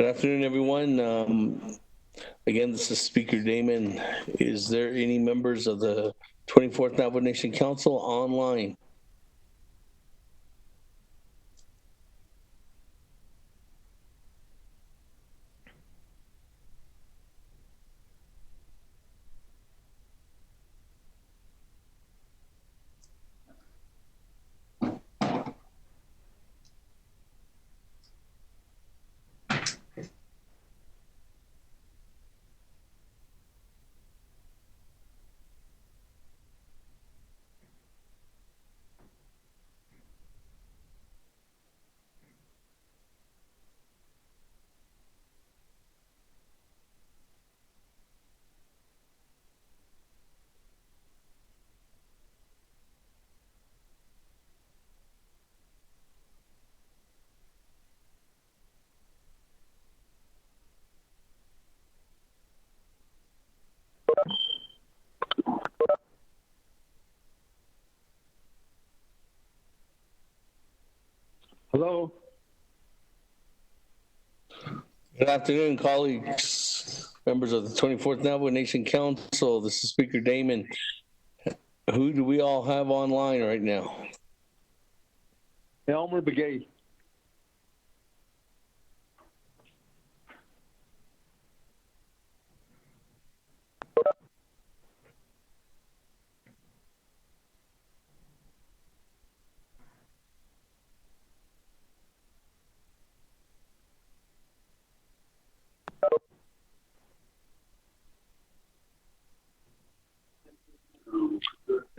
Good afternoon, everyone. Again, this is Speaker Damon. Is there any members of the 24th Navajo Nation Council online? Hello. Good afternoon, colleagues, members of the 24th Navajo Nation Council. This is Speaker Damon. Who do we all have online right now? Elmer Begay.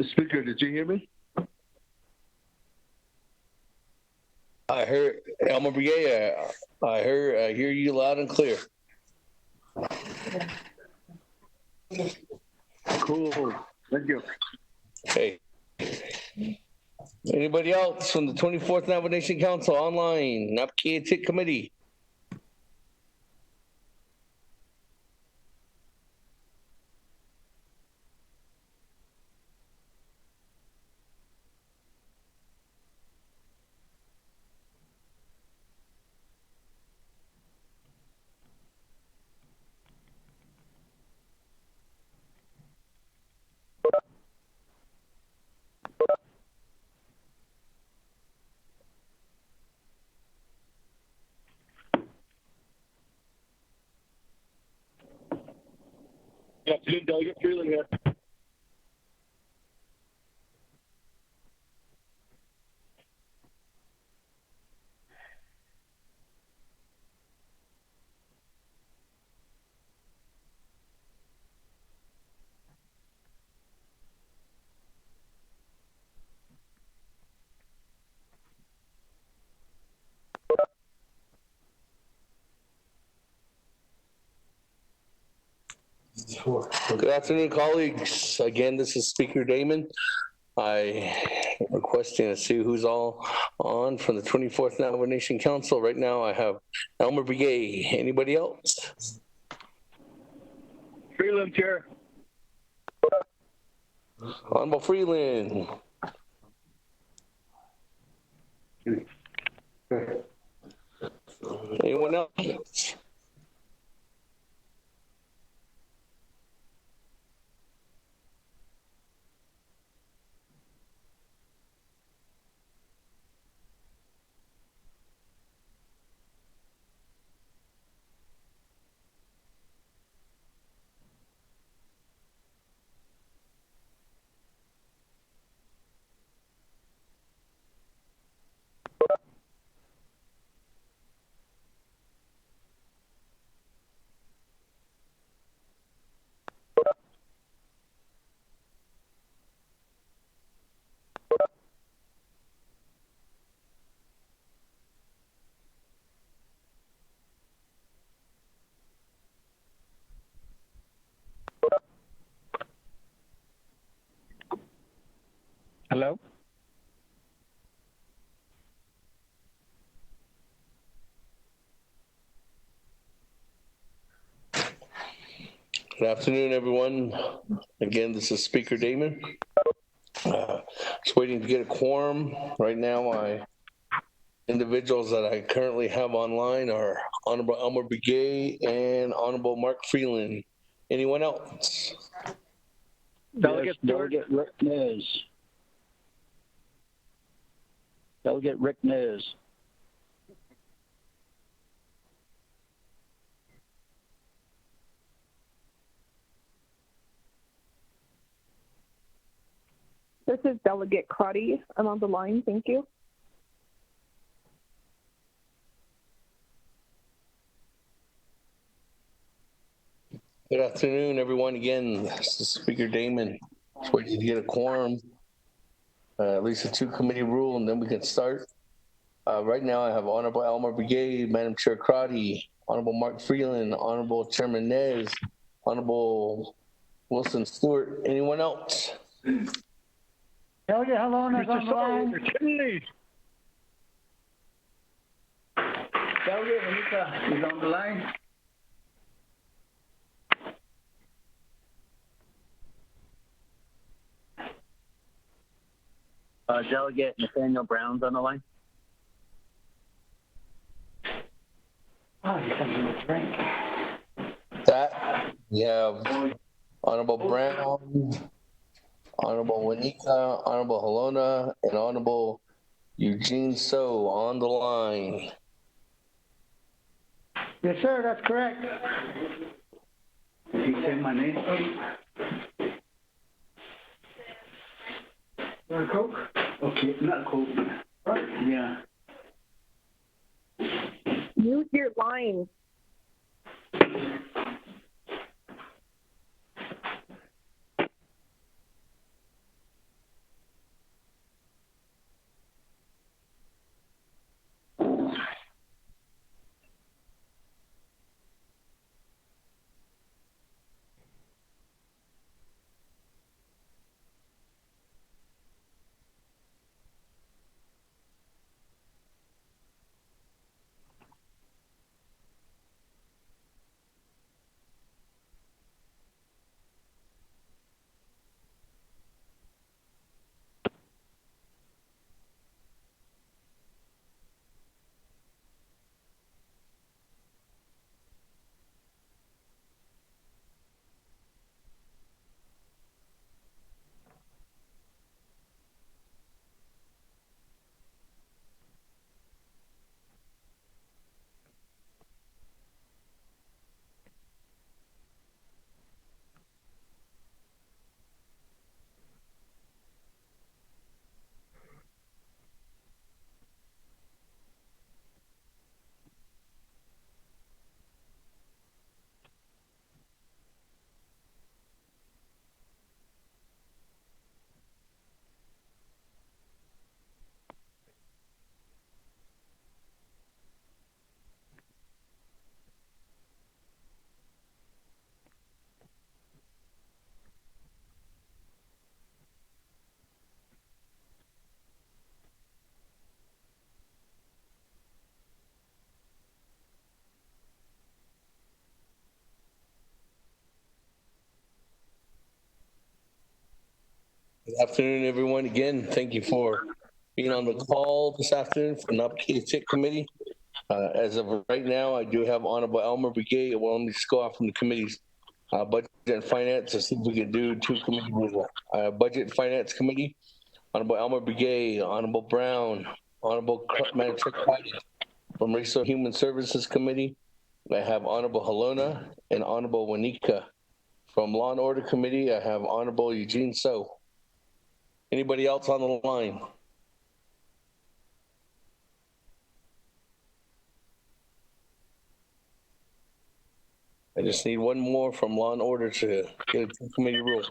Speaker, did you hear me? I heard Elmer Brigay. I hear you loud and clear. Cool. Thank you. Okay. Anybody else from the 24th Navajo Nation Council online? Naabik'iyati Committee. Good afternoon, Delegate Freeland here. Good afternoon, colleagues. Again, this is Speaker Damon. I am requesting to see who's all on from the 24th Navajo Nation Council. Right now, I have Elmer Brigay. Anybody else? Freeland here. Honorable Freeland. Anyone else? Hello. Good afternoon, everyone. Again, this is Speaker Damon. Just waiting to get a quorum. Right now, I individuals that I currently have online are Honorable Elmer Begay and Honorable Mark Freeland. Anyone else? Delegate Stewart. Delegate Rick Nez. Delegate Rick Nez. This is Delegate Crotty. I'm on the line. Thank you. Good afternoon, everyone. Again, this is Speaker Damon. Just waiting to get a quorum, at least a two-committee rule, and then we can start. Right now, I have Honorable Elmer Begay, Madam Chair Crotty, Honorable Mark Freeland, Honorable Chairman Nez, Honorable Wilson Stewart. Anyone else? Delegate Helena is on the line. Delegate Anita is on the line. Delegate Nathaniel Brown's on the line. Oh, you're coming with a drink. That we have Honorable Brown, Honorable Wanika, Honorable Helena, and Honorable Eugene So on the line. Yes, sir, that's correct. Did you say my name? Want a Coke? Okay, not Coke. Yeah. Mute your line. Good afternoon, everyone. Again, thank you for being on the call this afternoon for the Naabik'iyati Committee. As of right now, I do have Honorable Elmer Begay. Well, let me just go off from the committees. Budget and Finance, to see if we can do two committee rules. Budget and Finance Committee, Honorable Elmer Begay, Honorable Brown, Honorable Madam Chair Crotty. From Racial Human Services Committee, I have Honorable Helena and Honorable Wanika. From Law and Order Committee, I have Honorable Eugene So. Anybody else on the line? I just need one more from Law and Order to get a two-committee rule.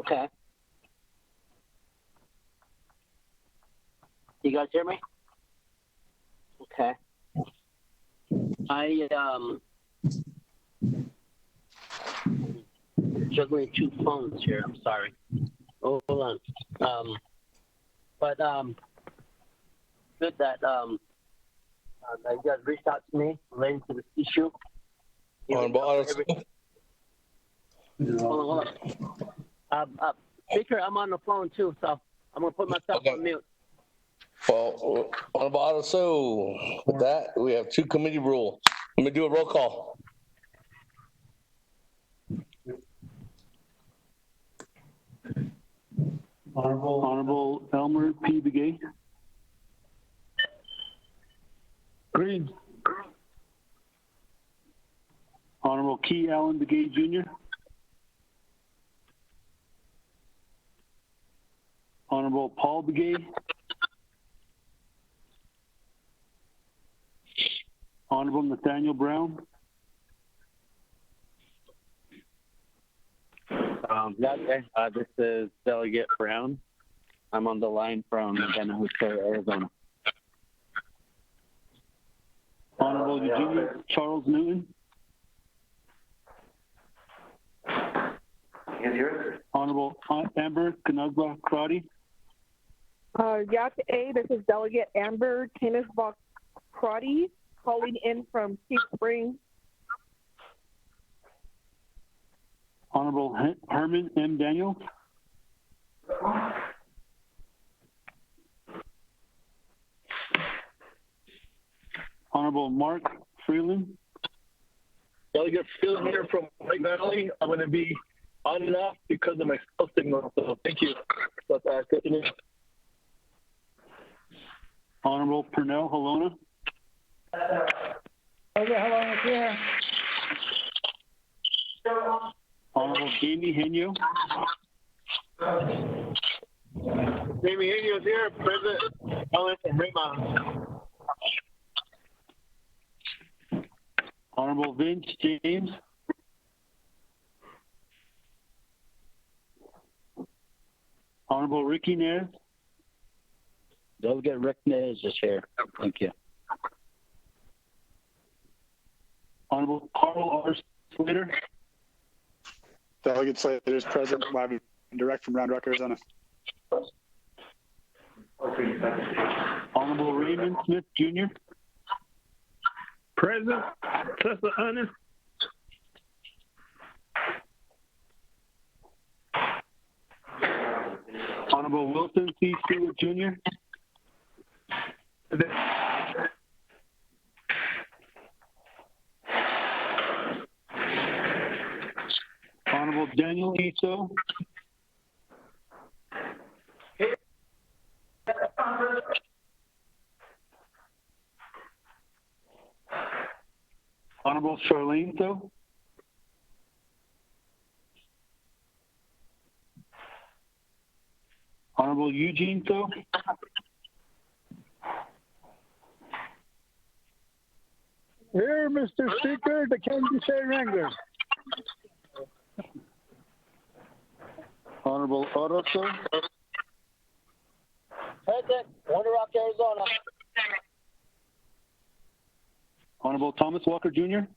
Okay. You guys hear me? Okay. I juggling two phones here. I'm sorry. Hold on. But good that that you guys reached out to me relating to this issue. On board. Hold on. Speaker, I'm on the phone too, so I'm gonna put myself Okay. on mute. Well, on board. So with that, we have two committee rules. I'm gonna do a roll call. Honorable Elmer P. Begay. Green. Honorable Key Allen Begay Jr. Honorable Paul Begay. Honorable Nathaniel Brown. This is Delegate Brown. I'm on the line from San Jose, Arizona. Honorable Eugenia Charles Newton. Honorable Amber Canagba Crotty. Yacht A, this is Delegate Amber Tennisbach Crotty calling in from Cape Springs. Honorable Herman M. Daniel. Honorable Mark Freeland. Delegate Freeland here from Lake Valley. I'm going to be on and off because of my cell signal. So thank you. That's good to know. Honorable Purnell Halona. Honorable Jamie Henyo. Jamie Henyo's here, President. Calling from Raymond. Honorable Vince James. Honorable Ricky Nez. Delegate Rick Nez is here. Thank you. Honorable Carl R. Slater. Delegate Slater is present, live and direct from Round Rock, Arizona. Honorable Raymond Smith Jr. President, Tessa Honor. Honorable Wilson C. Stewart Jr. Honorable Daniel E. So. Honorable Charlene So. Honorable Eugene So. Here, Mr. Speaker, the Kansas City Wrangler. Honorable Otto So. President, Winter Rock, Arizona. Honorable Thomas Walker Jr.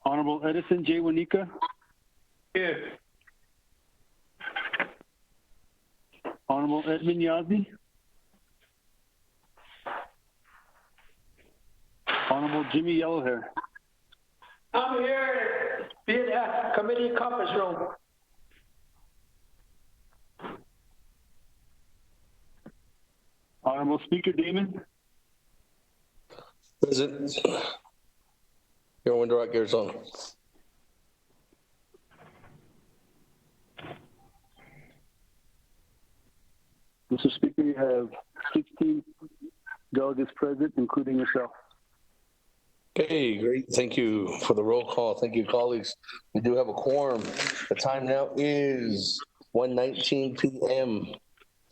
Honorable Edison J. Wanika. Here. Honorable Edmund Yazdi. Honorable Jimmy Yellowhair. I'm here in the committee conference room. Honorable Speaker Damon. Present. Here in Winter Rock, Arizona. Mr. Speaker, you have 16 delegates present, including yourself. Okay, great. Thank you for the roll call. Thank you, colleagues. We do have a quorum. The time now is 1:19 p.m.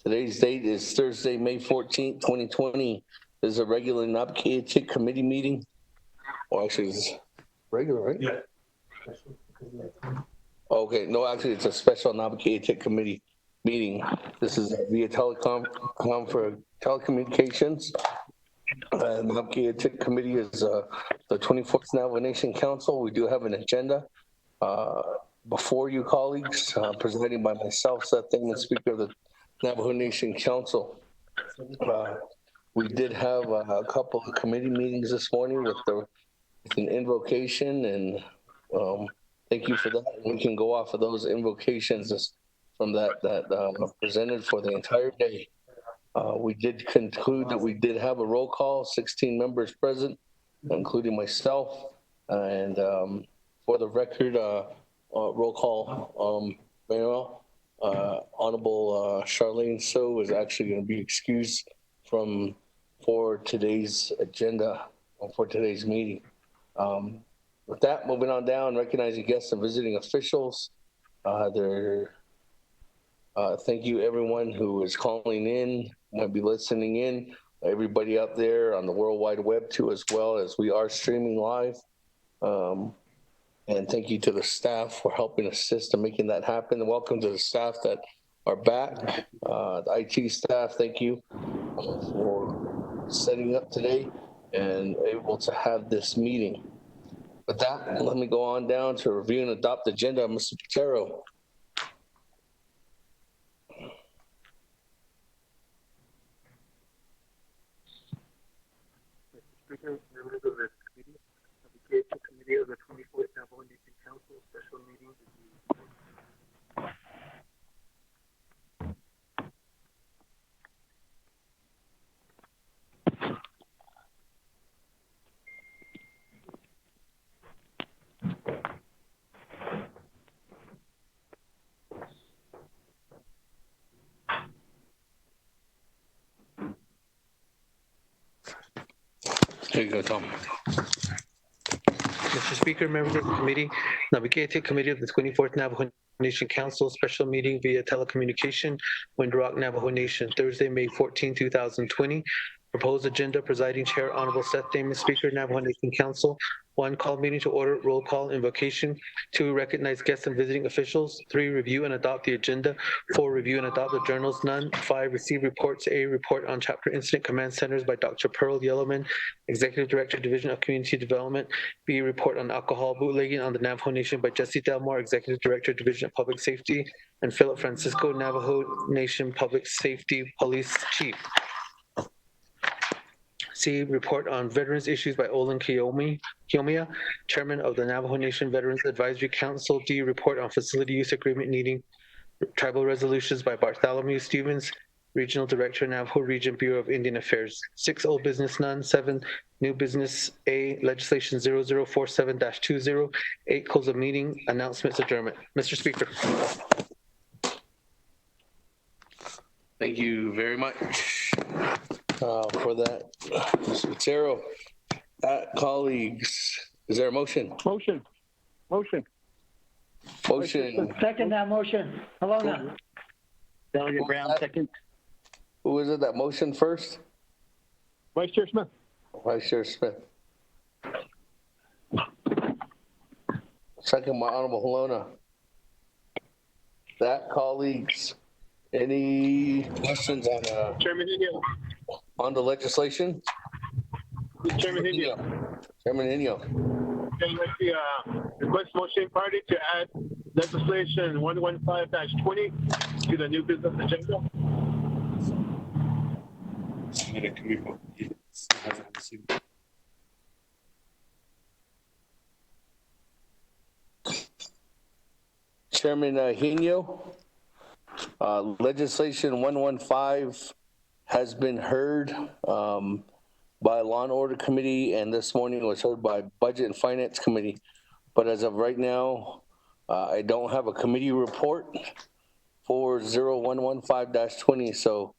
Today's date is Thursday, May 14th, 2020. This is a regular Naabik'iyati committee meeting. Well, actually, it's regular, right? Yeah. Okay, no, actually, it's a special Naabik'iyati committee meeting. This is via for telecommunications. Naabik'iyati committee is the 24th Navajo Nation Council. We do have an agenda before you, colleagues, presented by myself, Seth Damon, Speaker of the Navajo Nation Council. We did have a couple of committee meetings this morning with an invocation, and thank you for that. We can go off of those invocations from that presented for the entire day. We did conclude that we did have a roll call, 16 members present, including myself. And for the record, roll call, Mayor, Honorable Charlene So is actually going to be excused for today's agenda, for today's meeting. With that, moving on down, recognizing guests and visiting officials. Thank you, everyone who is calling in, might be listening in, everybody out there on the World Wide Web too, as well as we are streaming live. And thank you to the staff for helping assist in making that happen. And welcome to the staff that are back. The IT staff, thank you for setting up today and able to have this meeting. With that, let me go on down to review and adopt the agenda. Mr. Patero. Speaker, members of the committee, Naabik'iyati Committee of the 24th Navajo Nation Council special meeting. Here you go, Tom. Mr. Speaker, members of the committee, Naabik'iyati Committee of the 24th Navajo Nation Council special meeting via telecommunication, Wind Rock, Navajo Nation, Thursday, May 14, 2020. Proposed agenda, presiding chair, Honorable Seth Damon, Speaker, Navajo Nation Council. 1, call meeting to order, roll call, invocation. 2, recognize guests and visiting officials. 3, review and adopt the agenda. 4, review and adopt the journals. None. 5, receive reports. A, report on chapter incident command centers by Dr. Pearl Yellowman, Executive Director, Division of Community Development. B, report on alcohol bootlegging on the Navajo Nation by Jesse Delmore, Executive Director, Division of Public Safety, and Philip Francisco, Navajo Nation Public Safety Police Chief. C, report on veterans issues by Olin Kiomia, Chairman of the Navajo Nation Veterans Advisory Council. D, report on facility use agreement needing tribal resolutions by Bartholomew Stevens, Regional Director, Navajo Region, Bureau of Indian Affairs. 6, old business, none. 7, new business. A, legislation 0047-20. 8, close of meeting, announcements, adjournment. Mr. Speaker. Thank you very much for that, Mr. Patero. Colleagues, is there a motion? Motion. Motion. Second that motion. Alona. Delegate Brown, second. Who is it that motion first? Vice Chair Smith. Vice Chair Smith. Second by Honorable Halona. That, colleagues, any questions Chairman Inyo. on the legislation? Chairman Inyo. Chairman Inyo. I'd like the request motion party to add legislation 115-20 to the new business agenda. Chairman Hino, legislation 115 has been heard by Law and Order Committee, and this morning was heard by Budget and Finance Committee. But as of right now, I don't have a committee report for 0115-20. So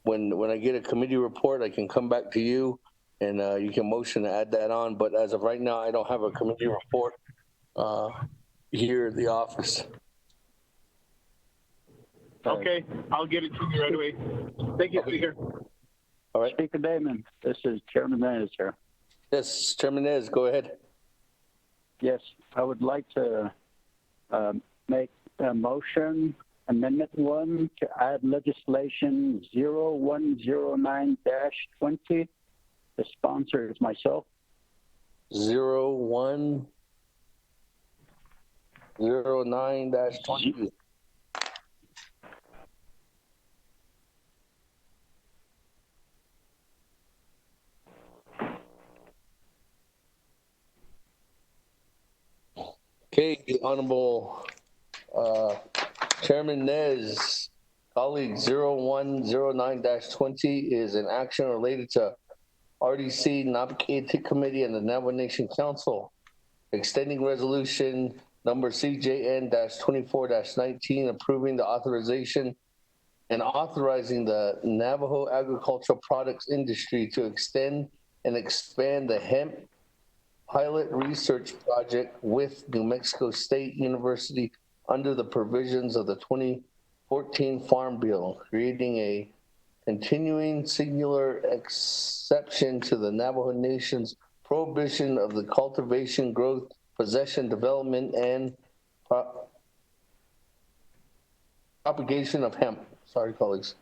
when I get a committee report, I can come back to you and you can motion to add that on. But as of right now, I don't have a committee report here at the office. Okay, I'll get it to you right away. Thank you, Speaker. All right. Speaker Damon, this is Chairman Manager. Yes, Chairman Nez, go ahead. Yes, I would like to make a motion, Amendment 1, to add legislation 0109-20. The sponsor is myself. 0109-20. Okay, the Honorable Chairman Nez, colleague 0109-20 is an action related to RDC, Naabik'iyati Committee, and the Navajo Nation Council, extending resolution number CJN-24-19, approving the authorization and authorizing the Navajo agricultural products industry to extend and expand the hemp pilot research project with New Mexico State University under the provisions of the 2014 Farm Bill, creating a continuing singular exception to the Navajo Nation's prohibition of the cultivation, growth, possession, development, and propagation of hemp. Sorry, colleagues.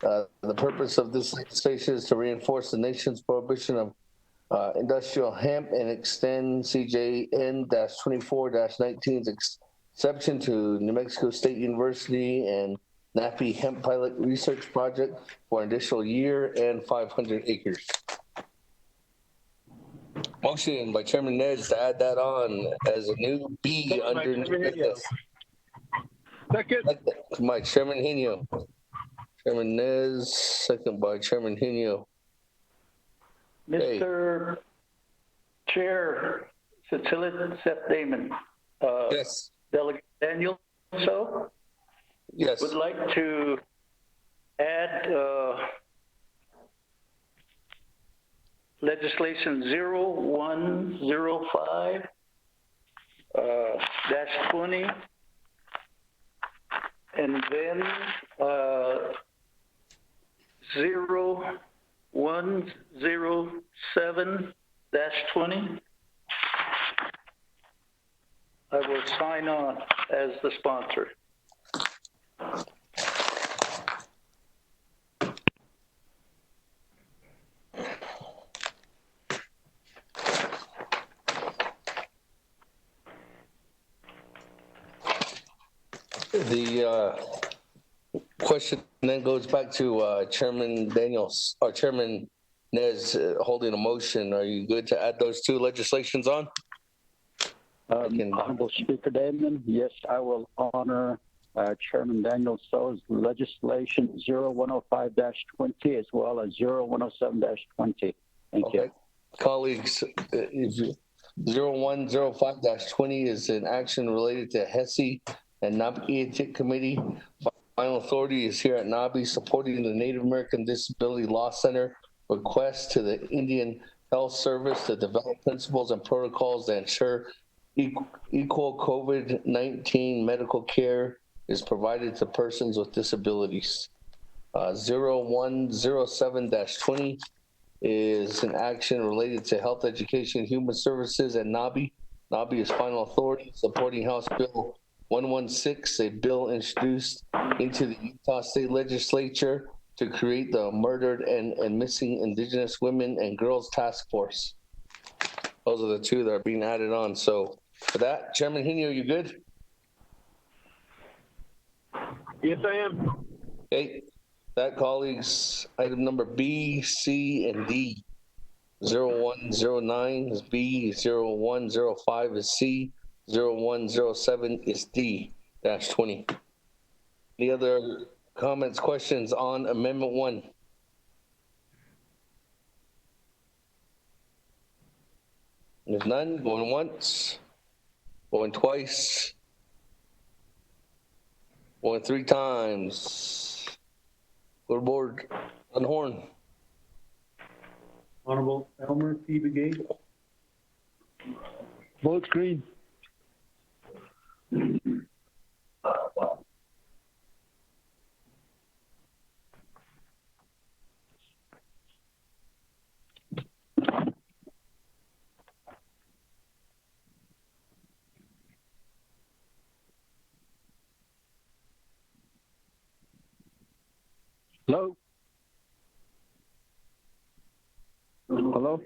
The purpose of this legislation is to reinforce the nation's prohibition of industrial hemp and extend CJN-24-19's exception to New Mexico State University and NAPI Hemp Pilot Research Project for an additional year and 500 acres. Motion by Chairman Nez to add that on as a new B under new business. Second. By Chairman Henio. Chairman Nez, second by Chairman Henio. Mr. Chair, Cecilia Seth Damon. Yes. Delegate Daniel, so? Yes. Would like to add legislation 0105 -20, and then 0107-20. I will sign on as the sponsor. The question then goes back to Chairman Daniels, or Chairman Nez holding a motion. Are you good to add those two legislations on? Honorable Speaker Damon, yes, I will honor Chairman Daniel So's legislation 0105-20 as well as 0107-20. Thank you. Colleagues, 0105-20 is an action related to HESI and Naabik'iyati Committee. Final authority is here at NABI supporting the Native American Disability Law Center request to the Indian Health Service to develop principles and protocols that ensure equal COVID-19 medical care is provided to persons with disabilities. 0107-20 is an action related to health education, human services, and NABI. NABI is final authority supporting House Bill 116, a bill introduced into the Utah State Legislature to create the Murdered and Missing Indigenous Women and Girls Task Force. Those are the two that are being added on. So for that, Chairman Henio, you good? Yes, I am. Okay, that, colleagues, item number B, C, and D. 0109 is B, 0105 is C, 0107 is D-20. Any other comments, questions on Amendment 1? If none, going once, going twice, going 3 times. Go to board on the horn. Honorable Elmer P. Begay. Vote green. Hello? Hello?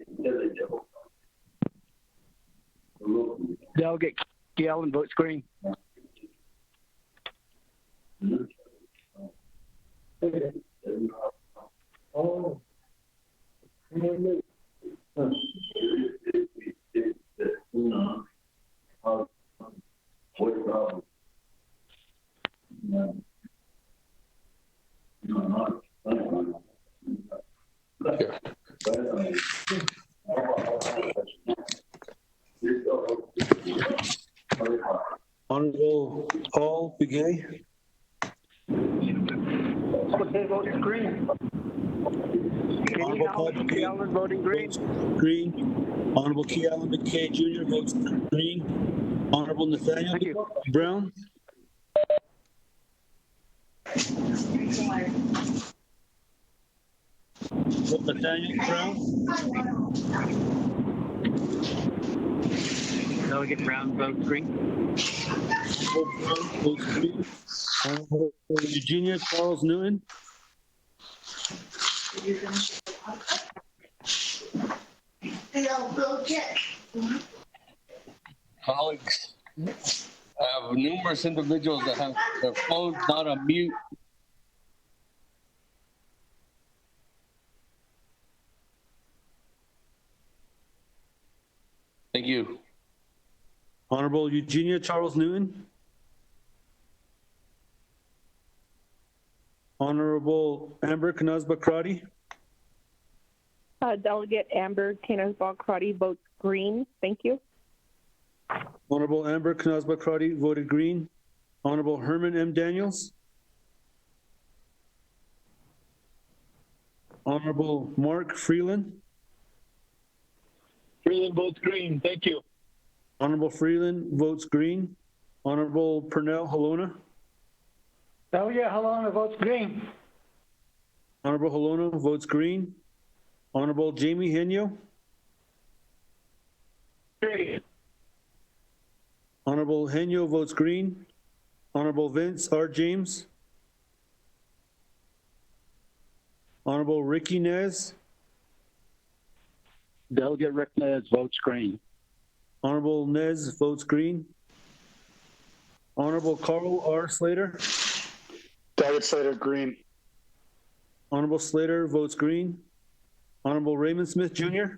Delegate Allen votes green. Honorable Paul Begay. Okay, vote is green. Honorable Paul Key Allen voting green. votes green. Honorable Key Allen McKay Jr. votes green. Honorable Nathaniel Brown. Nathaniel Brown. Delegate Brown votes green. Honorable Brown votes green. Honorable Eugenia Charles Newton. Colleagues, I have numerous individuals that have their phones not on mute. Thank you. Honorable Eugenia Charles Newton. Honorable Amber Knazba Crotty. Delegate Amber Tanis-Crotty votes green. Thank you. Honorable Amber Knazba Crotty voted green. Honorable Herman M. Daniels. Honorable Mark Freeland. Freeland votes green. Thank you. Honorable Freeland votes green. Honorable Purnell Halona. Delegate Halona votes green. Honorable Halona votes green. Honorable Jamie Henyo. Green. Honorable Henyo votes green. Honorable Vince R. James. Honorable Ricky Nez. Delegate Rick Nez votes green. Honorable Nez votes green. Honorable Carl R. Slater. Delegate Slater, green. Honorable Slater votes green. Honorable Raymond Smith Jr.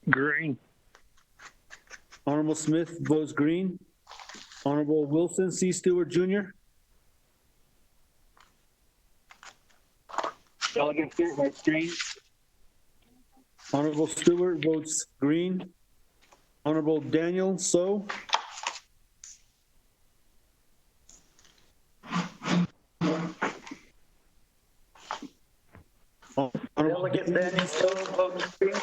Green. Honorable Smith votes green. Honorable Wilson C. Stewart Jr. Delegate Stewart votes green. Honorable Stewart votes green. Honorable Daniel So. Delegate Daniel So votes green.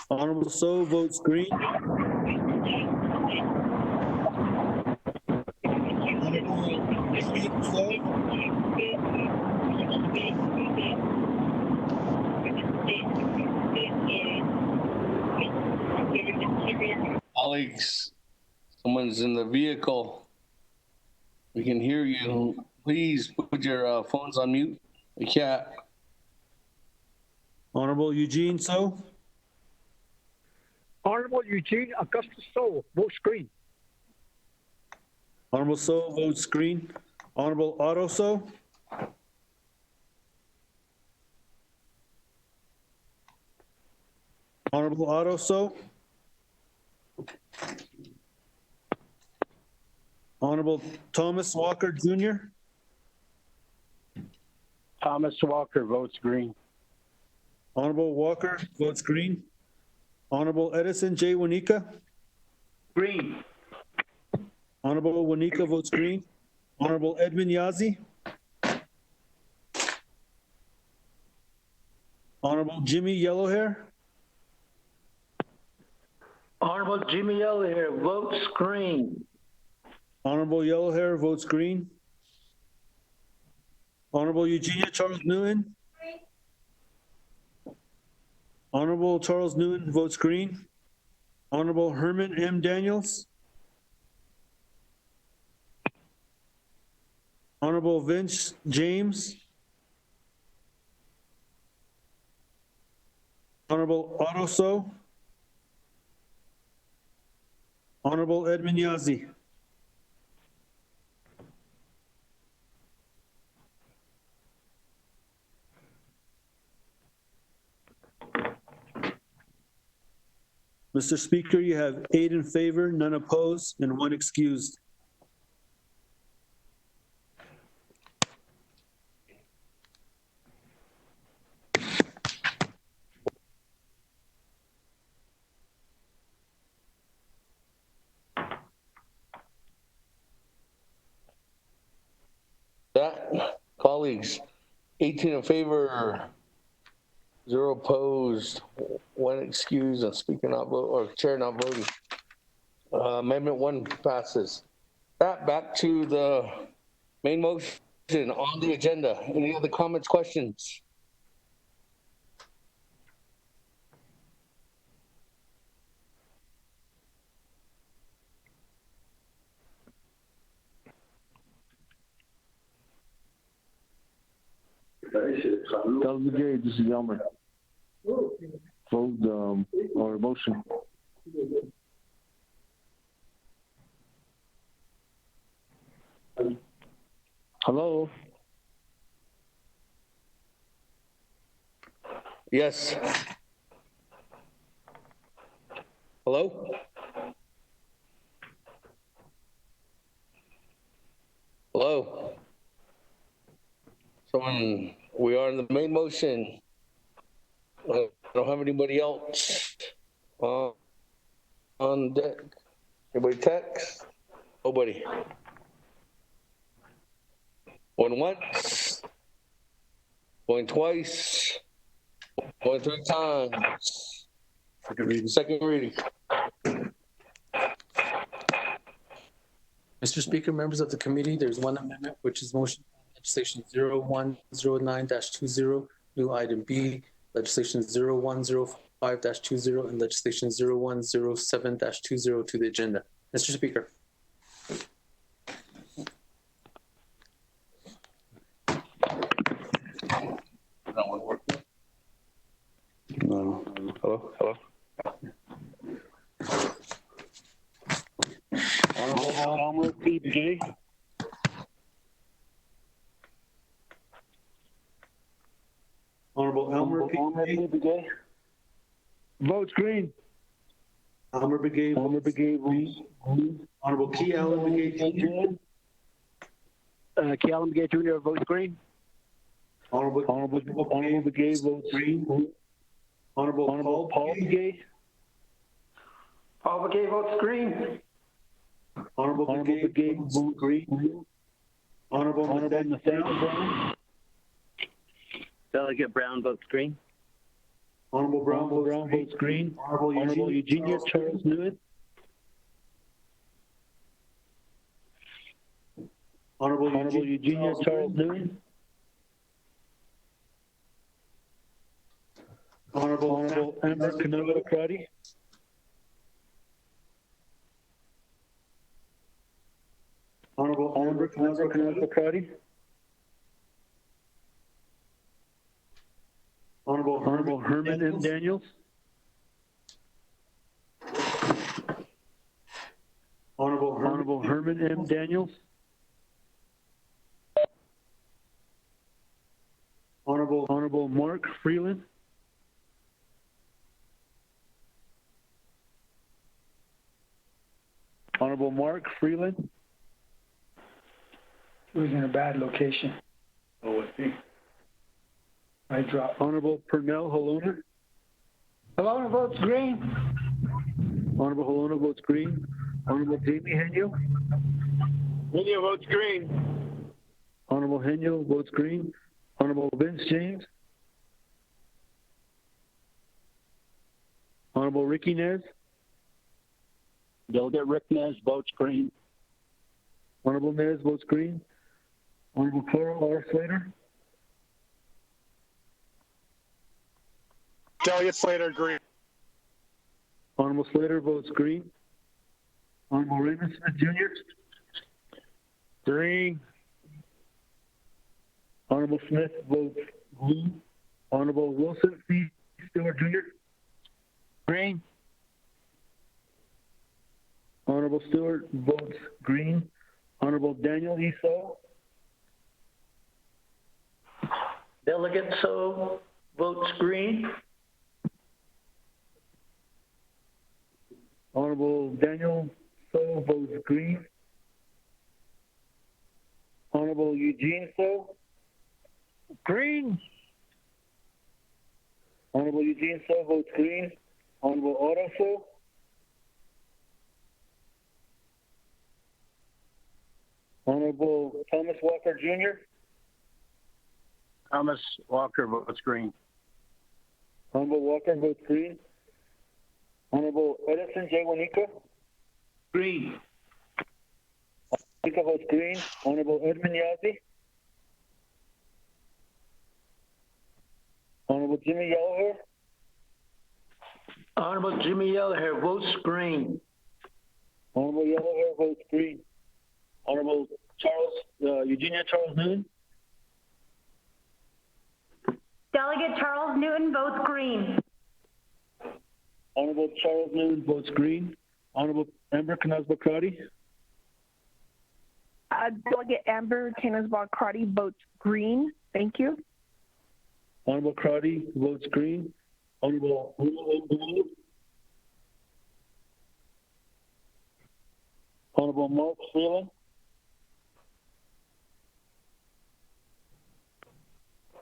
Honorable So votes green. Colleagues, someone's in the vehicle. We can hear you. Please put your phones on mute. We can't. Honorable Eugene So. Honorable Eugene Augustus So votes green. Honorable So votes green. Honorable Otto So. Honorable Otto So. Honorable Thomas Walker Jr. Thomas Walker votes green. Honorable Walker votes green. Honorable Edison J. Wanika. Green. Honorable Wanika votes green. Honorable Edmund Yazi. Honorable Jimmy Yellowhair. Honorable Jimmy Yellowhair votes green. Honorable Yellowhair votes green. Honorable Eugenia Charles Newton. Honorable Charles Newton votes green. Honorable Herman M. Daniels. Honorable Vince James. Honorable Ottoso. Honorable Edmund Yazzie. Mr. Speaker, you have 8 in favor, none opposed, and 1 excused. That, colleagues, 18 in favor, 0 opposed, 1 excused, and speaker not vote, or chair not voting. Amendment 1 passes. That, back to the main motion on the agenda. Any other comments, questions? Councilman Gay, this is Elmer. Vote, or motion. Hello? Yes. Hello? Hello? Someone, we are in the main motion. I don't have anybody else on deck. Anybody text? Nobody. Going once, going twice, going 3 times. Second reading. Mr. Speaker, members of the committee, there's one amendment, which is motion legislation 0109-20, new item B, legislation 0105-20, and legislation 0107-20 to the agenda. Mr. Speaker. No. Hello? Hello? Honorable Elmer P. Gay. Honorable Elmer P. Gay. Votes green. Elmer Begay. Elmer Begay votes green. Honorable Key Allen Begay Jr. Key Allen Begay Jr. votes green. Honorable Begay votes green. Honorable Paul Begay. Paul McGay votes green. Honorable Begay votes green. Honorable Nathaniel Brown. Delegate Brown votes green. Honorable Brown votes green. Honorable Eugenia Charles Newman. Honorable Eugenia Charles Newman. Honorable Amber Canova Crotty. Honorable Amber Canova Crotty. Honorable Herman M. Daniels. Honorable Herman M. Daniels. Honorable Mark Freeland. Honorable Mark Freeland. He was in a bad location. Oh, I see. I dropped. Honorable Pernell Halona. Alona votes green. Honorable Halona votes green. Honorable Jamie Henyo. Henyo votes green. Honorable Henyo votes green. Honorable Vince James. Honorable Ricky Nez. Delegate Rick Nez votes green. Honorable Nez votes green. Honorable Carl R. Slater. Delegate Slater, green. Honorable Slater votes green. Honorable Raymond Smith Jr. Green. Honorable Smith votes blue. Honorable Wilson C. Stewart Jr. Green. Honorable Stewart votes green. Honorable Daniel So. Delegate So votes green. Honorable Daniel So votes green. Honorable Eugene So. Green. Honorable Eugene So votes green. Honorable Otto So. Honorable Thomas Walker Jr. Thomas Walker votes green. Honorable Walker votes green. Honorable Edison J. Wanika. Green. Wanika votes green. Honorable Edmund Yazzie. Honorable Jimmy Yellowhair. Honorable Jimmy Yellowhair votes green. Honorable Yellowhair votes green. Honorable Eugenia Charles Newton. Delegate Charles Newton votes green. Honorable Charles Newton votes green. Honorable Amber Knazba-Crotty. Delegate Amber Tanisbaugh-Crotty votes green. Thank you. Honorable Crotty votes green. Honorable Hulu. Honorable Mark Freeland.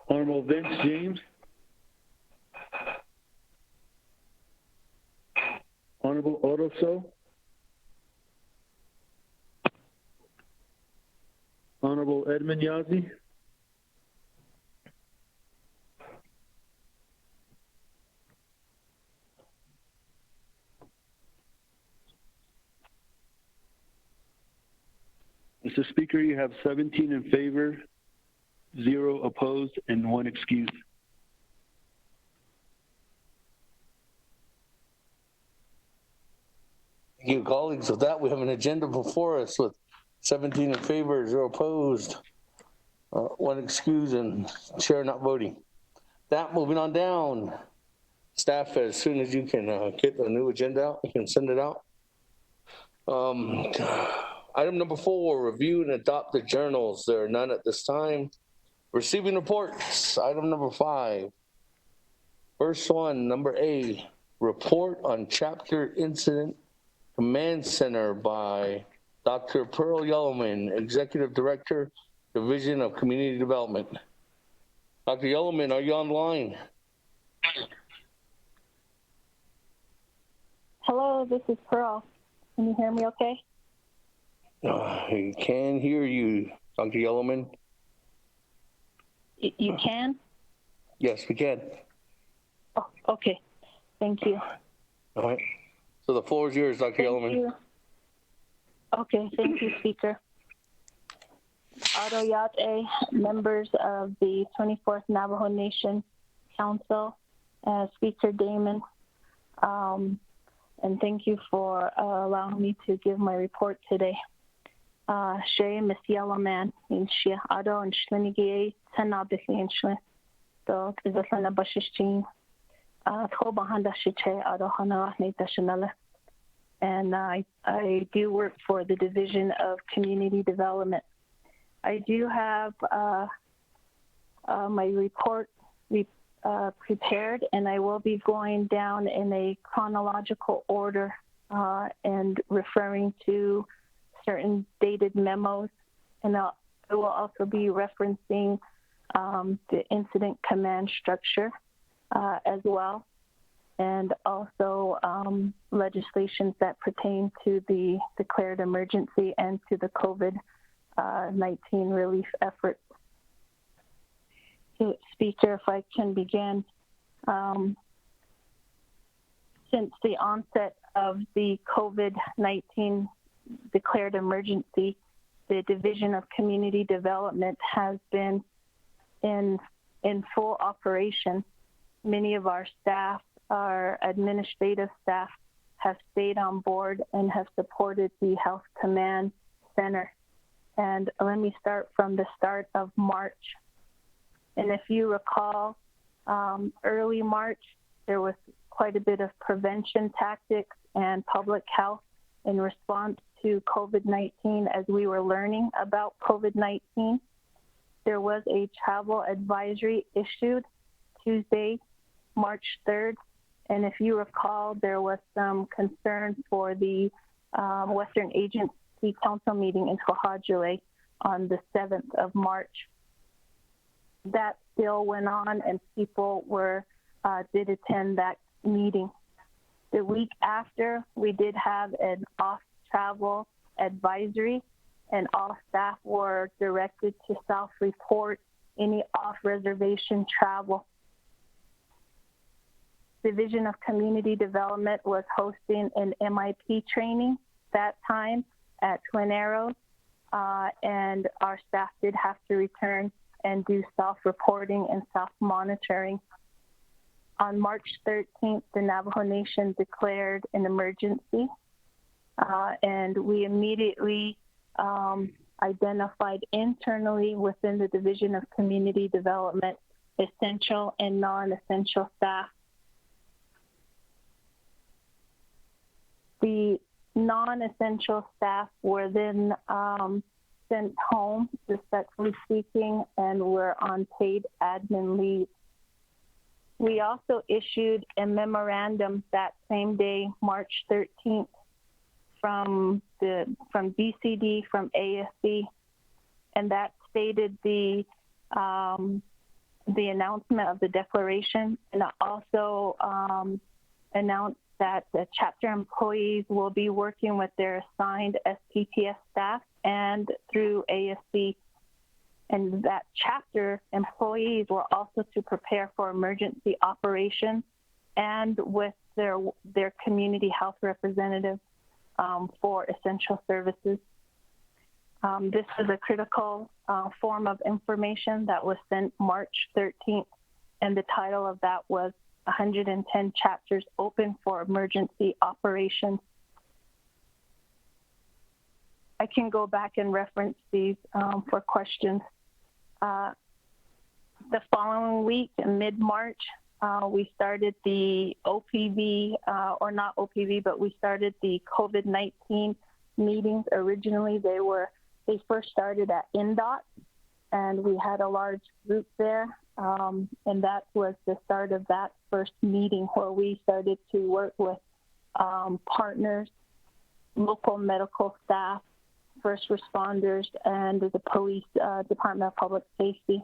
Honorable Vince James. Honorable Otto So. Honorable Edmund Yazzie. Mr. Speaker, you have 17 in favor, 0 opposed, and 1 excused. Thank you, colleagues. With that, we have an agenda before us with 17 in favor, 0 opposed, 1 excused, and chair not voting. That, moving on down. Staff, as soon as you can get the new agenda out, you can send it out. Item number 4, review and adopt the journals. There are none at this time. Receiving reports, item number 5. First one, number A, report on chapter incident command center by Dr. Pearl Yellowman, Executive Director, Division of Community Development. Dr. Yellowman, are you online? Hello, this is Pearl. Can you hear me okay? I can hear you, Dr. Yellowman. You can? Yes, we can. Oh, okay. Thank you. All right. So the floor is yours, Dr. Yellowman. Thank you. Okay, thank you, Speaker. Naabik'iyati, members of the 24th Navajo Nation Council, Speaker Damon, and thank you for allowing me to give my report today. Shay Miss Yellowman in Shia Ado and Shlenigay Tanabiki in Shlen. So is a son of Bashishtin. Hobahanda Shiche Ado Hana Natashanala. And I do work for the Division of Community Development. I do have my report prepared, and I will be going down in a chronological order and referring to certain dated memos, and I will also be referencing the incident command structure as well, and also legislations that pertain to the declared emergency and to the COVID-19 relief efforts. So, Speaker, if I can begin, since the onset of the COVID-19 declared emergency, the Division of Community Development has been in full operation. Many of our staff, our administrative staff, have stayed on board and have supported the Health Command Center. And let me start from the start of March. And if you recall, early March, There was quite a bit of prevention tactics and public health in response to COVID-19 as we were learning about COVID-19. There was a travel advisory issued Tuesday, March 3rd. And if you recall, there was some concern for the Western Agency Council meeting in Cohogile on the 7th of March. That still went on, and people did attend that meeting. The week after, we did have an off-travel advisory, and all staff were directed to self-report any off-reservation travel. Division of Community Development was hosting an MIP training that time at Twin Arrows, and our staff did have to return and do self-reporting and self-monitoring. On March 13th, the Navajo Nation declared an emergency, and we immediately identified internally within the Division of Community Development essential and non-essential staff. The non-essential staff were then sent home, respectfully speaking, and were on paid admin leave. We also issued a memorandum that same day, March 13th, from BCD, from ASC, and that stated the announcement of the declaration, and it also announced that the chapter employees will be working with their assigned SPTS staff and through ASC. And that chapter employees were also to prepare for emergency operations and with their community health representative for essential services. This is a critical form of information that was sent March 13th, and the title of that was 110 chapters open for emergency operations. I can go back and reference these for questions. The following week, in mid-March, we started the OPV, or not OPV, but we started the COVID-19 meetings. Originally, they first started at INDOT, and we had a large group there, and that was the start of that first meeting where we started to work with partners, local medical staff, first responders, and the police Department of Public Safety.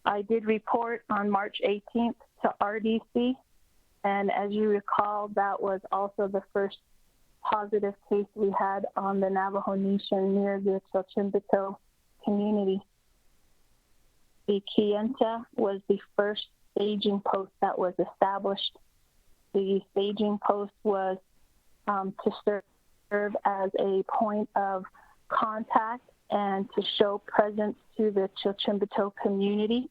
I did report on March 18th to RDC, and as you recall, that was also the first positive case we had on the Navajo Nation near the Chilchimbito community. The Kayenta was the first staging post that was established. The staging post was to serve as a point of contact and to show presence to the Chilchimbito community.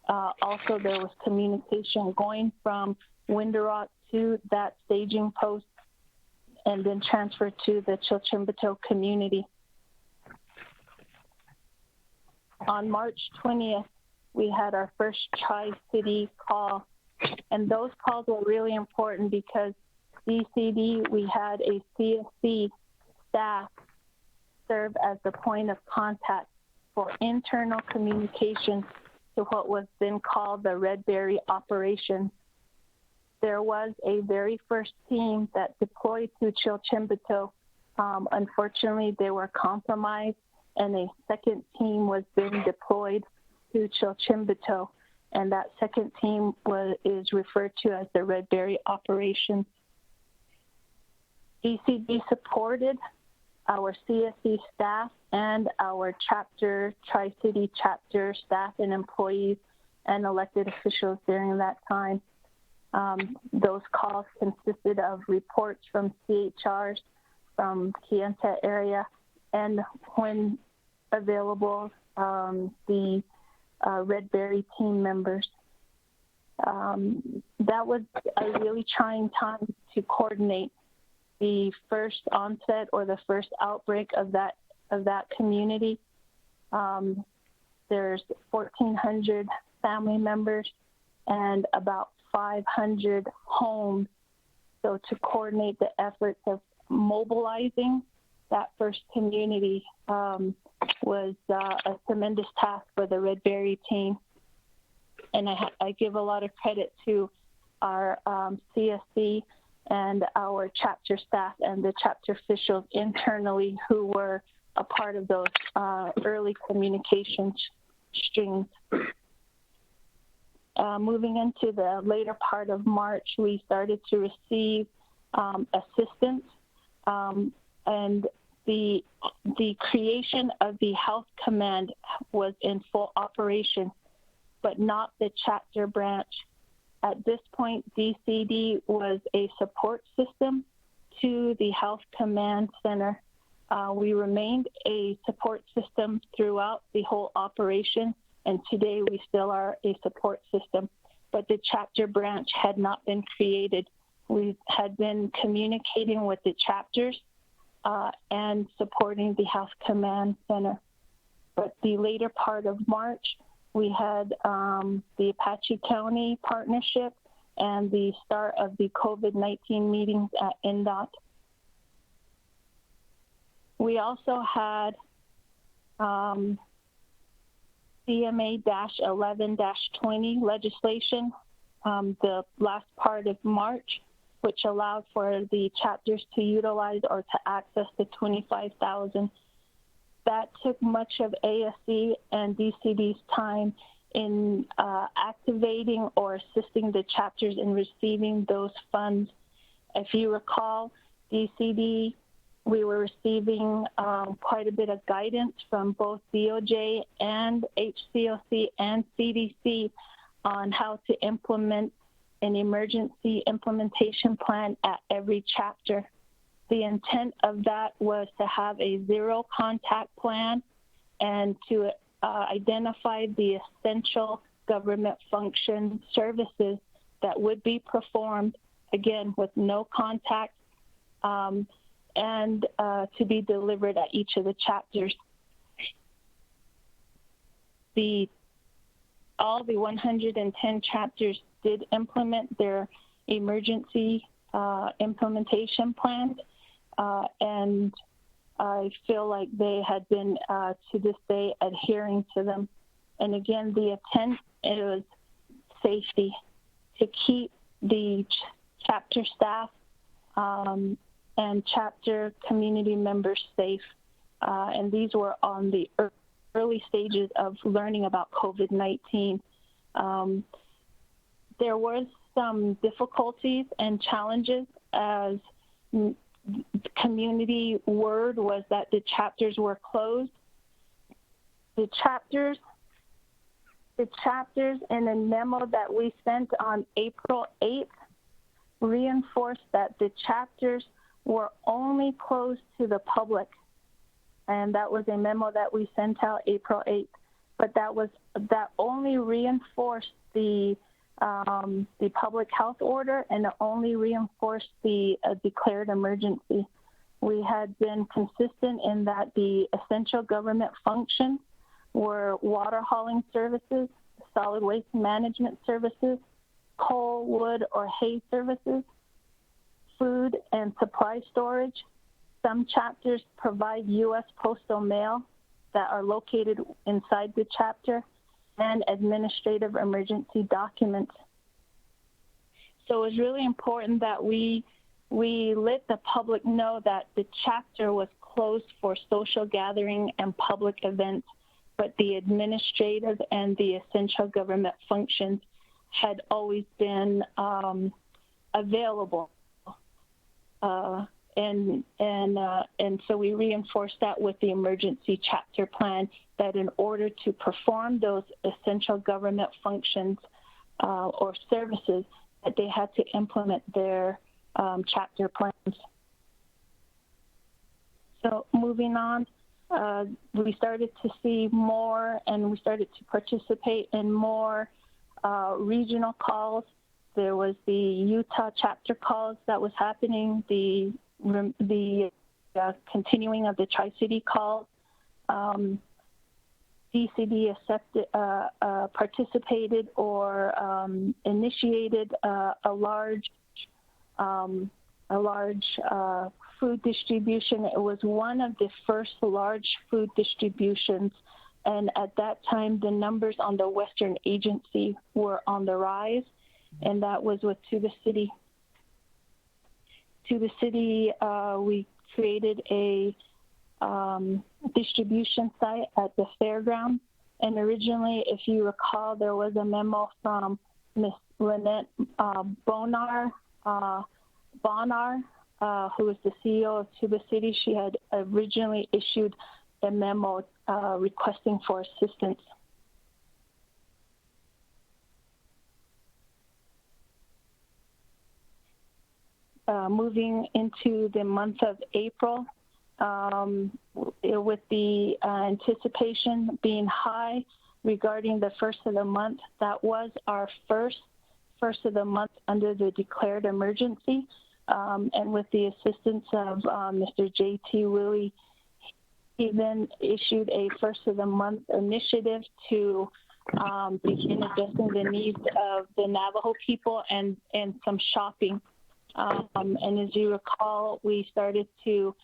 Also, there was communication going from Window to that staging post and then transferred to the Chilchimbito community. On March 20th, we had our first Tri-City call, and those calls were really important because DCD, we had a CSC staff serve as the point of contact for internal communication to what was then called the Red Berry operation. There was a very first team that deployed to Chilchimbito. Unfortunately, they were compromised, and a second team was then deployed to Chilchimbito, and that second team is referred to as the Red Berry operation. DCD supported our CSC staff and our chapter, Tri-City chapter staff and employees and elected officials during that time. Those calls consisted of reports from CHRs from Kayenta area, and when available, the Red Berry team members. That was a really trying time to coordinate the first onset or the first outbreak of that community. There's 1,400 family members and about 500 homes. So to coordinate the efforts of mobilizing that first community was a tremendous task for the Red Berry team. And I give a lot of credit to our CSC and our chapter staff and the chapter officials internally who were a part of those early communication strings. Moving into the later part of March, we started to receive assistance, and the creation of the health command was in full operation, but not the chapter branch. At this point, DCD was a support system to the health command center. We remained a support system throughout the whole operation, and today we still are a support system, but the chapter branch had not been created. We had been communicating with the chapters and supporting the Health Command Center. But the later part of March, we had the Apache County partnership and the start of the COVID-19 meetings at NDOT. We also had CMA-11-20 legislation the last part of March, which allowed for the chapters to utilize or to access the $25,000. That took much of ASC and DCD's time in activating or assisting the chapters in receiving those funds. If you recall, DCD, we were receiving quite a bit of guidance from both DOJ and HCOC and CDC on how to implement an emergency implementation plan at every chapter. The intent of that was to have a zero contact plan and to identify the essential government function services that would be performed, again, with no contact, and to be delivered at each of the chapters. All the 110 chapters did implement their emergency implementation plans, and I feel like they had been, to this day, adhering to them. And again, the intent was safety, to keep the chapter staff and chapter community members safe. And these were on the early stages of learning about COVID-19. There was some difficulties and challenges as community word was that the chapters were closed. The chapters in a memo that we sent on April 8th reinforced that the chapters were only closed to the public. And that was a memo that we sent out April 8th. But that only reinforced the public health order, and it only reinforced the declared emergency. We had been consistent in that the essential government functions were water hauling services, solid waste management services, coal, wood, or hay services, food and supply storage. Some chapters provide U.S. postal mail that are located inside the chapter, and administrative emergency documents. So it was really important that we let the public know that the chapter was closed for social gathering and public events, but the administrative and the essential government functions had always been available. And so we reinforced that with the emergency chapter plan, that in order to perform those essential government functions or services, that they had to implement their chapter plans. So moving on, we started to see more, and we started to participate in more regional calls. There was the Utah chapter calls that was happening, the continuing of the Tri-City calls. DCD accepted, participated or initiated a large food distribution. It was one of the first large food distributions, and at that time the numbers on the Western Agency were on the rise, and that was with To the City. To the City, we created a distribution site at the fairground, and originally, if you recall, there was a memo from Miss Lynette Bonar, who was the CEO of To the City. She had originally issued a memo requesting for assistance. Moving into the month of April, with the anticipation being high regarding the first of the month, that was our first of the month under the declared emergency. And with the assistance of Mr. J.T. Willie, he then issued a first of the month initiative to begin addressing the needs of the Navajo people and some shopping. And as you recall, we started to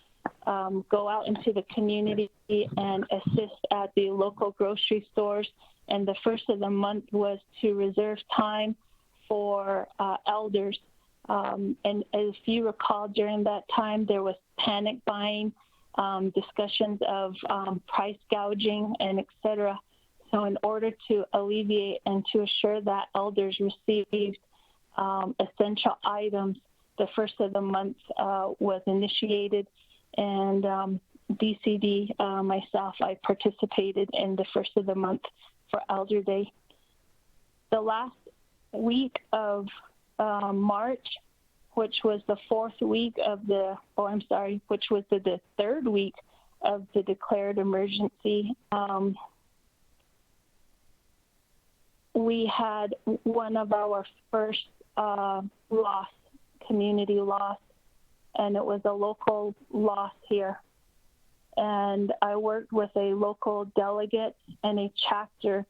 go out into the community and assist at the local grocery stores. And the first of the month was to reserve time for elders. And if you recall, during that time, there was panic buying, discussions of price gouging, and et cetera. So in order to alleviate and to assure that elders received essential items, the first of the month was initiated, and DCD, myself, I participated in the first of the month for Elder Day. The last week of March, which was the fourth week of the, which was the third week of the declared emergency, we had one of our first loss, community loss, and it was a local loss here. And I worked with a local delegate and a chapter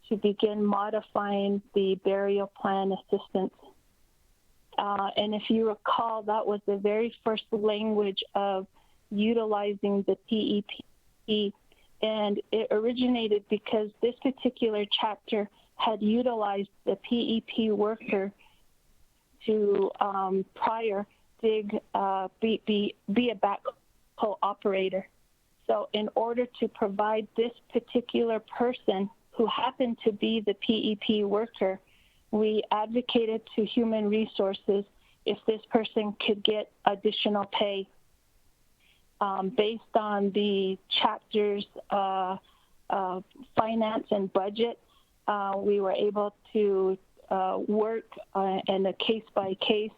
to begin modifying the burial plan assistance. And if you recall, that was the very first language of utilizing the PEP. And it originated because this particular chapter had utilized the PEP worker to prior be a backhoe operator. So in order to provide this particular person who happened to be the PEP worker, we advocated to Human Resources if this person could get additional pay. Based on the chapter's finance and budget, we were able to work in a case-by-case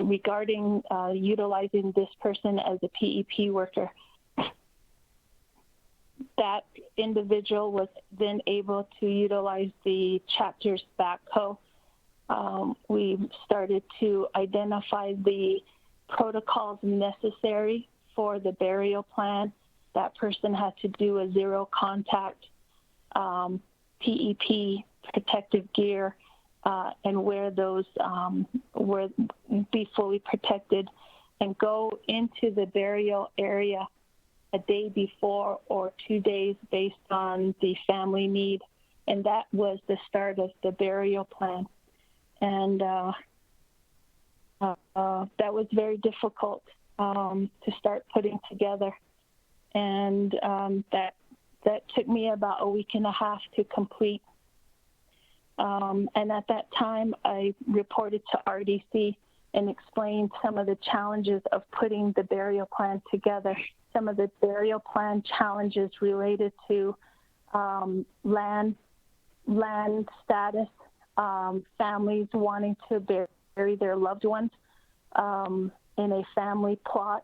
regarding utilizing this person as a PEP worker. That individual was then able to utilize the chapter's backhoe. We started to identify the protocols necessary for the burial plan. That person had to do a zero contact PEP protective gear and wear those, be fully protected, and go into the burial area a day before or 2 days based on the family need. And that was the start of the burial plan. And that was very difficult to start putting together. And that took me about a week and a half to complete. And at that time, I reported to RDC and explained some of the challenges of putting the burial plan together. Some of the burial plan challenges related to land status, families wanting to bury their loved ones in a family plot.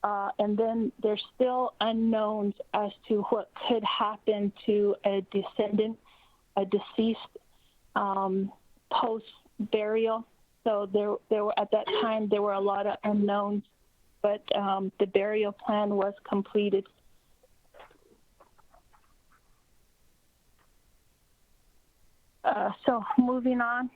And then there's still unknowns as to what could happen to a descendant, a deceased, post-burial. So there were, at that time, there were a lot of unknowns, but the burial plan was completed. So moving on,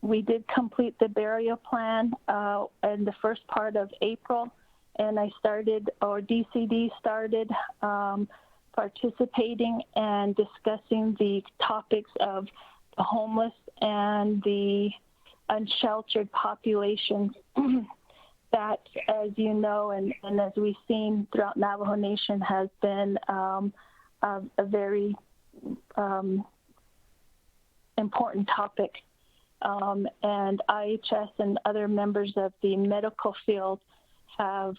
we did complete the burial plan in the first part of April, and DCD started participating and discussing the topics of the homeless and the unsheltered populations that, as you know, and as we've seen throughout Navajo Nation, has been a very important topic. And IHS and other members of the medical field have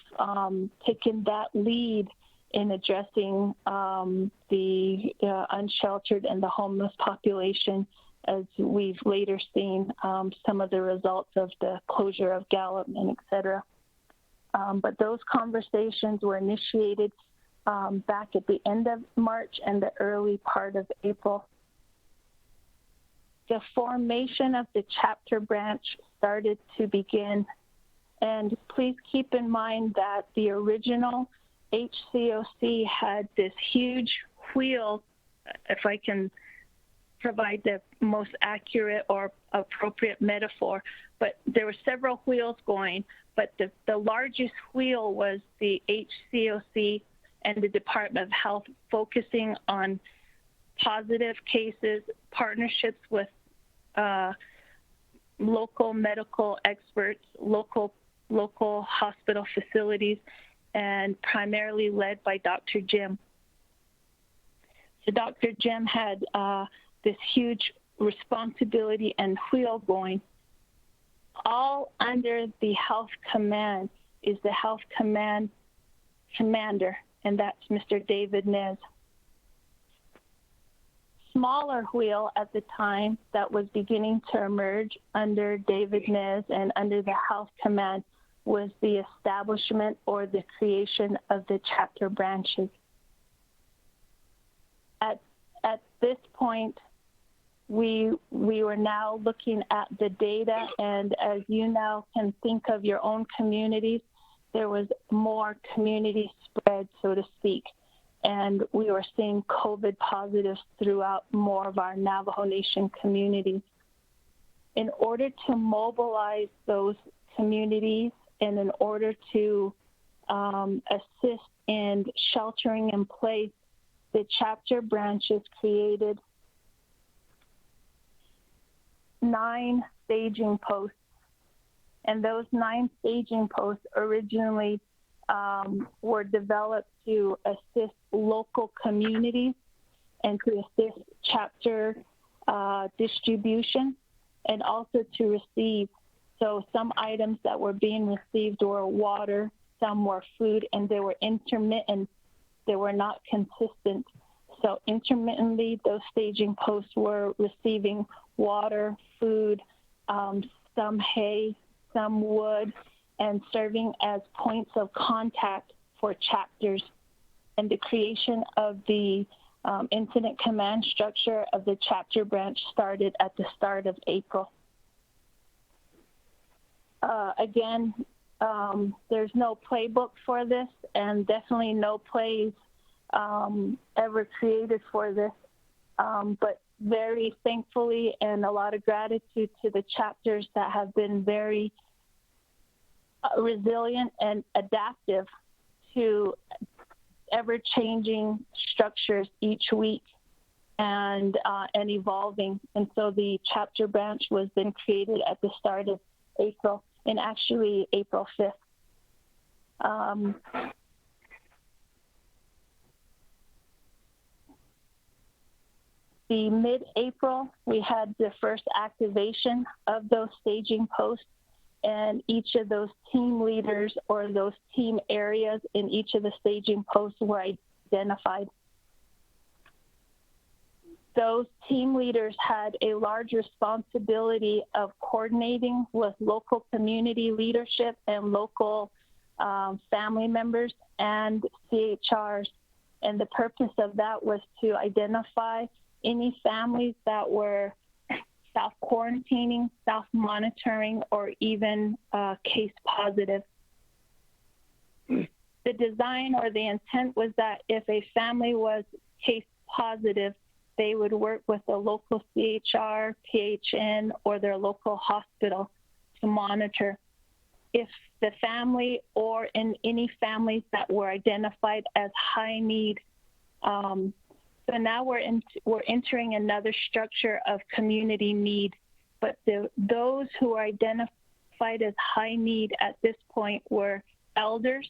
taken that lead in addressing the unsheltered and the homeless population, as we've later seen some of the results of the closure of Gallup and et cetera. But those conversations were initiated back at the end of March and the early part of April. The formation of the chapter branch started to begin. And please keep in mind that the original HCOC had this huge wheel, if I can provide the most accurate or appropriate metaphor, but there were several wheels going, but the largest wheel was the HCOC and the Department of Health, focusing on positive cases, partnerships with local medical experts, local hospital facilities, and primarily led by Dr. Jim. So Dr. Jim had this huge responsibility and wheel going. All under the Health Command is the Health Command Commander, and that's Mr. David Nez. Smaller wheel at the time that was beginning to emerge under David Nez and under the Health Command was the establishment or the creation of the chapter branches. At this point, we were now looking at the data, and as you now can think of your own communities, there was more community spread, so to speak. And we were seeing COVID positives throughout more of our Navajo Nation communities. In order to mobilize those communities and in order to assist in sheltering in place, the chapter branches created 9 staging posts. And those 9 staging posts originally were developed to assist local communities and to assist chapter distribution and also to receive. So some items that were being received were water, some were food, and they were intermittent. They were not consistent. So intermittently, those staging posts were receiving water, food, some hay, some wood, and serving as points of contact for chapters. And the creation of the incident command structure of the chapter branch started at the start of April. Again, there's no playbook for this, and definitely no plays ever created for this. But very thankfully, and a lot of gratitude to the chapters that have been very resilient and adaptive to ever-changing structures each week and evolving. And so the chapter branch was then created at the start of April, and actually April 5th. The mid-April, we had the first activation of those staging posts, and each of those team leaders or those team areas in each of the staging posts were identified. Those team leaders had a large responsibility of coordinating with local community leadership and local family members and CHRs. And the purpose of that was to identify any families that were self-quarantining, self-monitoring, or even case positive. The design or the intent was that if a family was case positive they would work with the local CHR, PHN, or their local hospital to monitor if the family or in any families that were identified as high need. So now we're entering another structure of community need, but those who are identified as high need at this point were elders,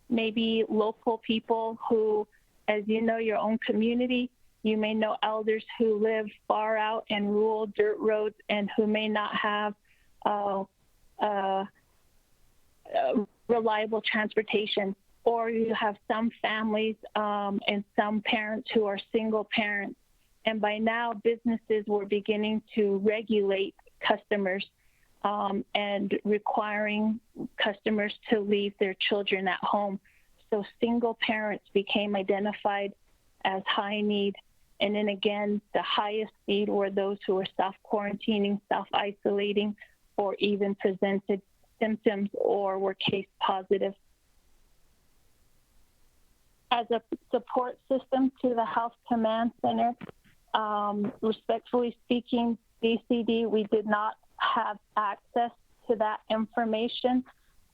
maybe local people who, as you know, your own community, you may know elders who live far out in rural dirt roads and who may not have reliable transportation. Or you have some families and some parents who are single parents. And by now, businesses were beginning to regulate customers and requiring customers to leave their children at home. So single parents became identified as high need. And then again, the highest need were those who were self-quarantining, self-isolating, or even presented symptoms or were case positive. As a support system to the Health Command Center, respectfully speaking, DCD, we did not have access to that information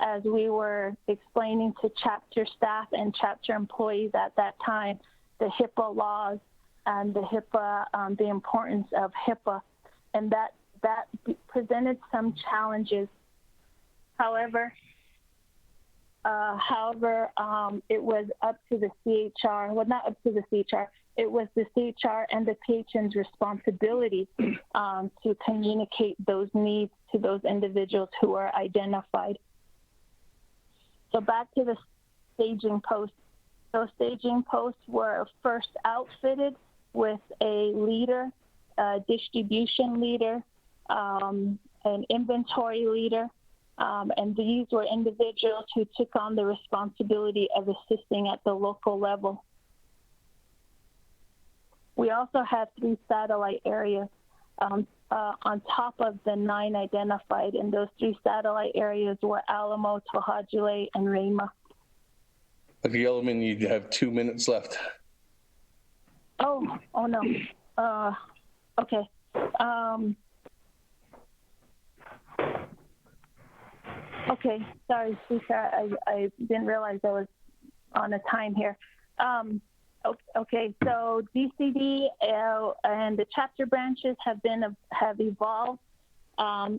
as we were explaining to chapter staff and chapter employees at that time the HIPAA laws and the importance of HIPAA, and that presented some challenges. However, it was up to the CHR, well, not up to the CHR, it was the CHR and the PHN's responsibility to communicate those needs to those individuals who are identified. So back to the staging posts. Those staging posts were first outfitted with a leader, a distribution leader, an inventory leader, and these were individuals who took on the responsibility of assisting at the local level. We also had 3 satellite areas on top of the 9 identified, and those 3 satellite areas were Alamo, Tohajile, and Rama. Dr. Yellowman, you have 2 minutes left. Oh no. Okay. Okay, sorry, Speaker. I didn't realize I was on a time here. Okay, so DCD and the chapter branches have evolved.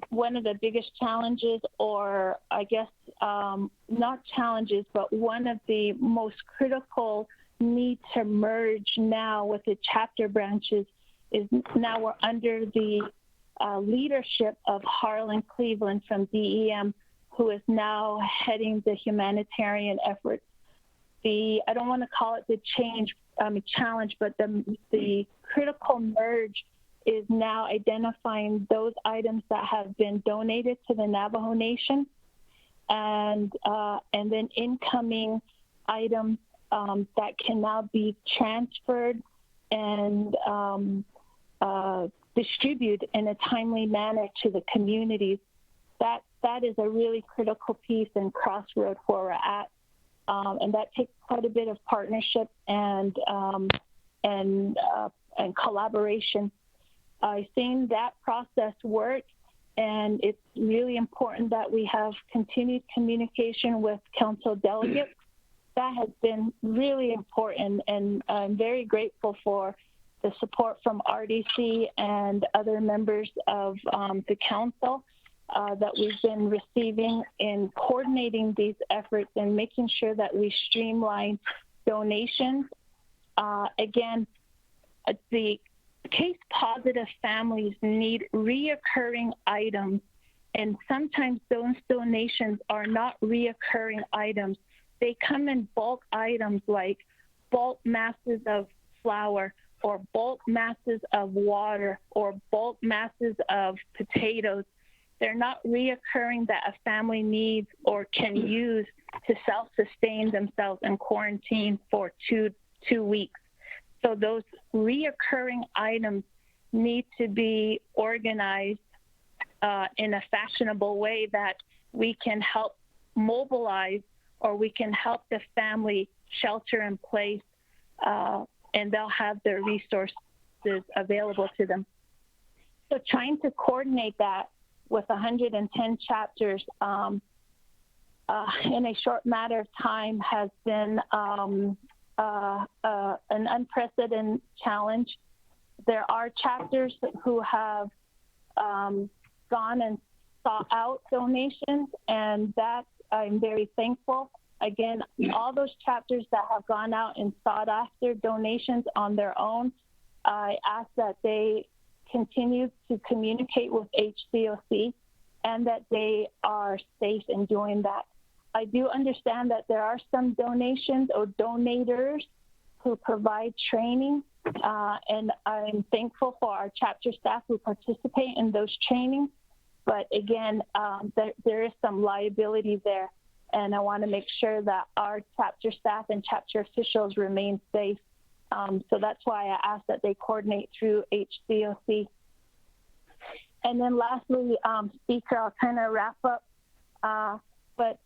One of the biggest challenges, or I guess not challenges, but one of the most critical need to merge now with the chapter branches is now we're under the leadership of Harlan Cleveland from DEM, who is now heading the humanitarian efforts. I don't want to call it the challenge, but the critical merge is now identifying those items that have been donated to the Navajo Nation, and then incoming items that can now be transferred and distributed in a timely manner to the communities. That is a really critical piece and crossroad where we're at, and that takes quite a bit of partnership and collaboration. I've seen that process work, and it's really important that we have continued communication with council delegates. That has been really important, and I'm very grateful for the support from RDC and other members of the council that we've been receiving in coordinating these efforts and making sure that we streamline donations. Again, the case positive families need reoccurring items, and sometimes those donations are not reoccurring items. They come in bulk items like bulk masses of flour, or bulk masses of water, or bulk masses of potatoes. They're not reoccurring that a family needs or can use to self-sustain themselves in quarantine for two weeks. So those reoccurring items need to be organized in a fashionable way that we can help mobilize, or we can help the family shelter in place, and they'll have their resource resources available to them. So trying to coordinate that with 110 chapters in a short matter of time has been an unprecedented challenge. There are chapters who have gone and sought out donations, and that I'm very thankful. Again, all those chapters that have gone out and sought after donations on their own, I ask that they continue to communicate with HCOC and that they are safe in doing that. I do understand that there are some donations or donators who provide training, and I'm thankful for our chapter staff who participate in those trainings. But again, there is some liability there, and I want to make sure that our chapter staff and chapter officials remain safe. So that's why I ask that they coordinate through HCOC. And then lastly, Speaker, I'll kind of wrap up, but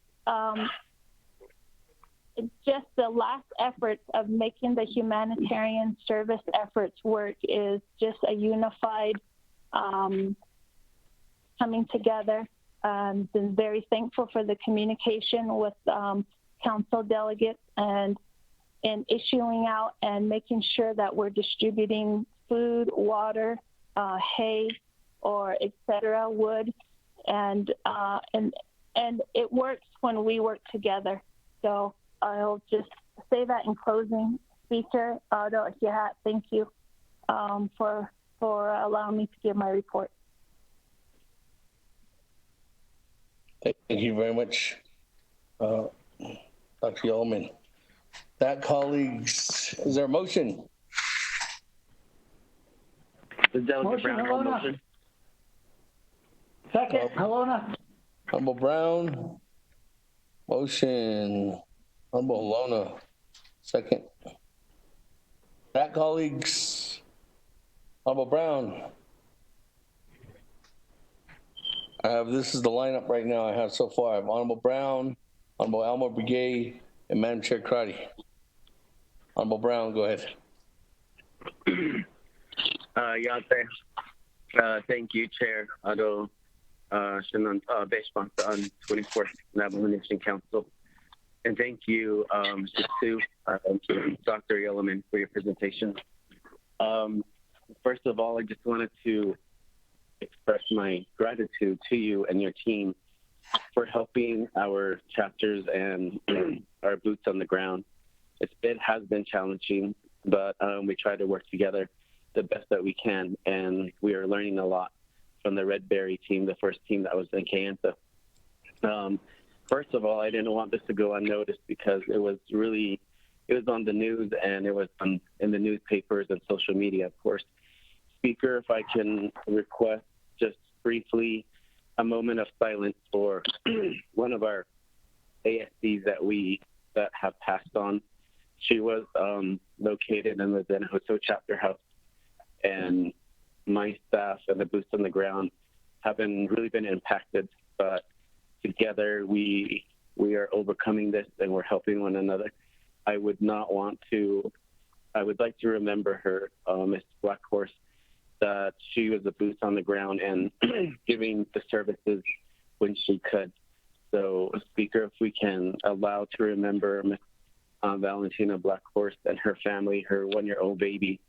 just the last efforts of making the humanitarian service efforts work is just a unified coming together. Been very thankful for the communication with council delegates and issuing out and making sure that we're distributing food, water, hay, or etc., wood, and it works when we work together. So I'll just say that in closing, Speaker. Thank you for allowing me to give my report. Thank you very much, Dr. Yeoman. That, colleagues, is there a motion? The Delegate Brown, motion. Second, Helena. Honorable Brown. Motion. Honorable Lona. Second. That, colleagues. Honorable Brown. This is the lineup right now I have so far. I have Honorable Brown, Honorable Elmer Brigade, and Madam Chair Crotty. Honorable Brown, go ahead. Thank you, Chair. Based on 24th Navajo Nation Council. And thank you, to Dr. Yellowman for your presentation. First of all, I just wanted to express my gratitude to you and your team for helping our chapters and our boots on the ground. It has been challenging, but we try to work together the best that we can, and we are learning a lot from the Red Berry team, the first team that was in Kayenta. First of all, I didn't want this to go unnoticed because it was on the news, and it was in the newspapers and social media, of course. Speaker, if I can request just briefly a moment of silence for one of our ASCs that have passed on. She was located in the Denahoto chapter house, and my staff and the boots on the ground have really been impacted, but together we are overcoming this and we're helping one another. I would like to remember her, Miss Blackhorse, that she was the boots on the ground and giving the services when she could. So, Speaker, if we can allow to remember Miss Valentina Blackhorse and her family, her one-year-old baby,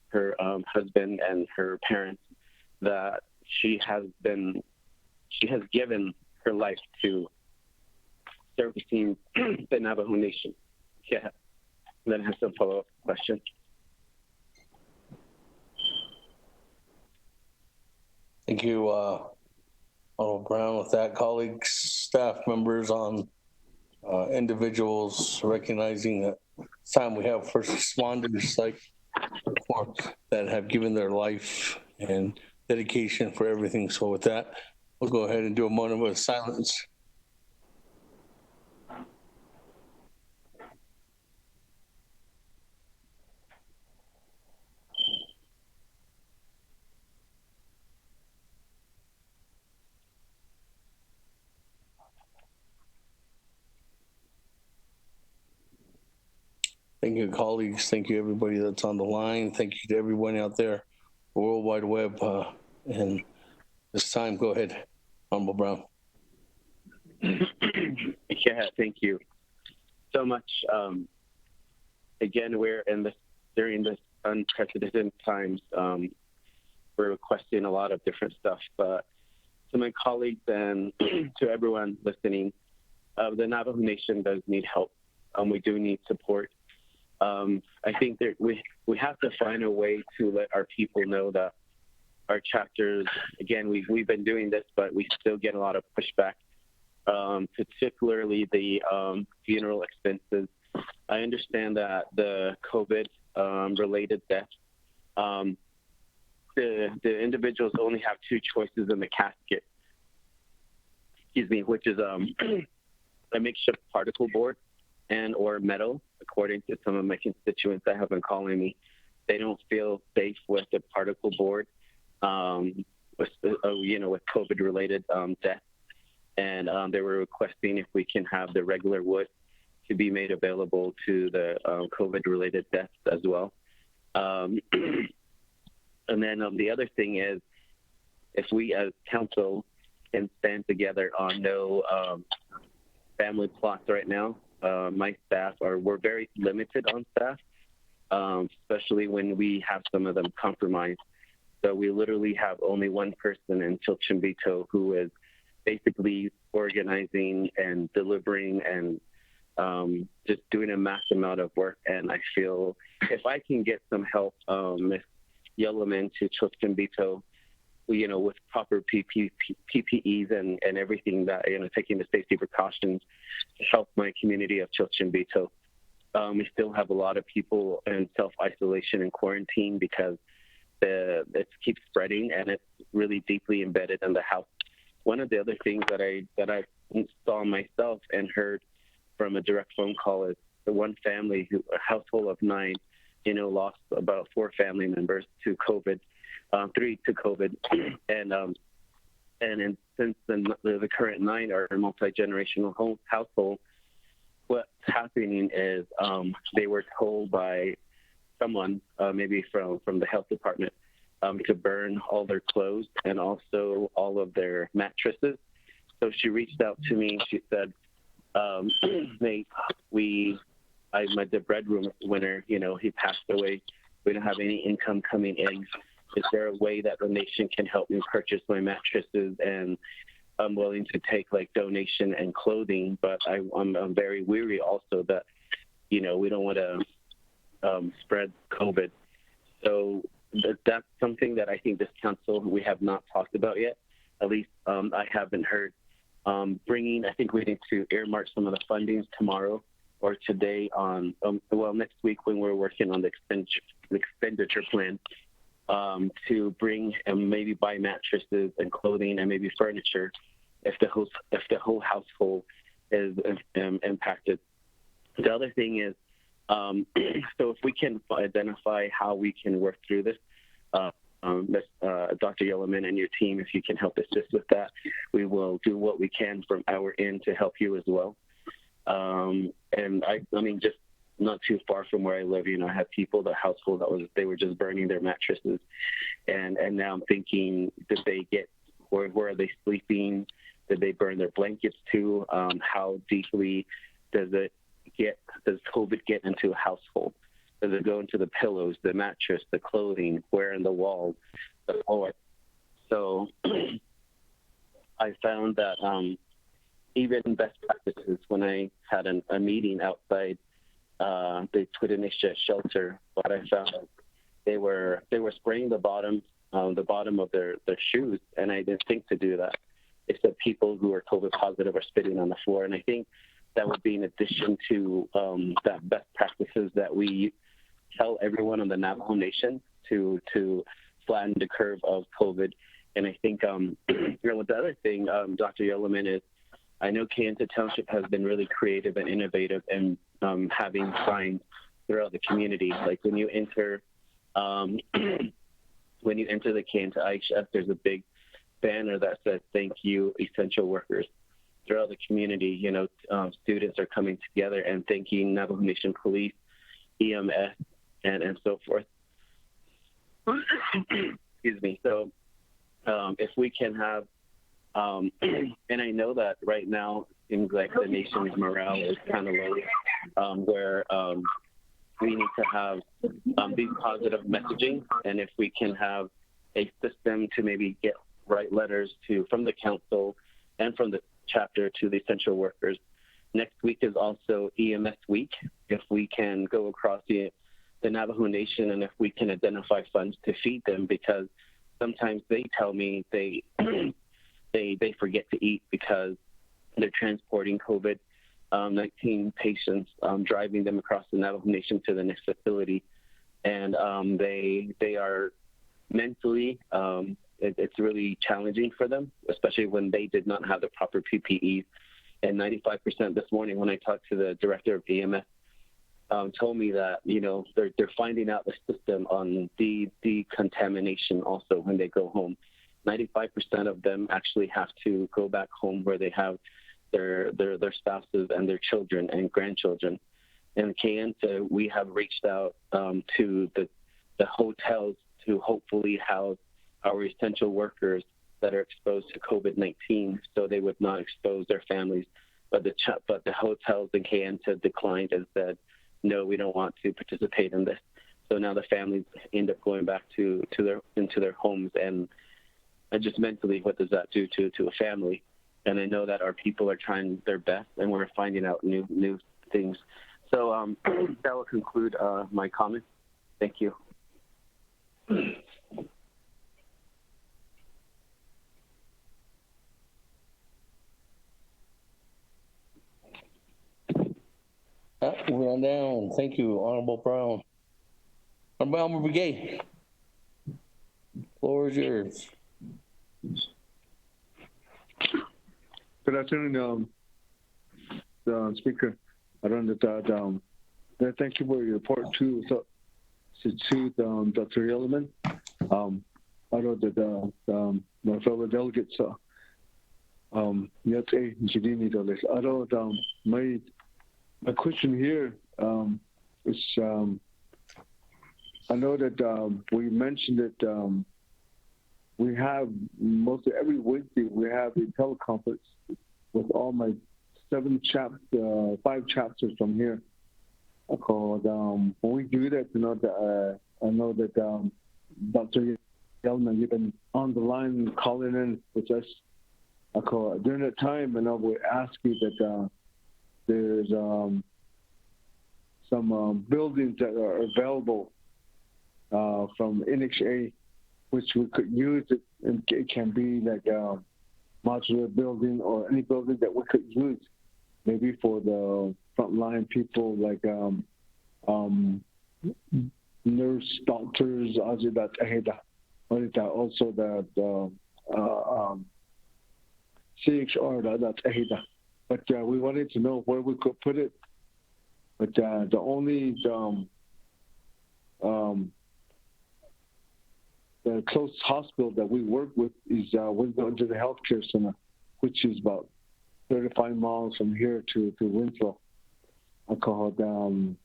her husband, and her parents, that she has given her life to servicing the Navajo Nation. Yeah. Then I have some follow-up questions. Thank you, Honorable Brown. With that, colleagues, staff members, individuals recognizing that it's time we have first responders like that have given their life and dedication for everything. So with that, we'll go ahead and do a moment of silence. Thank you, colleagues. Thank you, everybody that's on the line. Thank you to everyone out there, World Wide Web. And this time, go ahead, Honorable Brown. Yeah, thank you so much. Again, we're during this unprecedented times. We're requesting a lot of different stuff. But to my colleagues and to everyone listening, the Navajo Nation does need help. We do need support. I think that we have to find a way to let our people know that our chapters, again, we've been doing this, but we still get a lot of pushback, particularly the funeral expenses. I understand that the COVID related deaths, the individuals only have two choices in the casket, which is a makeshift particle board and or metal. According to some of my constituents that have been calling me, they don't feel safe with the particle board, with COVID-related deaths, and they were requesting if we can have the regular wood to be made available to the COVID-related deaths as well. And then the other thing is, if we as council can stand together on no family plots right now. My staff we're very limited on staff, especially when we have some of them compromised. So we literally have only one person in Chilchimbito who is basically organizing and delivering and just doing a mass amount of work. And I feel if I can get some help, Ms. Yellowman to Chilchimbito, with proper PPEs and everything that, taking the safety precautions to help my community of Chilchimbito. We still have a lot of people in self-isolation and quarantine because it keeps spreading and it's really deeply embedded in the house. One of the other things that I saw myself and heard from a direct phone call is the one family, a household of 9, lost about 4 family members to COVID. 3 to COVID, and since the current 9 are a multi-generational household, what's happening is they were told by someone, maybe from the health department, to burn all their clothes and also all of their mattresses. So she reached out to me. She said, "Nate, the breadwinner, he passed away. We don't have any income coming in. Is there a way that the nation can help me purchase my mattresses? And I'm willing to take donation and clothing, but I'm very weary also that, we don't want to spread COVID." So that's something that I think this council, we have not talked about yet. At least I haven't heard. I think we need to earmark some of the fundings tomorrow or today on, next week when we're working on the expenditure plan. To bring and maybe buy mattresses and clothing and maybe furniture if the whole household is impacted. The other thing is, so if we can identify how we can work through this, Dr. Yellowman and your team, if you can help assist with that, we will do what we can from our end to help you as well. And I mean, just not too far from where I live, I have people, the household they were just burning their mattresses. And now I'm thinking, did they where are they sleeping? Did they burn their blankets too? How deeply does COVID get into a household? Does it go into the pillows, the mattress, the clothing, where in the walls, the floor? So I found that even best practices, when I had a meeting outside the Twiddinishia shelter, what I found they were spraying the bottom of their shoes, and I didn't think to do that. They said people who are COVID positive are spitting on the floor, and I think that would be in addition to that best practices that we tell everyone in the Navajo Nation to flatten the curve of COVID. And I think the other thing, Dr. Yellowman, is I know Kayenta Township has been really creative and innovative in having signs throughout the community. Like when you enter the Kayenta IHS, there's a big banner that says "Thank you, essential workers." Throughout the community, students are coming together and thanking Navajo Nation Police EMS, and so forth. Excuse me. So if we can have, and I know that right now it seems like the nation's morale is kind of low, where we need to have these positive messaging, and if we can have a system to maybe write letters from the council and from the chapter to the essential workers. Next week is also EMS week. If we can go across the Navajo Nation and if we can identify funds to feed them, because sometimes they tell me they forget to eat because they're transporting COVID-19 patients, driving them across the Navajo Nation to the next facility, and they are mentally it's really challenging for them, especially when they did not have the proper PPEs. And 95% this morning when I talked to the director of EMS told me that, they're finding out the system on decontamination also when they go home. 95% of them actually have to go back home where they have their spouses and their children and grandchildren. In Kayenta, we have reached out to the hotels to hopefully house our essential workers that are exposed to COVID-19, so they would not expose their families. But the hotels in Kayenta declined and said, no, we don't want to participate in this. So now the families end up going back into their homes, and just mentally, what does that do to a family? And I know that our people are trying their best, and we're finding out new things. So that will conclude my comments. Thank you. We're on down. Thank you, Honorable Brown. Honorable Brigade, floor is yours. Good afternoon, Speaker. I don't know that. Thank you for your report to Dr. Yellowman. I know that my fellow delegates, Yate Jidini Dolis. I know my question here is, I know that we mentioned that we have mostly every Wednesday we have a teleconference with all my 5 chapters from here. Called when we do that, I know that Dr. Yellman, you've been on the line calling in with us. During that time, and I would ask you that there's some buildings that are available from NHA, which we could use it, and it can be like a modular building or any building that we could use, maybe for the frontline people like nurse, doctors, also the CHR, but we wanted to know where we could put it. But the only the close hospital that we work with is Winslow to the Healthcare Center, which is about 35 miles from here to Winslow. And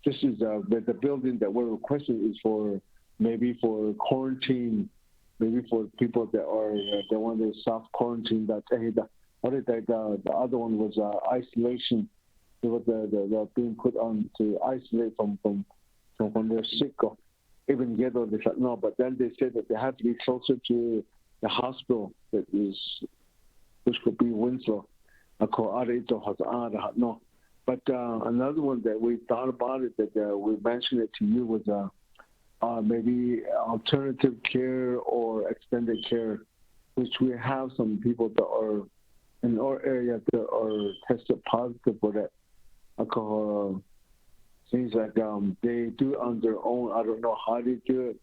this is the building that we're requesting is for quarantine, maybe for people that are the one that is self-quarantine. The other one was isolation. They're being put on to isolate from when they're sick or even get or they said no. But then they said that they have to be closer to the hospital which could be Winslow. But another one that we thought about it, that we mentioned it to you, was maybe alternative care or extended care, which we have some people that are in our area that are tested positive for that alcohol. Seems like they do it on their own. I don't know how they do it,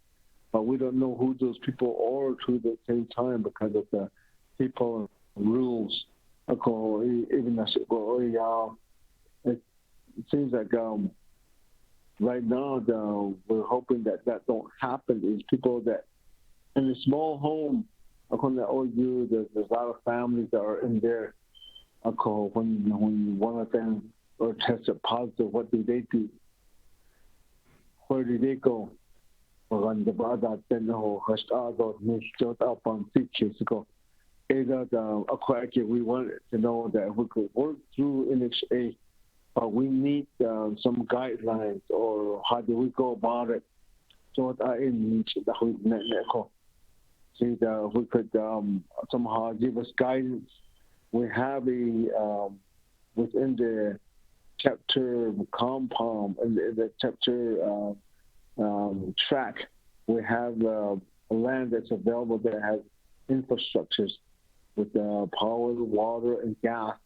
but we don't know who those people are to the same time because of the people rules. Even it seems like right now we're hoping that don't happen. Is people that in a small home, according to OU, there's a lot of families that are in there. When one of them or tested positive, what do they do? Where do they go? And we wanted to know that we could work through NHA, but we need some guidelines, or how do we go about it? So see that we could somehow give us guidance. We have a within the chapter compound and the chapter track, we have land that's available that has infrastructures with power, water, and gas.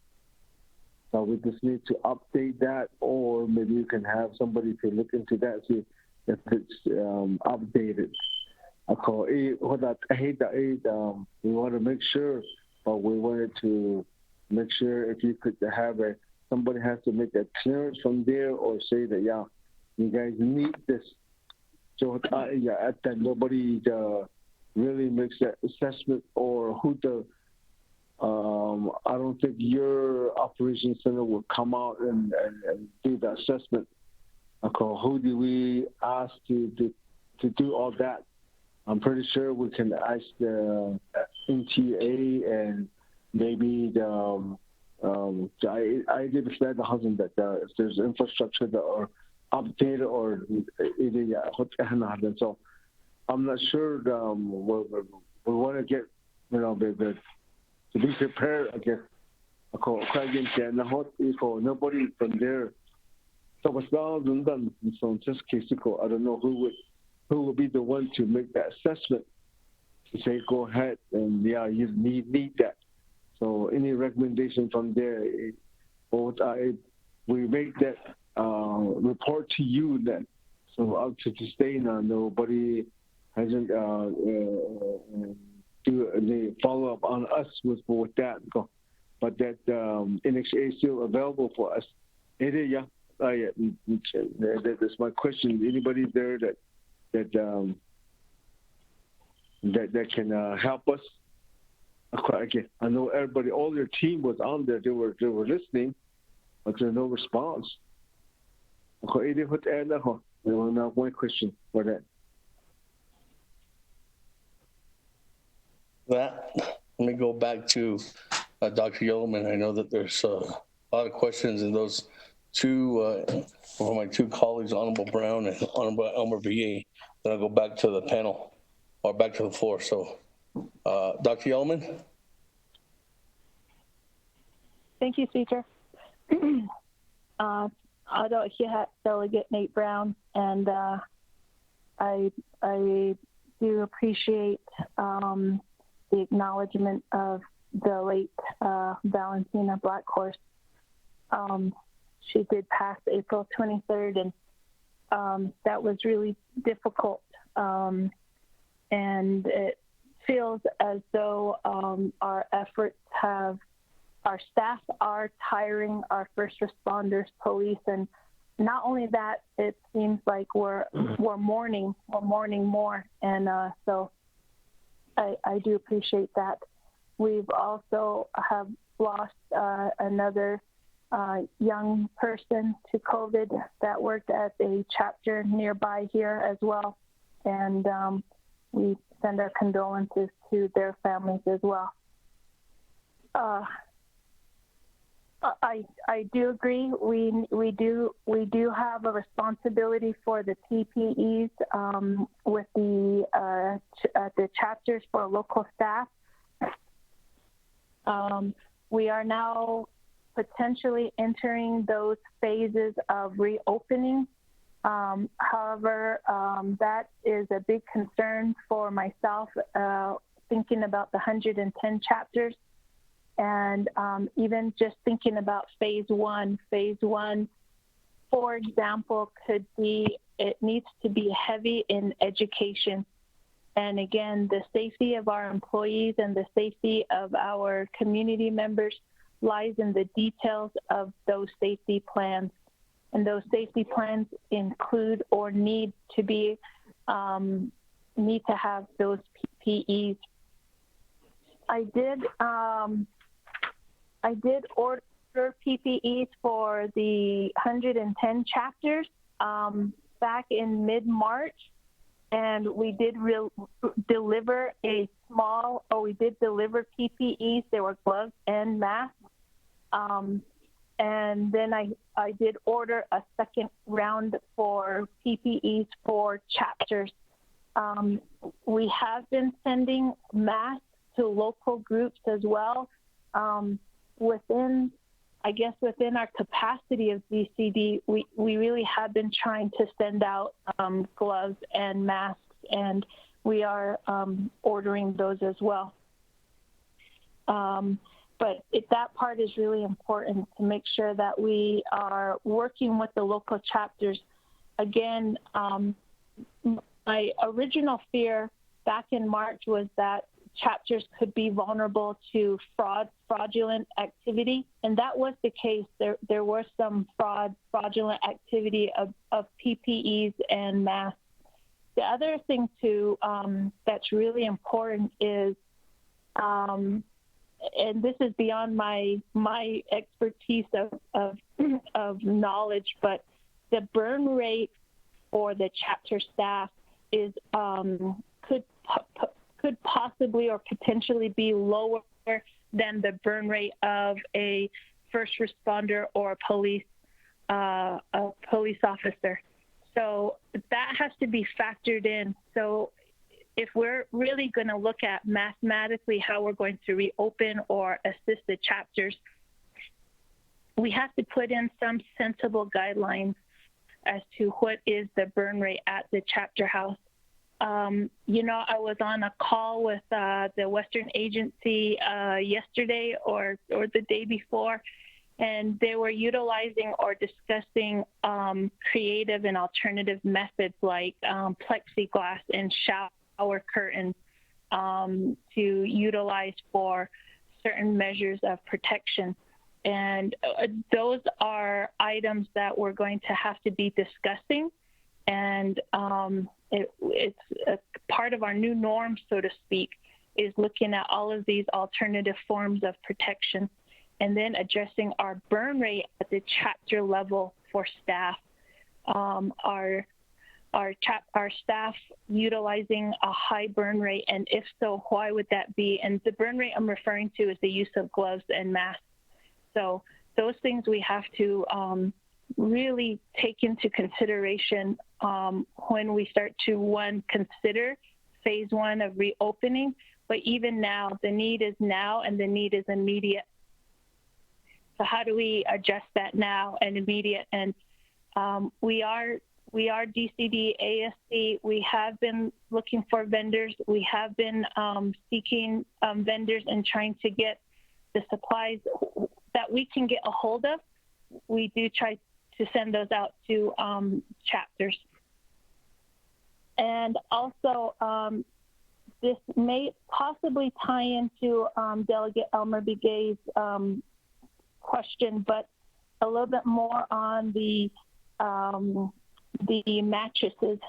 So we just need to update that, or maybe you can have somebody to look into that, see if it's updated. We want to make sure, but we wanted to make sure if you could have somebody has to make a clearance from there, or say that, yeah, you guys need this. So that nobody really makes that assessment, or who the, I don't think your operations center will come out and do the assessment. Who do we ask to do all that? I'm pretty sure we can ask the NTA and maybe I did explain the husband that if there's infrastructure that are updated or so I'm not sure. We want to get to be prepared. I guess nobody from there. So just case I don't know who would be the one to make that assessment to say go ahead and yeah, you need that. So any recommendation from there, we make that report to you then. So up to this day now, nobody hasn't do the follow up on us with that. But that NXA is still available for us. It is, yeah. That's my question. Anybody there that can help us? Again, I know everybody, all your team was on there. They were listening, but there's no response. One question for that. Let me go back to Dr. Yellowman. I know that there's a lot of questions, and those two, for my two colleagues, Honorable Brown and Honorable Elmer VA, then I'll go back to the panel or back to the floor. So, Dr. Yellowman. Thank you, Speaker. Delegate Nate Brown, and I do appreciate the acknowledgement of the late Valentina Blackhorse. She did pass April 23rd, and that was really difficult. And it feels as though our staff are tiring our first responders, police, and not only that, it seems like we're mourning more, and so I do appreciate that. We've also have lost another young person to COVID that worked at a chapter nearby here as well, and we send our condolences to their families as well. I do agree. We do have a responsibility for the PPEs with the chapters for local staff. We are now potentially entering those phases of reopening. However, that is a big concern for myself, thinking about the 110 chapters. And even just thinking about phase one, for example, could be, it needs to be heavy in education. And again, the safety of our employees and the safety of our community members lies in the details of those safety plans. And those safety plans include or need to have those PPEs. I did order PPEs for the 110 chapters back in mid-March, and we did deliver PPEs. There were gloves and masks. And then I did order a second round for PPEs for chapters. We have been sending masks to local groups as well. Within our capacity of DCD, we really have been trying to send out gloves and masks, and we are ordering those as well. But that part is really important to make sure that we are working with the local chapters. Again, my original fear back in March was that chapters could be vulnerable to fraudulent activity, and that was the case. There was some fraudulent activity of PPEs and masks. The other thing too that's really important is, and this is beyond my expertise of knowledge, but the burn rate for the chapter staff is could possibly or potentially be lower than the burn rate of a first responder or a police officer. So that has to be factored in. So if we're really going to look at mathematically how we're going to reopen or assist the chapters, we have to put in some sensible guidelines as to what is the burn rate at the chapter house. I was on a call with the Western Agency yesterday or the day before, and they were utilizing or discussing creative and alternative methods like plexiglass and shower curtains to utilize for certain measures of protection. And those are items that we're going to have to be discussing. And it's a part of our new norm, so to speak, is looking at all of these alternative forms of protection and then addressing our burn rate at the chapter level for staff. Our staff utilizing a high burn rate, and if so, why would that be? And the burn rate I'm referring to is the use of gloves and masks. So those things we have to really take into consideration when we start to, consider phase one of reopening. But even now, the need is now and the need is immediate. So how do we adjust that now and immediate? And we are DCD, ASC. We have been looking for vendors. We have been seeking vendors and trying to get the supplies that we can get a hold of. We do try to send those out to chapters. And also, this may possibly tie into Delegate Elmer Begay's question, but a little bit more on the mattresses.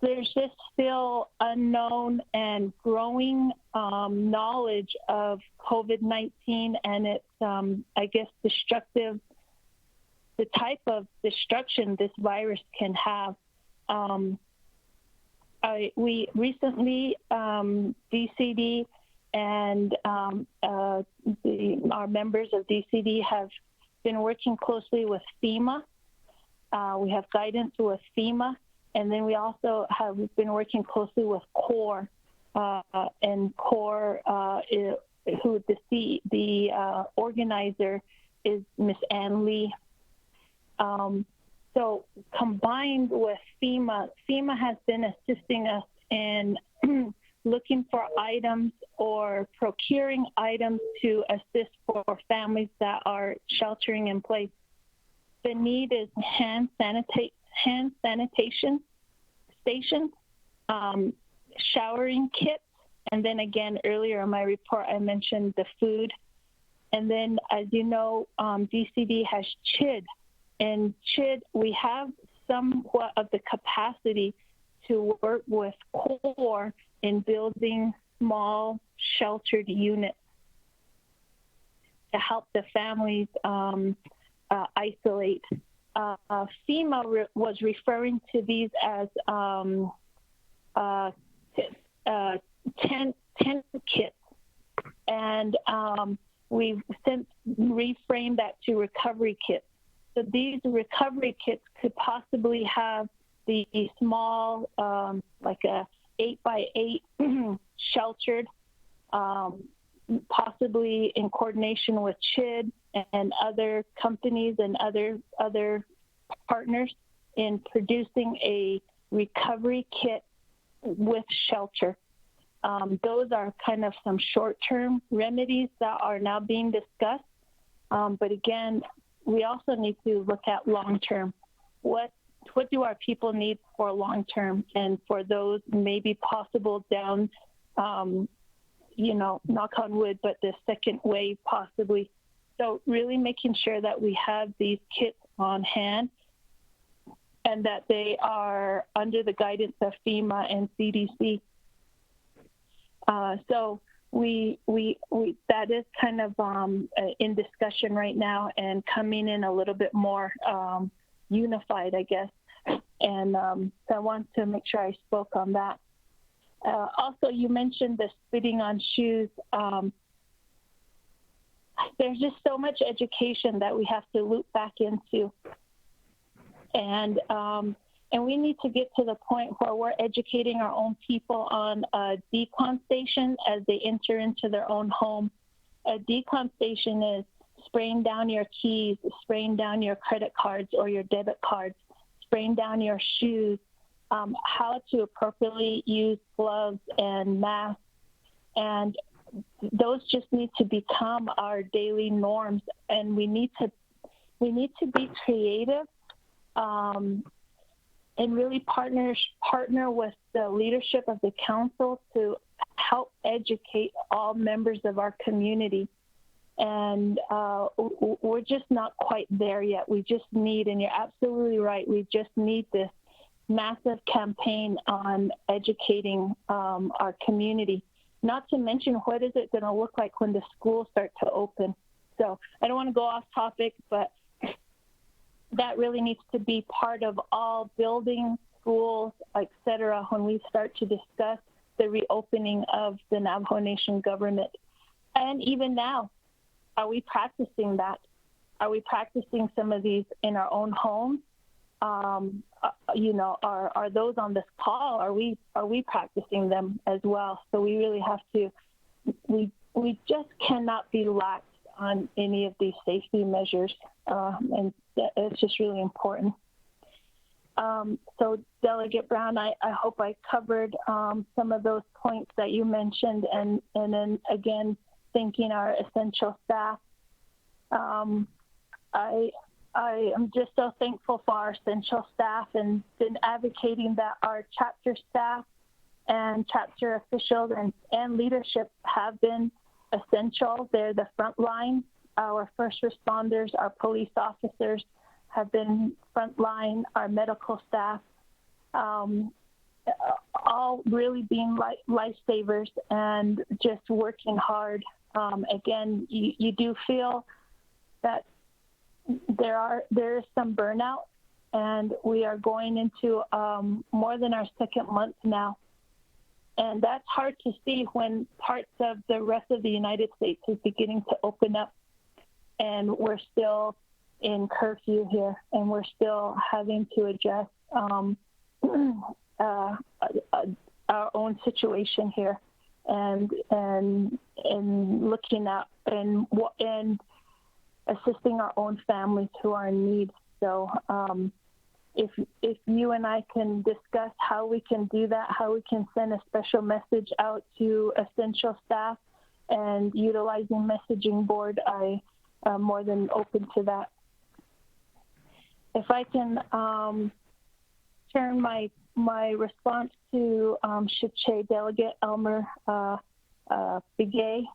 There's just still unknown and growing knowledge of COVID-19 and its, the type of destruction this virus can have. We recently, DCD and our members of DCD have been working closely with FEMA. We have guidance with FEMA. And then we also have been working closely with CORE, and CORE, who the organizer is Miss Ann Lee. So combined with FEMA has been assisting us in looking for items or procuring items to assist for families that are sheltering in place. The need is hand sanitation stations, showering kits, and then again earlier in my report I mentioned the food. And then, as you know, DCD has CHID, and CHID we have somewhat of the capacity to work with CORE in building small sheltered units. to help the families isolate. FEMA was referring to these as 10 kits, and we've since reframed that to recovery kits. So these recovery kits could possibly have the small, like a 8x8 sheltered, possibly in coordination with CHID and other companies and other partners in producing a recovery kit with shelter. Those are kind of some short-term remedies that are now being discussed. But again, we also need to look at long-term. What do our people need for long-term, and for those maybe possible down, knock on wood, but the second wave possibly. So really making sure that we have these kits on hand and that they are under the guidance of FEMA and CDC. So we that is kind of in discussion right now and coming in a little bit more unified, I guess. And so I want to make sure I spoke on that. Also, you mentioned the spitting on shoes. There's just so much education that we have to loop back into. And we need to get to the point where we're educating our own people on a decon station as they enter into their own home. A decon station is spraying down your keys, spraying down your credit cards or your debit cards, spraying down your shoes, how to appropriately use gloves and masks. And those just need to become our daily norms. And we need to be creative, and really partner with the leadership of the council to help educate all members of our community. And we're just not quite there yet. We just need, and you're absolutely right, we just need this massive campaign on educating our community. Not to mention, what is it going to look like when the schools start to open? So I don't want to go off topic, but that really needs to be part of all buildings, schools, etc., when we start to discuss the reopening of the Navajo Nation government. And even now, are we practicing that? Are we practicing some of these in our own homes? Are those on this call? Are we practicing them as well? So we really have to. We just cannot be lax on any of these safety measures, and it's just really important. So Delegate Brown, I hope I covered some of those points that you mentioned, and then again, thanking our essential staff. I am just so thankful for our essential staff, and been advocating that our chapter staff and chapter officials and leadership have been essential. They're the front line. Our first responders, our police officers have been front line, our medical staff, all really being lifesavers and just working hard. Again, you do feel that there is some burnout, and we are going into more than our second month now. And that's hard to see when parts of the rest of the United States is beginning to open up, and we're still in curfew here, and we're still having to adjust our own situation here, and looking at and assisting our own families who are in need. So if you and I can discuss how we can do that, how we can send a special message out to essential staff and utilizing messaging board, I'm more than open to that. If I can turn my response to Shiche Delegate Elmer Begay.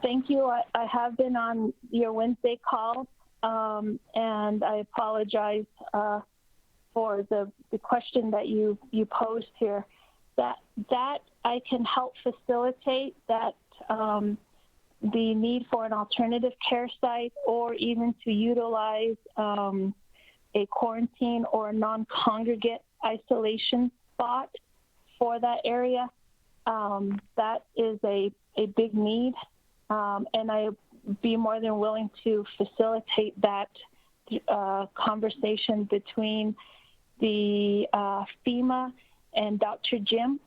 Thank you. I have been on your Wednesday call, and I apologize for the question that you posed here. That I can help facilitate that the need for an alternative care site or even to utilize a quarantine or a non-congregate isolation spot for that area. That is a big need, and I'd be more than willing to facilitate that conversation between the FEMA and Dr. Jim.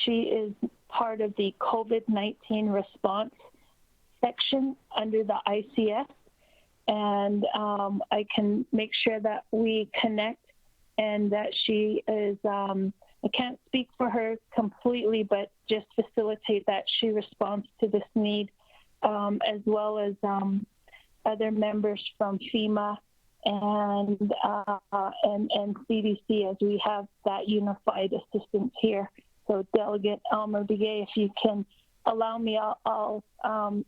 She is part of the COVID-19 response section under the ICS, and I can make sure that we connect and that she is, I can't speak for her completely, but just facilitate that she responds to this need, as well as other members from FEMA and CDC, as we have that unified assistance here. So Delegate Elmer Begay, if you can allow me, I'll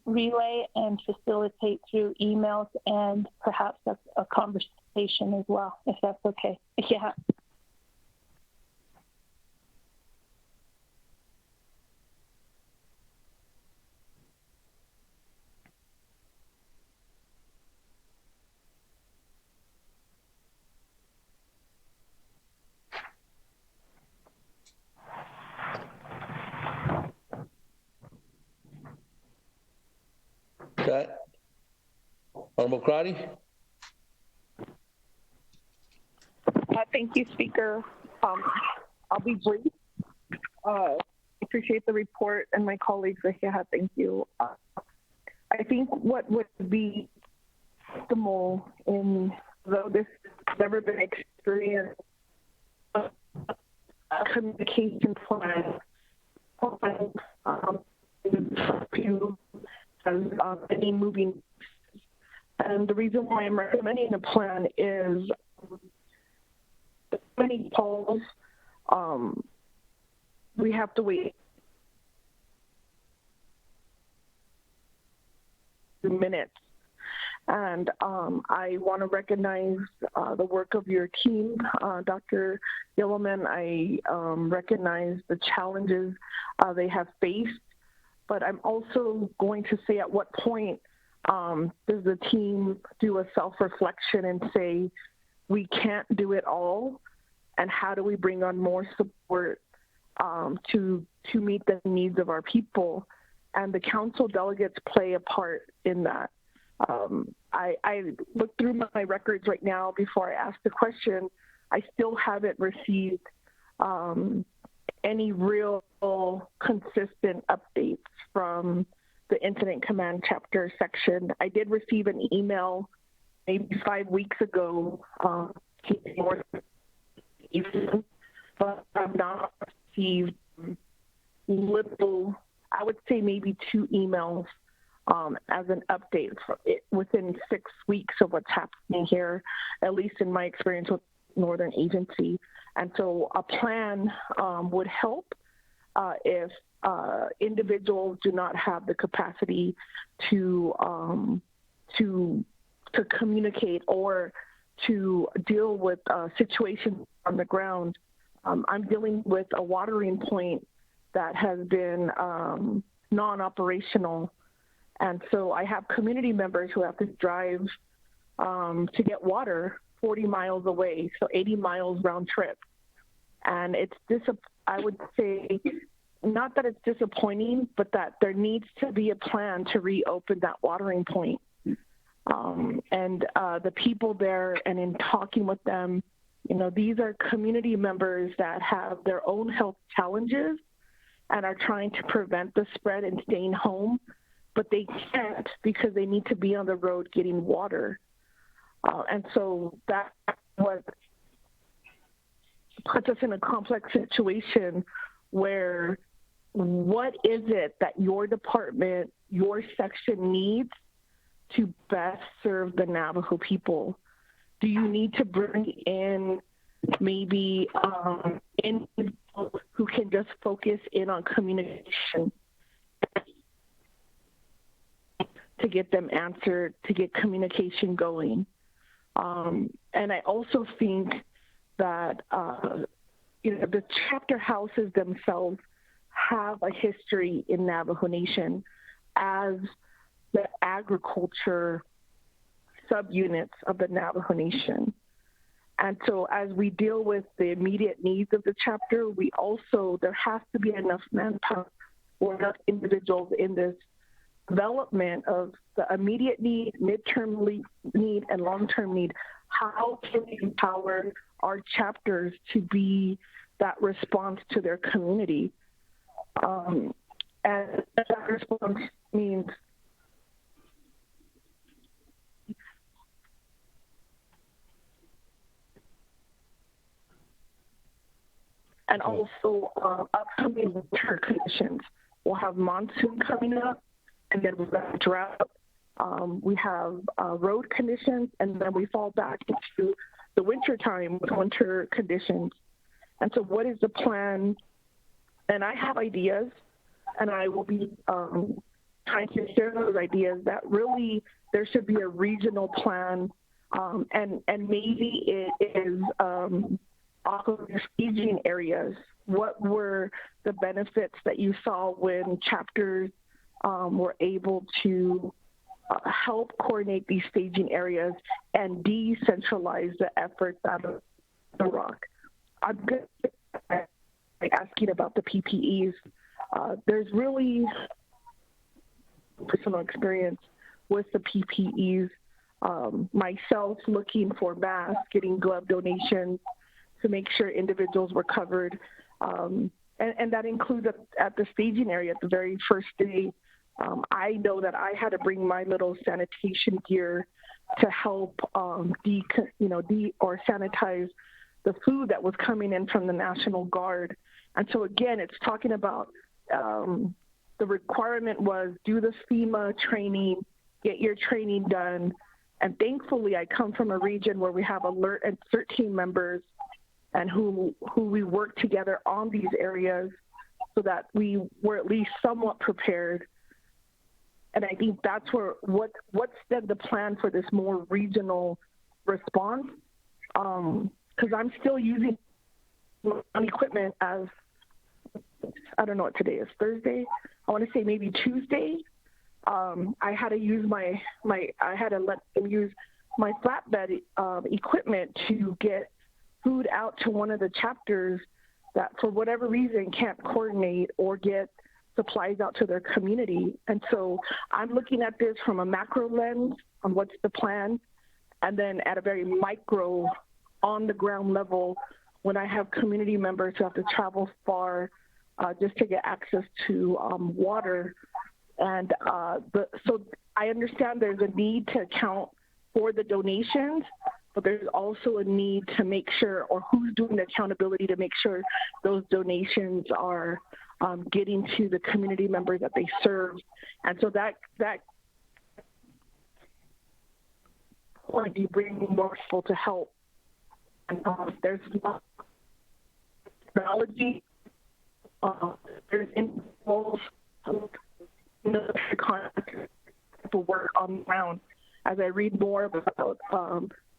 relay and facilitate through emails and perhaps a conversation as well, if that's okay. Yeah. Okay. Honorable Crotty? Thank you, Speaker. I'll be brief. Appreciate the report, and my colleagues are here. Thank you. I think what would be optimal, though this has never been experienced, a communication plan has any moving. And the reason why I'm recommending a plan is many polls, we have to wait minutes. And I want to recognize the work of your team, Dr. Yellowman. I recognize the challenges they have faced, but I'm also going to say, at what point does the team do a self-reflection and say, we can't do it all, and how do we bring on more support to meet the needs of our people? And the council delegates play a part in that. I looked through my records right now before I asked the question. I still haven't received any real consistent updates from the Incident Command Chapter section. I did receive an email maybe 5 weeks ago, but I've not received little, I would say maybe 2 emails as an update within 6 weeks of what's happening here, at least in my experience with Northern Agency. And so a plan would help if individuals do not have the capacity to communicate or to deal with situations on the ground. I'm dealing with a watering point that has been non-operational. And so I have community members who have to drive to get water 40 miles away, so 80 miles round trip. And it's I would say, not that it's disappointing, but that there needs to be a plan to reopen that watering point. And the people there, and in talking with them, these are community members that have their own health challenges and are trying to prevent the spread and staying home, but they can't because they need to be on the road getting water. And so that's what puts us in a complex situation where what is it that your department, your section needs to best serve the Navajo people? Do you need to bring in maybe individuals who can just focus in on communication to get them answered, to get communication going? And I also think that the chapter houses themselves have a history in Navajo Nation as the agriculture subunits of the Navajo Nation. And so as we deal with the immediate needs of the chapter, there has to be enough manpower or enough individuals in this development of the immediate need, midterm need, and long-term need. How can we empower our chapters to be that response to their community? And that response means and also upcoming winter conditions. We'll have monsoon coming up, and then we've got drought. We have road conditions, and then we fall back into the winter time with winter conditions. And so what is the plan? And I have ideas, and I will be trying to share those ideas that really there should be a regional plan, and maybe it is off of the staging areas. What were the benefits that you saw when chapters were able to help coordinate these staging areas and decentralize the efforts out of the rock? I'm good at asking about the PPEs. There's really personal experience with the PPEs. Myself looking for masks, getting glove donations to make sure individuals were covered. And that includes at the staging area at the very first day. I know that I had to bring my little sanitation gear to help or sanitize the food that was coming in from the National Guard. And so again, it's talking about the requirement was do the FEMA training, get your training done. And thankfully, I come from a region where we have alert and CERT team members and who we work together on these areas so that we were at least somewhat prepared. And I think that's what's then the plan for this more regional response. Because I'm still using equipment as, I don't know what today is, Thursday? I want to say maybe Tuesday. I had to use I had to let them use my flatbed equipment to get food out to one of the chapters that for whatever reason can't coordinate or get supplies out to their community. And so I'm looking at this from a macro lens on what's the plan, and then at a very micro, on the ground level, when I have community members who have to travel far just to get access to water. And so I understand there's a need to account for the donations, but there's also a need to make sure, or who's doing the accountability to make sure those donations are getting to the community members that they serve. And so that point, you bring more people to help. And there's technology, there's individuals, to work on the ground. As I read more about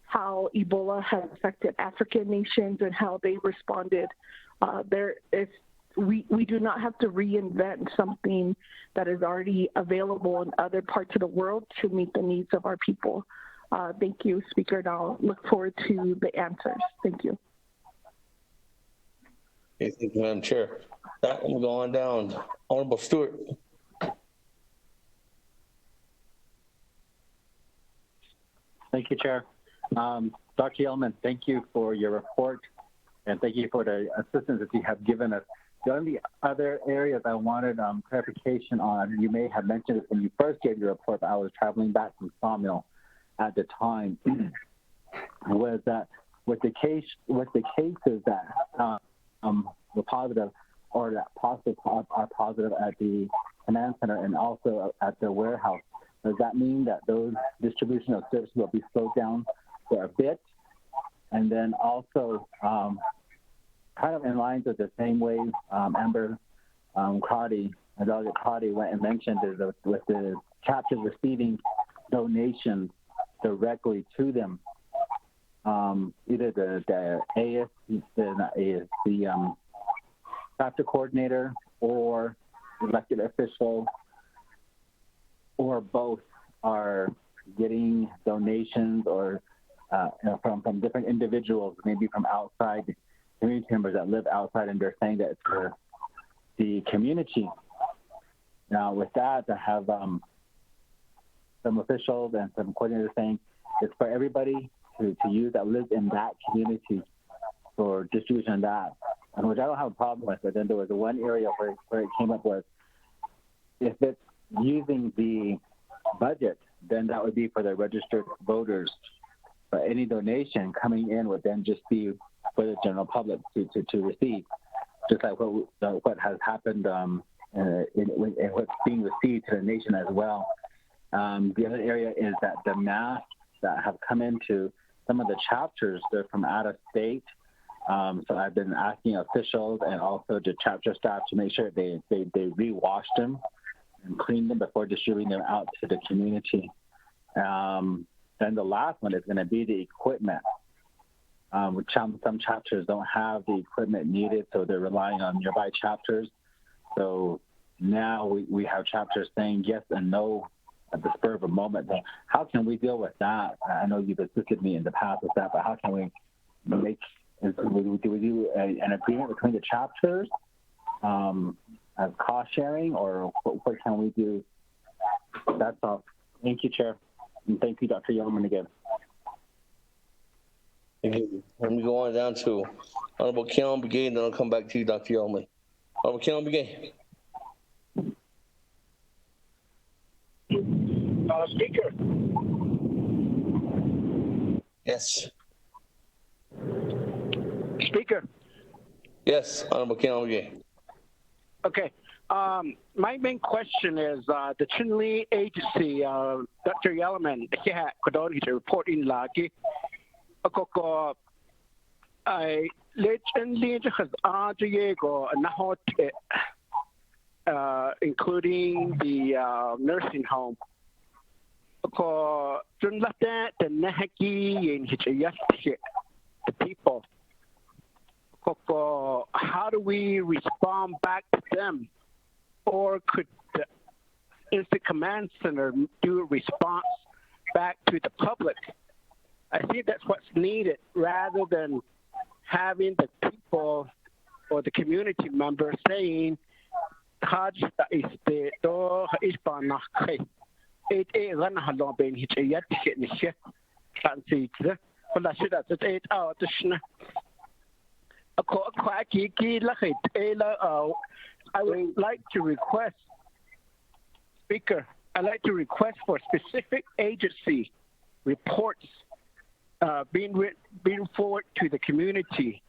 how Ebola has affected African nations and how they responded, we do not have to reinvent something that is already available in other parts of the world to meet the needs of our people. Thank you, Speaker, and I'll look forward to the answers. Thank you. Okay, thank you, Madam Chair. That will go on down. Honorable Stewart. Thank you, Chair. Dr. Yellman, thank you for your report, and thank you for the assistance that you have given us. The only other areas I wanted clarification on, you may have mentioned it when you first gave your report, but I was traveling back from Sawmill at the time, was that with the cases that were positive or that are positive at the command center and also at the warehouse, does that mean that those distribution of services will be slowed down for a bit? And then also, kind of in lines with the same way Amber Crotty, Delegate Crotty went and mentioned is with the chapters receiving donations directly to them, either the chapter coordinator or elected official or both are getting donations or from different individuals, maybe from outside community members that live outside, and they're saying that it's for the community. Now, with that, I have some officials and some coordinators saying it's for everybody to use that lives in that community for distribution of that, and which I don't have a problem with. But then there was one area where it came up with, if it's using the budget, then that would be for the registered voters. But any donation coming in would then just be for the general public to receive, just like what has happened in what's being received to the nation as well. The other area is that the masks that have come into some of the chapters, they're from out of state. So I've been asking officials and also the chapter staff to make sure they rewash them and clean them before distributing them out to the community. Then the last one is going to be the equipment. Some chapters don't have the equipment needed, so they're relying on nearby chapters. So now we have chapters saying yes and no at the spur of a moment. So how can we deal with that? I know you've assisted me in the past with that, but how can we do we do an agreement between the chapters as cost sharing, or what can we do? That's all. Thank you, Chair. And thank you, Dr. Yeoman, again. Thank you. Let me go on down to Honorable Keon Begay, and then I'll come back to you, Dr. Yeoman. Honorable Keon Begay. Speaker. Yes. Speaker. Yes, Honorable Keon Begay. Okay. My main question is the Chinle agency, Dr. Yellman, he's reporting lagi. I including the nursing home. The people. How do we respond back to them? Or could the Instant Command Center do a response back to the public? I think that's what's needed, rather than having the people or the community members saying, I would like to request, Speaker, I'd like to request for specific agency reports being forwarded to the community.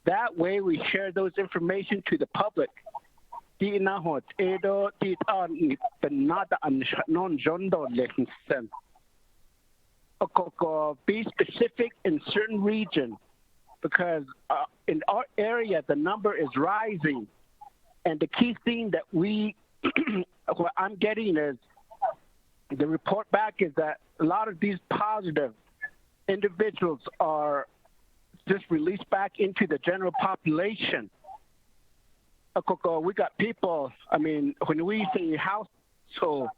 That way we share those information to the public. Be specific in certain region, because in our area the number is rising, and the key thing that what I'm getting is the report back is that a lot of these positive individuals are just released back into the general population. We got people, I mean, when we say household,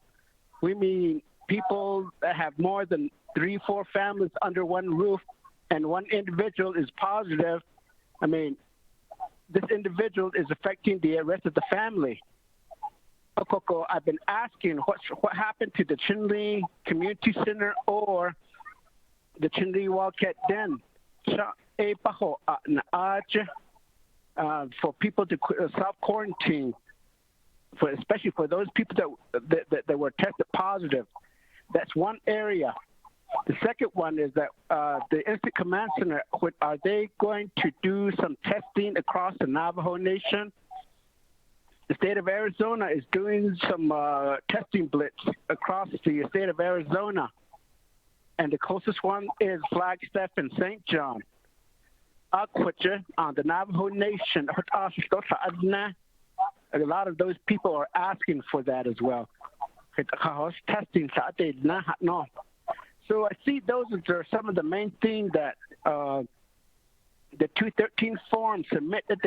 we mean people that have more than 3-4 families under one roof, and one individual is positive. I mean, this individual is affecting the rest of the family. I've been asking what happened to the Chinle Community Center or the Chinle Wildcat Den for people to self-quarantine, especially for those people that were tested positive. That's one area. The second one is that the Instant Command Center, are they going to do some testing across the Navajo Nation? The state of Arizona is doing some testing blitz across the state of Arizona. And the closest one is Flagstaff and St. John. On the Navajo Nation, a lot of those people are asking for that as well. Testing. So I see those are some of the main things that the 213 form submitted.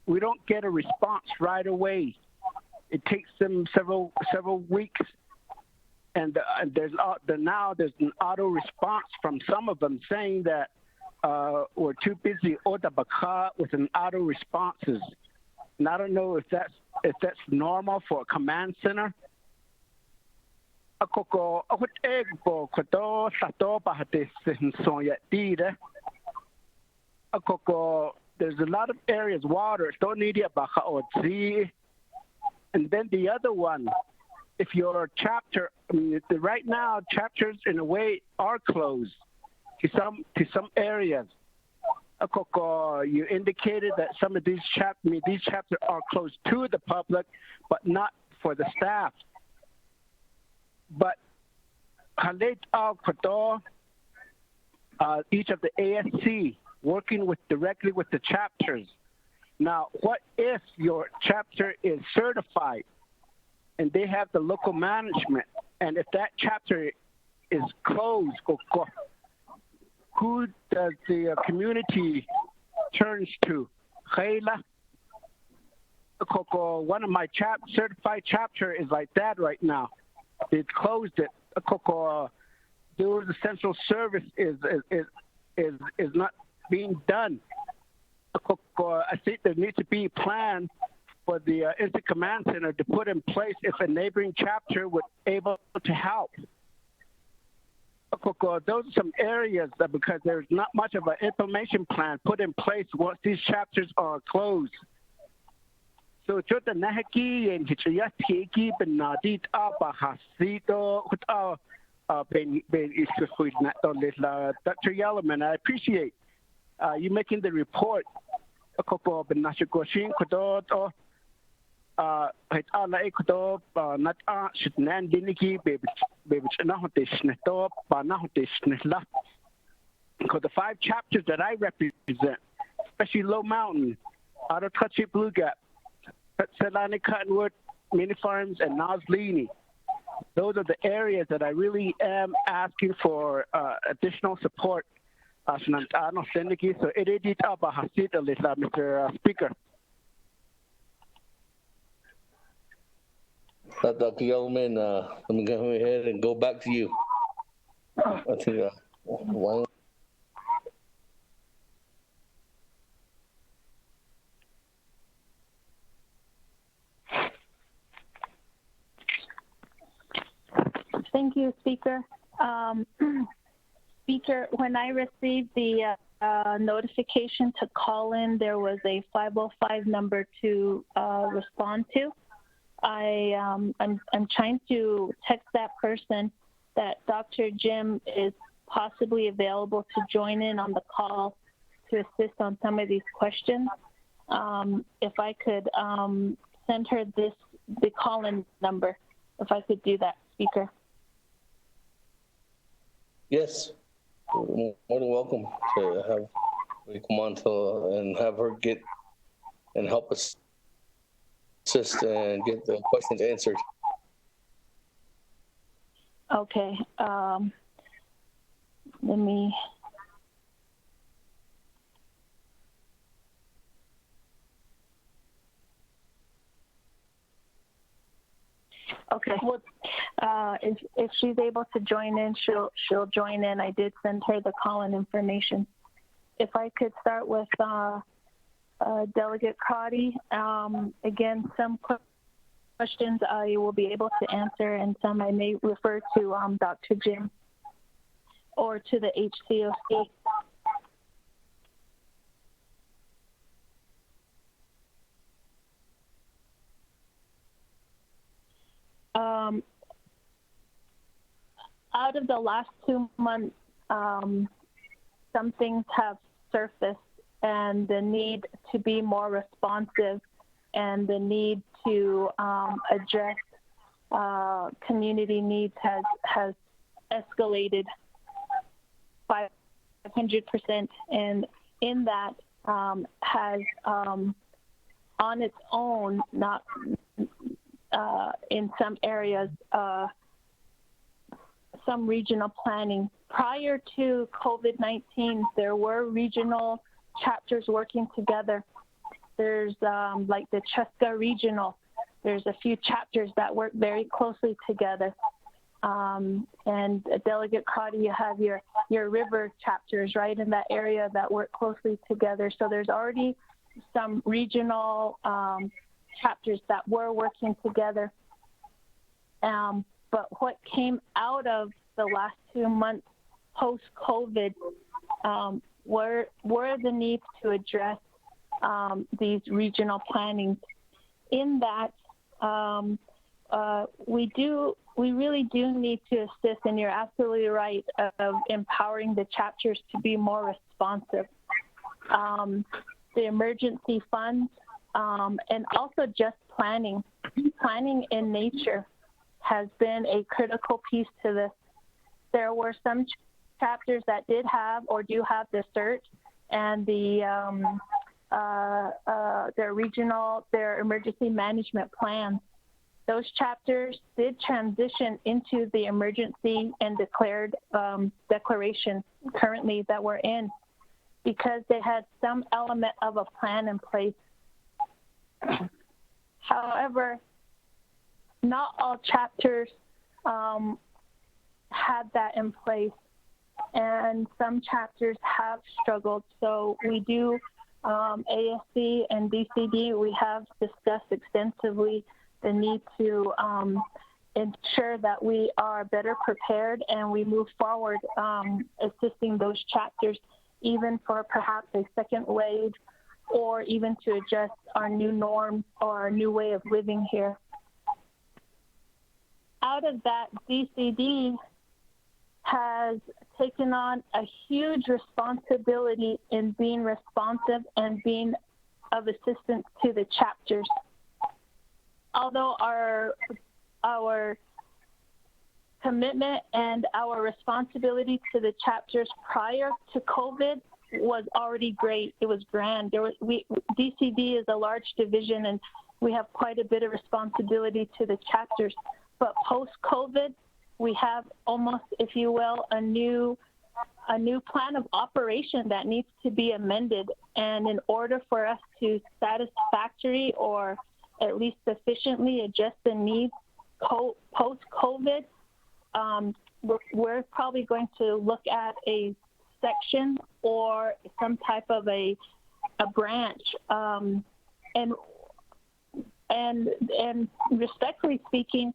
We don't get a response right away. It takes them several weeks, and there's an auto response from some of them saying that we're too busy with an auto responses. And I don't know if that's normal for a command center. There's a lot of areas water don't need it. And then the other one, if your chapter, right now chapters in a way are closed to some areas. You indicated that some of these chapters are closed to the public, but not for the staff. But each of the ASC working directly with the chapters. Now, what if your chapter is certified and they have the local management, and if that chapter is closed, who does the community turns to? One of my certified chapter is like that right now. They closed it. The essential service is not being done. I think there needs to be a plan for the Instant Command Center to put in place if a neighboring chapter would able to help. Those are some areas that because there's not much of an information plan put in place once these chapters are closed. So chota nahaki and hichayati benadit abahasito ben Dr. Yellowman, I appreciate you making the report. The five chapters that I represent, especially Low Mountain, Outer Touchy Blue Gap, Selani Cottonwood, Mini Farms, and Noslini. Those are the areas that I really am asking for additional support. So Mr. Speaker. Dr. Yellowman, let me go ahead and go back to you. I think, why? Thank you, Speaker. Speaker, when I received the notification to call in, there was a 505 number to respond to. I'm trying to text that person that Dr. Jim is possibly available to join in on the call to assist on some of these questions. If I could send her the call-in number, if I could do that, Speaker. Yes, more than welcome to have we come on and have her get and help us assist and get the questions answered. Okay. Let me. Okay. Well, if she's able to join in, she'll join in. I did send her the call-in information. If I could start with Delegate Crotty. Again, some questions I will be able to answer, and some I may refer to Dr. Jim or to the HCOC. Out of the last 2 months, some things have surfaced, and the need to be more responsive and the need to address community needs has escalated 500%, and in that has on its own, not in some areas, some regional planning. Prior to COVID-19, there were regional chapters working together. There's like the Cheska Regional. there's a few chapters that work very closely together. And Delegate Crotty, you have your river chapters right in that area that work closely together. So there's already some regional chapters that were working together. But what came out of the last 2 months post-COVID were the needs to address these regional plannings. In that, we really do need to assist, and you're absolutely right, of empowering the chapters to be more responsive. The emergency funds, and also just planning in nature has been a critical piece to this. There were some chapters that did have or do have the CERT and their emergency management plans. Those chapters did transition into the emergency and declaration currently that we're in, because they had some element of a plan in place. However, not all chapters had that in place, and some chapters have struggled. So we do, ASC and DCD, we have discussed extensively the need to ensure that we are better prepared and we move forward assisting those chapters, even for perhaps a second wave, or even to adjust our new norm or our new way of living here. Out of that, DCD has taken on a huge responsibility in being responsive and being of assistance to the chapters. Although our commitment and our responsibility to the chapters prior to COVID was already great. It was grand. DCD is a large division, and we have quite a bit of responsibility to the chapters. But post-COVID, we have almost, if you will, a new plan of operation that needs to be amended. And in order for us to satisfactory or at least sufficiently adjust the needs post-COVID, we're probably going to look at a section or some type of a branch. And respectfully speaking,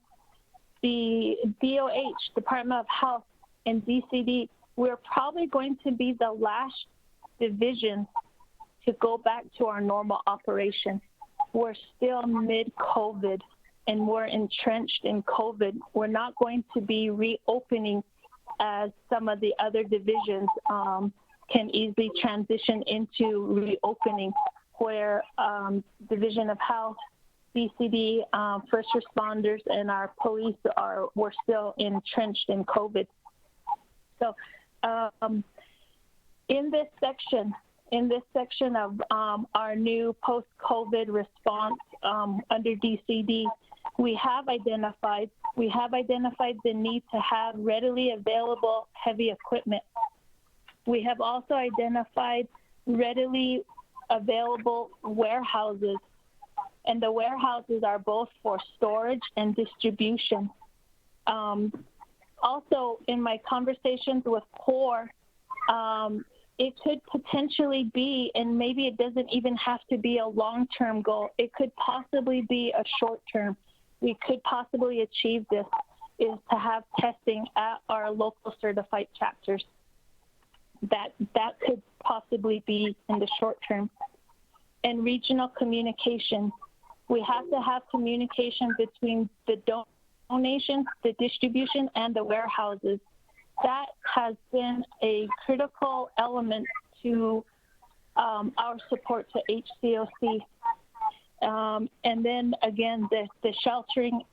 the DOH, Department of Health, and DCD, we're probably going to be the last division to go back to our normal operation. We're still mid-COVID, and we're entrenched in COVID. We're not going to be reopening as some of the other divisions can easily transition into reopening, where Division of Health, DCD, first responders, and our police were still entrenched in COVID. So in this section of our new post-COVID response under DCD, we have identified the need to have readily available heavy equipment. We have also identified readily available warehouses, and the warehouses are both for storage and distribution. Also, in my conversations with CORE, it could potentially be, and maybe it doesn't even have to be a long-term goal, it could possibly be a short-term. We could possibly achieve this, is to have testing at our local certified chapters. That could possibly be in the short term. And regional communication. We have to have communication between the donations, the distribution, and the warehouses. That has been a critical element to our support to HCOC. And then again, the sheltering.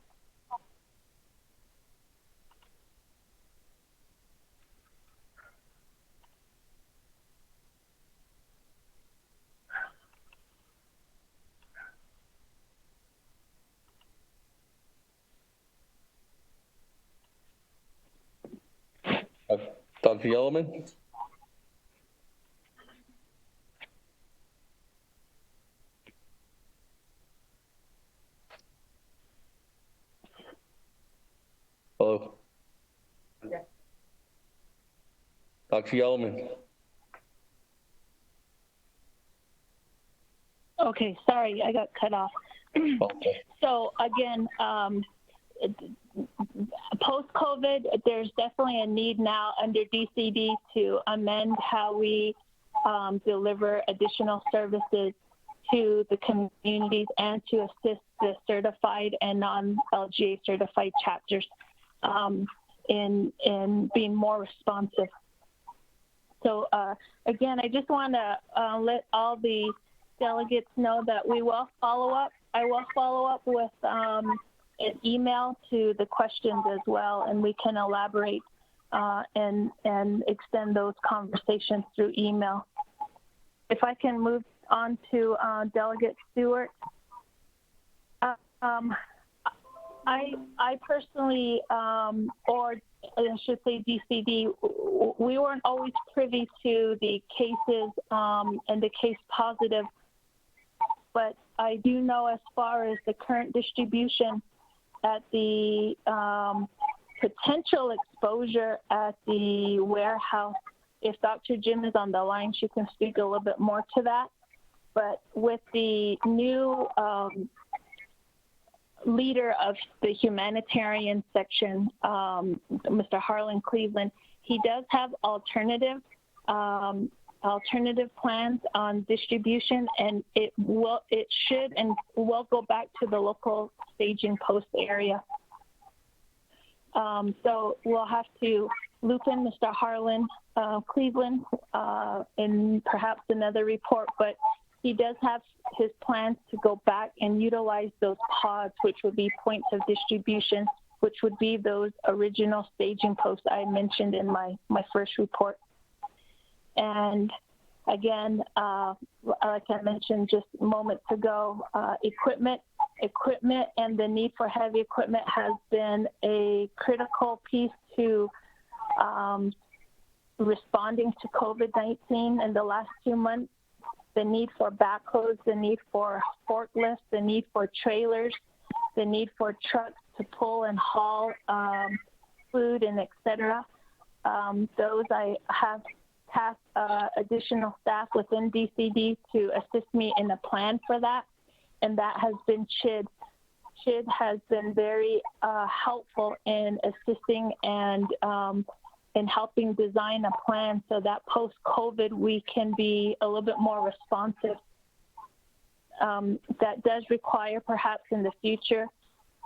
Dr. Yellowman? Hello? Dr. Yellowman. Okay, sorry, I got cut off. Okay. So again, post-COVID, there's definitely a need now under DCD to amend how we deliver additional services to the communities and to assist the certified and non-LGA certified chapters in being more responsive. So again, I just want to let all the delegates know that we will follow up. I will follow up with an email to the questions as well, and we can elaborate and extend those conversations through email. If I can move on to Delegate Stewart. I personally, or I should say DCD, we weren't always privy to the cases and the case positive, but I do know as far as the current distribution at the potential exposure at the warehouse. If Dr. Jim is on the line, she can speak a little bit more to that. But with the new leader of the humanitarian section, Mr. Harlan Cleveland, he does have alternative plans on distribution, and it should and will go back to the local staging post area. So we'll have to loop in Mr. Harlan Cleveland in perhaps another report, but he does have his plans to go back and utilize those pods, which would be points of distribution, which would be those original staging posts I mentioned in my first report. And again, like I mentioned just moments ago, equipment and the need for heavy equipment has been a critical piece to responding to COVID-19 in the last 2 months. The need for backhoes, the need for forklifts, the need for trailers, the need for trucks to pull and haul food and et cetera. Those I have tasked additional staff within DCD to assist me in a plan for that, and that has been CHID. CHID has been very helpful in assisting and in helping design a plan so that post-COVID we can be a little bit more responsive. That does require perhaps in the future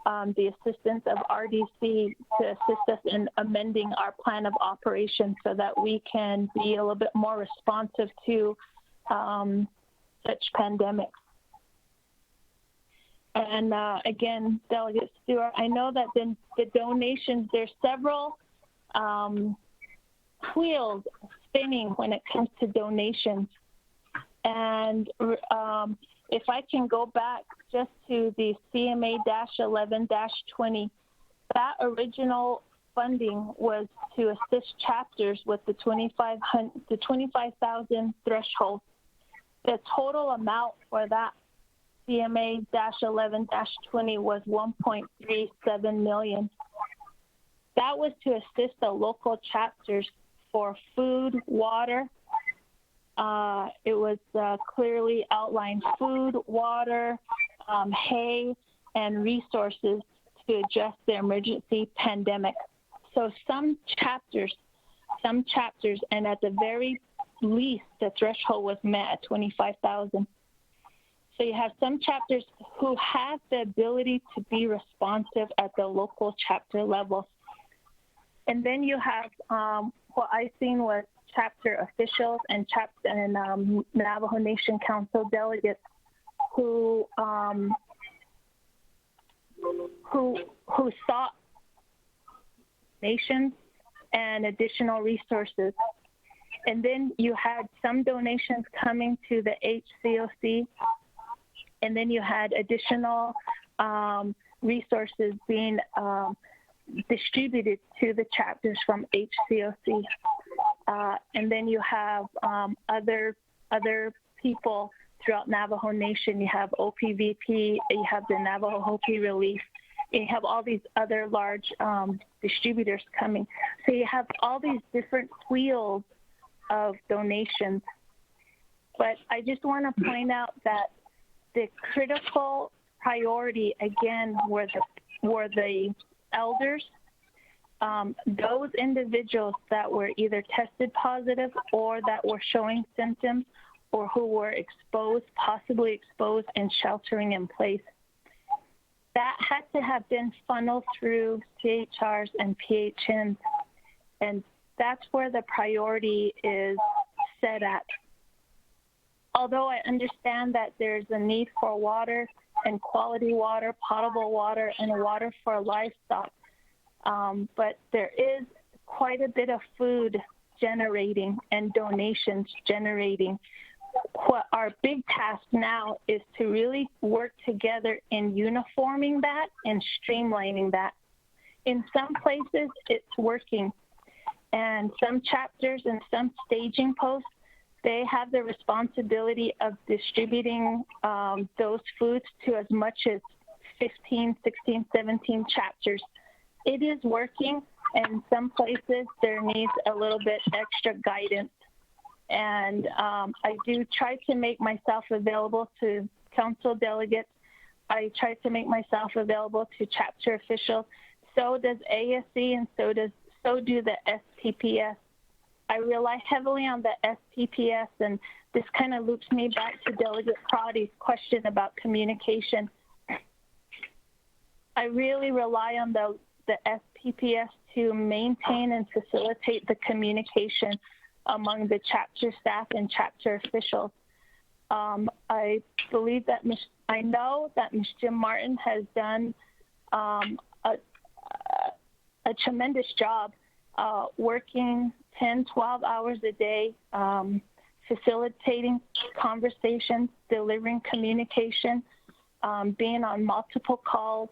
the assistance of RDC to assist us in amending our plan of operation so that we can be a little bit more responsive to such pandemics. And again, Delegate Stewart, I know that the donations, there's several wheels spinning when it comes to donations. And if I can go back just to the CMA-11-20, that original funding was to assist chapters with the 25,000 threshold. The total amount for that CMA-11-20 was $1.37 million. That was to assist the local chapters for food, water. It was clearly outlined food, water, hay, and resources to address the emergency pandemic. So some chapters, and at the very least, the threshold was met at 25,000. So you have some chapters who have the ability to be responsive at the local chapter level. And then you have what I seen was chapter officials and Navajo Nation Council delegates who sought nations and additional resources. And then you had some donations coming to the HCOC, and then you had additional resources being distributed to the chapters from HCOC. And then you have other people throughout Navajo Nation. You have OPVP, you have the Navajo Hopi Relief, you have all these other large distributors coming. So you have all these different wheels of donations. But I just want to point out that the critical priority, again, were the elders, those individuals that were either tested positive or that were showing symptoms or who were exposed, possibly exposed and sheltering in place. That had to have been funneled through CHRs and PHNs, and that's where the priority is set at. Although I understand that there's a need for water and quality water, potable water, and water for livestock, but there is quite a bit of food generating and donations generating. What our big task now is to really work together in uniforming that and streamlining that. In some places, it's working. And some chapters and some staging posts, they have the responsibility of distributing those foods to as much as 15, 16, 17 chapters. It is working, and some places there needs a little bit extra guidance. And I do try to make myself available to council delegates. I try to make myself available to chapter officials. So does ASC, and so do the SPPS. I rely heavily on the SPPS, and this kind of loops me back to Delegate Proddy's question about communication. I really rely on the SPPS to maintain and facilitate the communication among the chapter staff and chapter officials. I believe that I know that Ms. Jim Martin has done a tremendous job working 10, 12 hours a day, facilitating conversations, delivering communication, being on multiple calls,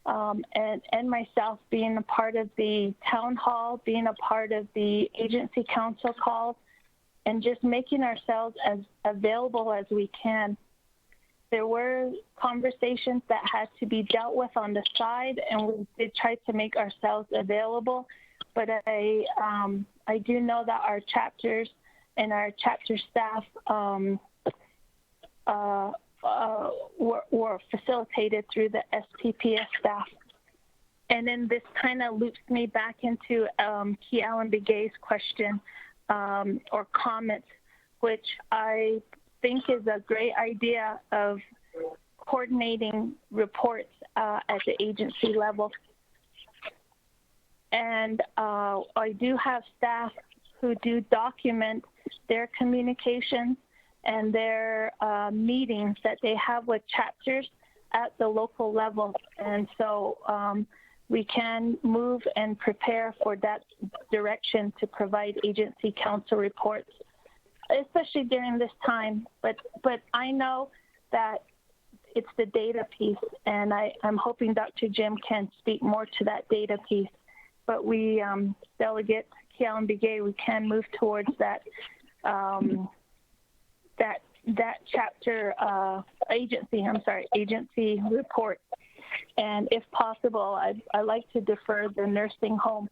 and myself being a part of the town hall, being a part of the agency council calls, and just making ourselves as available as we can. There were conversations that had to be dealt with on the side, and we did try to make ourselves available. But I do know that our chapters and our chapter staff were facilitated through the SPPS staff. And then this kind of loops me back into Key Allen Begay's question or comment, which I think is a great idea of coordinating reports at the agency level. And I do have staff who do document their communications and their meetings that they have with chapters at the local level. And so we can move and prepare for that direction to provide agency council reports, especially during this time. But I know that it's the data piece, and I'm hoping Dr. Jim can speak more to that data piece. But we, Delegate Kealan Begay, we can move towards that that chapter agency report. And if possible, I'd like to defer the nursing home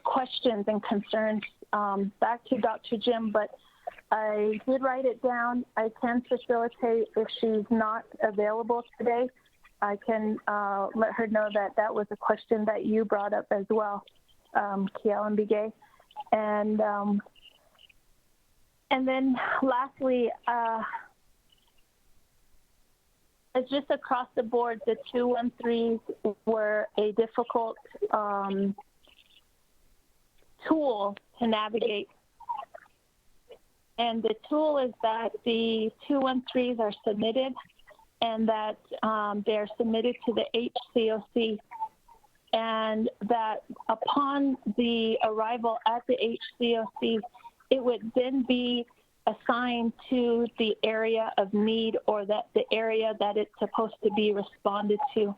questions and concerns back to Dr. Jim, but I did write it down. I can facilitate if she's not available today. I can let her know that that was a question that you brought up as well, Kealan Begay. And then lastly, it's just across the board, the 213s were a difficult tool to navigate. And the tool is that the 213s are submitted and that they're submitted to the HCOC, and that upon the arrival at the HCOC, it would then be assigned to the area of need or that the area that it's supposed to be responded to.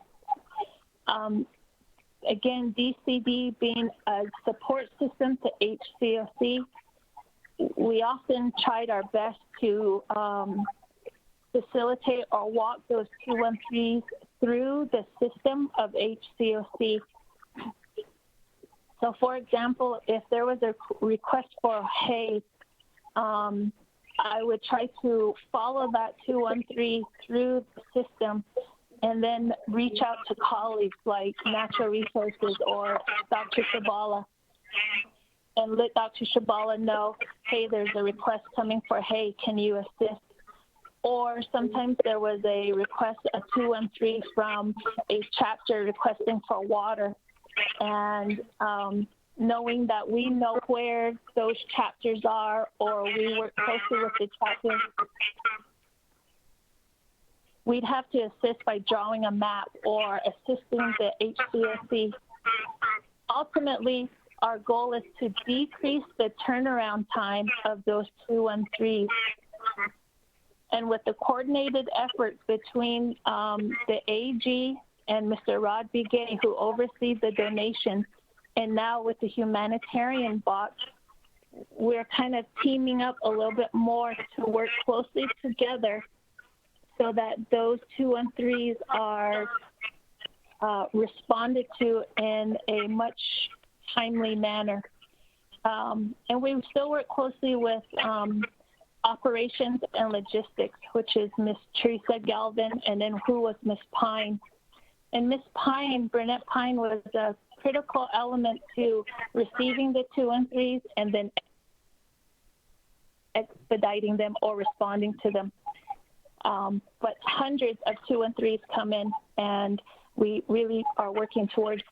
Again, DCD being a support system to HCOC, we often tried our best to facilitate or walk those 213s through the system of HCOC. So, for example, if there was a request for hay, I would try to follow that 213 through the system and then reach out to colleagues like Natural Resources or Dr. Shabala and let Dr. Shabala know, hey, there's a request coming for hay, can you assist? Or sometimes there was a request, a 213 from a chapter requesting for water. And knowing that we know where those chapters are, or we work closely with the chapter, we'd have to assist by drawing a map or assisting the HCOC. Ultimately, our goal is to decrease the turnaround time of those 213s. And with the coordinated efforts between the AG and Mr. Rod Bigay, who oversees the donation, and now with the humanitarian box, we're kind of teaming up a little bit more to work closely together so that those 213s are responded to in a much timely manner. And we still work closely with operations and logistics, which is Miss Teresa Galvin, and then who was Miss Pine. And Miss Pine, Burnett Pine, was a critical element to receiving the 213s and then expediting them or responding to them. But hundreds of 213s come in, and we really are working towards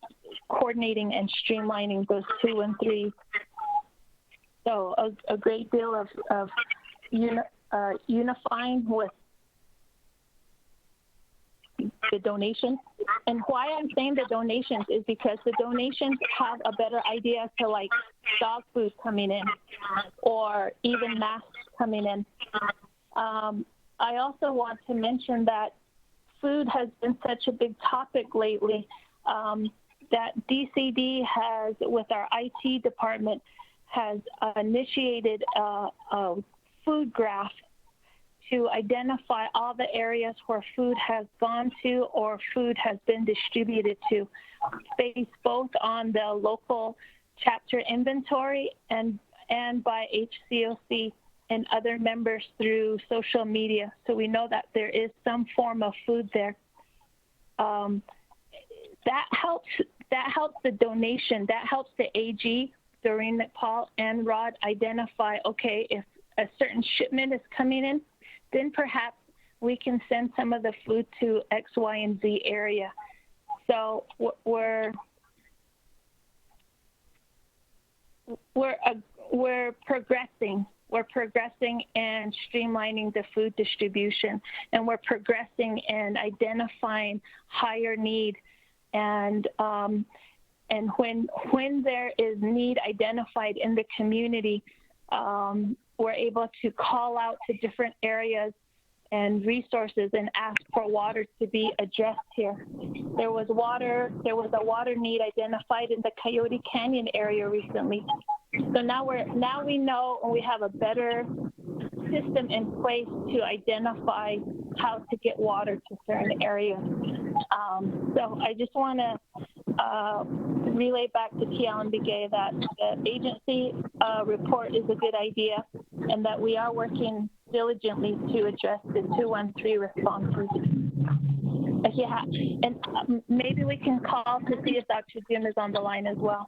coordinating and streamlining those 213s. So a great deal of unifying with the donations. And why I'm saying the donations is because the donations have a better idea as to like dog food coming in or even masks coming in. I also want to mention that food has been such a big topic lately that DCD has, with our IT department, has initiated a food graph to identify all the areas where food has gone to or food has been distributed to, based both on the local chapter inventory and by HCOC and other members through social media. So we know that there is some form of food there. That helps the donation, that helps the AG, Doreen McPaul, and Rod identify, okay, if a certain shipment is coming in, then perhaps we can send some of the food to X, Y, and Z area. So we're progressing. We're progressing and streamlining the food distribution, and we're progressing and identifying higher need. And when there is need identified in the community, we're able to call out to different areas and resources and ask for water to be addressed here. There was a water need identified in the Coyote Canyon area recently. So now we know, and we have a better system in place to identify how to get water to certain areas. So I just want to relay back to T. Allen Bigay that the agency report is a good idea, and that we are working diligently to address the 213 responses. Yeah, and maybe we can call to see if Dr. Jim is on the line as well.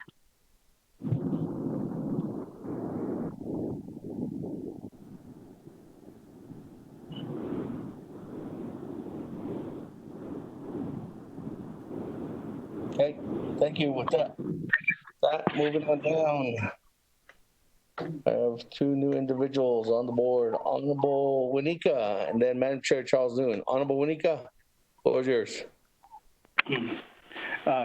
Okay, thank you. With that, moving on down. I have two new individuals on the board, Honorable Winika and then Madam Chair Charles Noon. Honorable Winika, what was yours?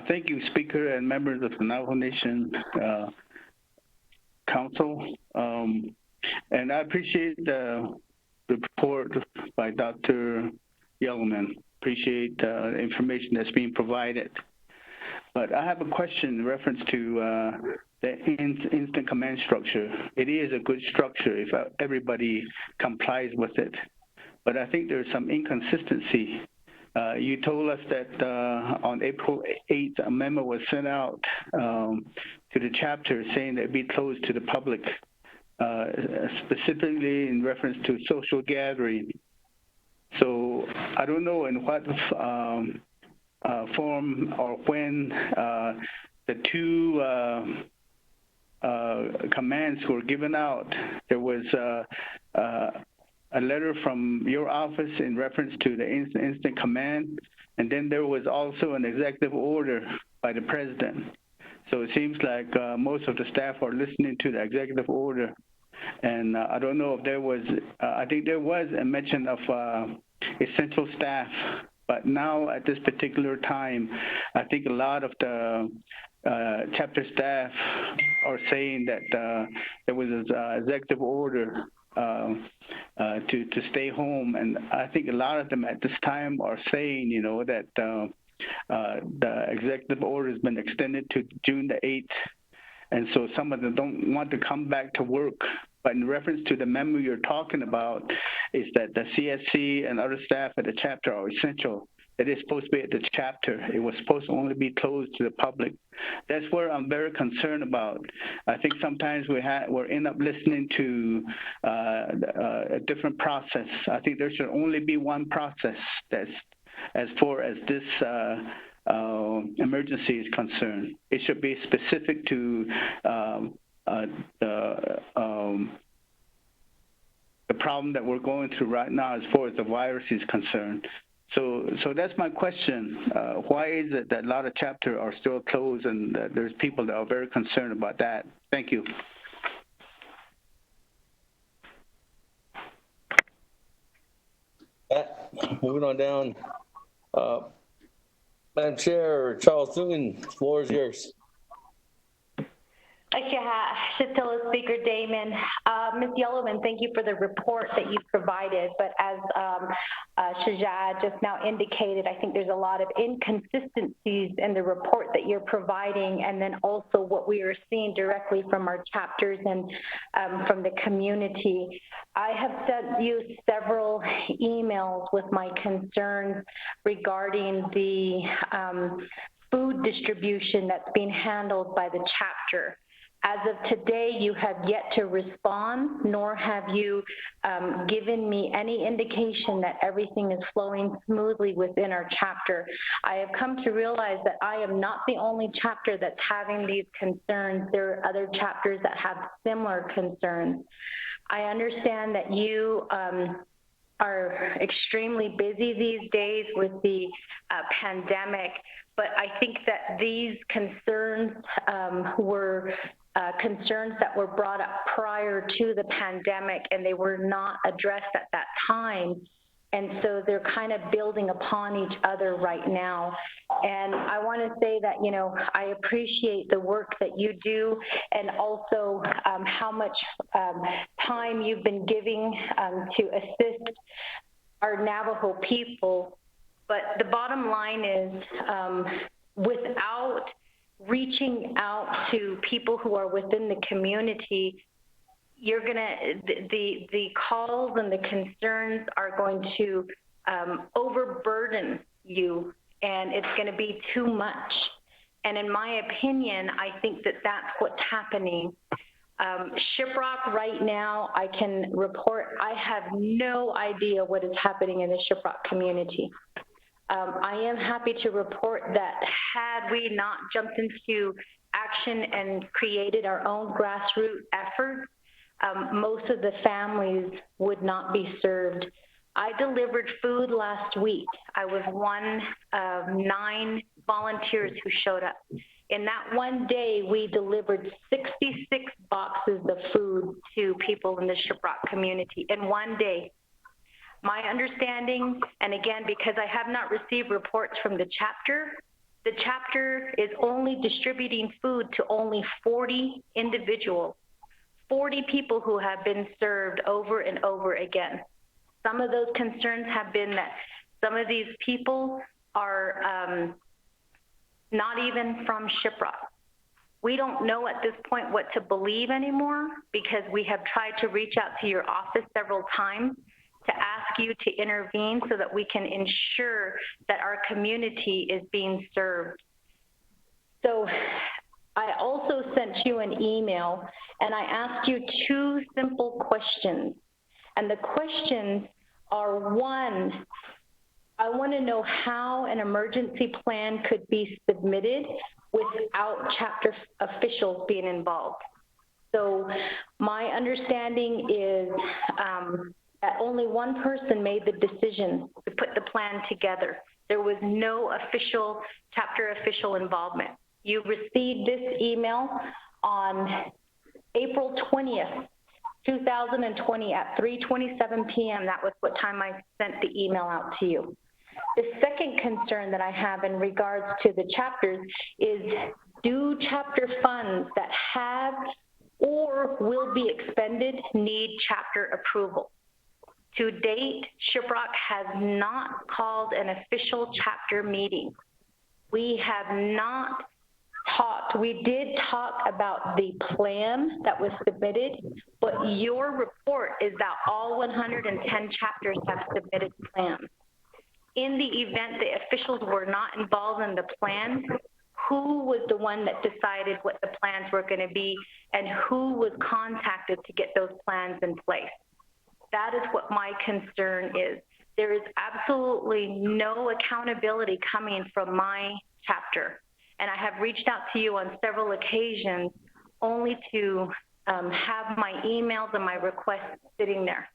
Thank you, Speaker and members of the Navajo Nation Council. And I appreciate the report by Dr. Yellowman. Appreciate the information that's being provided. But I have a question in reference to the instant command structure. It is a good structure if everybody complies with it. But I think there's some inconsistency you told us that on April 8th, a memo was sent out to the chapter saying that it'd be closed to the public, specifically in reference to social gathering. So I don't know in what form or when the two commands were given out. There was a letter from your office in reference to the instant command, and then there was also an executive order by the president. So it seems like most of the staff are listening to the executive order. And I don't know if there was, I think there was a mention of essential staff, but now at this particular time, I think a lot of the chapter staff are saying that there was an executive order to stay home, and I think a lot of them at this time are saying, you know, that the executive order has been extended to June the 8th, and so some of them don't want to come back to work. But in reference to the memo you're talking about, is that the CSC and other staff at the chapter are essential. It is supposed to be at the chapter. It was supposed to only be closed to the public. That's where I'm very concerned about. I think sometimes we end up listening to a different process. I think there should only be one process that's as far as this emergency is concerned. It should be specific to the problem that we're going through right now as far as the virus is concerned. So that's my question. Why is it that a lot of chapters are still closed, and there's people that are very concerned about that? Thank you. Moving on down. Madam Chair, Charles Newman, the floor is yours. Shitilla Speaker Damon. Ms. Yellowman, thank you for the report that you provided. But as Shahjad just now indicated, I think there's a lot of inconsistencies in the report that you're providing, and then also what we are seeing directly from our chapters and from the community. I have sent you several emails with my concerns regarding the food distribution that's being handled by the chapter. As of today, you have yet to respond, nor have you given me any indication that everything is flowing smoothly within our chapter. I have come to realize that I am not the only chapter that's having these concerns. There are other chapters that have similar concerns. I understand that you are extremely busy these days with the pandemic, but I think that these concerns were concerns that were brought up prior to the pandemic, and they were not addressed at that time. And so they're kind of building upon each other right now. And I want to say that, you know, I appreciate the work that you do, and also how much time you've been giving to assist our Navajo people. But the bottom line is, without reaching out to people who are within the community, you're gonna, the calls and the concerns are going to overburden you, and it's gonna be too much. And in my opinion, I think that that's what's happening. Shiprock right now, I can report, I have no idea what is happening in the Shiprock community. I am happy to report that had we not jumped into action and created our own grassroots efforts, most of the families would not be served. I delivered food last week. I was one of 9 volunteers who showed up. In that one day, we delivered 66 boxes of food to people in the Shiprock community in one day. My understanding, and again, because I have not received reports from the chapter is only distributing food to only 40 individuals, 40 people who have been served over and over again. Some of those concerns have been that some of these people are not even from Shiprock. We don't know at this point what to believe anymore, because we have tried to reach out to your office several times to ask you to intervene so that we can ensure that our community is being served. So I also sent you an email and I asked you 2 simple questions. And the questions are, 1, I want to know how an emergency plan could be submitted without chapter officials being involved. So my understanding is that only one person made the decision to put the plan together. There was no official, chapter official involvement. You received this email on April 20th, 2020 at 3:27 p.m. That was what time I sent the email out to you. The second concern that I have in regards to the chapters is, do chapter funds that have or will be expended need chapter approval? To date, Shiprock has not called an official chapter meeting. We have not talked. We did talk about the plan that was submitted, but your report is that all 110 chapters have submitted plans. In the event the officials were not involved in the plan, who was the one that decided what the plans were going to be and who was contacted to get those plans in place? That is what my concern is. There is absolutely no accountability coming from my chapter. And I have reached out to you on several occasions only to have my emails and my requests sitting there.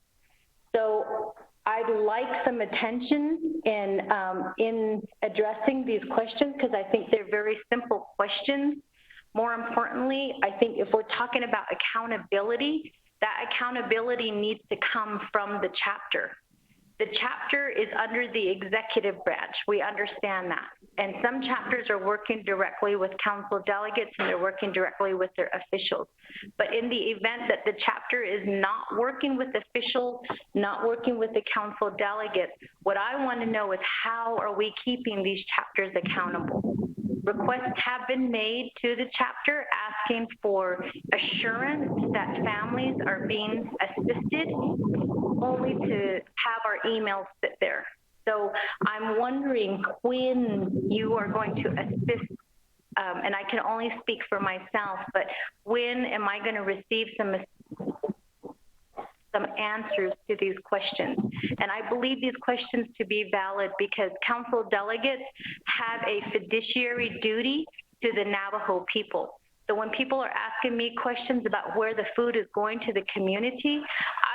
So I'd like some attention in addressing these questions, because I think they're very simple questions. More importantly, I think if we're talking about accountability, that accountability needs to come from the chapter. The chapter is under the executive branch. We understand that. And some chapters are working directly with council delegates and they're working directly with their officials. But in the event that the chapter is not working with officials, not working with the council delegates, what I want to know is, how are we keeping these chapters accountable? Requests have been made to the chapter asking for assurance that families are being assisted, only to have our emails sit there. So I'm wondering when you are going to assist, and I can only speak for myself, but when am I going to receive some answers to these questions? And I believe these questions to be valid because council delegates have a fiduciary duty to the Navajo people. So when people are asking me questions about where the food is going to the community,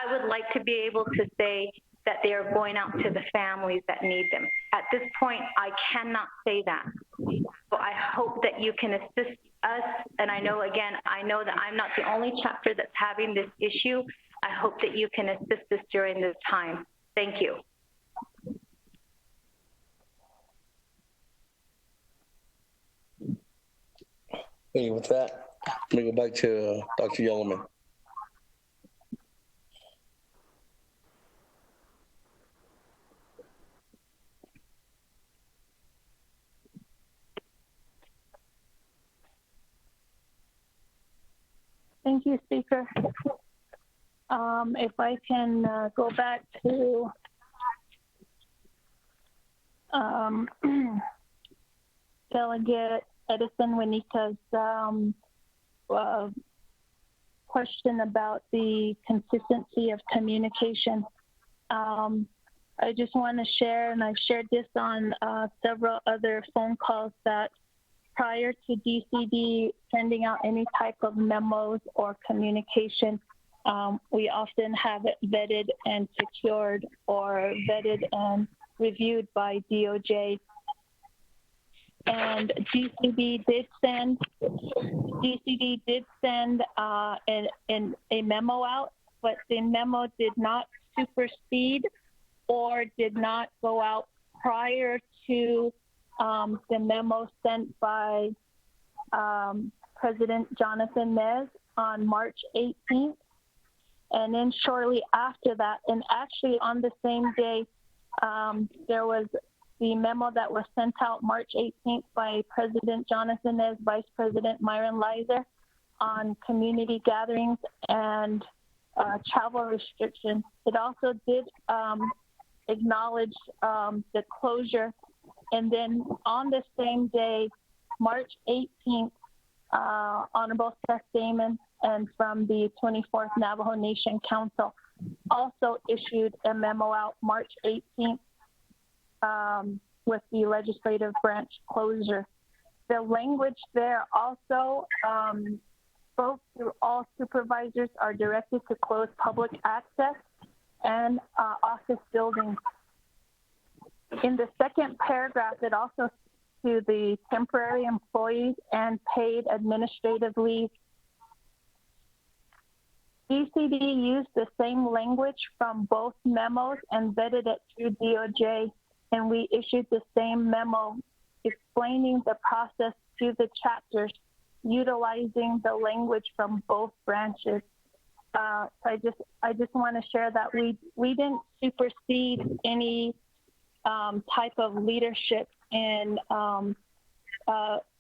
I would like to be able to say that they are going out to the families that need them. At this point, I cannot say that. So I hope that you can assist us. And I know, again, I know that I'm not the only chapter that's having this issue. I hope that you can assist us during this time. Thank you. Okay, with that, I'm going to go back to Dr. Yellowman. Thank you, Speaker. If I can go back to Delegate Edison Juanita's question about the consistency of communication. I just want to share, and I've shared this on several other phone calls, that prior to DCD sending out any type of memos or communication, we often have it vetted and secured or vetted and reviewed by DOJ. And DCD did send a memo out, but the memo did not supersede or did not go out prior to the memo sent by President Jonathan Nez on March 18th. And then shortly after that, and actually on the same day, there was the memo that was sent out March 18th by President Jonathan Nez, Vice President Myron Lizer, on community gatherings and travel restrictions. It also did acknowledge the closure. And then on the same day, March 18th, Honorable Seth Damon and from the 24th Navajo Nation Council also issued a memo out March 18th with the legislative branch closure. The language there also spoke to all supervisors are directed to close public access and office buildings. In the second paragraph, it also to the temporary employees and paid administrative leave. DCD used the same language from both memos and vetted it through DOJ, and we issued the same memo explaining the process to the chapters, utilizing the language from both branches. So I just want to share that we didn't supersede any type of leadership in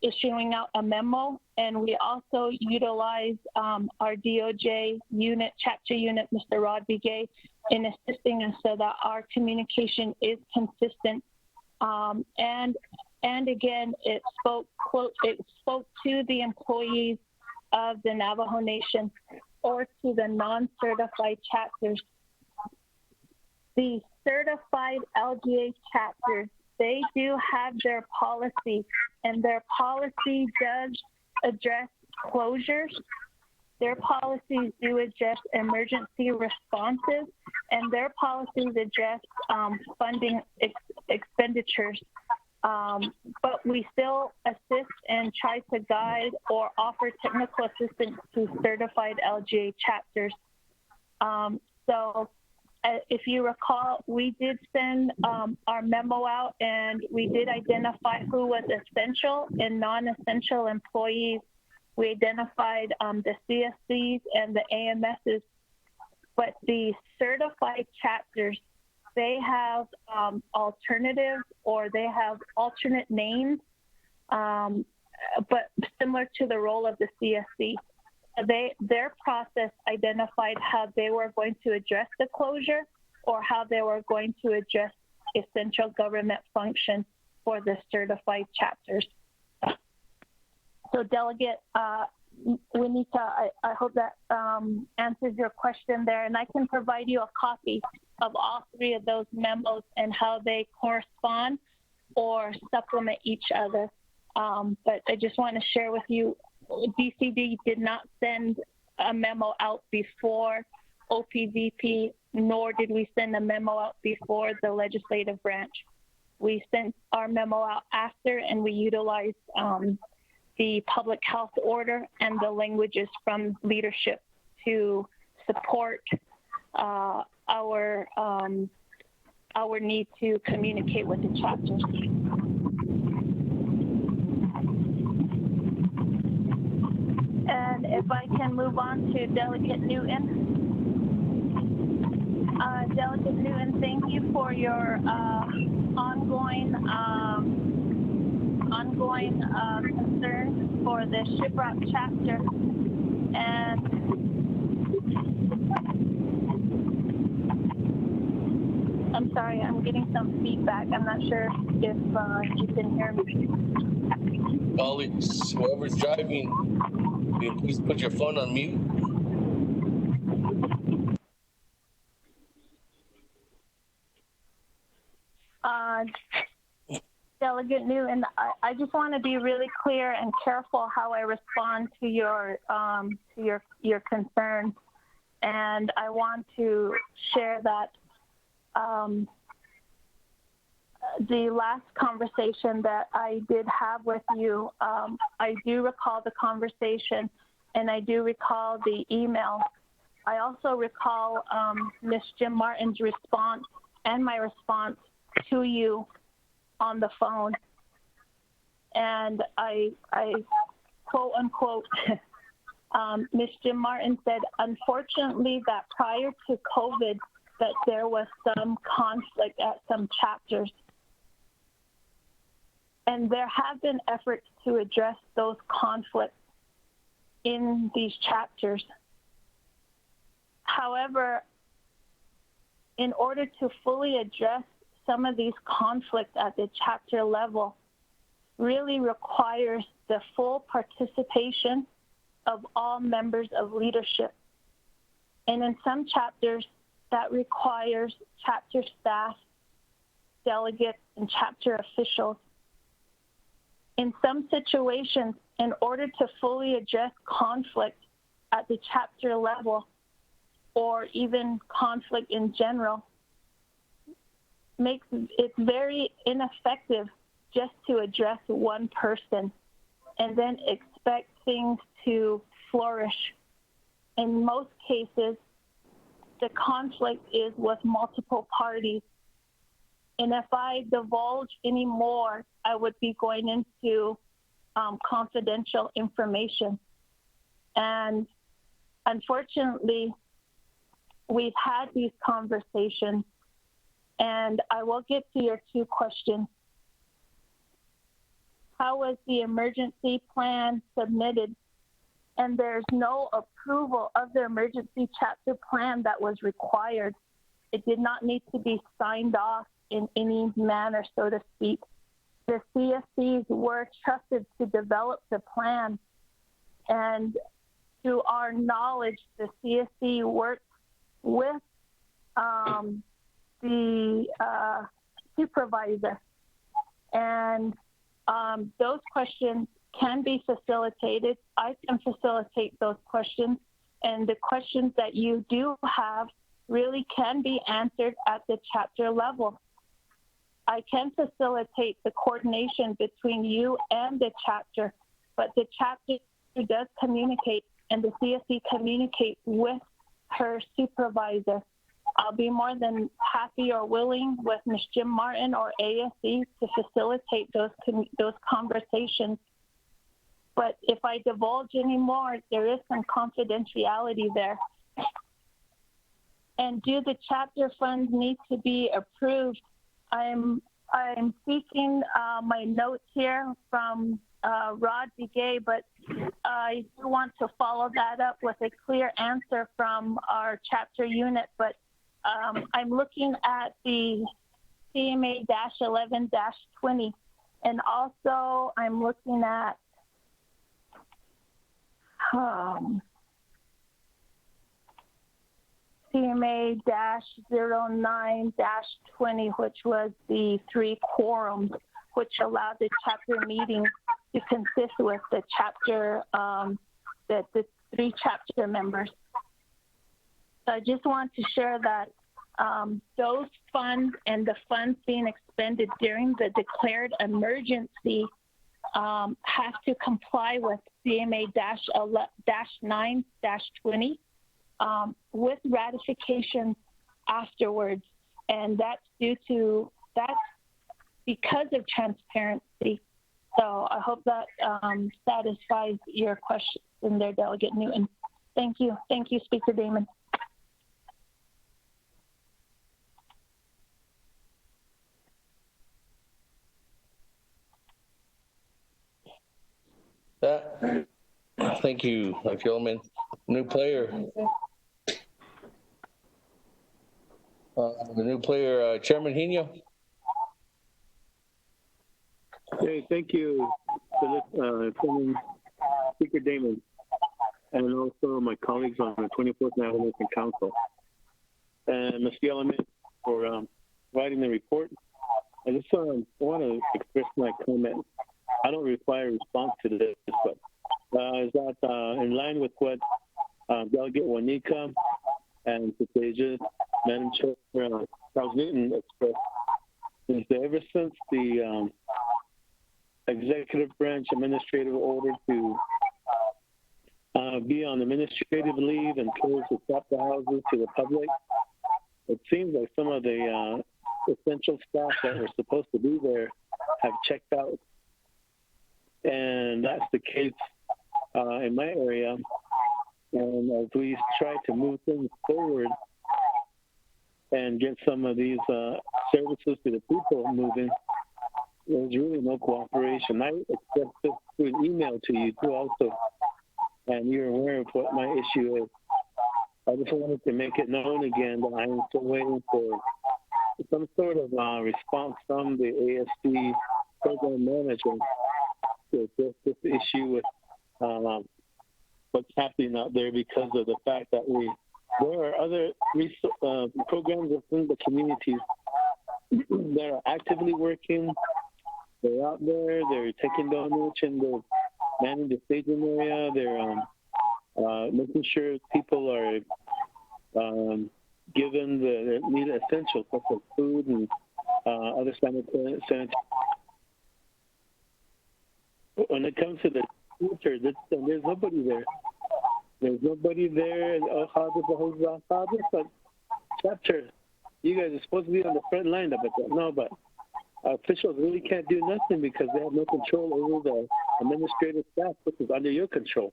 issuing out a memo, and we also utilize our DOJ unit, chapter unit, Mr. Rod Begay, in assisting us so that our communication is consistent. And again, it spoke to the employees of the Navajo Nation or to the non-certified chapters. The certified LGA chapters, they do have their policy, and their policy does address closures. Their policies do address emergency responses, and their policies address funding expenditures. But we still assist and try to guide or offer technical assistance to certified LGA chapters. So if you recall, we did send our memo out, and we did identify who was essential and non-essential employees. We identified the CSCs and the AMSs, but the certified chapters, they have alternative or they have alternate names, but similar to the role of the CSC. Their process identified how they were going to address the closure or how they were going to address essential government function for the certified chapters. So Delegate Winita, I hope that answers your question there, and I can provide you a copy of all three of those memos and how they correspond or supplement each other. But I just want to share with you, DCD did not send a memo out before OPVP, nor did we send a memo out before the legislative branch. We sent our memo out after, and we utilized the public health order and the languages from leadership to support our need to communicate with the chapters. And if I can move on to Delegate Newton. Delegate Newton, thank you for your ongoing concern for the Shiprock chapter. And I'm sorry, I'm getting some feedback. I'm not sure if you can hear me. Colleagues, whoever's driving, can you please put your phone on mute? Delegate Newton, I just want to be really clear and careful how I respond to your concerns, and I want to share that the last conversation that I did have with you, I do recall the conversation, and I do recall the email. I also recall Ms. Jim Martin's response and my response to you on the phone. And I quote unquote, Ms. Jim Martin said, unfortunately, that prior to COVID, that there was some conflict at some chapters. And there have been efforts to address those conflicts in these chapters. However, in order to fully address some of these conflicts at the chapter level, really requires the full participation of all members of leadership. And in some chapters, that requires chapter staff, delegates, and chapter officials. In some situations, in order to fully address conflict at the chapter level, or even conflict in general, makes it very ineffective just to address one person and then expect things to flourish. In most cases, the conflict is with multiple parties. And if I divulge any more, I would be going into confidential information. And unfortunately, we've had these conversations, and I will get to your two questions. How was the emergency plan submitted? And there's no approval of the emergency chapter plan that was required. It did not need to be signed off in any manner, so to speak. The CSCs were trusted to develop the plan, and to our knowledge, the CSC worked with the supervisor, and those questions can be facilitated. I can facilitate those questions, and the questions that you do have really can be answered at the chapter level. I can facilitate the coordination between you and the chapter, but the chapter does communicate, and the CSC communicates with her supervisor. I'll be more than happy or willing with Ms. Jim Martin or ASE to facilitate those conversations. But if I divulge any more, there is some confidentiality there. And do the chapter funds need to be approved? I'm seeking my notes here from Rod Begay, but I do want to follow that up with a clear answer from our chapter unit. But I'm looking at the CMA-11-20, and also I'm looking at CMA-09-20, which was the 3 quorums, which allowed the chapter meeting to consist with the chapter, the 3 chapter members. So I just want to share that those funds and the funds being expended during the declared emergency have to comply with CMA-9-20 with ratification afterwards. And that's because of transparency. So I hope that satisfies your question there, Delegate Newton. Thank you. Thank you, Speaker Damon. Thank you, Dr. Yeoman. New player. The new player, Chairman Hino. Hey, thank you, Speaker Damon, and also my colleagues on the 24th National Council, and Ms. Yeoman for writing the report. I just want to express my comment. I don't require a response to this, but is that in line with what Delegate Juanica and Papasia, Madam Chair, Charles Newton expressed? Is that ever since the executive branch administrative order to be on administrative leave and close the chapter houses to the public, it seems like some of the essential staff that were supposed to be there have checked out. And that's the case in my area. And as we try to move things forward and get some of these services to the people moving, there's really no cooperation. I expressed this through an email to you too also, and you're aware of what my issue is. I just wanted to make it known again that I am still waiting for some sort of response from the ASD program manager to address this issue with what's happening out there, because of the fact that there are other programs within the communities that are actively working. They're out there, they're taking donation, they're manning the staging area, they're making sure people are given the needed essentials such as food and other sanitary. When it comes to the future, there's nobody there. There's nobody there. But chapter, you guys are supposed to be on the front line of it. No, but officials really can't do nothing because they have no control over the administrative staff, which is under your control.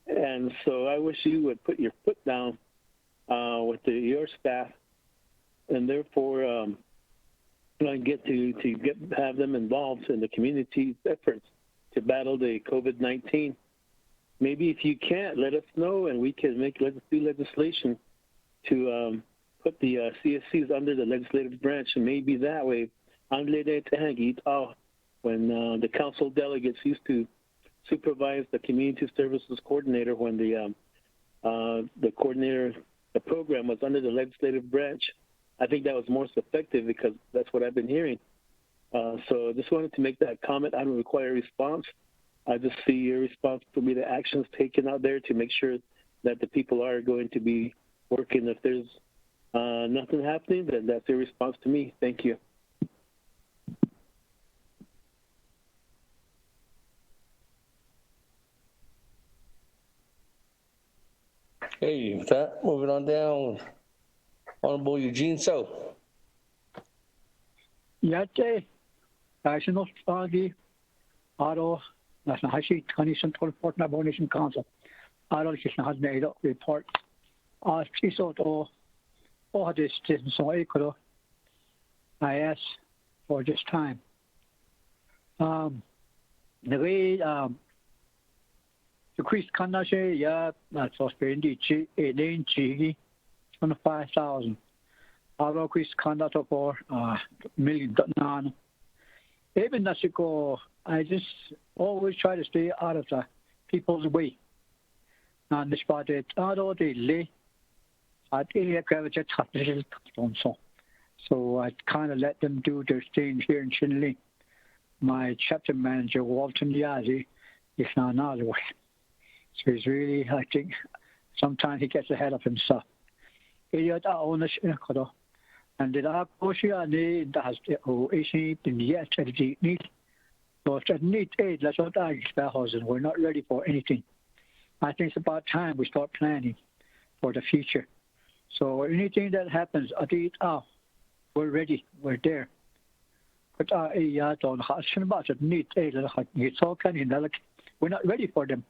And so I wish you would put your foot down with your staff, and therefore have them involved in the community's efforts to battle the COVID-19. Maybe if you can't, let us know, and we can let's do legislation to put the CSCs under the legislative branch, and maybe that way, when the council delegates used to supervise the community services coordinator when the program was under the legislative branch. I think that was most effective because that's what I've been hearing. So I just wanted to make that comment. I don't require a response. I just see your response to be the actions taken out there to make sure that the people are going to be working. If there's nothing happening, then that's your response to me. Thank you. Hey, with that, moving on down. Honorable Eugene So. Yate, National Authority, Auto, National Hashi, 2024 Nation Council. Auto has made a report. Piso to all this so equal. I ask for this time. The way the Chris Kanashe, yeah, that's what's been the G 25,000. Although Chris Kanata for million. Even as you go, I just always try to stay out of the people's way. And this part it although they lay at any so I kind of let them do their thing here in Chinle. My chapter manager, Walton Yazi, is not another way. So he's really, I think, sometimes he gets ahead of himself. And then I push you and that's the Asian in the year need. So it's need aid, that's what I expect. We're not ready for anything. I think it's about time we start planning for the future. So anything that happens, I think, we're ready, we're there. But we're not ready for them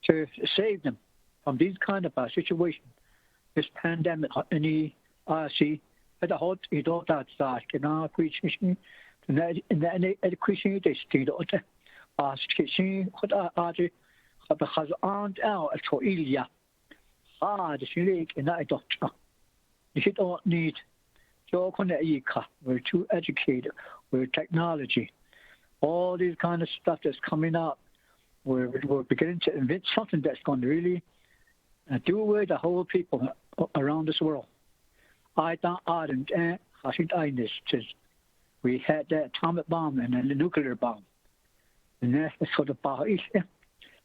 to save them from these kind of situations. This pandemic, any see, at the hot, you don't that start, you know, preaching, and then education, they still teaching what are the has on out at Ilya. The Shirik and I doctor. You don't need your Konaika. We're too educated. We're technology. All these kind of stuff that's coming up. We're beginning to invent something that's going to really do away the whole people around this world. I don't we had the atomic bomb and then the nuclear bomb. And that's sort of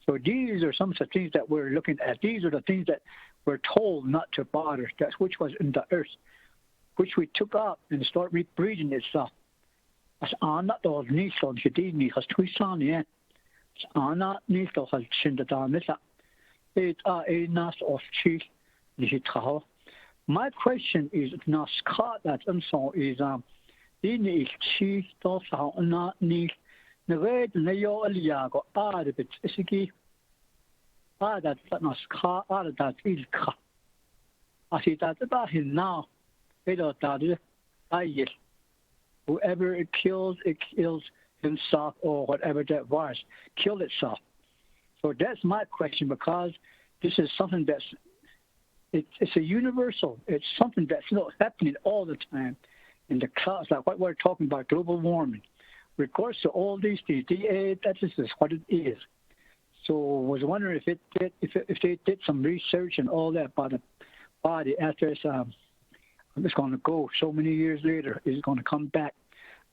so these are some of the things that we're looking at. These are the things that we're told not to bother. That's which was in the earth, which we took up and start rebreathing itself. As not all needs on Shadini has twisted yet. Anna needs to have shinda damisa. It are a nas of chief. My question is not Scott that and so is in is chief to not need the red Leo Aliago out of it. Isiki that not Scott out of that ilka. I see that about him now. Whoever it kills himself or whatever that was, killed itself. So that's my question, because this is something that's it's a universal. It's something that's not happening all the time in the clouds, like what we're talking about, global warming. Regards to all these things, that is what it is. So I was wondering if they did some research and all that about the body after it's going to go so many years later, it's going to come back.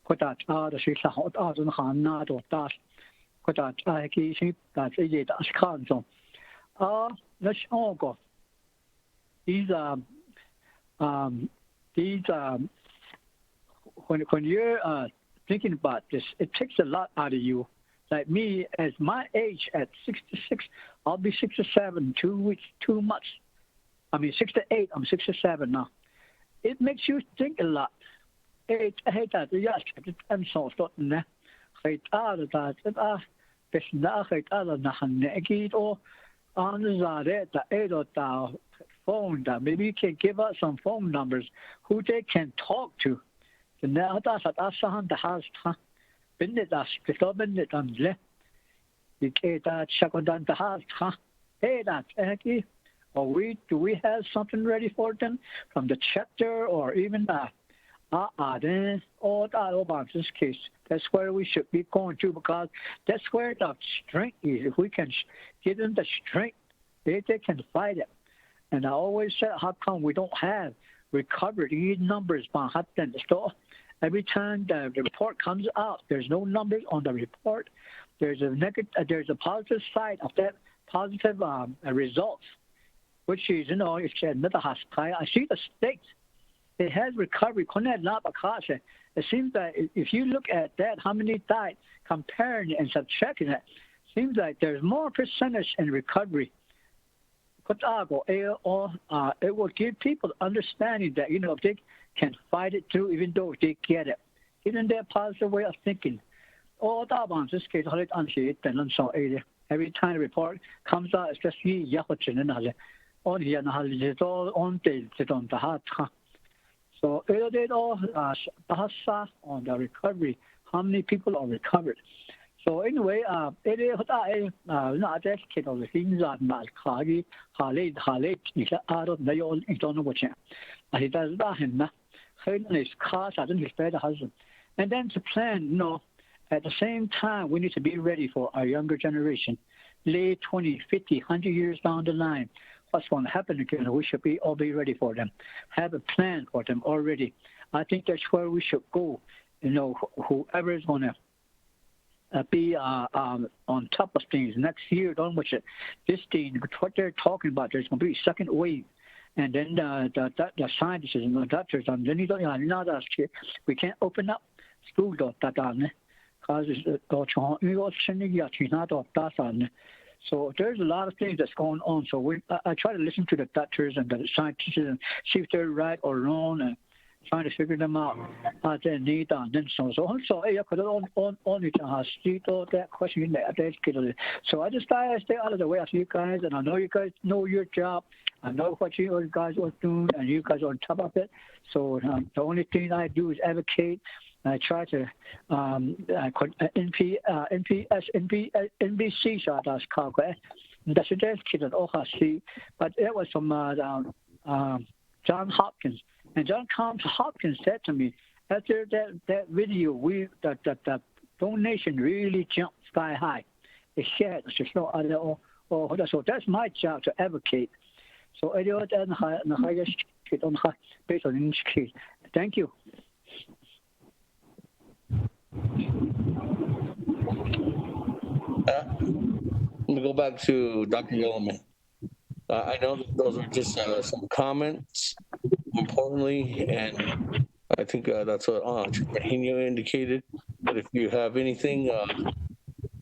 These when you're thinking about this, it takes a lot out of you. Like me, as my age at 66, I'll be 67 2 weeks, 2 months. 68, I'm 67 now. It makes you think a lot. It maybe you can give us some phone numbers who they can talk to. Or do we have something ready for them from the chapter or even then all that about this case? That's where we should be going to, because that's where the strength is. If we can give them the strength, they can fight it. And I always said, how come we don't have recovery numbers? Every time the report comes out, there's no numbers on the report. There's a positive side of that positive results, which is, it's another hospital. I see the states, it has recovery. It seems that if you look at that, how many died, comparing and subtracting it, seems like there's more percentage in recovery. It will give people understanding that, they can fight it through even though they get it. Even their positive way of thinking. Every time the report comes out, it's just so it all on the recovery, how many people are recovered. So anyway, it is not just kid of the things that not Hagi, Hale, I don't know what he does that him. His cars, I don't expect a husband. And then to plan, at the same time, we need to be ready for our younger generation. Late 20, 50, 100 years down the line, what's going to happen again? We should all be ready for them. Have a plan for them already. I think that's where we should go. Whoever is going to be on top of things next year, don't watch it. This thing, what they're talking about, there's going to be a second wave. And then the scientists and the doctors, and then we can't open up school because so there's a lot of things that's going on. So I try to listen to the doctors and the scientists and see if they're right or wrong, and trying to figure them out. So that question. So I just try to stay out of the way of you guys, and I know you guys know your job. I know what you guys are doing, and you guys are on top of it. So the only thing I do is advocate. I try to NBC that's called. That's kid at OHC, but it was from John Hopkins, and John Hopkins said to me after that video, the donation really jumped sky high. It shared, so that's my job to advocate. So thank you. Let me go back to Dr. Yellowman. I know that those are just some comments, importantly, and I think that's what Trujillo indicated. But if you have anything,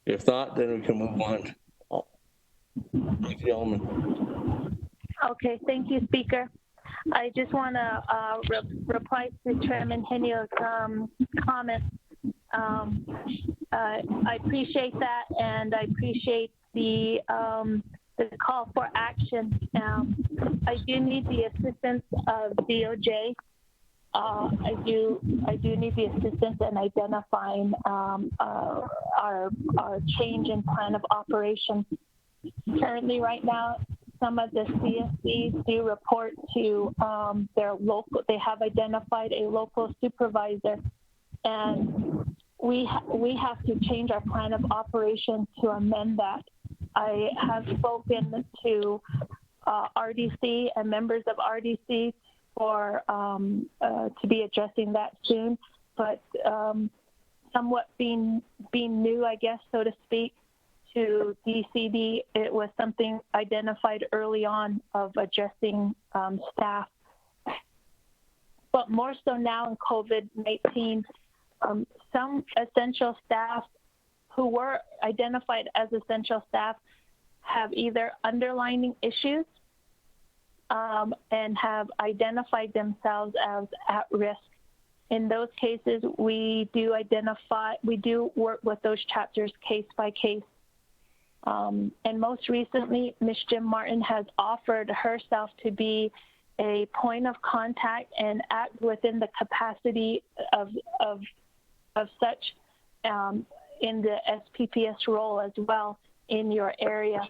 if not, then we can move on. Dr. Yellowman. Okay, thank you, Speaker. I just want to reply to Chairman Henio's comments. I appreciate that, and I appreciate the call for action. I do need the assistance of DOJ. I do need the assistance in identifying our change in plan of operation. Currently, right now, some of the CSCs do report to their local, they have identified a local supervisor, and we have to change our plan of operation to amend that. I have spoken to RDC and members of RDC for to be addressing that soon, but somewhat being new, I guess, so to speak, to DCD, it was something identified early on of addressing staff. But more so now in COVID-19, some essential staff who were identified as essential staff have either underlying issues and have identified themselves as at risk. In those cases, we do work with those chapters case by case. And most recently, Ms. Jim Martin has offered herself to be a point of contact and act within the capacity of such in the SPPS role as well in your area.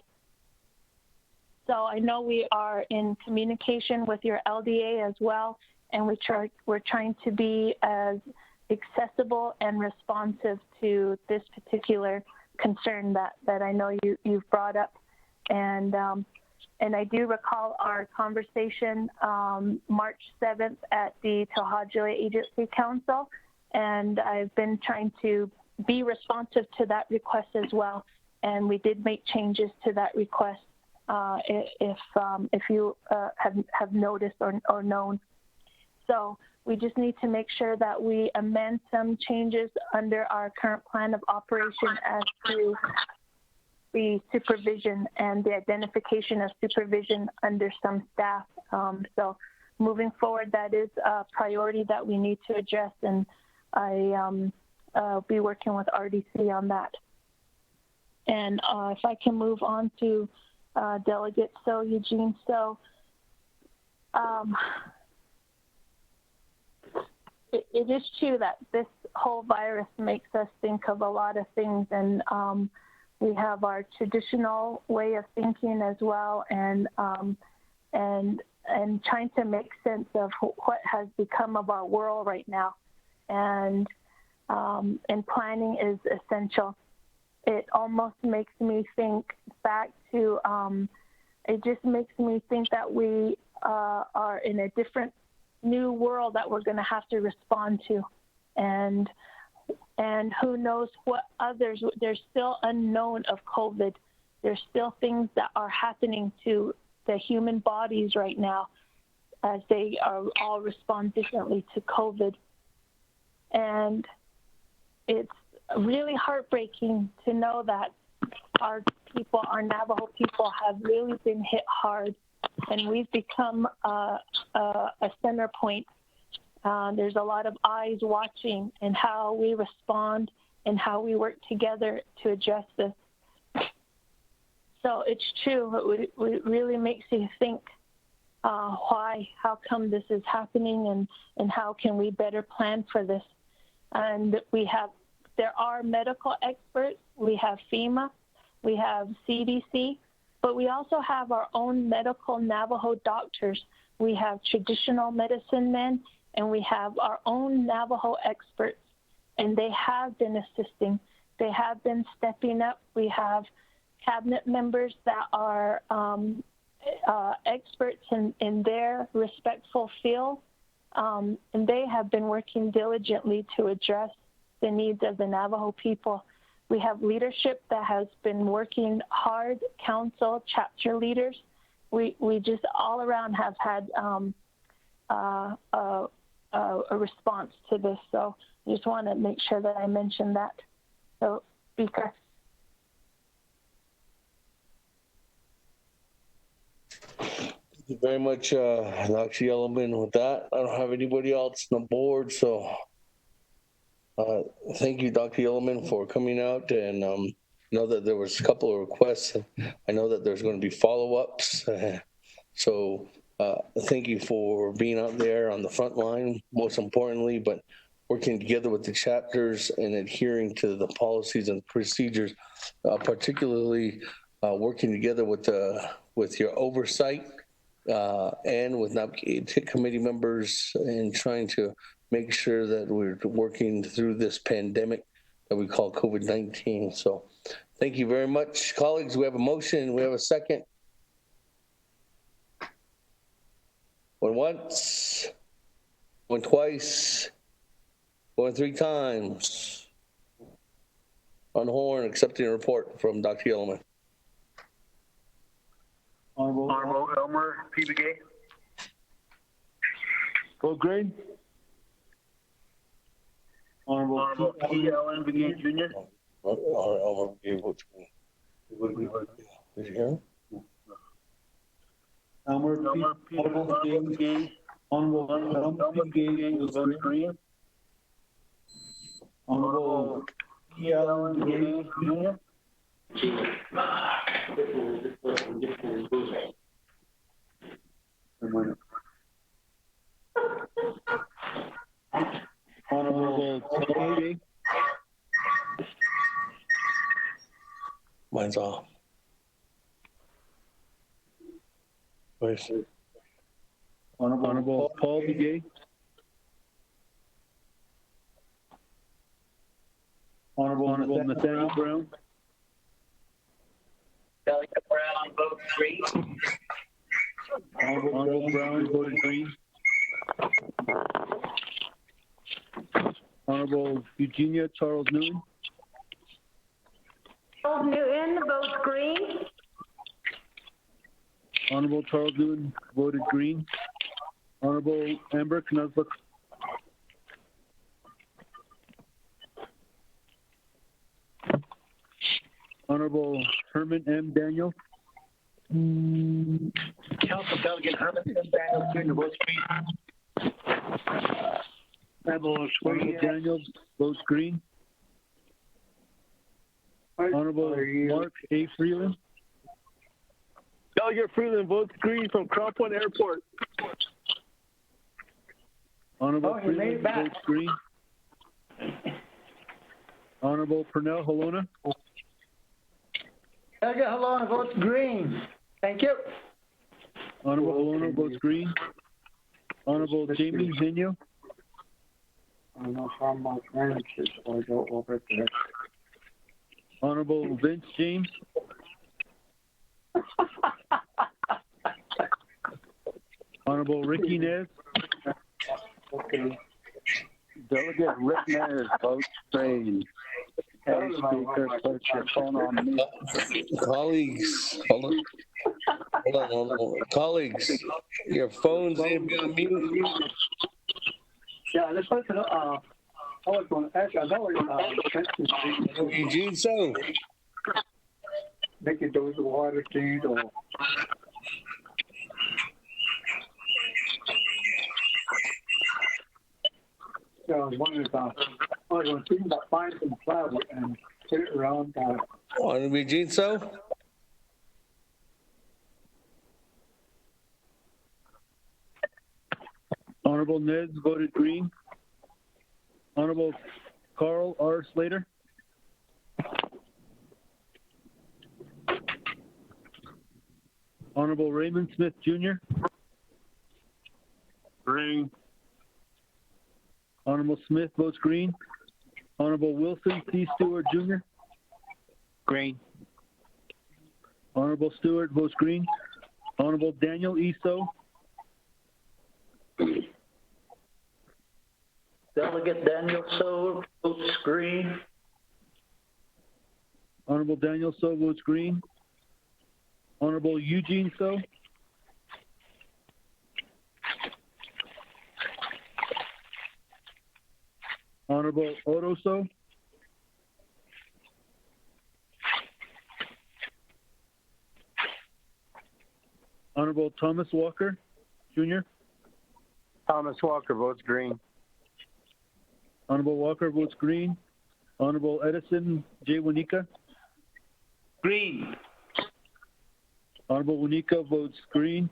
So I know we are in communication with your LDA as well, and we're trying to be as accessible and responsive to this particular concern that I know you've brought up. And I do recall our conversation March 7th at the Tohajili Agency Council, and I've been trying to be responsive to that request as well. And we did make changes to that request if you have noticed or known. So we just need to make sure that we amend some changes under our current plan of operation as to the supervision and the identification of supervision under some staff. So moving forward, that is a priority that we need to address, and I'll be working with RDC on that. And if I can move on to Delegate Eugene. It is true that this whole virus makes us think of a lot of things, and we have our traditional way of thinking as well, and trying to make sense of what has become of our world right now, and planning is essential. It almost makes me think back to. It just makes me think that we are in a different new world that we're going to have to respond to, and who knows what others. There's still unknown of COVID. There's still things that are happening to the human bodies right now as they are all respond differently to COVID. And it's really heartbreaking to know that our people, our Navajo people, have really been hit hard, and we've become a center point. There's a lot of eyes watching and how we respond and how we work together to address this. So it's true. It really makes you think how come this is happening, and how can we better plan for this. And there are medical experts. We have FEMA, we have CDC, but we also have our own medical Navajo doctors. We have traditional medicine men, and we have our own Navajo experts, and they have been assisting. They have been stepping up. We have cabinet members that are experts in their respectful field, and they have been working diligently to address the needs of the Navajo people. We have leadership that has been working hard, council, chapter leaders. We just all around have had a response to this. So I just want to make sure that I mention that. So, Speaker. Thank you very much, Dr. Yellowman. With that, I don't have anybody else on the board, so thank you, Dr. Yellowman, for coming out, and know that there was a couple of requests. I know that there's going to be follow-ups, so thank you for being out there on the front line, most importantly, but working together with the chapters and adhering to the policies and procedures, particularly working together with your oversight and with Naabik'iyati committee members and trying to make sure that we're working through this pandemic that we call COVID-19. So thank you very much, colleagues. We have a motion. We have a second. Going once, going twice, going three times. On the horn, accepting a report from Dr. Yellowman. Honorable Elmer P. Begay. Vote green. Honorable P. Allen Begay Jr. Elmer Begay votes green. Is he here? Elmer P. Begay. Honorable Elmer P. Begay votes green. Honorable P. Allen Begay Jr. Honorable Begay. Mine's off. Where's it? Honorable Paul Begay. Honorable Nathaniel Brown. Delegate Brown votes green. Honorable Brown voted green. Honorable Eugenia Charles Newton. Charles Newton votes green. Honorable Charles Newton voted green. Honorable Amber Knuzluk. Honorable Herman M. Daniel. Council Delegate Herman M. Daniel Jr. votes green. Honorable Daniel votes green. Honorable Mark A. Freeland. Delegate Freeland votes green from Crown Point Airport. Honorable Freeland votes green. Honorable Pernell Halona. Delegate Halona votes green. Thank you. Honorable Halona votes green. Honorable Jamie Zinio. I don't know how my friends is going to go over there. Honorable Vince James. Honorable Ricky Nez. Okay. Delegate Rick Nez votes green. Hey, Speaker, put your phone on me. Colleagues, hold on. Colleagues, your phones need to be on mute. Yeah, this person, I was going to ask, I know Eugene, so. Making those water things or. So I was wondering about, I was thinking about finding some plywood and put it around. On Eugene, so. Honorable Nez voted green. Honorable Carl R. Slater. Honorable Raymond Smith Jr. Green. Honorable Smith votes green. Honorable Wilson C. Stewart Jr. Green. Honorable Stewart votes green. Honorable Daniel Eso. Delegate Daniel So votes green. Honorable Daniel So votes green. Honorable Eugene So. Honorable Otto So. Honorable Thomas Walker Jr. Thomas Walker votes green. Honorable Walker votes green. Honorable Edison J. Wanika. Green. Honorable Wanika votes green.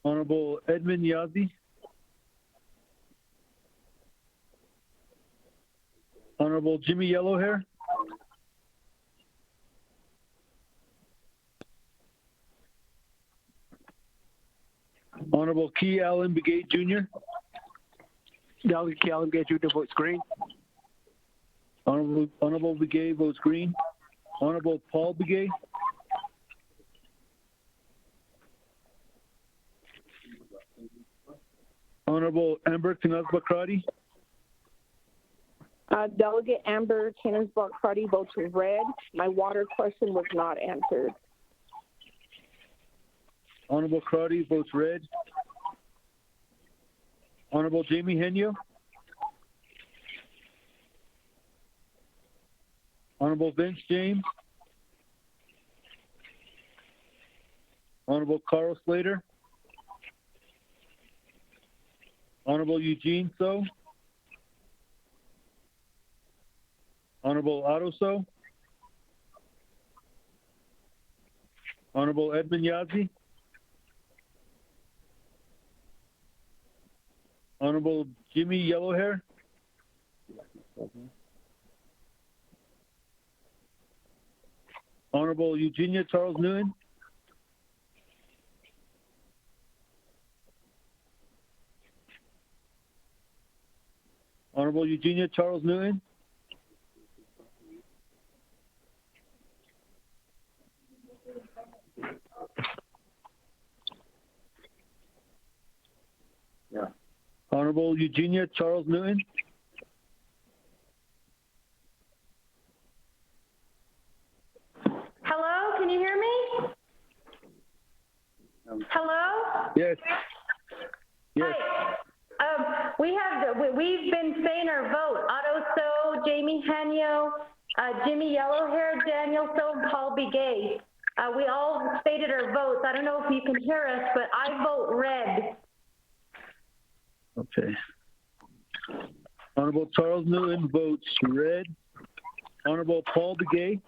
Honorable Edmund Yazzie. Honorable Jimmy Yellowhair. Honorable Key Allen Begay Jr. Delegate Key Allen Begay Jr. votes green. Honorable Begay votes green. Honorable Paul Begay. Honorable Amber Knazbakrati. Delegate Amber Cannon-Clardy votes red. My water question was not answered. Honorable Crotty votes red. Honorable Jamie Henyo. Honorable Vince James. Honorable Carl Slater. Honorable Eugene So. Honorable Otto So. Honorable Edmund Yazzie. Honorable Jimmy Yellowhair. Honorable Eugenia Charles Nguyen. Honorable Eugenia Charles Nguyen. Honorable Eugenia Charles Newton. Hello, can you hear me? Hello? Yes. Yes. Hi. We've been saying our vote. Otto So, Jamie Henyo, Jimmy Yellowhair, Daniel So, and Paul Begay. We all stated our votes. I don't know if you can hear us, but I vote red. Okay. Honorable Charles Newton votes red. Honorable Paul Begay.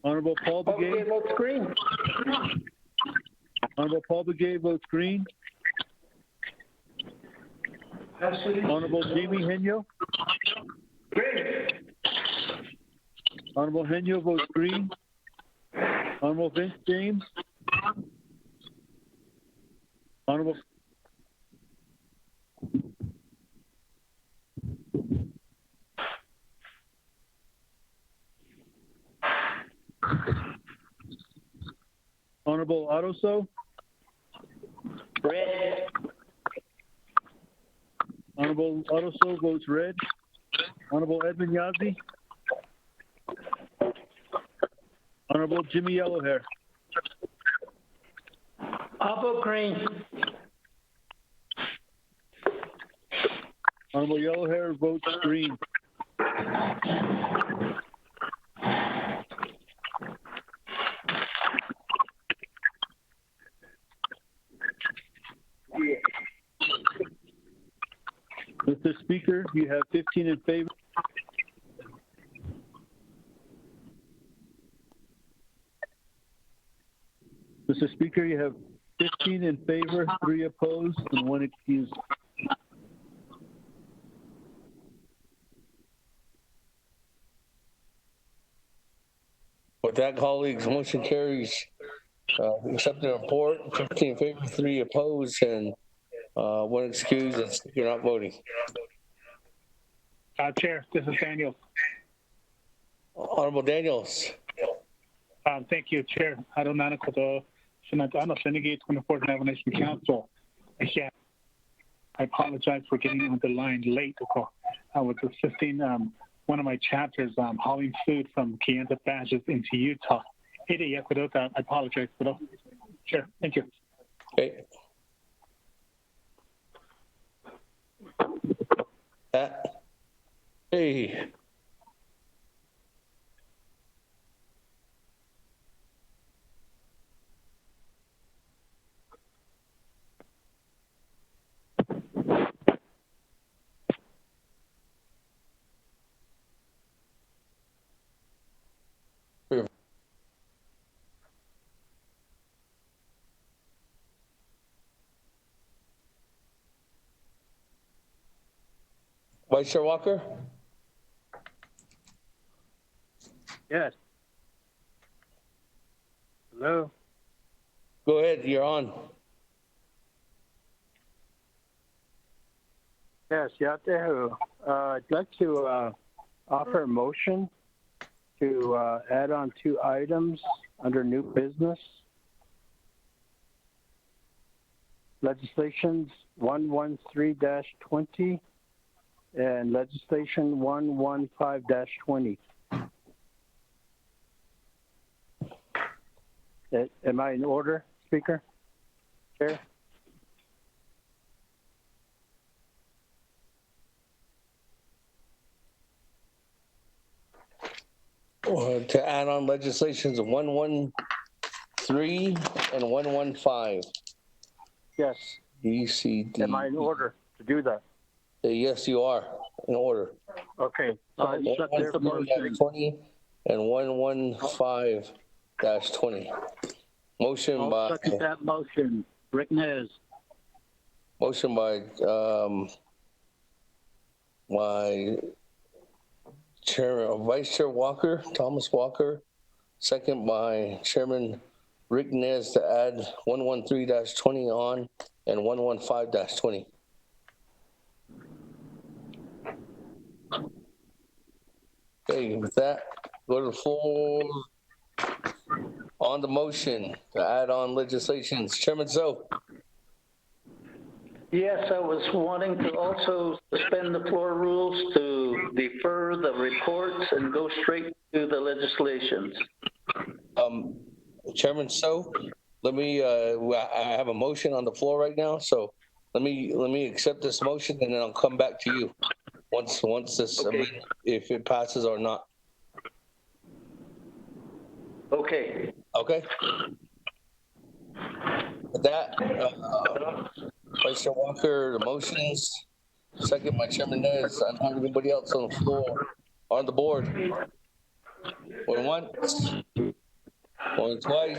Honorable Paul Begay votes green. Honorable Paul Begay votes green. Honorable Jamie Henyo. Honorable Henyo votes green. Honorable Vince James. Honorable Honorable Otto So. Red. Honorable Otto So votes red. Honorable Edmund Yazzie. Honorable Jimmy Yellowhair. I'll vote green. Honorable Yellowhair votes green. Mr. Speaker, you have 15 in favor. Mr. Speaker, you have 15 in favor, 3 opposed, and 1 excused. With that, colleagues, motion carries. Accept the report, 15 in favor, 3 opposed, and 1 excused, and you're not voting. Chair, this is Daniel. Honorable Daniels. Thank you, Chair. Adonana Koto, Shinatano, Senegate 24th Nation Council. Again, I apologize for getting on the line late. I was assisting one of my chapters hauling food from Kansas Badges into Utah. I apologize for that. Chair, thank you. Okay. Hey. Vice Chair Walker? Yes. Hello. Go ahead, you're on. Yes, Yatehu. I'd like to offer a motion to add on 2 items under new business. Legislations 113-20 and legislation 115-20. Am I in order, Speaker? Chair? To add on legislations 113 and 115. Yes. B, C, D. Am I in order to do that? Yes, you are in order. Okay. So I accept the motion. 20 and 115-20. Motion I'll by. second that motion. Rick Nez. Motion by Chairman, Vice Chair Walker, Thomas Walker. Second by Chairman Rick Nez to add 113-20 on and 115-20. Okay, with that, go to the floor on the motion to add on legislations. Chairman Zoe. Yes, I was wanting to also suspend the floor rules to defer the reports and go straight to the legislations. Chairman So, let me, I have a motion on the floor right now, so let me accept this motion and then I'll come back to you once this, Okay. if it passes or not. Okay. Okay. With that, Vice Chair Walker, the motions, second by Chairman Nez. I don't have anybody else on the floor, on the board. Going once, going twice,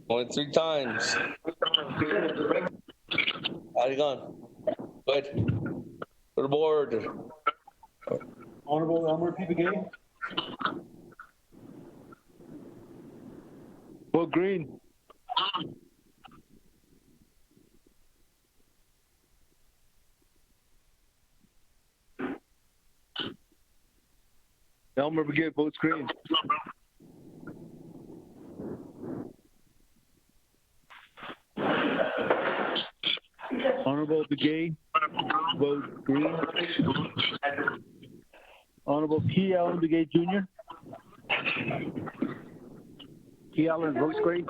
going 3 times. How you gone? Good. To the board. Honorable Elmer P. Begay. Vote green. Elmer Begay votes green. Honorable Begay, vote green. Honorable P. Allen Begay Jr. T. Allen votes green.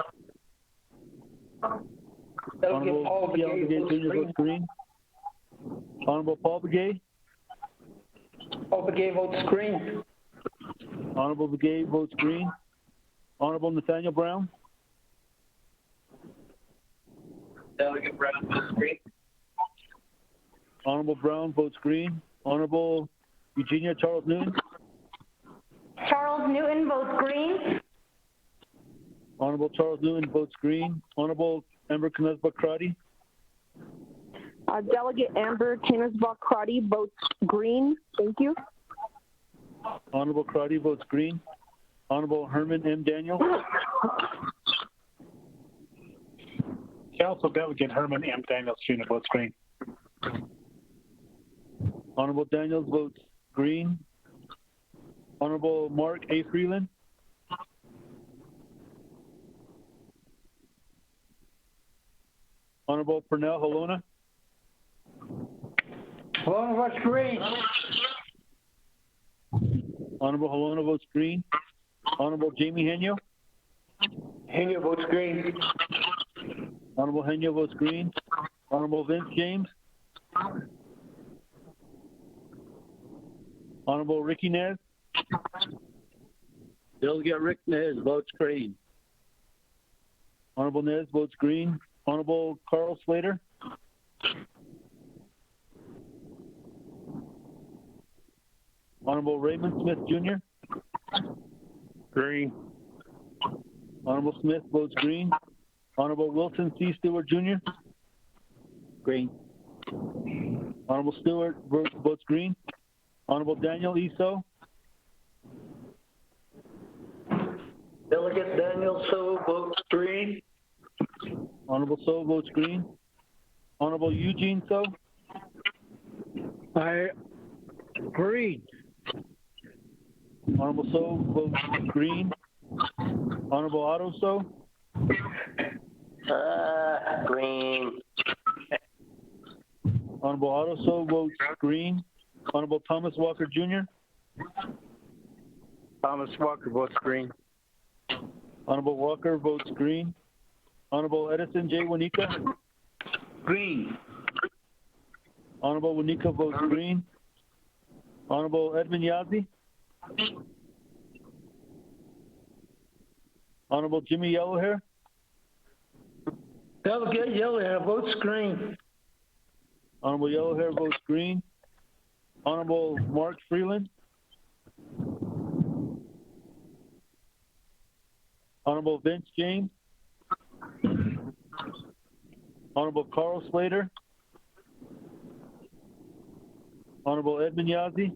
Honorable P. Allen Begay Jr. votes green. Honorable Paul Begay. Paul Begay votes green. Honorable Begay votes green. Honorable Nathaniel Brown. Delegate Brown votes green. Honorable Brown votes green. Honorable Eugenia Charles Newton. Charles Newton votes green. Honorable Charles Newton votes green. Honorable Amber Knezbach-Crotty. Delegate Amber Knezbach-Crotty votes green. Thank you. Honorable Crotty votes green. Honorable Herman M. Daniel. Council Delegate Herman M. Daniels Jr. votes green. Honorable Daniels votes green. Honorable Mark A. Freeland. Honorable Pernell Halona. Halona votes green. Honorable Halona votes green. Honorable Jamie Henyo. Henyo votes green. Honorable Henyo votes green. Honorable Vince James. Honorable Ricky Nez. Delegate Rick Nez votes green. Honorable Nez votes green. Honorable Carl Slater. Honorable Raymond Smith Jr. Green. Honorable Smith votes green. Honorable Wilson C. Stewart Jr. Green. Honorable Stewart votes green. Honorable Daniel Issa. Delegate Daniel So votes green. Honorable So votes green. Honorable Eugene So. Green. Honorable So votes green. Honorable Otto So. Green. Honorable Otto So votes green. Honorable Thomas Walker Jr. Thomas Walker votes green. Honorable Walker votes green. Honorable Edison J. Wanika. Green. Honorable Wanika votes green. Honorable Edmund Yazzie. Honorable Jimmy Yellowhair. Delegate Yellowhair votes green. Honorable Yellowhair votes green. Honorable Mark Freeland. Honorable Vince James. Honorable Carl Slater. Honorable Edmund Yazzie.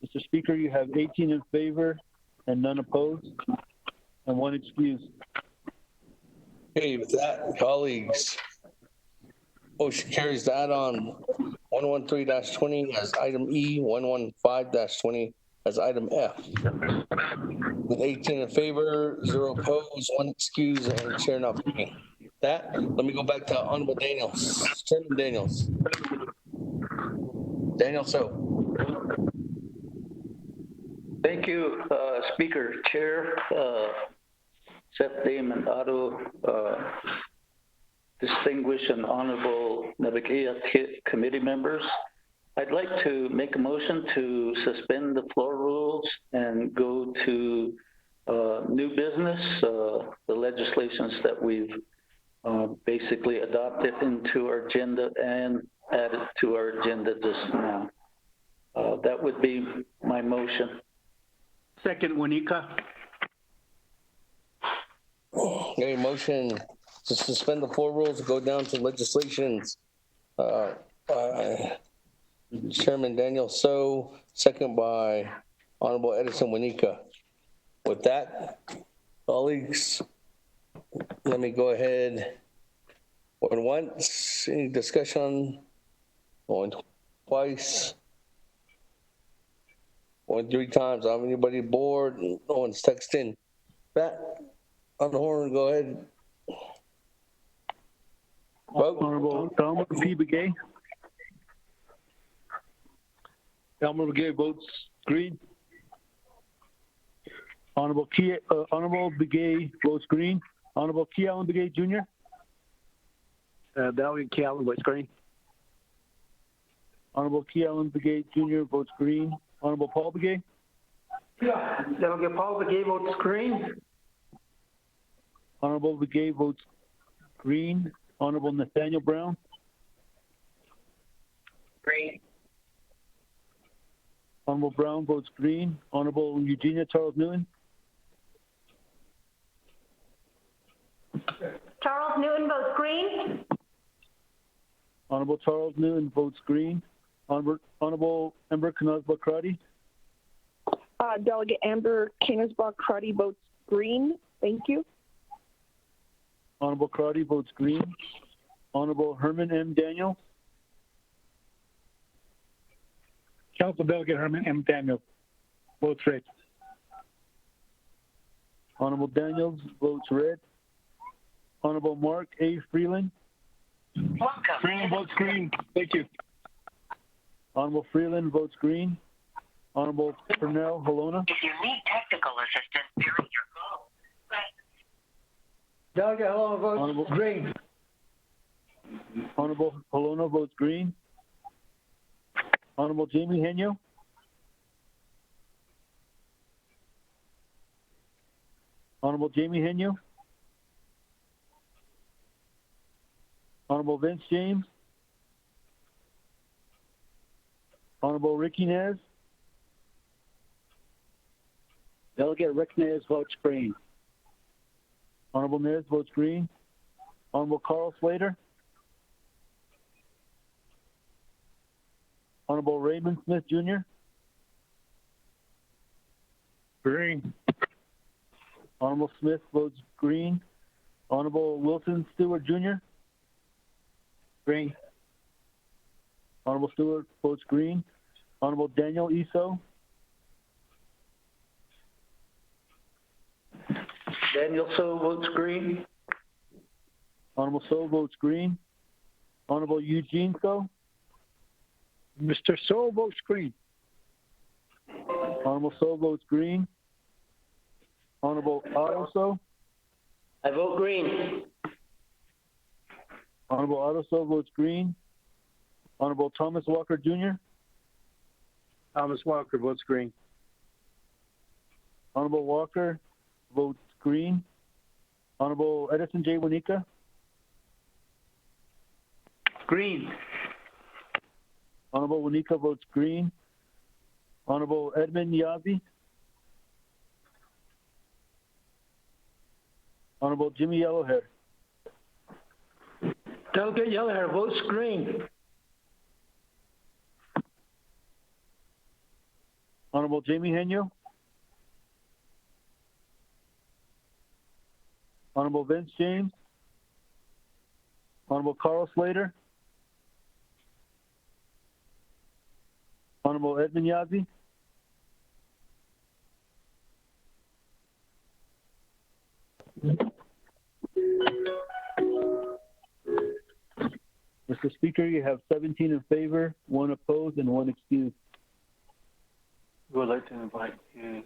Mr. Speaker, you have 18 in favor and none opposed and one excused. Okay, with that, colleagues, motion carries to add on 113-20 as item E, 115-20 as item F. With 18 in favor, 0 opposed, 1 excused, and chair not voting. That, let me go back to Honorable Daniels. Chairman Daniels. Daniel So. Thank you, Speaker, Chair, Seth Damon, Otto, distinguished and honorable Naabik'iyati committee members. I'd like to make a motion to suspend the floor rules and go to new business, the legislations that we've basically adopted into our agenda and added to our agenda just now. That would be my motion. Second, Wanika. Okay, motion to suspend the floor rules, go down to legislations. Chairman Daniel So, second by Honorable Edison Wanika. With that, colleagues, let me go ahead. Going once, any discussion? Going twice. Going 3 times. I don't have anybody bored. No one's texting. That on the horn, go ahead. Vote. Honorable Delmer P. Begay. Delmer Begay votes green. Honorable Begay votes green. Honorable Key Allen Begay Jr. Delegate Key Allen votes green. Honorable Key Allen Begay Jr. votes green. Honorable Paul Begay. Delegate Paul Begay votes green. Honorable Begay votes green. Honorable Nathaniel Brown. Green. Honorable Brown votes green. Honorable Eugenia Charles Newton. Charles Newton votes green. Honorable Charles Newton votes green. Honorable Ember Knazba-Crotty. Delegate Amber Canisbach-Crotty votes green. Thank you. Honorable Crotty votes green. Honorable Herman M. Daniel. Council Delegate Herman M. Daniels votes red. Honorable Daniels votes red. Honorable Mark A. Freeland. Freeland votes green. Thank you. Honorable Freeland votes green. Honorable Pernell Halona. If you need technical assistance during your call, Delegate Halona votes Honorable green. Honorable Halona votes green. Honorable Jamie Henyo. Honorable Jamie Henyo. Honorable Vince James. Honorable Ricky Nez. Delegate Rick Nez votes green. Honorable Nez votes green. Honorable Carl Slater. Honorable Raymond Smith Jr. Green. Honorable Smith votes green. Honorable Wilson Stewart Jr. Green. Honorable Stewart votes green. Honorable Daniel Eso. Daniel So votes green. Honorable So votes green. Honorable Eugene So. Mr. So votes green. Honorable So votes green. Honorable Otto So. I vote green. Honorable Otto So votes green. Honorable Thomas Walker Jr. Thomas Walker votes green. Honorable Walker votes green. Honorable Edison J. Wanika. Green. Honorable Wanika votes green. Honorable Edmund Yazi. Honorable Jimmy Yellowhair. Delegate Yellowhair votes green. Honorable Jamie Henyo. Honorable Vince James. Honorable Carl Slater. Honorable Edmund Yazi. Mr. Speaker, you have 17 in favor, 1 opposed, and 1 excused. We would like to invite you.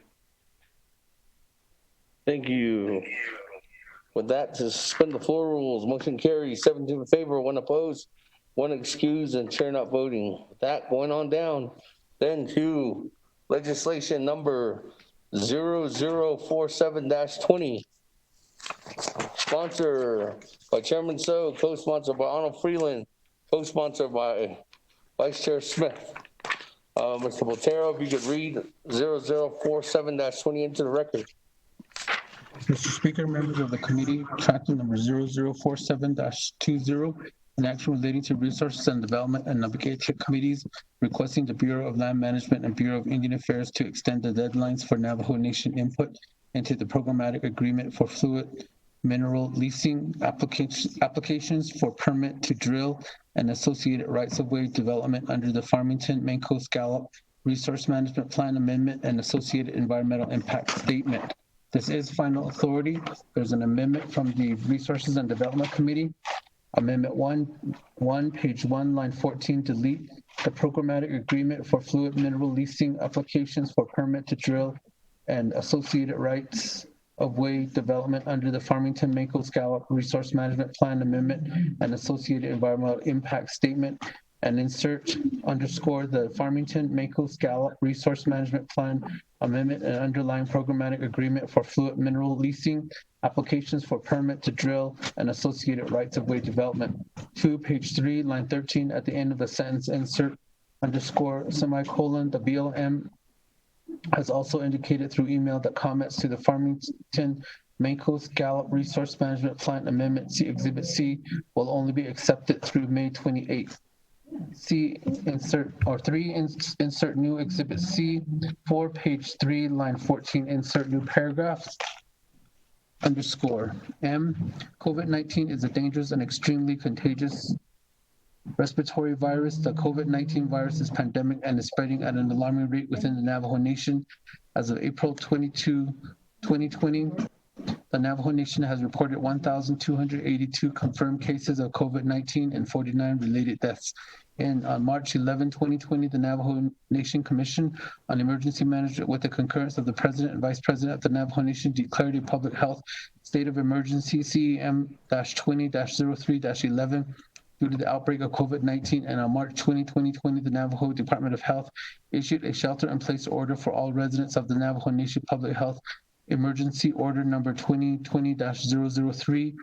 Thank you. With that, to suspend the floor rules, motion carries 17 in favor, 1 opposed, 1 excused, and chair not voting. With that, going on down, then to legislation number 0047-20. Sponsor by Chairman So, co-sponsored by Arnold Freeland, co-sponsored by Vice Chair Smith. Mr. Botero, if you could read 0047-20 into the record. Mr. Speaker, members of the committee, tracking number 0047-20, an action relating to resources and development and Naabik'iyati committees requesting the Bureau of Land Management and Bureau of Indian Affairs to extend the deadlines for Navajo Nation input into the programmatic agreement for fluid mineral leasing applications for permit to drill and associated rights-of-way development under the Farmington Main Coast Gallup Resource Management Plan Amendment and associated environmental impact statement. This is final authority. There's an amendment from the Resources and Development Committee. Amendment 1, page 1, line 14, delete the programmatic agreement for fluid mineral leasing applications for permit to drill and associated rights of way development under the Farmington Main Coast Gallup Resource Management Plan Amendment and associated environmental impact statement, and insert underscore the Farmington Main Coast Gallup Resource Management Plan Amendment and underlying programmatic agreement for fluid mineral leasing applications for permit to drill and associated rights of way development. 2, page 3, line 13, at the end of the sentence, insert underscore semicolon. The BLM has also indicated through email that comments to the Farmington Main Coast Gallup Resource Management Plan Amendment C Exhibit C will only be accepted through May 28th. C, insert, or 3, insert new Exhibit C. 4, page 3, line 14, insert new paragraph. Underscore M, COVID-19 is a dangerous and extremely contagious respiratory virus. The COVID-19 virus is pandemic and is spreading at an alarming rate within the Navajo Nation. As of April 22, 2020, the Navajo Nation has reported 1,282 confirmed cases of COVID-19 and 49 related deaths. And on March 11, 2020, the Navajo Nation Commission on Emergency Management, with the concurrence of the President and Vice President of the Navajo Nation, declared a public health state of emergency, CEM-20-03-11, due to the outbreak of COVID-19. And on March 20, 2020, the Navajo Department of Health issued a shelter-in-place order for all residents of the Navajo Nation Public Health Emergency Order number 2020-003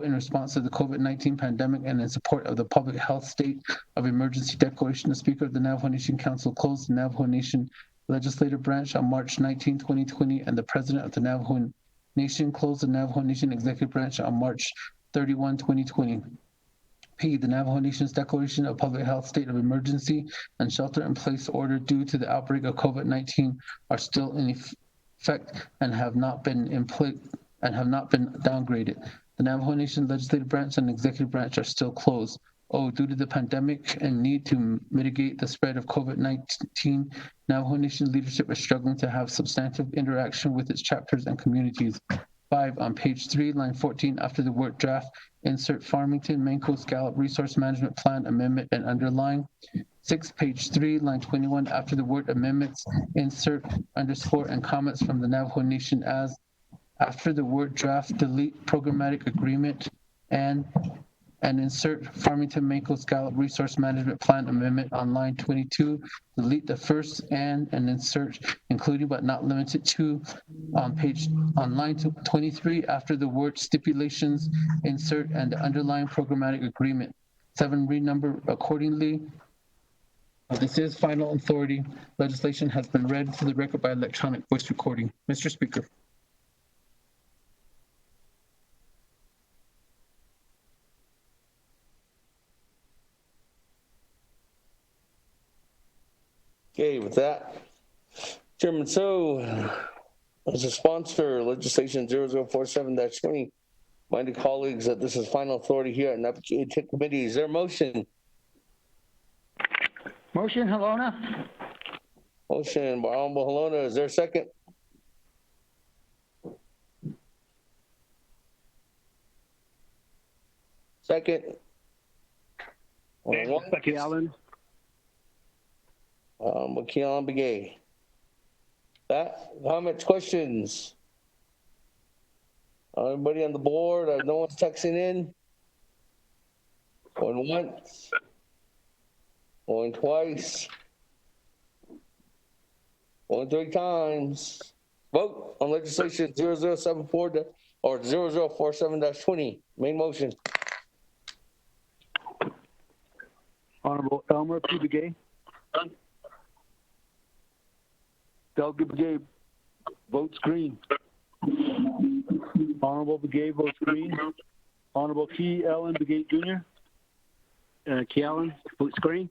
in response to the COVID-19 pandemic and in support of the public health state of emergency declaration. The Speaker of the Navajo Nation Council closed the Navajo Nation Legislative Branch on March 19, 2020, and the President of the Navajo Nation closed the Navajo Nation Executive Branch on March 31, 2020. P. The Navajo Nation's declaration of public health state of emergency and shelter-in-place order due to the outbreak of COVID-19 are still in effect and have not been downgraded. The Navajo Nation legislative branch and executive branch are still closed. O. Due to the pandemic and need to mitigate the spread of COVID-19, Navajo Nation leadership is struggling to have substantive interaction with its chapters and communities. 5. On page 3, line 14, after the word draft, insert Farmington Mancos Gallup Resource Management Plan Amendment and underline. 6, page 3, line 21, after the word amendments, insert underscore and comments from the Navajo Nation as, after the word draft, delete programmatic agreement and insert Farmington Mancos Gallup Resource Management Plan Amendment on line 22, delete the first and insert including but not limited to on line 23, after the word stipulations, insert and the underlying programmatic agreement. 7, renumber accordingly. This is final authority. Legislation has been read into the record by electronic voice recording. Mr. Speaker. Okay, with that, Chairman So, as a sponsor, legislation 0047-20, minded colleagues that this is final authority here at Naabik'iyati Committee. Is there a motion? Motion, Halona. Motion by Honorable Halona. Is there a second? Second. Second, Allen. Keelan Begay. That, comments, questions? Everybody on the board? No one's texting in? Going once? Going twice? Going 3 times? Vote on legislation 0074 or 0047-20. Main motion. Honorable Elmer P. Begay. Delegate Begay votes green. Honorable Begay votes green. Honorable Key Allen Begay Jr. Key Allen votes green.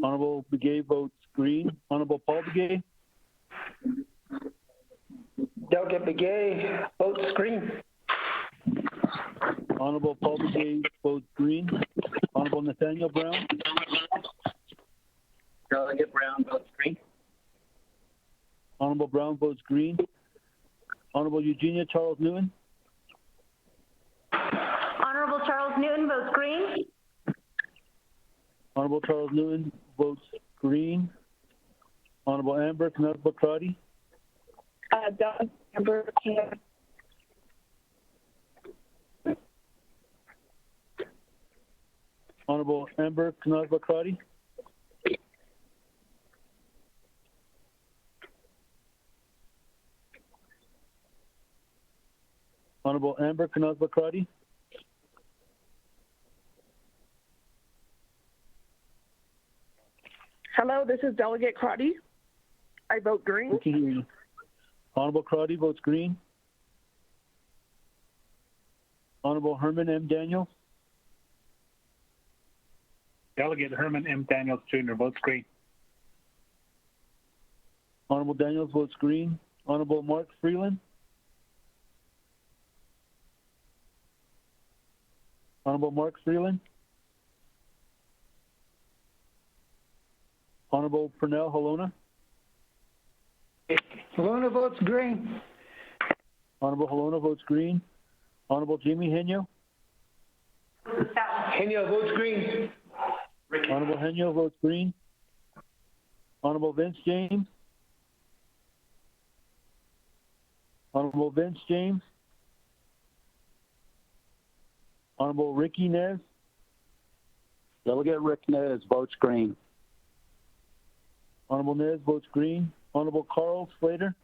Honorable Begay votes green. Honorable Paul Begay. Delegate Begay votes green. Honorable Paul Begay votes green. Honorable Nathaniel Brown. Delegate Brown votes green. Honorable Brown votes green. Honorable Eugenia Charles Newton. Honorable Charles Newton votes green. Honorable Charles Newton votes green. Honorable Amber Knut-Bakrati. Amber Honorable Amber Knut-Bakrati. Honorable Amber Knut-Bakrati. Hello, this is Delegate Crotty. I vote green. We can hear you. Honorable Crotty votes green. Honorable Herman M. Daniels. Delegate Herman M. Daniels Jr. votes green. Honorable Daniels votes green. Honorable Mark Freeland. Honorable Mark Freeland. Honorable Pernell Halona. Halona votes green. Honorable Halona votes green. Honorable Jamie Henyo. Henyo votes green. Honorable Henyo votes green. Honorable Vince James. Honorable Vince James. Honorable Ricky Nez. Delegate Rick Nez votes green. Honorable Nez votes green. Honorable Carl Slater.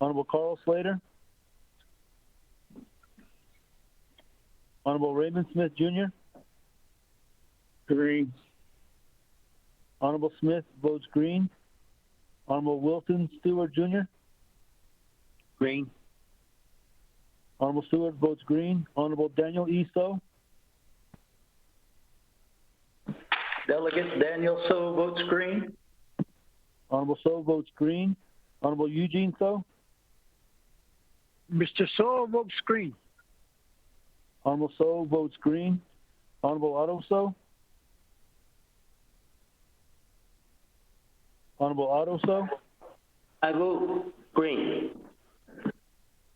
Honorable Carl Slater. Honorable Raymond Smith Jr. Green. Honorable Smith votes green. Honorable Wilson Stewart Jr. Green. Honorable Stewart votes green. Honorable Daniel E. So. Delegate Daniel So votes green. Honorable So votes green. Honorable Eugene So. Mr. So votes green. Honorable So votes green. Honorable Otto So. Honorable Otto So. I vote green.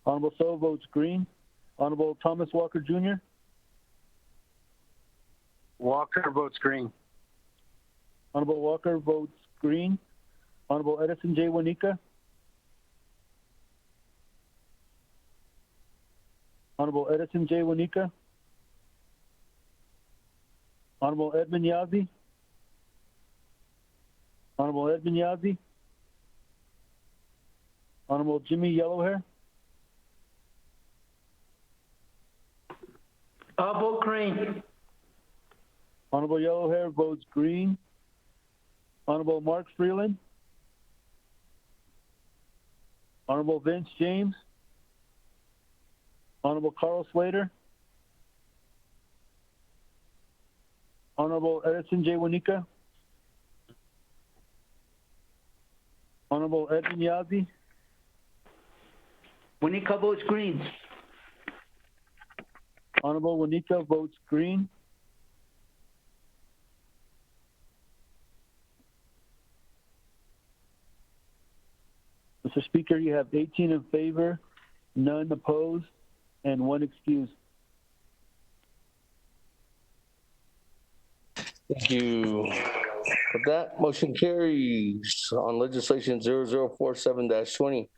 Honorable So votes green. Honorable Thomas Walker Jr. Walker votes green. Honorable Walker votes green. Honorable Edison J. Wanika. Honorable Edison J. Wanika. Honorable Edmund Yazzie. Honorable Edmund Yazzie. Honorable Jimmy Yellowhair. I'll vote green. Honorable Yellowhair votes green. Honorable Mark Freeland. Honorable Vince James. Honorable Carl Slater. Honorable Edison J. Wanika. Honorable Edmund Yazzie. Wanika votes green. Honorable Wanika votes green. Mr. Speaker, you have 18 in favor, none opposed, and 1 excused. Thank you. With that, motion carries on legislation 0047-20.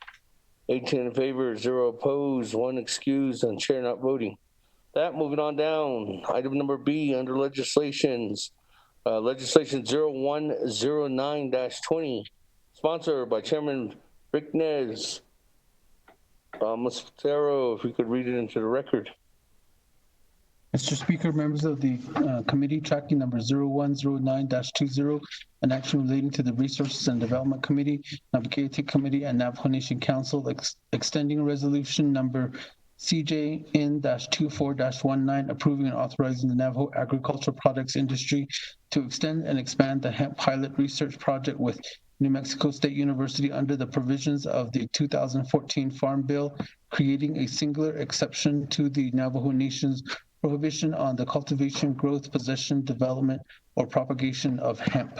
18 in favor, 0 opposed, 1 excused, and chair not voting. That, moving on down, item number B under legislation 0109-20, sponsored by Chairman Rick Nez. Ms. Fatero, if we could read it into the record. Mr. Speaker, members of the committee, tracking number 0109-20, an action relating to the Resources and Development Committee, Naabik'iyati Committee, and Navajo Nation Council, extending resolution number CJN-24-19, approving and authorizing the Navajo agricultural products industry to extend and expand the hemp pilot research project with New Mexico State University under the provisions of the 2014 Farm Bill, creating a singular exception to the Navajo Nation's prohibition on the cultivation, growth, possession, development, or propagation of hemp.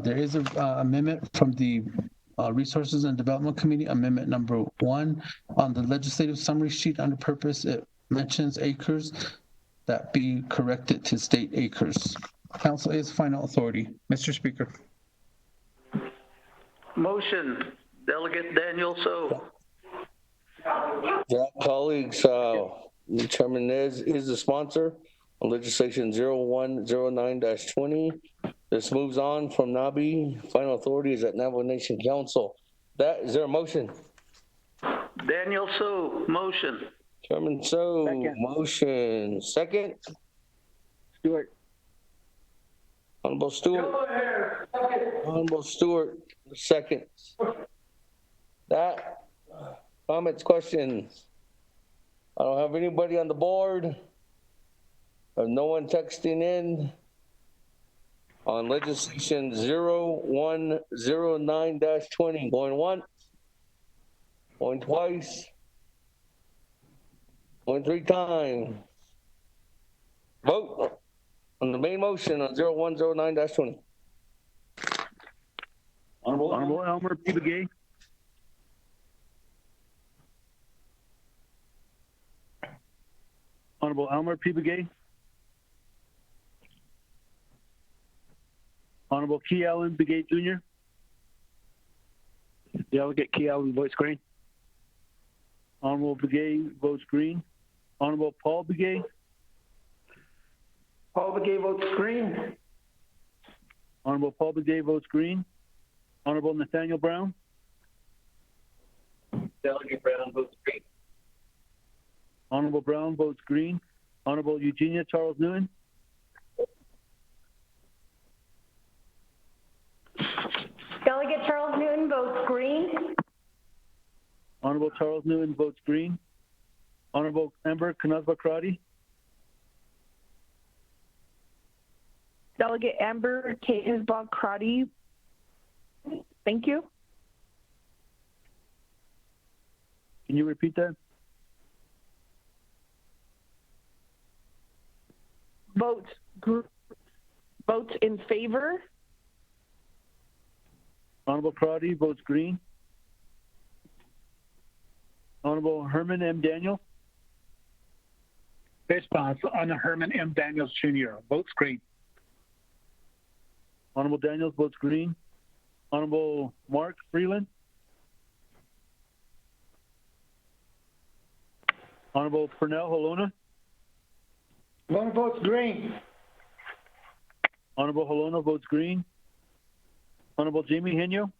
There is an amendment from the Resources and Development Committee, amendment number 1. On the legislative summary sheet under purpose, it mentions acres. That be corrected to state acres. Council is final authority. Mr. Speaker. Motion, Delegate Daniel So. Yeah, colleagues, Chairman Nez is the sponsor on legislation 0109-20. This moves on from NABI. Final authority is at Navajo Nation Council. Is there a motion? Daniel So, motion. Chairman So, Second. motion. Second? Stewart. Honorable Stewart. Honorable Stewart, second. That, comments, questions? I don't have anybody on the board. I have no one texting in on legislation 0109-20. Going once, going twice, going 3 times. Vote on the main motion on 0109-20. Honorable Elmer P. Begay. Honorable Elmer P. Begay. Honorable Key Allen Begay Jr. Delegate Key Allen votes green. Honorable Begay votes green. Honorable Paul Begay. Paul Begay votes green. Honorable Paul Begay votes green. Honorable Nathaniel Brown. Delegate Brown votes green. Honorable Brown votes green. Honorable Eugenia Charles Nguyen. Delegate Charles Newton votes green. Honorable Charles Newton votes green. Honorable Amber Knazbakrati. Delegate Amber Knazbakrati. Thank you. Can you repeat that? Votes in favor. Honorable Crotty votes green. Honorable Herman M. Daniel. Response on Herman M. Daniels Jr. Votes green. Honorable Daniels votes green. Honorable Mark Freeland. Honorable Pernell Holona. One votes green. Honorable Holona votes green. Honorable Jamie Henyo.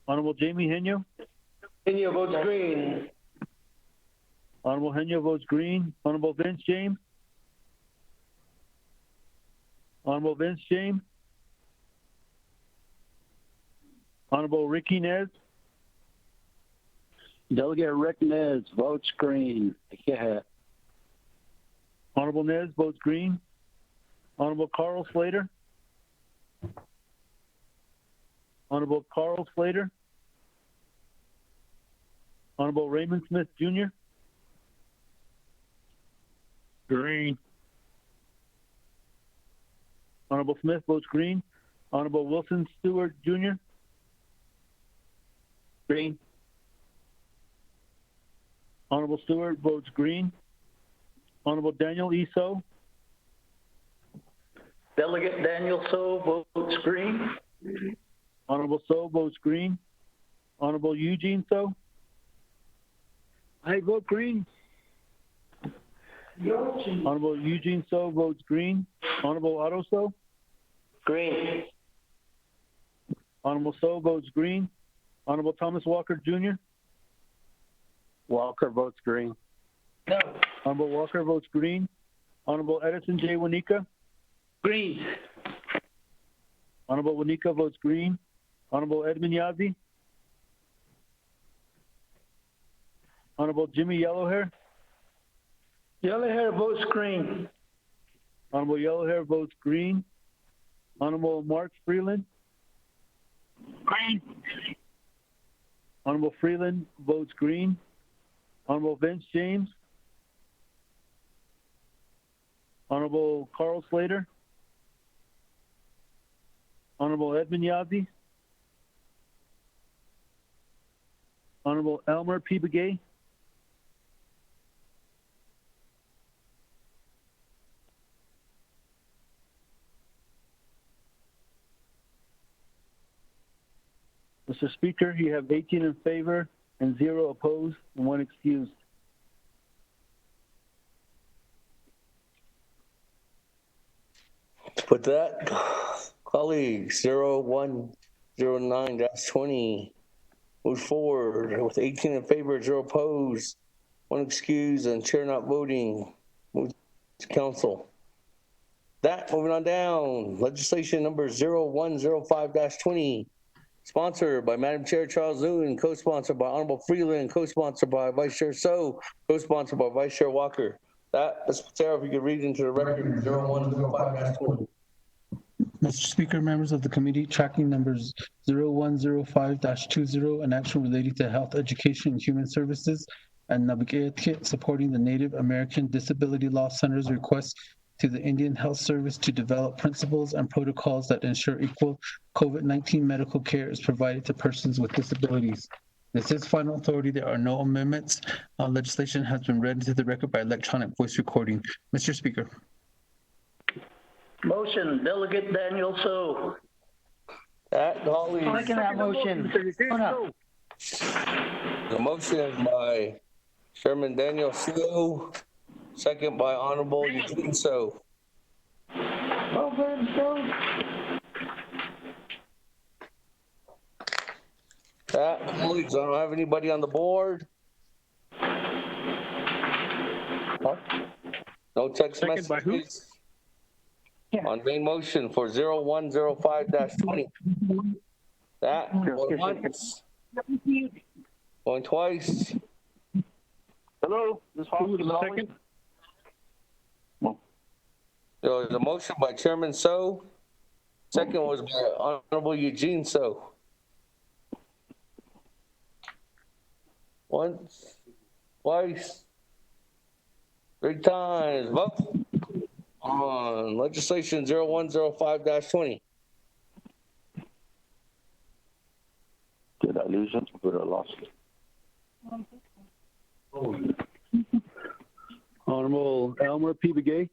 Honorable Jamie Henyo. Henyo votes green. Honorable Henyo votes green. Honorable Vince James. Honorable Vince James. Honorable Ricky Nez. Delegate Rick Nez votes green. Yeah. Honorable Nez votes green. Honorable Carl Slater. Honorable Carl Slater. Honorable Raymond Smith Jr. Green. Honorable Smith votes green. Honorable Wilson Stewart Jr. Green. Honorable Stewart votes green. Honorable Daniel E. So. Delegate Daniel So votes green. Honorable So votes green. Honorable Eugene So. I vote green. Honorable Eugene So votes green. Honorable Otto So. Green. Honorable So votes green. Honorable Thomas Walker Jr. Walker votes green. No. Honorable Walker votes green. Honorable Edison J. Wanika. Green. Honorable Wanika votes green. Honorable Edmund Yazzie. Honorable Jimmy Yellowhair. Yellowhair votes green. Honorable Yellowhair votes green. Honorable Mark Freeland. Green. Honorable Freeland votes green. Honorable Vince James. Honorable Carl Slater. Honorable Edmund Yazzie. Honorable Elmer P. Begay. Mr. Speaker, you have 18 in favor and 0 opposed and 1 excused. With that, colleagues, 0109-20 move forward with 18 in favor, 0 opposed, 1 excused, and chair not voting. Move to council. That, moving on down, legislation number 0105-20. Sponsored by Madam Chair Charles Newton, co-sponsored by Honorable Freeland, co-sponsored by Vice Chair So, co-sponsored by Vice Chair Walker. That, Sarah, if you could read into the record, 0105-20. Mr. Speaker, members of the committee, tracking numbers 0105-20, an action relating to health, education, and human services, and Naabik'iyati, supporting the Native American Disability Law Center's request to the Indian Health Service to develop principles and protocols that ensure equal COVID-19 medical care is provided to persons with disabilities. This is final authority. There are no amendments. Legislation has been read into the record by electronic voice recording. Mr. Speaker. Motion, Delegate Daniel So. That, colleagues. Second that motion. Oh, no. The motion is by Chairman Daniel So, second by Honorable Eugene So. That, colleagues, I don't have anybody on the board. Huh? No text Second by who? messages. On main motion for 0105-20. That, going once. Going twice. Hello, this is Who was the second? There was a motion by Chairman So. Second was by Honorable Eugene So. Once, twice, 3 times. Vote on legislation 0105-20. Did I lose it or lost it? Honorable Elmer P. Begay.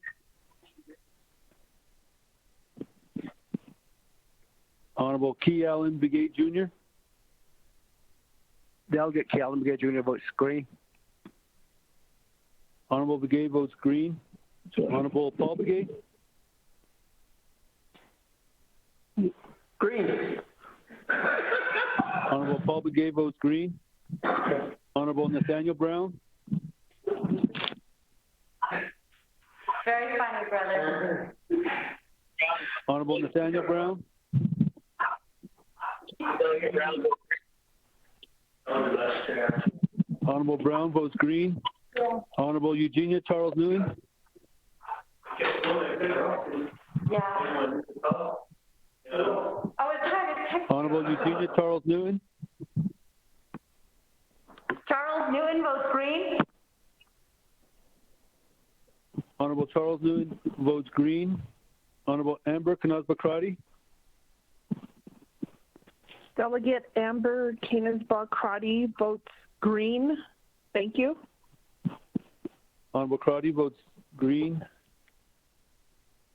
Honorable Key Allen Begay Jr. Delegate Key Allen Begay Jr. votes green. Honorable Begay votes green. Honorable Paul Begay. Green. Honorable Paul Begay votes green. Honorable Nathaniel Brown. Very funny, brother. Honorable Nathaniel Brown. Honorable Brown votes green. Honorable Eugenia Charles Newman. Yeah. I was trying to text Honorable Eugenia Charles Newman. Charles Newman votes green. Honorable Charles Newman votes green. Honorable Amber Kanazbakrati. Delegate Amber Canisbach-Crotty votes green. Thank you. Honorable Crotty votes green.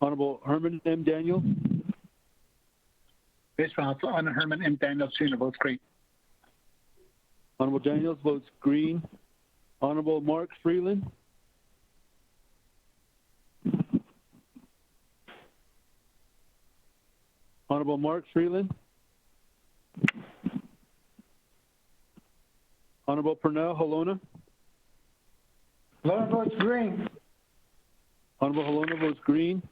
Honorable Herman M. Daniel. Based on Herman M. Daniels Jr. votes green. Honorable Daniels votes green. Honorable Mark Freeland. Honorable Mark Freeland. Honorable Pernell Halona. Halona votes green. Honorable Halona votes green.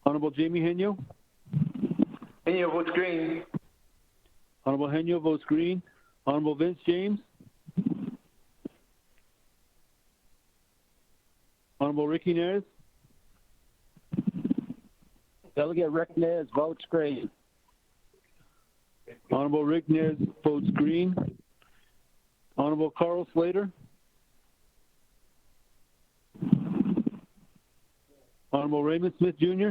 Honorable Jamie Henyo. Henyo votes green. Honorable Henyo votes green. Honorable Vince James. Honorable Ricky Nares. Delegate Rick Nez votes green. Honorable Rick Nares votes green. Honorable Carl Slater. Honorable Raymond Smith Jr.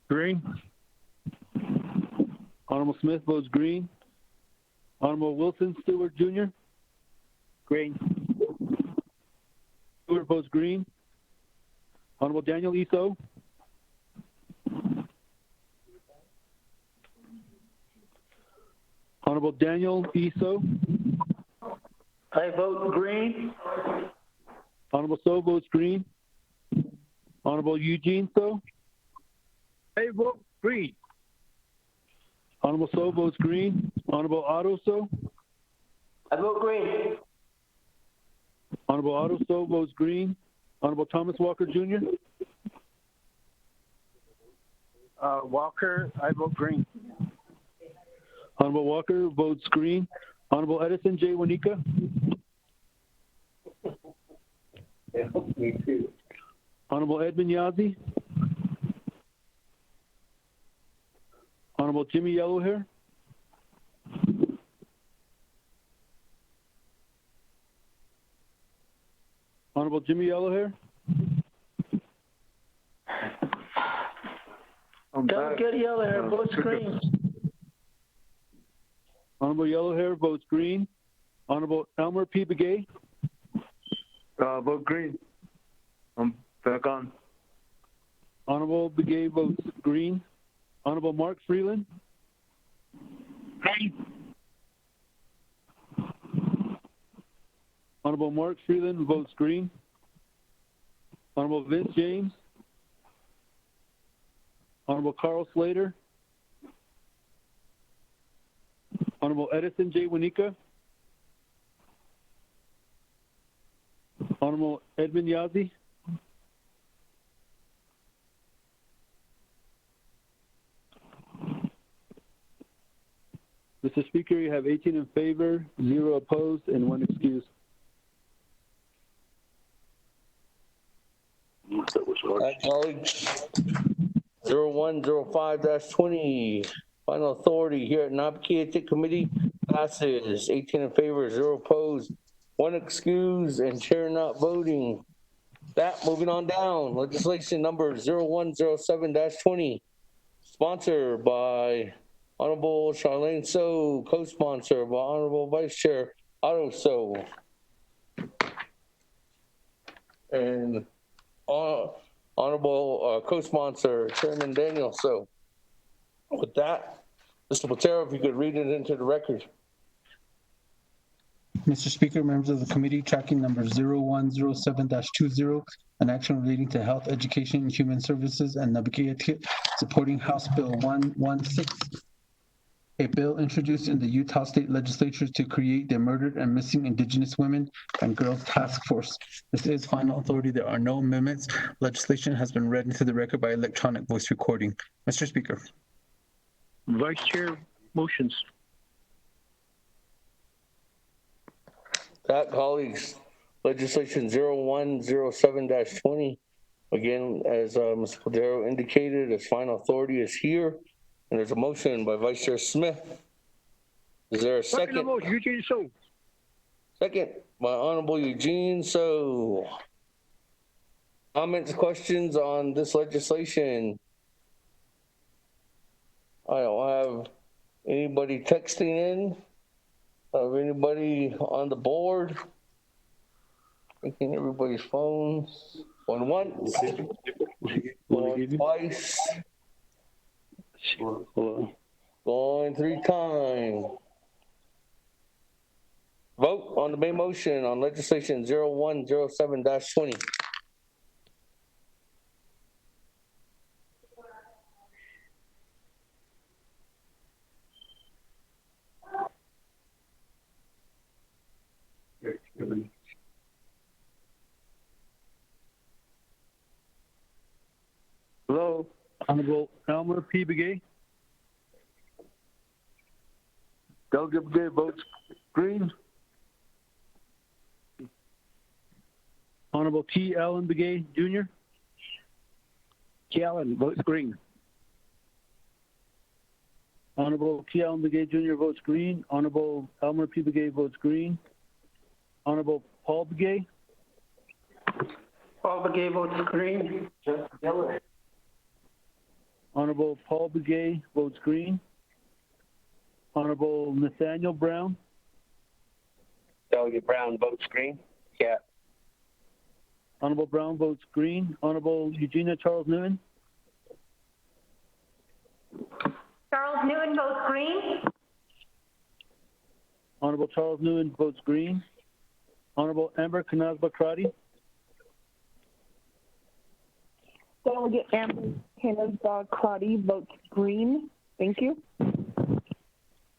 Green. Honorable Smith votes green. Honorable Wilson Stewart Jr. Green. Stewart votes green. Honorable Daniel Iso. Honorable Daniel Iso. I vote green. Honorable So votes green. Honorable Eugene So. I vote green. Honorable So votes green. Honorable Otto So. I vote green. Honorable Otto So votes green. Honorable Thomas Walker Jr. Walker, I vote green. Honorable Walker votes green. Honorable Edison J. Wanika. Yeah, me too. Honorable Edmund Yazzie. Honorable Jimmy Yellowhair. Honorable Jimmy Yellowhair. Delegate Yellowhair votes green. Honorable Yellowhair votes green. Honorable Elmer P. Begay. Vote green. I'm back on. Honorable Begay votes green. Honorable Mark Freeland. Green. Honorable Mark Freeland votes green. Honorable Vince James. Honorable Carl Slater. Honorable Edison J. Wanika. Honorable Edmund Yazzie. Mr. Speaker, you have 18 in favor, 0 opposed, and 1 excused. All right, colleagues. 0105-20. Final authority here at Naabik'iyati Committee passes 18 in favor, 0 opposed, 1 excused, and chair not voting. That, moving on down. Legislation number 0107-20. Sponsored by Honorable Charlene So, co-sponsor by Honorable Vice Chair Otto So. And Honorable co-sponsor Chairman Daniel So. With that, Mr. Botero, if you could read it into the record. Mr. Speaker, members of the committee, tracking number 0107-20, an action relating to health, education, and human services and Naabik'iyati, supporting House Bill 116, a bill introduced in the Utah State Legislature to create the Murdered and Missing Indigenous Women and Girls Task Force. This is final authority. There are no amendments. Legislation has been read into the record by electronic voice recording. Mr. Speaker. Vice Chair, motions. That, colleagues, legislation 0107-20. Again, as Mr. Cordero indicated, its final authority is here. And there's a motion by Vice Chair Smith. Is there a second? Eugene So. Second by Honorable Eugene So. Comments, questions on this legislation? I don't have anybody texting in. Have anybody on the board? Checking everybody's phones. Going once. Going twice. Going 3 times. Vote on the main motion on legislation 0107-20. Hello, Honorable Elmer P. Begay. Delegate Begay votes green. Honorable T. Allen Begay Jr. T. Allen votes green. Honorable T. Allen Begay Jr. votes green. Honorable Elmer P. Begay votes green. Honorable Paul Begay. Paul Begay votes green. Honorable Paul Begay votes green. Honorable Nathaniel Brown. Delegate Brown votes green. Yeah. Honorable Brown votes green. Honorable Eugenia Charles Newton. Charles Newton votes green. Honorable Charles Newton votes green. Honorable Amber Kanazba-Crotty. Delegate Amber Kanazba-Crotty votes green. Thank you.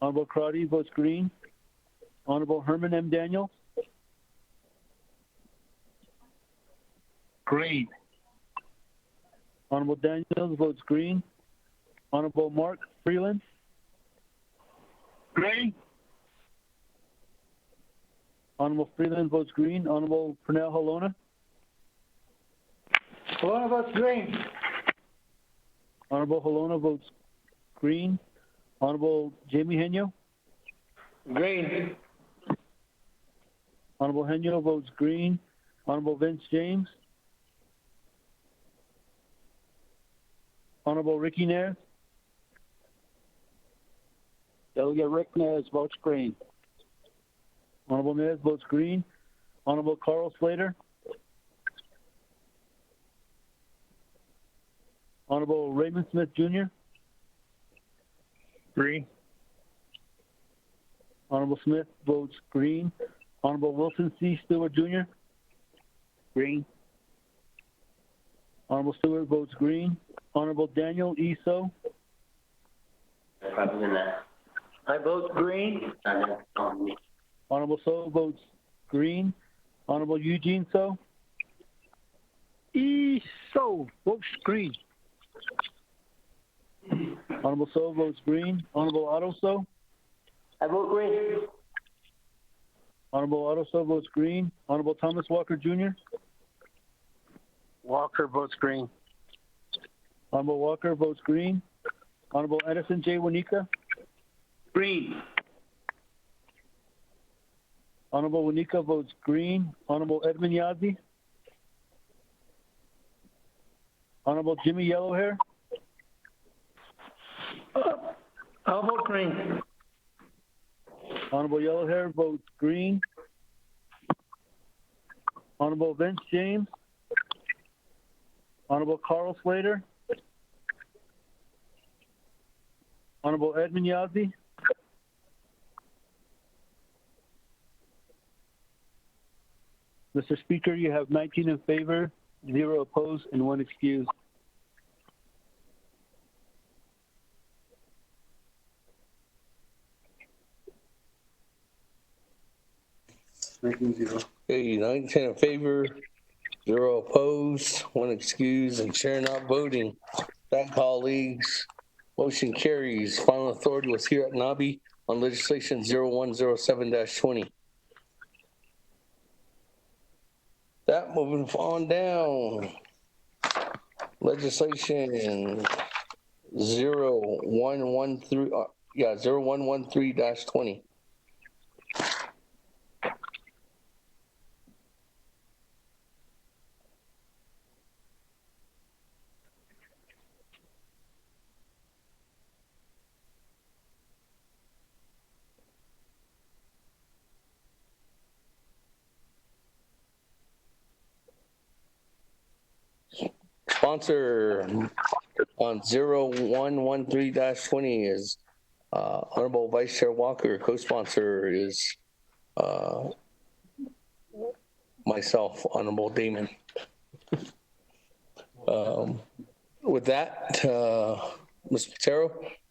Honorable Crotty votes green. Honorable Herman M. Daniel. Green. Honorable Daniels votes green. Honorable Mark Freeland. Green. Honorable Freeland votes green. Honorable Pernell Halona. Halona votes green. Honorable Halona votes green. Honorable Jamie Henyo. Green. Honorable Henyo votes green. Honorable Vince James. Honorable Ricky Nair. Delegate Rick Nez votes green. Honorable Nez votes green. Honorable Carl Slater. Honorable Raymond Smith Jr. Green. Honorable Smith votes green. Honorable Wilson C. Stewart Jr. Green. Honorable Stewart votes green. Honorable Daniel E. So. I vote green. Honorable So votes green. Honorable Eugene So. E. So votes green. Honorable So votes green. Honorable Otto So. I vote green. Honorable Otto votes green. Honorable Thomas Walker Jr. Walker votes green. Honorable Walker votes green. Honorable Edison J. Wanika. Green. Honorable Wanika votes green. Honorable Edmund Yazzie. Honorable Jimmy Yellowhair. I'll vote green. Honorable Yellowhair votes green. Honorable Vince James. Honorable Carl Slater. Honorable Edmund Yazzie. Mr. Speaker, you have 19 in favor, 0 opposed, and 1 excused. Okay, 19 in favor, 0 opposed, 1 excused, and chair not voting. That, colleagues, motion carries. Final authority was here at Nabi on legislation 0107-20. That, moving on down. Legislation 0113-20. Sponsor on 0113-20 is Honorable Vice Chair Walker. Co-sponsor is myself, Honorable Damon. With that, Ms. Patero,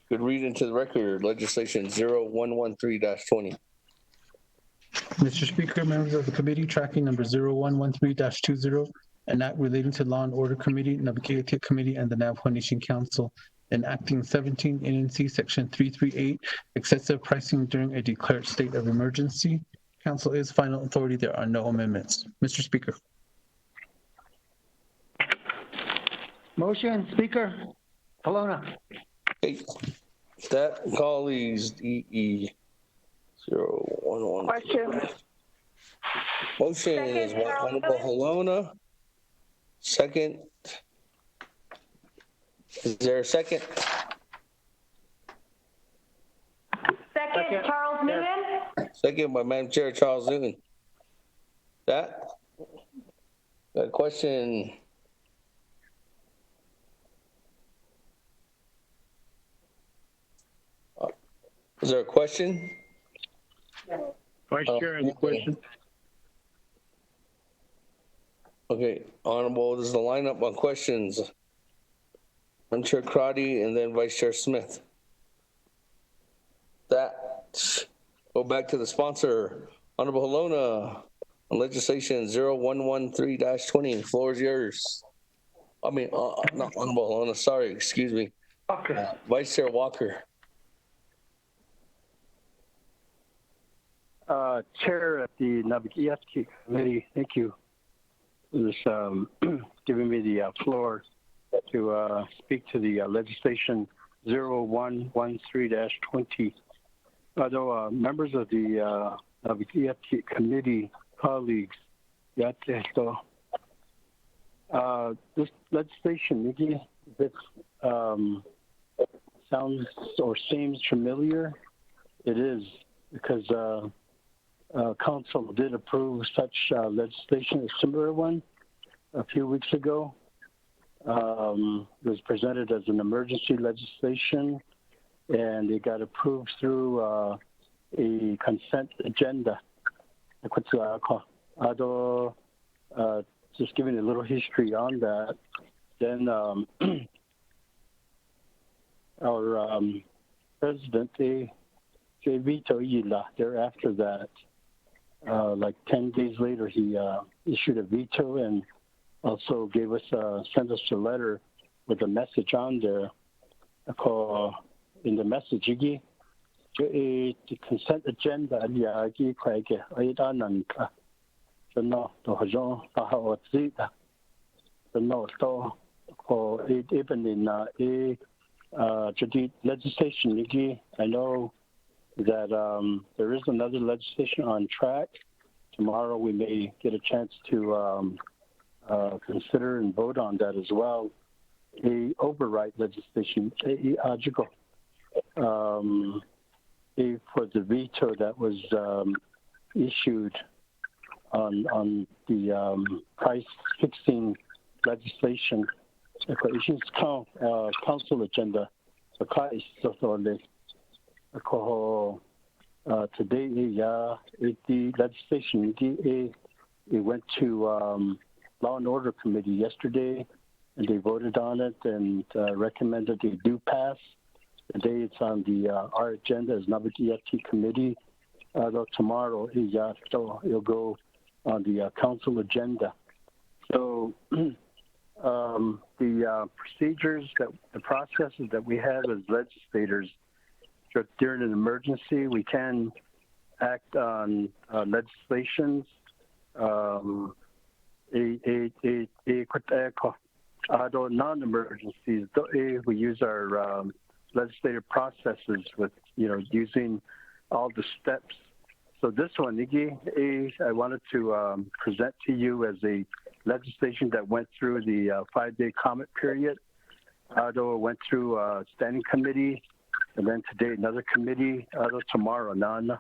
could read into the record legislation 0113-20. Mr. Speaker, members of the committee, tracking number 0113-20, an act relating to Law and Order Committee, Naabik'iyati Committee, and the Navajo Nation Council, enacting 17 NNC Section 338, excessive pricing during a declared state of emergency. Council is final authority. There are no amendments. Mr. Speaker. Motion, Speaker. Kelowna. Okay. That, colleagues, DE 011. Question. Motion is Honorable Kelowna. Second. Is there a second? Second, Charles Newman. Second by Madam Chair Charles Newman. That question. Is there a question? Vice Chair has a question. Okay, Honorable, this is the lineup on questions. Madam Chair Crotty and then Vice Chair Smith. That, go back to the sponsor, Honorable Kelowna, on legislation 0113-20. Floor is yours. I mean, not Honorable Kelowna, sorry, excuse me. Okay. Vice Chair Walker. Chair at the Naabik'iyati Committee, thank you for this, giving me the floor to speak to the legislation 0113-20. Although members of the Naabik'iyati Committee, colleagues, this legislation, this sounds or seems familiar. It is, because Council did approve such legislation, a similar one, a few weeks ago. It was presented as an emergency legislation, and it got approved through a consent agenda. Just giving a little history on that. Then our president, they vetoed Yila. Thereafter that, like 10 days later, he issued a veto and also gave us sent us a letter with a message on there. In the message, the consent agenda ya gi kwege aida nan ka no to hojo ta ha otsita no to ko even in the legislation I know that there is another legislation on track. Tomorrow we may get a chance to consider and vote on that as well. A override legislation for the veto that was issued on the price fixing legislation. Council agenda. Today, the legislation it went to Law and Order Committee yesterday, and they voted on it and recommended they do pass. Today, it's on our agenda as Naabik'iyati committee. Though tomorrow, it'll go on the council agenda. So the procedures, the processes that we have as legislators during an emergency, we can act on legislations. Non-emergencies, we use our legislative processes with, using all the steps. So this one, I wanted to present to you as a legislation that went through the 5-day comment period. It went through standing committee, and then today another committee. Tomorrow, none.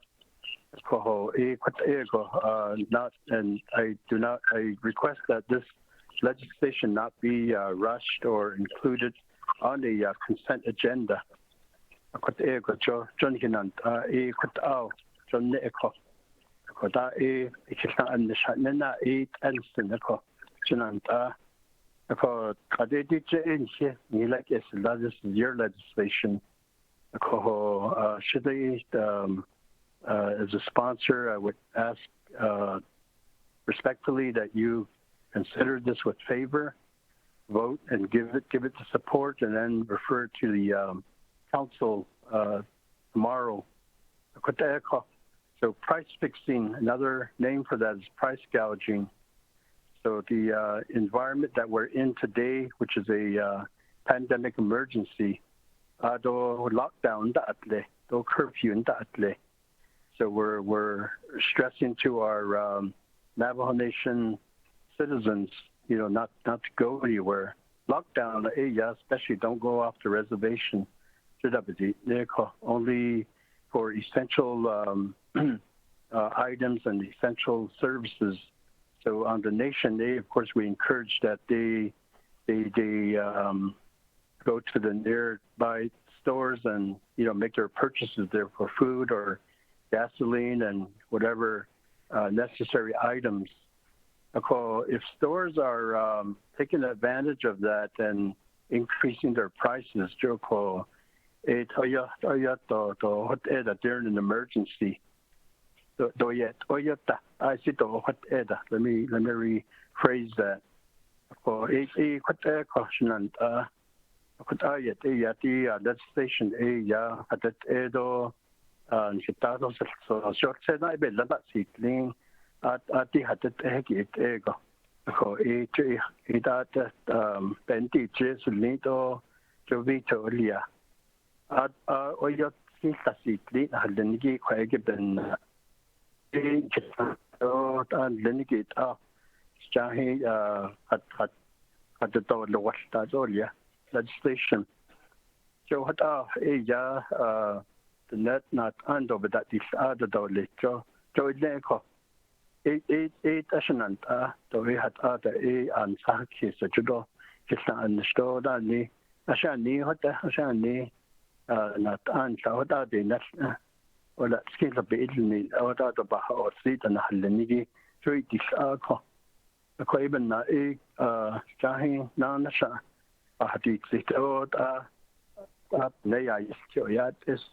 I request that this legislation not be rushed or included on the consent agenda. This is your legislation. Should they, as a sponsor, I would ask respectfully that you consider this with favor, vote, and give it the support, and then refer it to the council tomorrow. So price fixing, another name for that is price gouging. So the environment that we're in today, which is a pandemic emergency, do lockdown, do curfew, so we're stressing to our Navajo Nation citizens, not to go anywhere. Lockdown, especially don't go off the reservation. Only for essential items and essential services. So on the Nation Day, of course, we encourage that they go to the nearby stores and make their purchases there for food or gasoline and whatever necessary items. If stores are taking advantage of that and increasing their prices, during an emergency. Let me rephrase that. Legislation legislation. So the net not under but that is other dolly. So it ashanant to we had other and saki so judo kisna and store dani ashani ashani not answer what are the net or that skill of it ni or that ba or sit and halnigi so it is even na jahi na nasha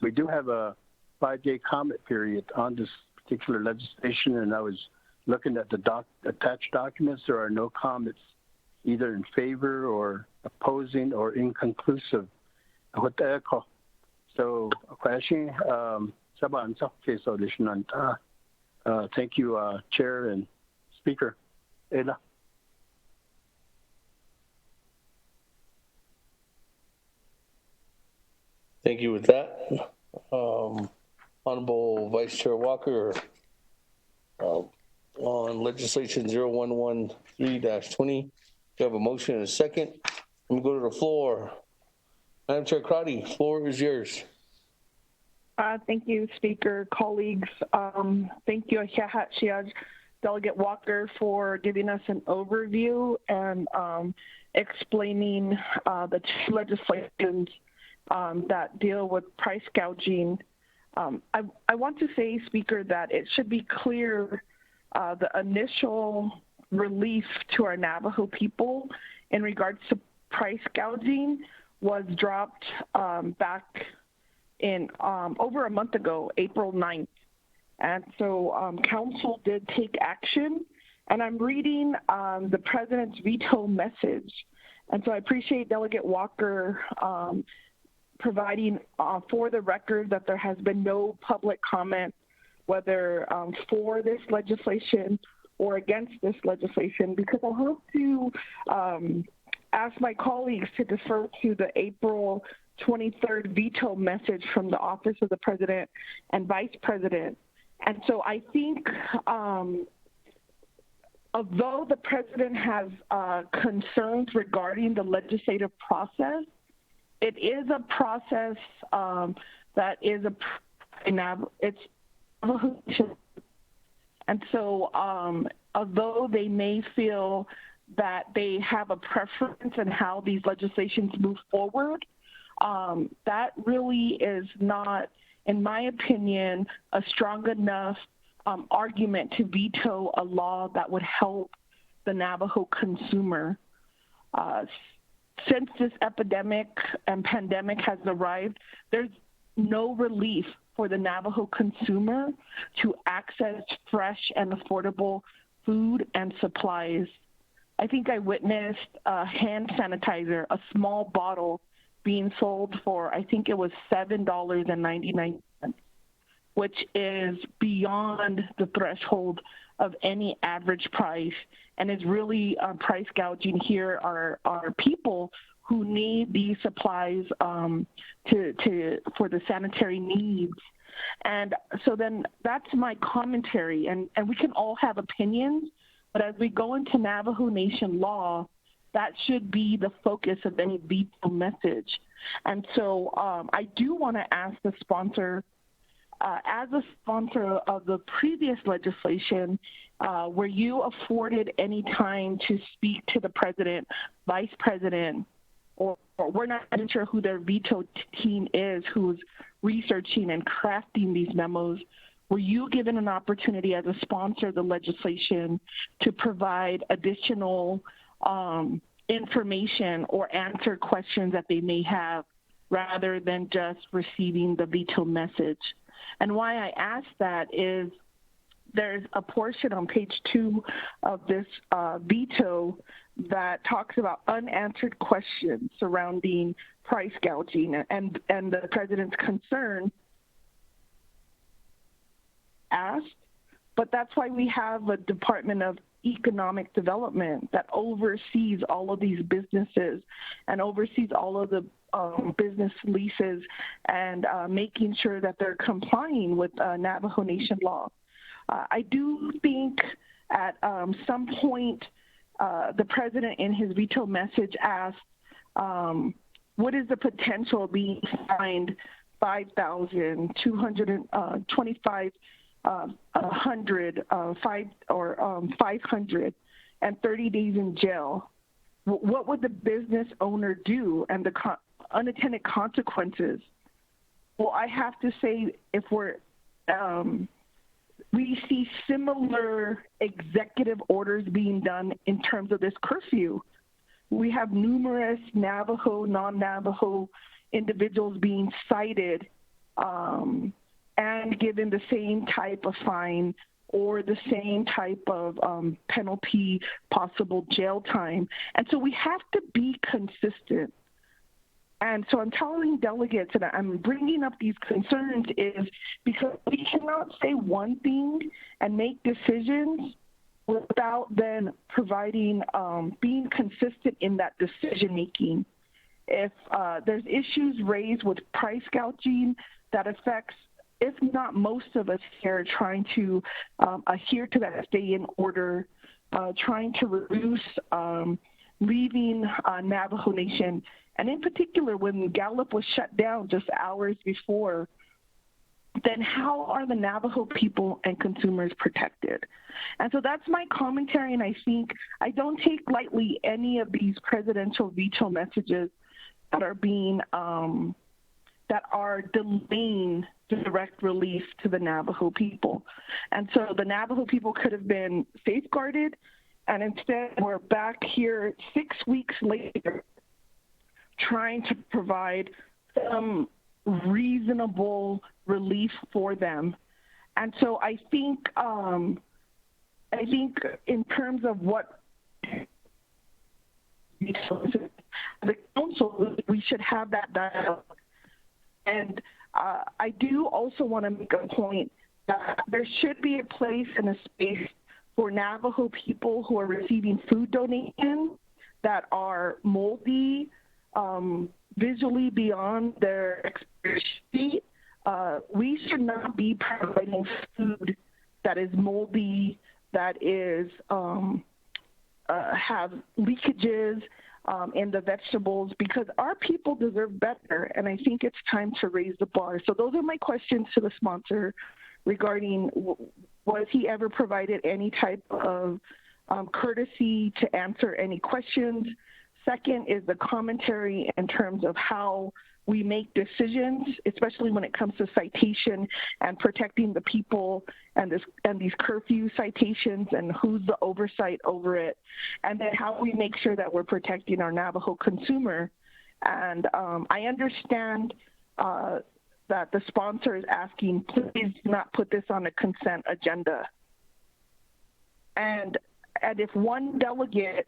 we do have a 5-day comment period on this particular legislation, and I was looking at the attached documents. There are no comments either in favor or opposing or inconclusive. So, question, Saban, thank you, Chair and Speaker. Eda. Thank you with that. Honorable Vice Chair Walker, on legislation 0113-20, you have a motion and a second. Let me go to the floor. Madam Chair Crotty, floor is yours. Thank you, Speaker, colleagues. Thank you, Delegate Walker, for giving us an overview and explaining the two legislations that deal with price gouging. I want to say, Speaker, that it should be clear the initial relief to our Navajo people in regards to price gouging was dropped back in over a month ago, April 9th. And so Council did take action, and I'm reading the President's veto message. And so I appreciate Delegate Walker providing for the record that there has been no public comment, whether for this legislation or against this legislation, because I hope to ask my colleagues to defer to the April 23rd veto message from the Office of the President and Vice President. And so I think although the President has concerns regarding the legislative process, it is a process that is it's and so although they may feel that they have a preference in how these legislations move forward, that really is not, in my opinion, a strong enough argument to veto a law that would help the Navajo consumer. Since this epidemic and pandemic has arrived, there's no relief for the Navajo consumer to access fresh and affordable food and supplies. I think I witnessed hand sanitizer, a small bottle, being sold for, I think it was $7.99, which is beyond the threshold of any average price, and is really price gouging here are people who need these supplies for the sanitary needs. And so then that's my commentary, and we can all have opinions, but as we go into Navajo Nation law, that should be the focus of any veto message. And so I do want to ask the sponsor, as a sponsor of the previous legislation, were you afforded any time to speak to the President, Vice President, or we're not even sure who their veto team is who's researching and crafting these memos? Were you given an opportunity as a sponsor of the legislation to provide additional information or answer questions that they may have rather than just receiving the veto message? And why I ask that is there's a portion on page 2 of this veto that talks about unanswered questions surrounding price gouging and the President's concern asked. But that's why we have a Department of Economic Development that oversees all of these businesses and oversees all of the business leases and making sure that they're complying with Navajo Nation law. I do think at some point the President in his veto message asked, what is the potential of being fined $5,225, 100, 500, and 30 days in jail? What would the business owner do, and the unintended consequences? Well, I have to say, if we see similar executive orders being done in terms of this curfew. We have numerous Navajo, non-Navajo individuals being cited and given the same type of fine or the same type of penalty, possible jail time. And so we have to be consistent. And so I'm telling delegates, and I'm bringing up these concerns, is because we cannot say one thing and make decisions without then providing, being consistent in that decision making. If there's issues raised with price gouging that affects, if not most of us here, trying to adhere to that stay in order, trying to reduce leaving Navajo Nation. And in particular, when Gallup was shut down just hours before, then how are the Navajo people and consumers protected? And so that's my commentary, and I think I don't take lightly any of these presidential veto messages that are being, that are delaying direct relief to the Navajo people. And so the Navajo people could have been safeguarded, and instead we're back here 6 weeks later trying to provide some reasonable relief for them. And so I think in terms of what the council, we should have that dialogue. And I do also want to make a point that there should be a place and a space for Navajo people who are receiving food donations that are moldy, visually beyond their expertise. We should not be providing food that is moldy, that is have leakages in the vegetables, because our people deserve better, and I think it's time to raise the bar. So those are my questions to the sponsor regarding, was he ever provided any type of courtesy to answer any questions? Second is the commentary in terms of how we make decisions, especially when it comes to citation and protecting the people and these curfew citations and who's the oversight over it, and then how we make sure that we're protecting our Navajo consumer. And I understand that the sponsor is asking, please do not put this on a consent agenda. And if one delegate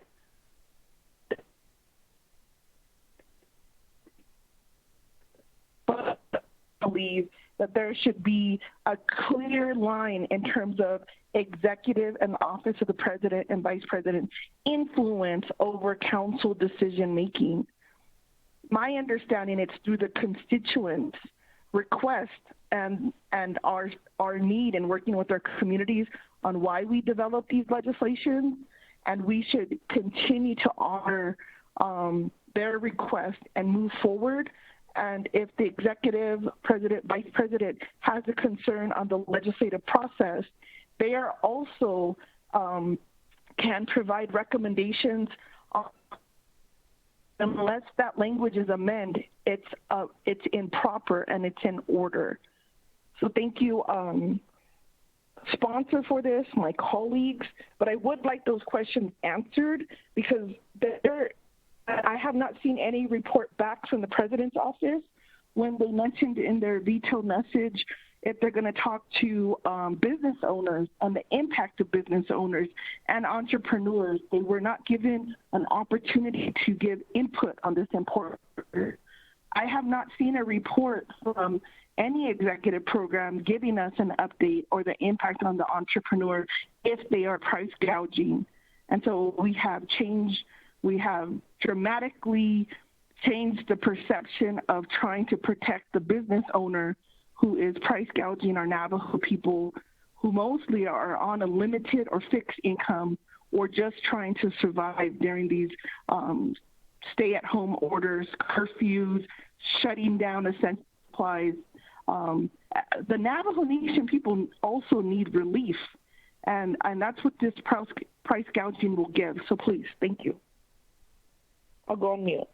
believe that there should be a clear line in terms of executive and office of the president and vice president influence over council decision making. My understanding, it's through the constituents' request and our need in working with our communities on why we develop these legislations, and we should continue to honor their request and move forward. And if the executive, president, vice president has a concern on the legislative process, they are also can provide recommendations unless that language is amended, it's improper and it's in order. So thank you, sponsor, for this, my colleagues, but I would like those questions answered, because I have not seen any report back from the president's office when they mentioned in their veto message if they're going to talk to business owners on the impact of business owners and entrepreneurs. They were not given an opportunity to give input on this important. I have not seen a report from any executive program giving us an update or the impact on the entrepreneur if they are price gouging. And so we have dramatically changed the perception of trying to protect the business owner who is price gouging our Navajo people, who mostly are on a limited or fixed income or just trying to survive during these stay-at-home orders, curfews, shutting down essential supplies. The Navajo Nation people also need relief, and that's what this price gouging will give. So please, thank you. I'll go on mute.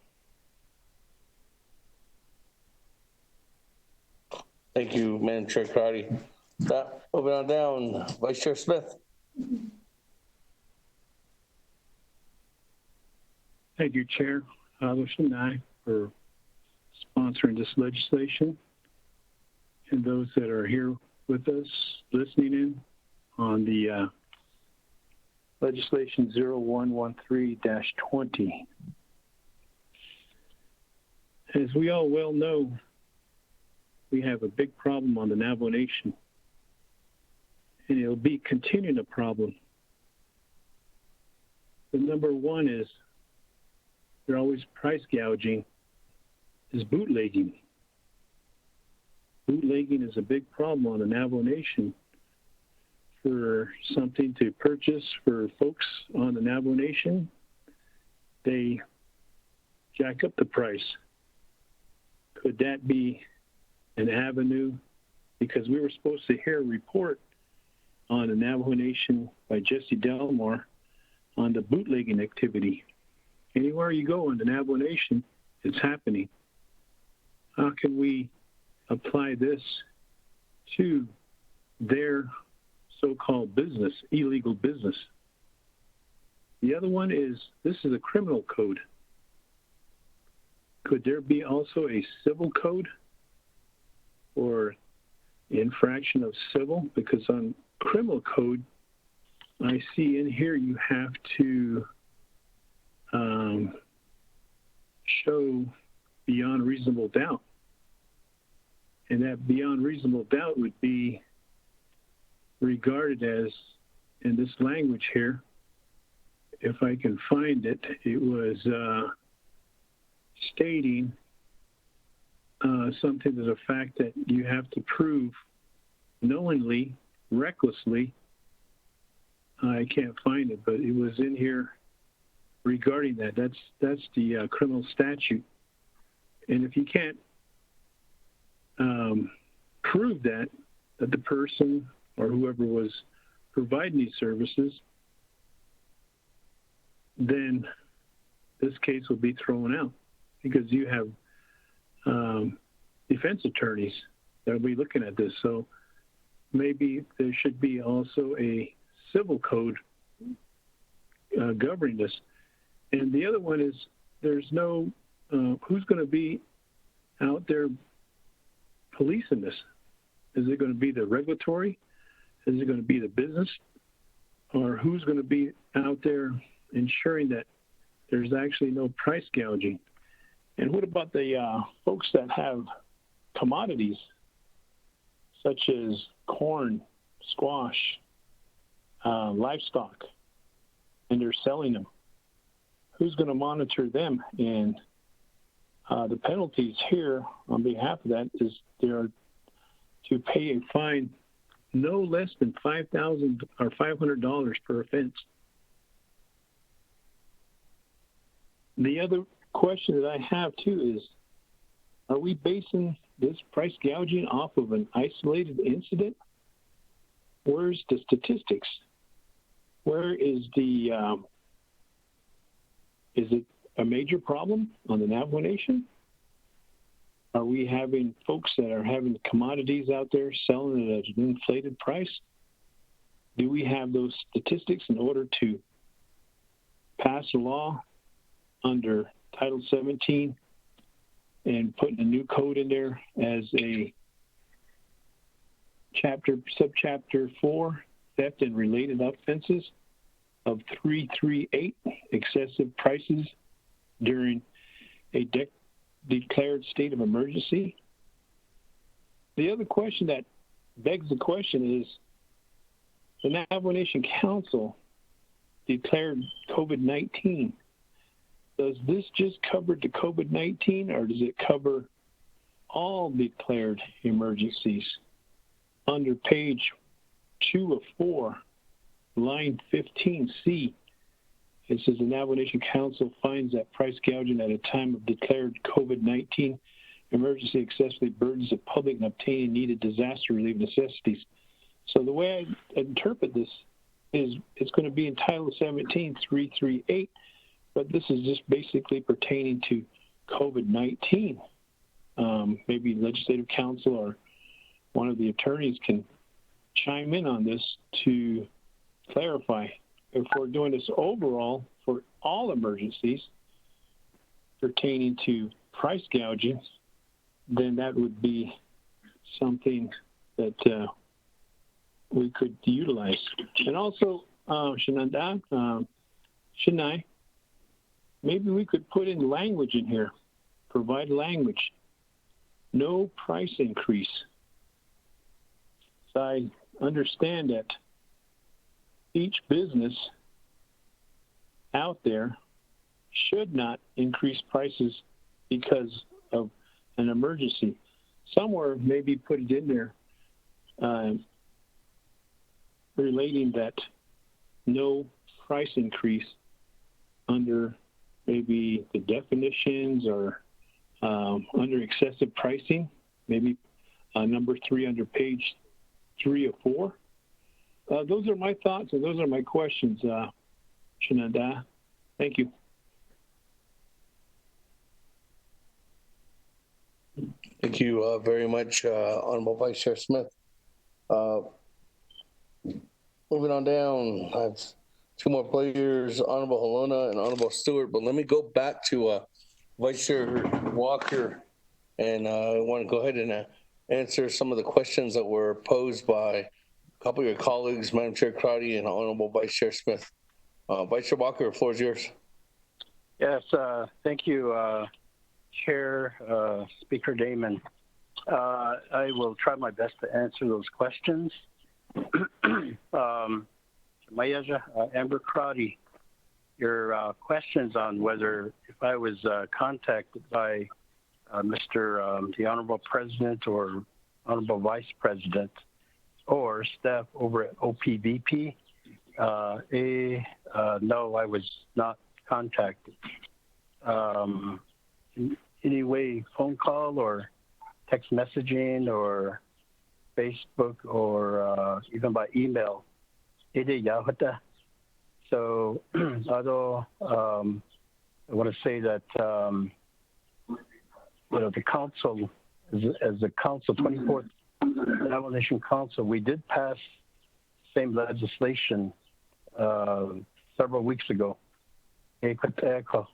Thank you, Madam Chair Crowdy. Moving on down, Vice Chair Smith. Thank you, Chair Alderson, for sponsoring this legislation, and those that are here with us listening in on the legislation 0113-20. As we all well know, we have a big problem on the Navajo Nation, and it'll be continuing a problem. The number one is they're always price gouging, is bootlegging. Bootlegging is a big problem on the Navajo Nation. For something to purchase for folks on the Navajo Nation, they jack up the price. Could that be an avenue? Because we were supposed to hear a report on the Navajo Nation by Jesse Delmar on the bootlegging activity. Anywhere you go in the Navajo Nation, it's happening. How can we apply this to their so-called business, illegal business? The other one is, this is a criminal code. Could there be also a civil code or infraction of civil? Because on criminal code, I see in here you have to show beyond reasonable doubt. And that beyond reasonable doubt would be regarded as, in this language here, if I can find it, it was stating something to the fact that you have to prove knowingly, recklessly. I can't find it, but it was in here regarding that. That's the criminal statute. And if you can't prove that the person or whoever was providing these services, then this case will be thrown out, because you have defense attorneys that will be looking at this. So maybe there should be also a civil code governing this. And the other one is, there's no, who's going to be out there policing this? Is it going to be the regulatory? Is it going to be the business? Or who's going to be out there ensuring that there's actually no price gouging? And what about the folks that have commodities such as corn, squash, livestock, and they're selling them? Who's going to monitor them? And the penalties here on behalf of that is they are to pay a fine no less than $5,000 or $500 per offense. The other question that I have too is, are we basing this price gouging off of an isolated incident? Where's the statistics? Where is the, is it a major problem on the Navajo Nation? Are we having folks that are having commodities out there selling it at an inflated price? Do we have those statistics in order to pass a law under Title 17 and putting a new code in there as a subchapter 4, theft and related offenses of 338, excessive prices during a declared state of emergency? The other question that begs the question is, the Navajo Nation Council declared COVID-19. Does this just cover the COVID-19, or does it cover all declared emergencies? Under page 2 of 4, line 15C, it says the Navajo Nation Council finds that price gouging at a time of declared COVID-19 emergency excessively burdens the public in obtaining needed disaster relief necessities. So the way I interpret this is it's going to be in Title 17, 338, but this is just basically pertaining to COVID-19. Maybe Legislative Council or one of the attorneys can chime in on this to clarify. If we're doing this overall for all emergencies pertaining to price gouging, then that would be something that we could utilize. And also, Shanai, maybe we could put in language in here provide language, no price increase. So I understand that each business out there should not increase prices because of an emergency. Somewhere maybe put it in there relating that no price increase under maybe the definitions or under excessive pricing, maybe number 3 under page 3 or 4. Those are my thoughts and those are my questions, Shanada. Thank you. Thank you very much, Honorable Vice Chair Smith. Moving on down, I have 2 more players, Honorable Halona and Honorable Stewart, but let me go back to Vice Chair Walker, and I want to go ahead and answer some of the questions that were posed by a couple of your colleagues, Madam Chair Crowdy and Honorable Vice Chair Smith. Vice Chair Walker, the floor is yours. Yes, thank you, Chair, Speaker Damon. I will try my best to answer those questions. Amber Crowdy, your questions on whether if I was contacted by the Honorable President or Honorable Vice President or staff over at OPVP, no, I was not contacted. Any way, phone call or text messaging or Facebook or even by email. So, although I want to say that the council, as the council, 24th Nomination Council, we did pass same legislation several weeks ago.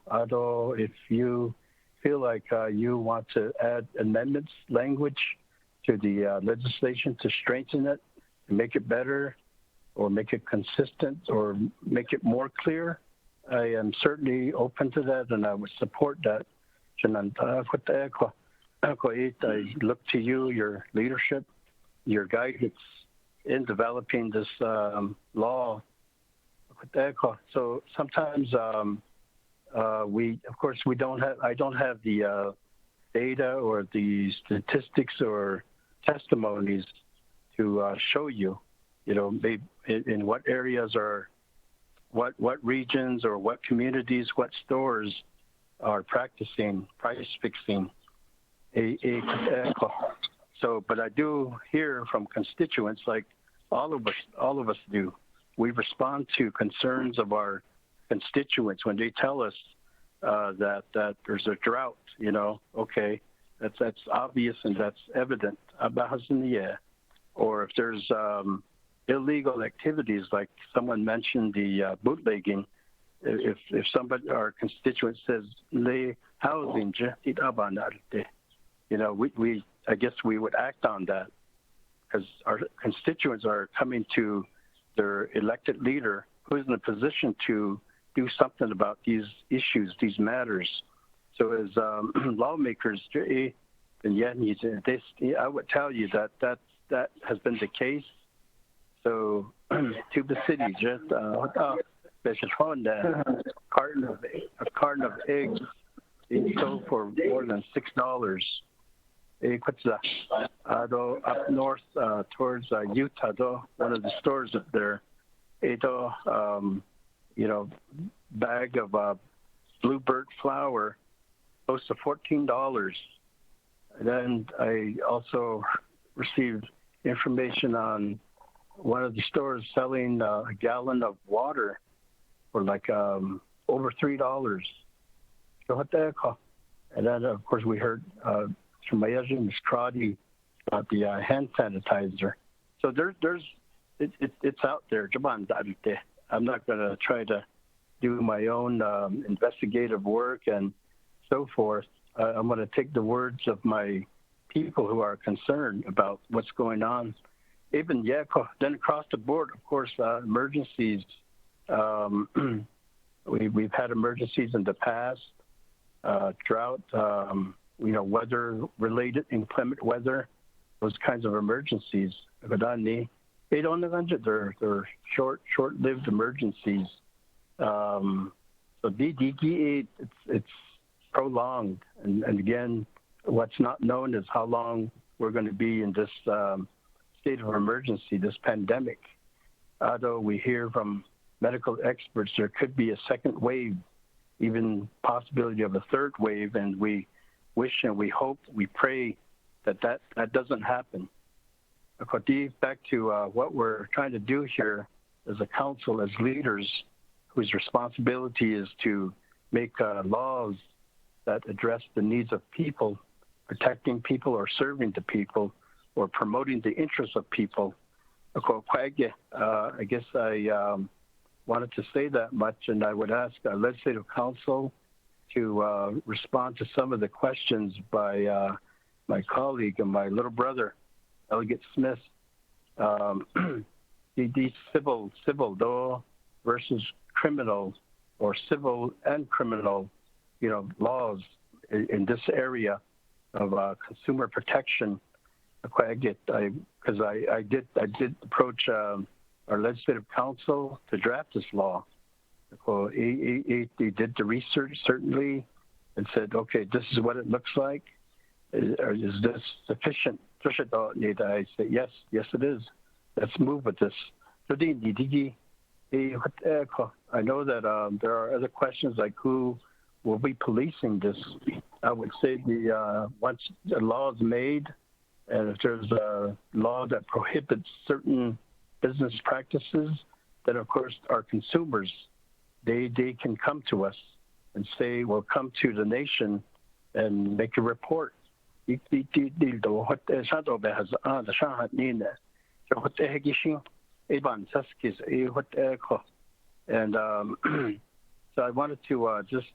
Although if you feel like you want to add amendments language to the legislation to strengthen it, to make it better, or make it consistent, or make it more clear, I am certainly open to that, and I would support that. I look to you, your leadership, your guidance in developing this law. So sometimes I don't have the data or the statistics or testimonies to show you, maybe in what areas or what regions or what communities, what stores are practicing price fixing. So, but I do hear from constituents, like all of us do. We respond to concerns of our constituents when they tell us that there's a drought. Okay, that's obvious and that's evident. Or if there's illegal activities, like someone mentioned the bootlegging. If somebody, our constituent says le housing, I guess we would act on that, because our constituents are coming to their elected leader who's in a position to do something about these issues, these matters. So as lawmakers, I would tell you that has been the case. So to the city, just a carton of eggs being sold for more than $6. Up north towards Utah, one of the stores up there, bag of bluebird flour close to $14. And then I also received information on one of the stores selling a gallon of water for like over $3. And then, of course, we heard from Ms. Crotty about the hand sanitizer. So it's out there. I'm not going to try to do my own investigative work and so forth. I'm going to take the words of my people who are concerned about what's going on. Even, then across the board, of course, emergencies. We've had emergencies in the past. drought, weather-related inclement weather, those kinds of emergencies. They're short-lived emergencies. So DDG, it's prolonged. And again, what's not known is how long we're going to be in this state of emergency, this pandemic. Although we hear from medical experts there could be a second wave, even possibility of a third wave, and we wish and we hope, we pray that doesn't happen. Back to what we're trying to do here as a council, as leaders, whose responsibility is to make laws that address the needs of people, protecting people or serving the people or promoting the interests of people. I guess I wanted to say that much, and I would ask our legislative council to respond to some of the questions by my colleague and my little brother, Elliot Smith. The civil law versus criminal, or civil and criminal, laws in this area of consumer protection. I did approach our legislative council to draft this law. They did the research certainly and said, okay, this is what it looks like. Is this sufficient? I said, yes, it is. Let's move with this. I know that there are other questions like who will be policing this. I would say once the law is made, and if there's a law that prohibits certain business practices, then of course our consumers, they can come to us and say, well, come to the nation and make a report. And so I wanted to just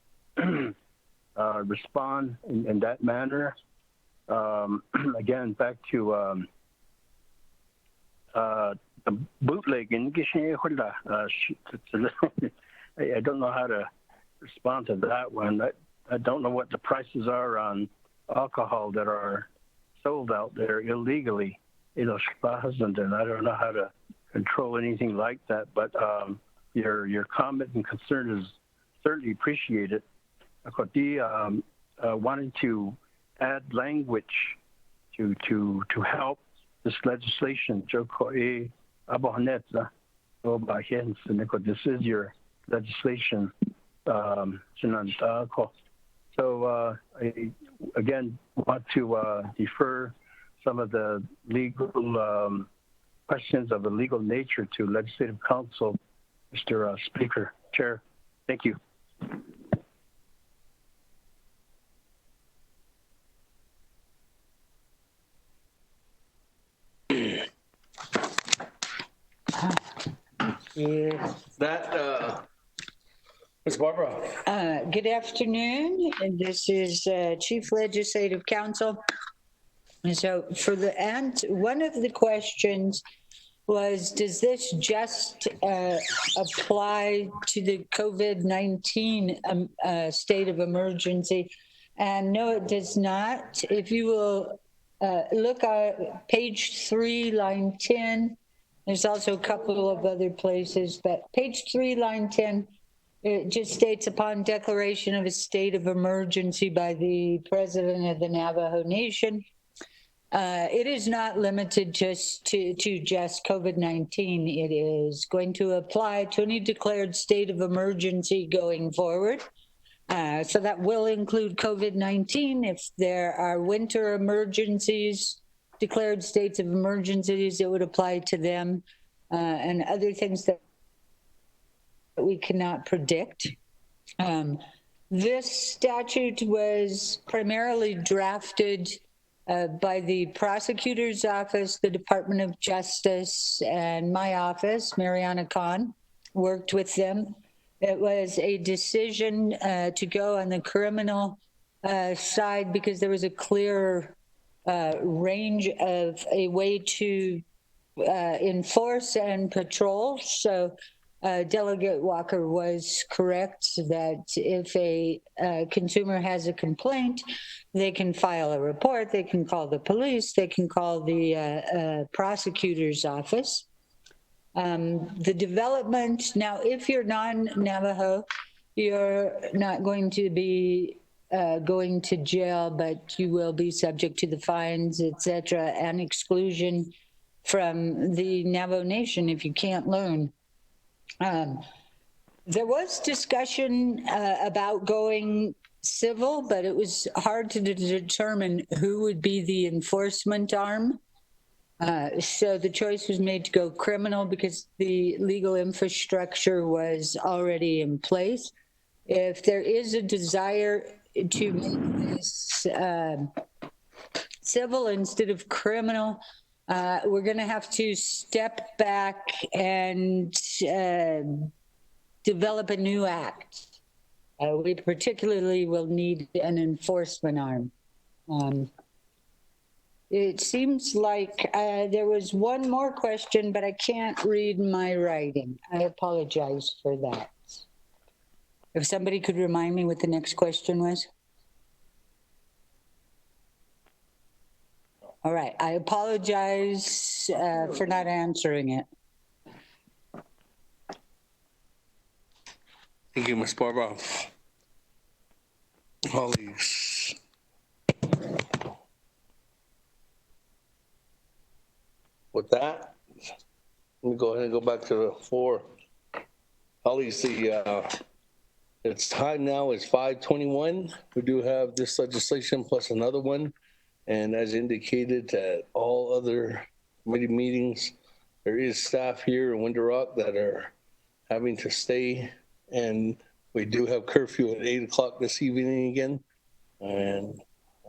respond in that manner. Again, back to the bootlegging. I don't know how to respond to that one. I don't know what the prices are on alcohol that are sold out there illegally. And I don't know how to control anything like that. But your comment and concern is certainly appreciated. Wanting to add language to help this legislation. This is your legislation. So I again want to defer some of the legal questions of a legal nature to Legislative Council, Mr. Speaker, Chair. Thank you. Ms. Barbara. Good afternoon. And this is Chief Legislative Counsel. And so one of the questions was, does this just apply to the COVID-19 state of emergency? And no, it does not. If you will look at page 3, line 10, there's also a couple of other places, but page 3, line 10, it just states upon declaration of a state of emergency by the President of the Navajo Nation. It is not limited just to just COVID-19. It is going to apply to any declared state of emergency going forward. So that will include COVID-19. If there are winter emergencies, declared states of emergencies, it would apply to them, and other things that we cannot predict. This statute was primarily drafted by the prosecutor's office, the Department of Justice, and my office. Mariana Khan worked with them. It was a decision to go on the criminal side because there was a clear range of a way to enforce and patrol. So Delegate Walker was correct that if a consumer has a complaint, they can file a report, they can call the police, they can call the prosecutor's office. The development, now if you're non-Navajo, you're not going to be going to jail, but you will be subject to the fines, etc., and exclusion from the Navajo Nation if you can't learn. There was discussion about going civil, but it was hard to determine who would be the enforcement arm. So the choice was made to go criminal because the legal infrastructure was already in place. If there is a desire to make this civil instead of criminal, we're going to have to step back and develop a new act. We particularly will need an enforcement arm. It seems like there was one more question, but I can't read my writing. I apologize for that. If somebody could remind me what the next question was. All right, I apologize for not answering it. Thank you, Ms. Barba. Colleagues. With that, let me go ahead and go back to the floor. Colleagues, its time now is 5:21. We do have this legislation plus another one. And as indicated at all other committee meetings, there is staff here in Window Rock that are having to stay. And we do have curfew at 8 o'clock this evening again. And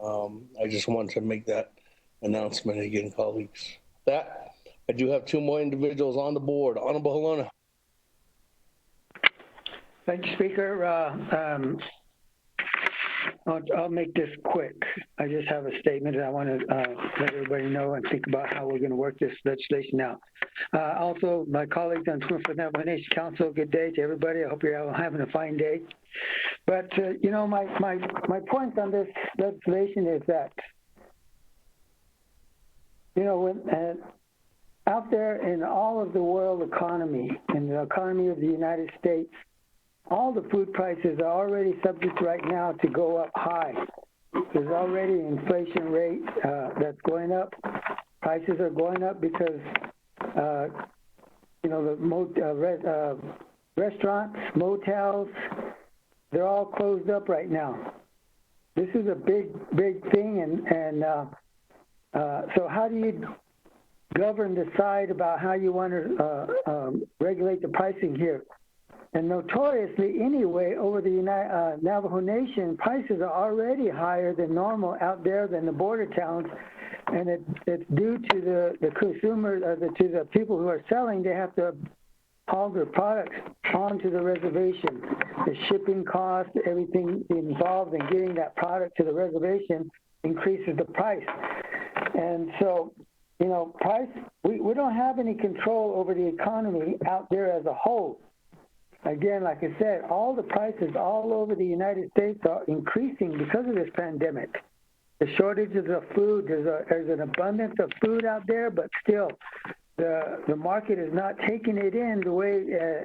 I just wanted to make that announcement again, colleagues. That, I do have two more individuals on the board. Honorable Halona. Thank you, Speaker. I'll make this quick. I just have a statement that I want to let everybody know and think about how we're going to work this legislation out. Also, my colleagues on 24th Navajo Nation Council, good day to everybody. I hope you're all having a fine day. But, you know, my point on this legislation is that, you know, when out there in all of the world economy, in the economy of the United States, all the food prices are already subject right now to go up high. There's already an inflation rate that's going up. Prices are going up because, you know, the restaurants, motels, they're all closed up right now. This is a big thing, and so how do you decide about how you want to regulate the pricing here? And notoriously, anyway, over the Navajo Nation, prices are already higher than normal out there than the border towns, and it's due to the consumer, to the people who are selling. They have to haul their products onto the reservation. The shipping cost, everything involved in getting that product to the reservation increases the price. And so, you know, we don't have any control over the economy out there as a whole. Again, like I said, all the prices all over the United States are increasing because of this pandemic. The shortages of food, there's an abundance of food out there, but still, the market is not taking it in the way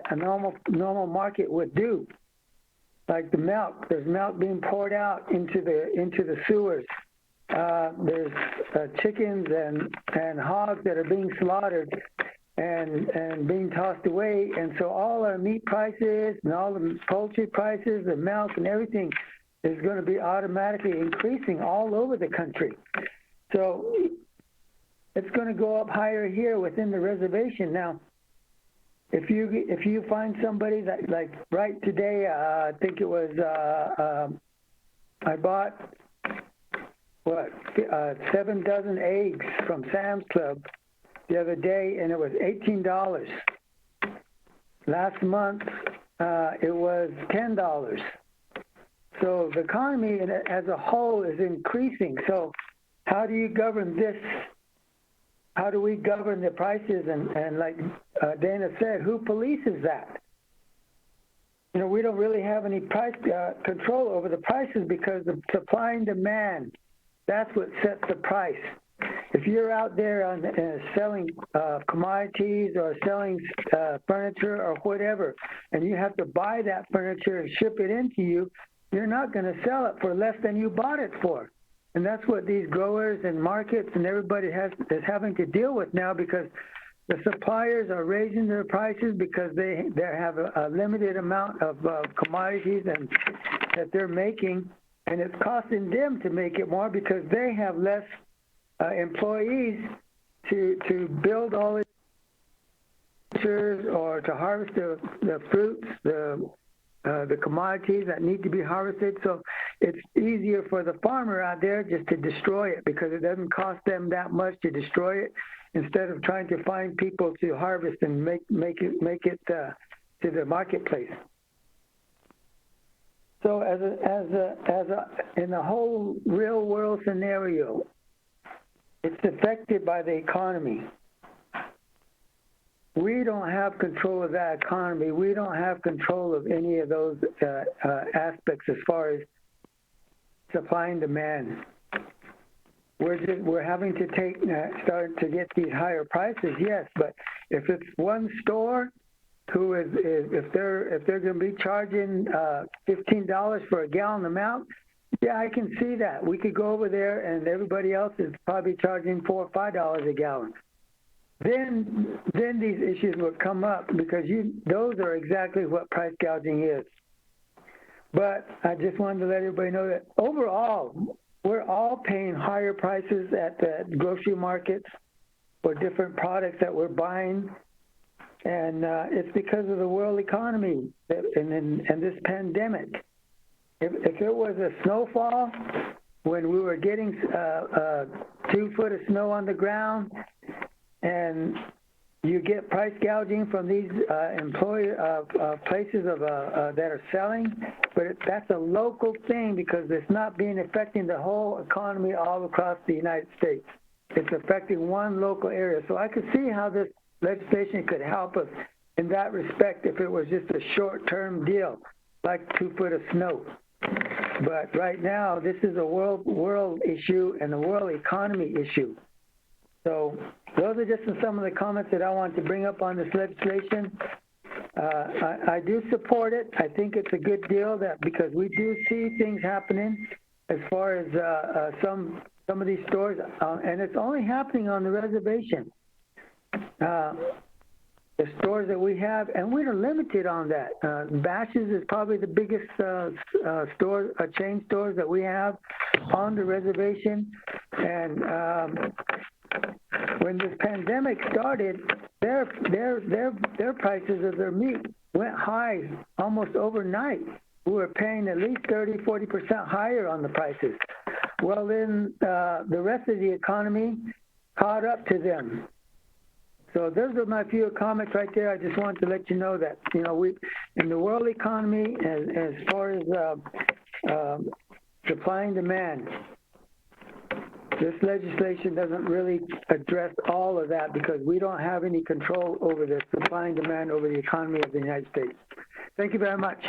a normal market would do. Like the milk, there's milk being poured out into the sewers. There's chickens and hogs that are being slaughtered and being tossed away. And so all our meat prices and all the poultry prices, the milk and everything is going to be automatically increasing all over the country. So it's going to go up higher here within the reservation. Now, if you find somebody that, like right today, I think it was, I bought, 7 dozen eggs from Sam's Club the other day, and it was $18. Last month, it was $10. So the economy as a whole is increasing. So how do you govern this how do we govern the prices? And like Dana said, who polices that? You know, we don't really have any price control over the prices because of supply and demand. That's what sets the price. If you're out there on selling commodities or selling furniture or whatever, and you have to buy that furniture and ship it into you, you're not going to sell it for less than you bought it for. And that's what these growers and markets and everybody is having to deal with now, because the suppliers are raising their prices because they have a limited amount of commodities and that they're making, and it's costing them to make it more because they have less employees to build all the or to harvest the fruits, the commodities that need to be harvested. So it's easier for the farmer out there just to destroy it because it doesn't cost them that much to destroy it, instead of trying to find people to harvest and make it to the marketplace. So in the whole real world scenario, it's affected by the economy. We don't have control of that economy. We don't have control of any of those aspects as far as supply and demand. We're having to start to get these higher prices, yes, but if it's one store who is if they're going to be charging $15 for a gallon amount, yeah, I can see that. We could go over there and everybody else is probably charging $4 or $5 a gallon. Then these issues would come up because those are exactly what price gouging is. But I just wanted to let everybody know that overall, we're all paying higher prices at the grocery markets for different products that we're buying. And it's because of the world economy and this pandemic. If it was a snowfall, when we were getting 2 foot of snow on the ground, and you get price gouging from these places that are selling, but that's a local thing because it's not affecting the whole economy all across the United States. It's affecting one local area. So I could see how this legislation could help us in that respect if it was just a short-term deal, like 2 foot of snow. But right now, this is a world issue and a world economy issue. So those are just some of the comments that I want to bring up on this legislation. I do support it. I think it's a good deal because we do see things happening as far as some of these stores, and it's only happening on the reservation. The stores that we have, and we're limited on that. Bash's is probably the biggest chain stores that we have on the reservation, and when this pandemic started, their prices of their meat went high almost overnight. We were paying at least 30-40% higher on the prices. Well, then the rest of the economy caught up to them. So those are my few comments right there. I just wanted to let you know that, we in the world economy, as far as supply and demand, this legislation doesn't really address all of that because we don't have any control over the supply and demand over the economy of the United States. Thank you very much.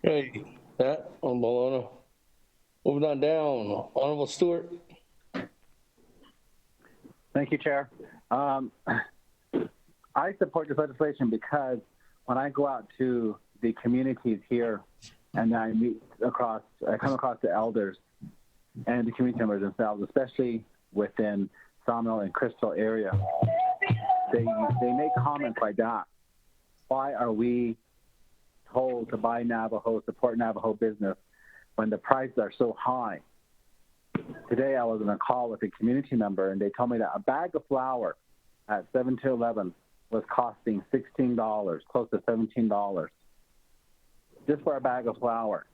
Hey, Matt on Bologna. Moving on down, Honorable Stewart. Thank you, Chair. I support this legislation because when I go out to the communities here and I come across the elders and the community members themselves, especially within Sawmill and Crystal area, they make comments like that. Why are we told to buy Navajo, support Navajo business when the prices are so high? Today I was on a call with a community member and they told me that a bag of flour at 7-Eleven was costing $16, close to $17, just for a bag of flour.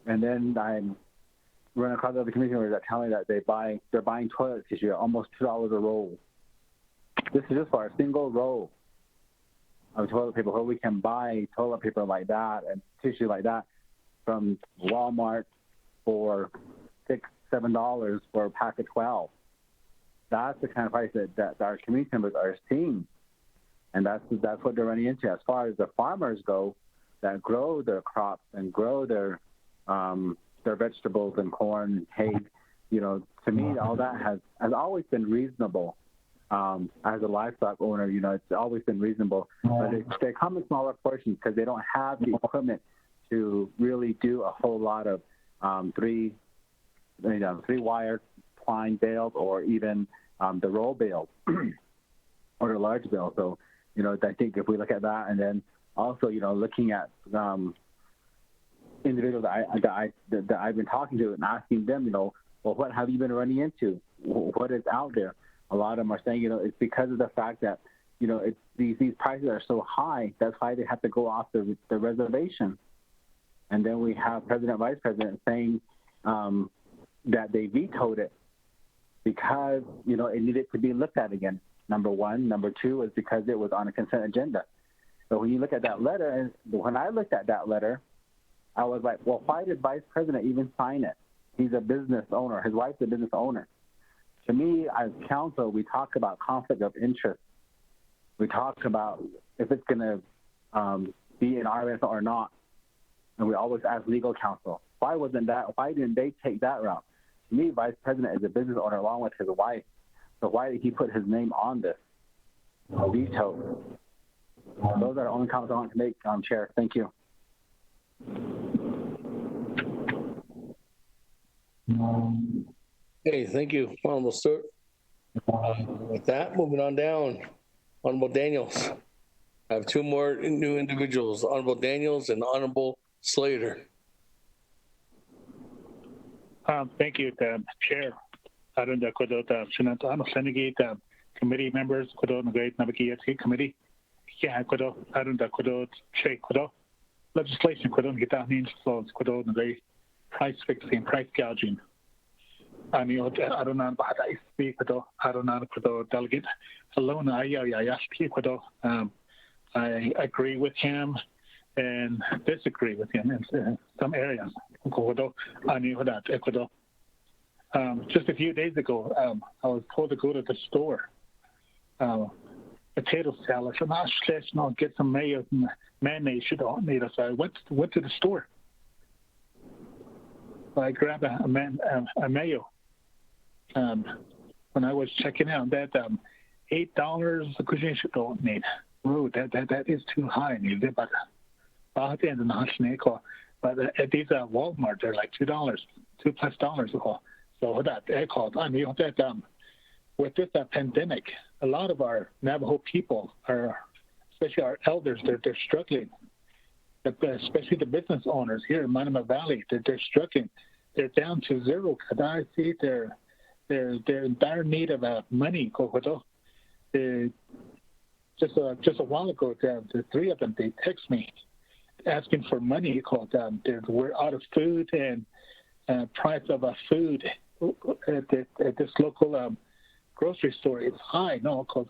And then I'm running across other community members that tell me that they're buying toilet tissue at almost $2 a roll. This is just for a single roll of toilet paper, where we can buy toilet paper like that and tissue like that from Walmart for $6, $7 for a pack of 12. That's the kind of price that our community members are seeing. And that's what they're running into. As far as the farmers go that grow their crops and grow their vegetables and corn and hay, to me, all that has always been reasonable. As a livestock owner, it's always been reasonable. But they come in smaller portions because they don't have the equipment to really do a whole lot of three-wire twine bales or even the roll bales or the large bales. So, I think if we look at that, and then also, looking at individuals that I've been talking to and asking them, well, what have you been running into? What is out there? A lot of them are saying, it's because of the fact that, these prices are so high. That's why they have to go off the reservation. And then we have President, Vice President saying that they vetoed it because, it needed to be looked at again. Number one. Number two is because it was on a consent agenda. So when you look at that letter, and when I looked at that letter, I was like, well, why did Vice President even sign it? He's a business owner. His wife's a business owner. To me, as counsel, we talk about conflict of interest. We talk about if it's going to be in our interest or not. And we always ask legal counsel, why didn't they take that route? To me, Vice President is a business owner along with his wife. So why did he put his name on this veto? Those are the only comments I want to make, Chair. Thank you. Okay, thank you. Well, we'll start with that. Moving on down. Honorable Daniels. I have two more new individuals, Honorable Daniels and Honorable Slater. Thank you, Chair. Committee members, Naabik'iyati Committee. Legislation, price fixing, price gouging. I don't know about I speak, I don't know delegate alone. I agree with him and disagree with him in some areas. Just a few days ago, I was told to go to the store. Potato salad, and get some mayo and mayonnaise. So I went to the store. I grabbed a mayo. When I was checking out, that $8 don't need. Ooh, that is too high. But at these Walmart, they're like $2, $2+. So that called. With this pandemic, a lot of our Navajo people especially our elders, they're struggling. Especially the business owners here in Monument Valley, they're struggling. They're down to zero. I see they're in dire need of money. Just a while ago, the three of them, they text me asking for money. We're out of food, and price of food at this local grocery store is high. No, so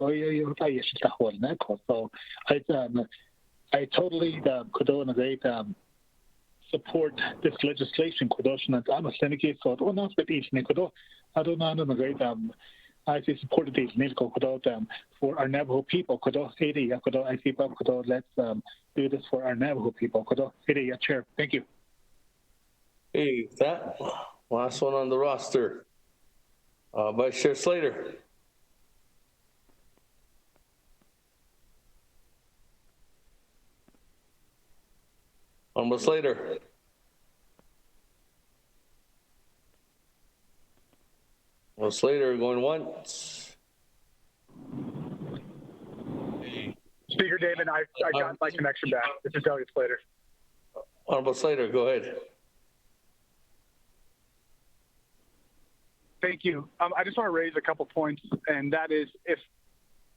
I totally support this legislation. I supported these for our Navajo people. Let's do this for our Navajo people. Chair, thank you. Hey, that last one on the roster. Vice Chair Slater. Honorable Slater. Well, Slater going once. Speaker David, I got my connection back. This is Delegate Slater. Honorable Slater, go ahead. Thank you. I just want to raise a couple points, and that is if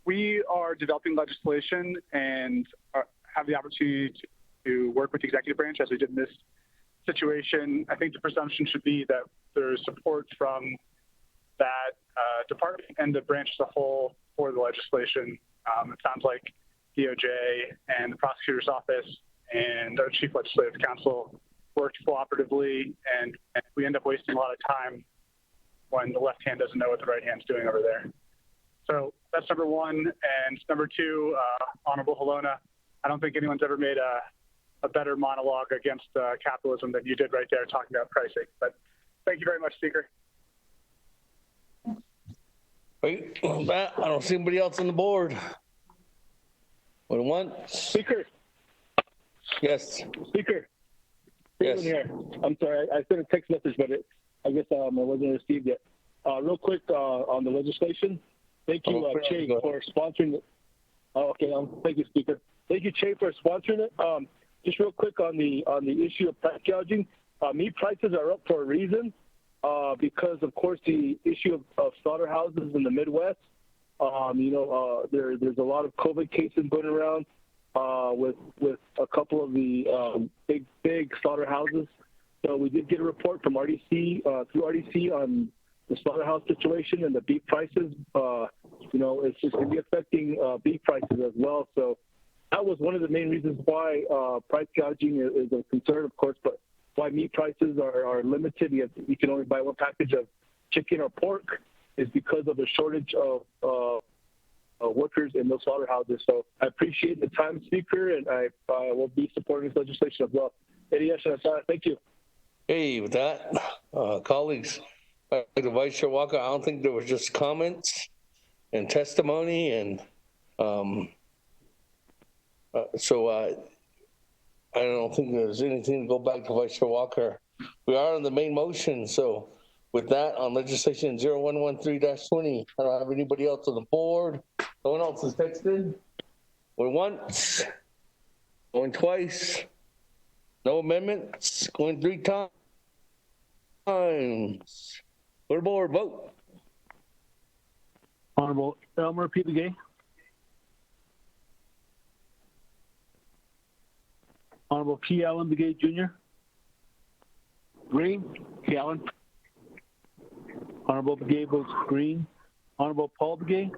we are developing legislation and have the opportunity to work with the executive branch as we did in this situation, I think the presumption should be that there's support from that department and the branch as a whole for the legislation. It sounds like DOJ and the prosecutor's office and our chief legislative counsel worked cooperatively, and we end up wasting a lot of time when the left hand doesn't know what the right hand's doing over there. So that's number one. And number two, Honorable Halona, I don't think anyone's ever made a better monologue against capitalism than you did right there talking about pricing. But thank you very much, Speaker. Wait, Matt, I don't see anybody else on the board. What one? Speaker. Yes. Speaker. Yes. Here. I'm sorry, I sent a text message, but I guess it wasn't received yet. Real quick on the legislation. Thank you, Che, for sponsoring it. Okay, thank you, Speaker. Thank you, Che, for sponsoring it. Just real quick on the issue of price gouging. Meat prices are up for a reason. Because of course the issue of slaughterhouses in the Midwest, there's a lot of COVID cases going around with a couple of the big slaughterhouses. So we did get a report from RDC through RDC on the slaughterhouse situation and the beef prices. It's just going to be affecting beef prices as well. So that was one of the main reasons why price gouging is a concern, of course, but why meat prices are limited. You can only buy one package of chicken or pork is because of the shortage of workers in those slaughterhouses. So I appreciate the time, Speaker, and I will be supporting this legislation as well. Thank you. Hey, with that, colleagues, like the Vice Chair Walker, I don't think there was just comments and testimony, and I don't think there's anything to go back to Vice Chair Walker. We are on the main motion, so with that, on legislation 0113-20, I don't have anybody else on the board. No one else is texted. Going once, going twice, no amendments, going 3 times. Go to board, vote. Honorable Elmer P. Begay. Honorable P. Allen Begay Jr. Green. P. Allen. Honorable Begay votes green. Honorable Paul Begay.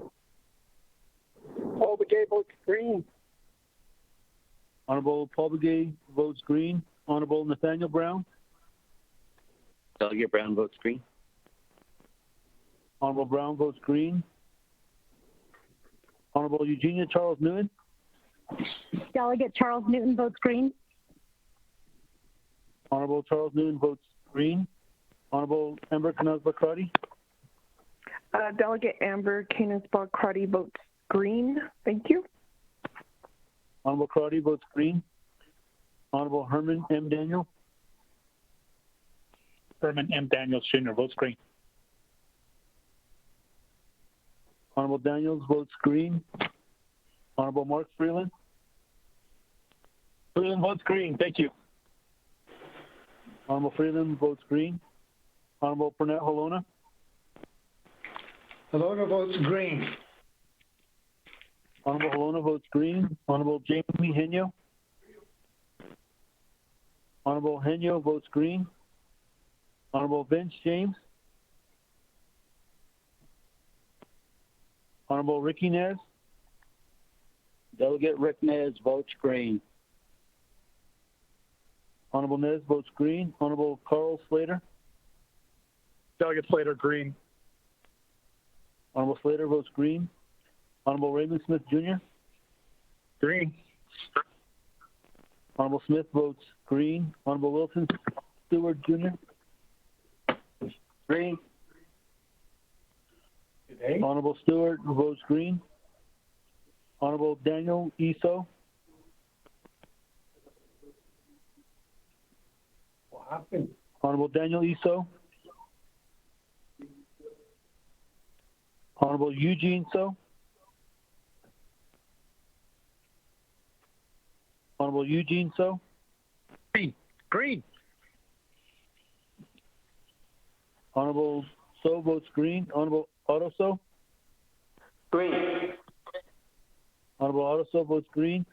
Paul Begay votes green. Honorable Paul Begay votes green. Honorable Nathaniel Brown. Delegate Brown votes green. Honorable Brown votes green. Honorable Eugenia Charles Newton. Delegate Charles Newton votes green. Honorable Charles Newton votes green. Honorable Amber Canas-Bacrati. Delegate Amber Canas-Bacrati votes green. Thank you. Honorable Crotty votes green. Honorable Herman M. Daniel. Herman M. Daniels Jr. votes green. Honorable Daniels votes green. Honorable Mark Freeland. Freeland votes green. Thank you. Honorable Freeland votes green. Honorable Pernette Halona. Halona votes green. Honorable Halona votes green. Honorable Jamie Henyo. Honorable Henyo votes green. Honorable Vince James. Honorable Ricky Nez. Delegate Rick Nez votes green. Honorable Nez votes green. Honorable Carl Slater. Delegate Slater, green. Honorable Slater votes green. Honorable Raymond Smith Jr. Green. Honorable Smith votes green. Honorable Wilson Stewart Jr. Green. Honorable Stewart votes green. Honorable Daniel Eso. What happened? Honorable Daniel Eso. Honorable Eugene So. Honorable Eugene So. Green. Green. Honorable So votes green. Honorable Otto So. Green. Honorable Otto So votes green.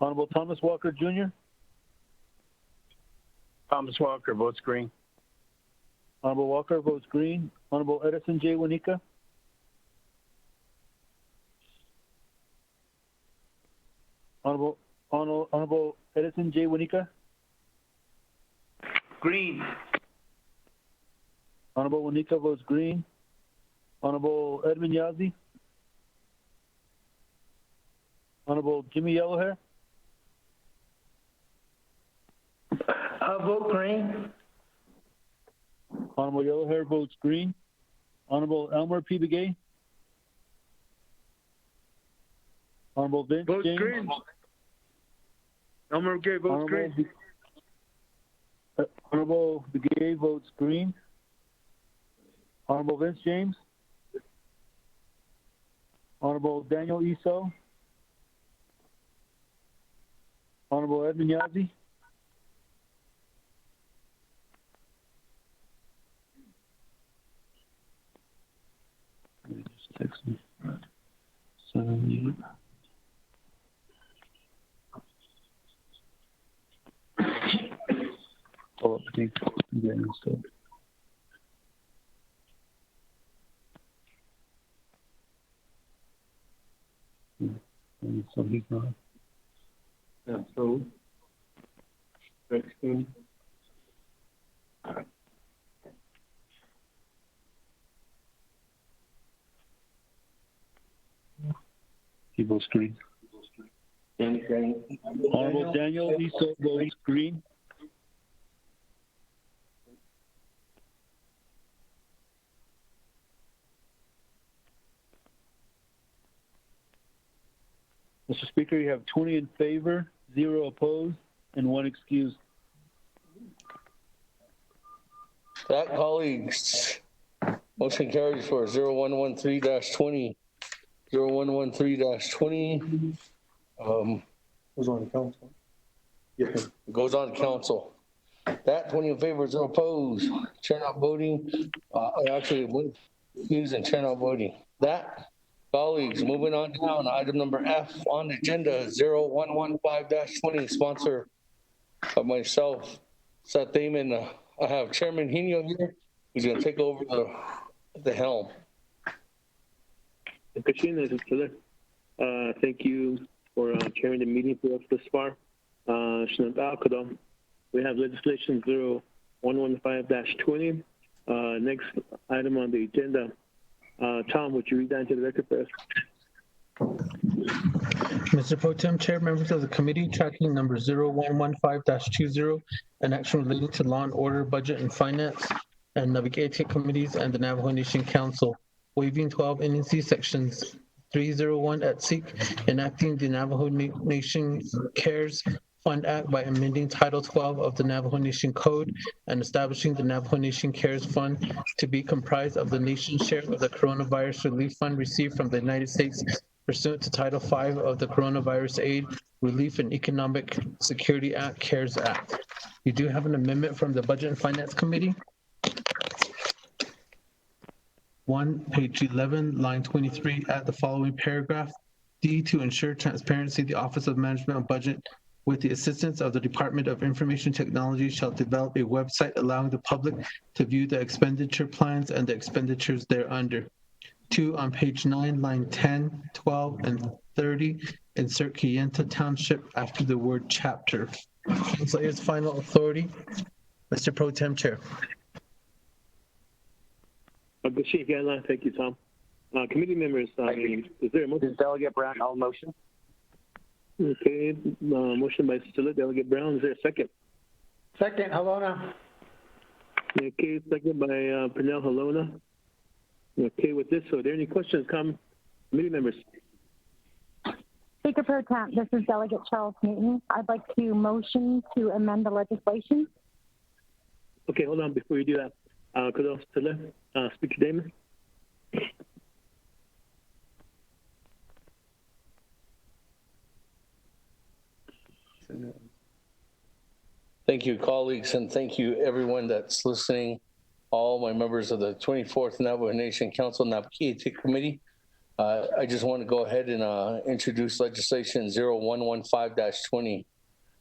Honorable Thomas Walker Jr. Thomas Walker votes green. Honorable Walker votes green. Honorable Edison J. Wanika. Honorable Edison J. Wanika. Green. Honorable Juanita votes green. Honorable Edmund Yazdi. Honorable Jimmy Yellowhair. I'll vote green. Honorable Yellowhair votes green. Honorable Elmer P. Begay. Honorable Vince Votes James. green. Elmer Gay votes green. Honorable Begay votes green. Honorable Vince James. Honorable Daniel Eso. Honorable Edmund Yazdi. Just text me. 78. Oh, I think again instead. So he's not. Yeah, so 16. He votes green. Honorable Daniel Eso votes green. Mr. Speaker, you have 20 in favor, 0 opposed, and 1 excused. That, colleagues, motion carries for 0113-20. 0113-20. Who's on the council? Goes on to council. That, 20 in favor, 0 opposed. Chair not voting. Actually, excuse and chair not voting. That, colleagues, moving on down. Item number F on the agenda, 0115-20, sponsor of myself, Seth Damon. I have Chairman Hino here, who's going to take over the helm. Thank you for chairing the meeting for us this far. We have legislation 0115-20. Next item on the agenda. Tom, would you read that into the record for us? Mr. Pro Tem Chair, members of the committee, tracking number 0115-20, an action relating to law and order, budget and finance, and Naabik'iyati committees and the Navajo Nation Council, waiving 12 NC sections 301 at SEEK, enacting the Navajo Nation CARES Fund Act by amending Title 12 of the Navajo Nation Code and establishing the Navajo Nation CARES Fund to be comprised of the nation's share of the coronavirus relief fund received from the United States pursuant to Title 5 of the Coronavirus Aid, Relief, and Economic Security Act, CARES Act. You do have an amendment from the Budget and Finance Committee. Page 11, line 23, add the following paragraph. D, to ensure transparency, the Office of Management and Budget, with the assistance of the Department of Information Technology, shall develop a website allowing the public to view the expenditure plans and the expenditures thereunder. 2, on page 9, line 10, 12, and 30, insert Kayenta Township after the word chapter. Council is final authority. Mr. Pro Tem Chair. Thank you, Tom. Committee members, is there a motion? Delegate Brown, all motion. Okay, motion by Delegate Brown. Is there a second? Second, Halona. Okay, second by Pernell Halona. Okay, with this, so are there any questions, committee members? Speaker Pro Tem, this is Delegate Charles Newton. I'd like to motion to amend the legislation. Okay, hold on before you do that. Speaker Damon. Thank you, colleagues, and thank you, everyone that's listening. All my members of the 24th Navajo Nation Council Naabik'iyati Committee. I just want to go ahead and introduce legislation 0115-20.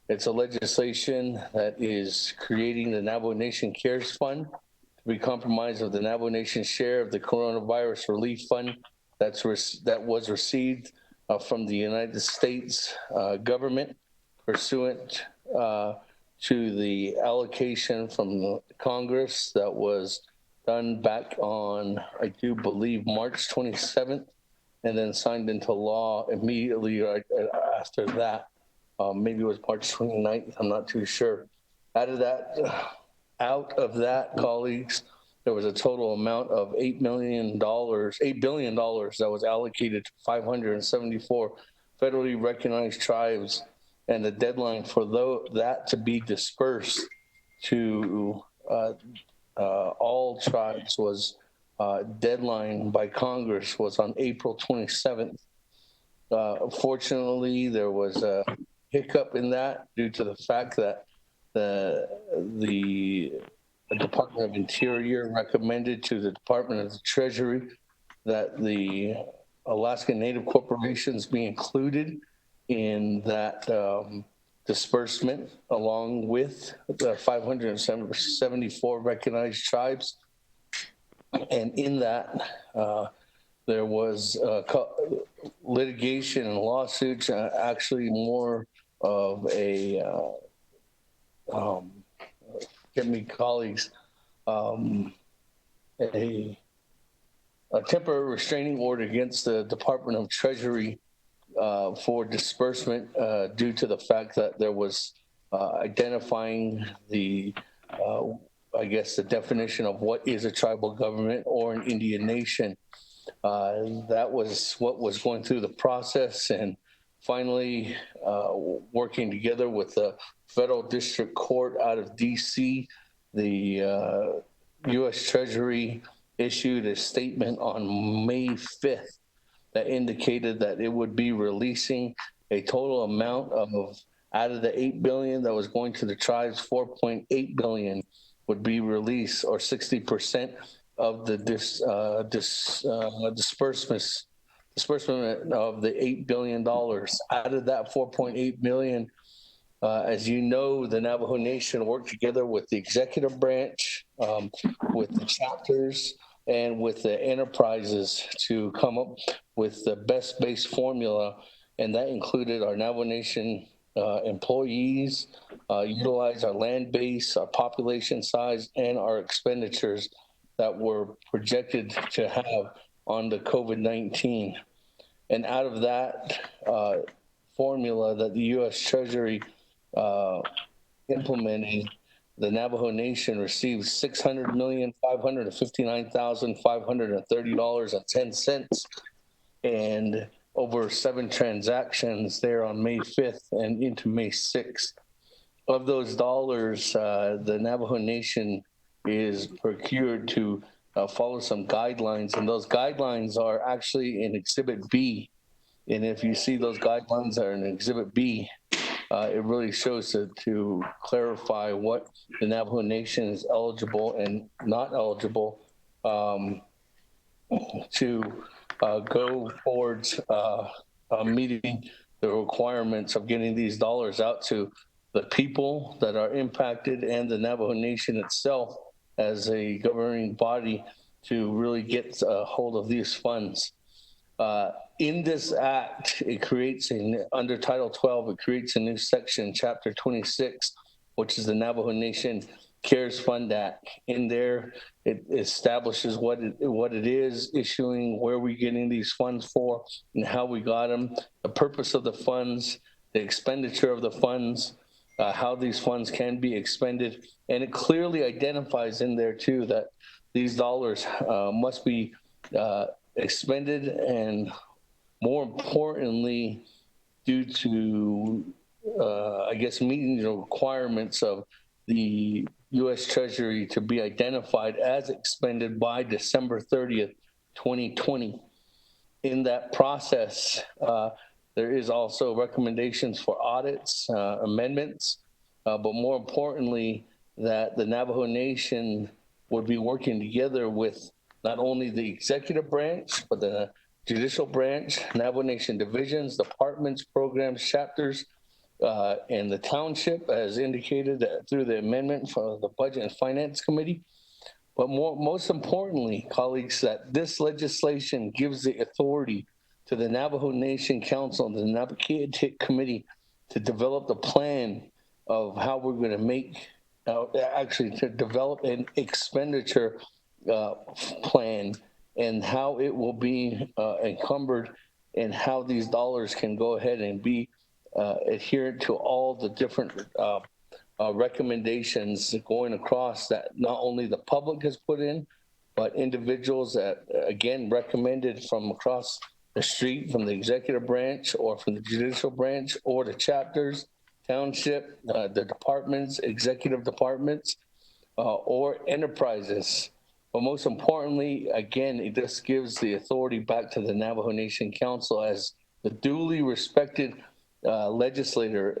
It's a legislation that is creating the Navajo Nation CARES Fund to be comprised of the Navajo Nation share of the Coronavirus Relief Fund that was received from the United States government pursuant to the allocation from the Congress that was done back on, I do believe, March 27th, and then signed into law immediately right after that. Maybe it was March 29th, I'm not too sure. Out of that, colleagues, there was a total amount of $8 billion that was allocated to 574 federally recognized tribes, and the deadline for that to be dispersed to all tribes was deadline by Congress was on April 27th. Fortunately, there was a hiccup in that due to the fact that the Department of Interior recommended to the Department of the Treasury that the Alaska Native corporations be included in that disbursement, along with the 574 recognized tribes. And in that, there was litigation and lawsuits, actually more of a, get me colleagues, a temporary restraining order against the Department of Treasury for disbursement due to the fact that there was identifying the, I guess, the definition of what is a tribal government or an Indian nation. That was what was going through the process, and finally working together with the federal district court out of DC, the U.S. Treasury issued a statement on May 5th that indicated that it would be releasing a total amount of, out of the $8 billion that was going to the tribes, $4.8 billion would be released, or 60% of the disbursement of the $8 billion. Out of that $4.8 billion, as you know, the Navajo Nation worked together with the executive branch, with the chapters, and with the enterprises to come up with the best base formula, and that included our Navajo Nation employees, utilize our land base, our population size, and our expenditures that were projected to have on the COVID-19. And out of that formula that the U.S. Treasury implemented, the Navajo Nation received $600,559,530.10, and over 7 transactions there on May 5th and into May 6th. Of those dollars, the Navajo Nation is procured to follow some guidelines, and those guidelines are actually in Exhibit B. And if you see those guidelines are in Exhibit B, it really shows to clarify what the Navajo Nation is eligible and not eligible to go towards meeting the requirements of getting these dollars out to the people that are impacted and the Navajo Nation itself as a governing body to really get a hold of these funds. In this act, it creates under Title 12, it creates a new section, Chapter 26, which is the Navajo Nation CARES Fund Act. In there, it establishes what it is issuing, where we're getting these funds for, and how we got them, the purpose of the funds, the expenditure of the funds, how these funds can be expended. And it clearly identifies in there too that these dollars must be expended, and more importantly, due to, I guess, meeting the requirements of the U.S. Treasury to be identified as expended by December 30th, 2020. In that process, there is also recommendations for audits, amendments, but more importantly, that the Navajo Nation would be working together with not only the executive branch, but the judicial branch, Navajo Nation divisions, departments, programs, chapters, and the township, as indicated through the amendment for the Budget and Finance Committee. But most importantly, colleagues, that this legislation gives the authority to the Navajo Nation Council and the Naabik'iyati Committee to develop the plan of how we're going to make, actually to develop an expenditure plan and how it will be encumbered and how these dollars can go ahead and be adherent to all the different recommendations going across that not only the public has put in, but individuals that, again, recommended from across the street, from the executive branch or from the judicial branch or the chapters, township, the departments, executive departments, or enterprises. But most importantly, again, it just gives the authority back to the Navajo Nation Council as the duly respected legislator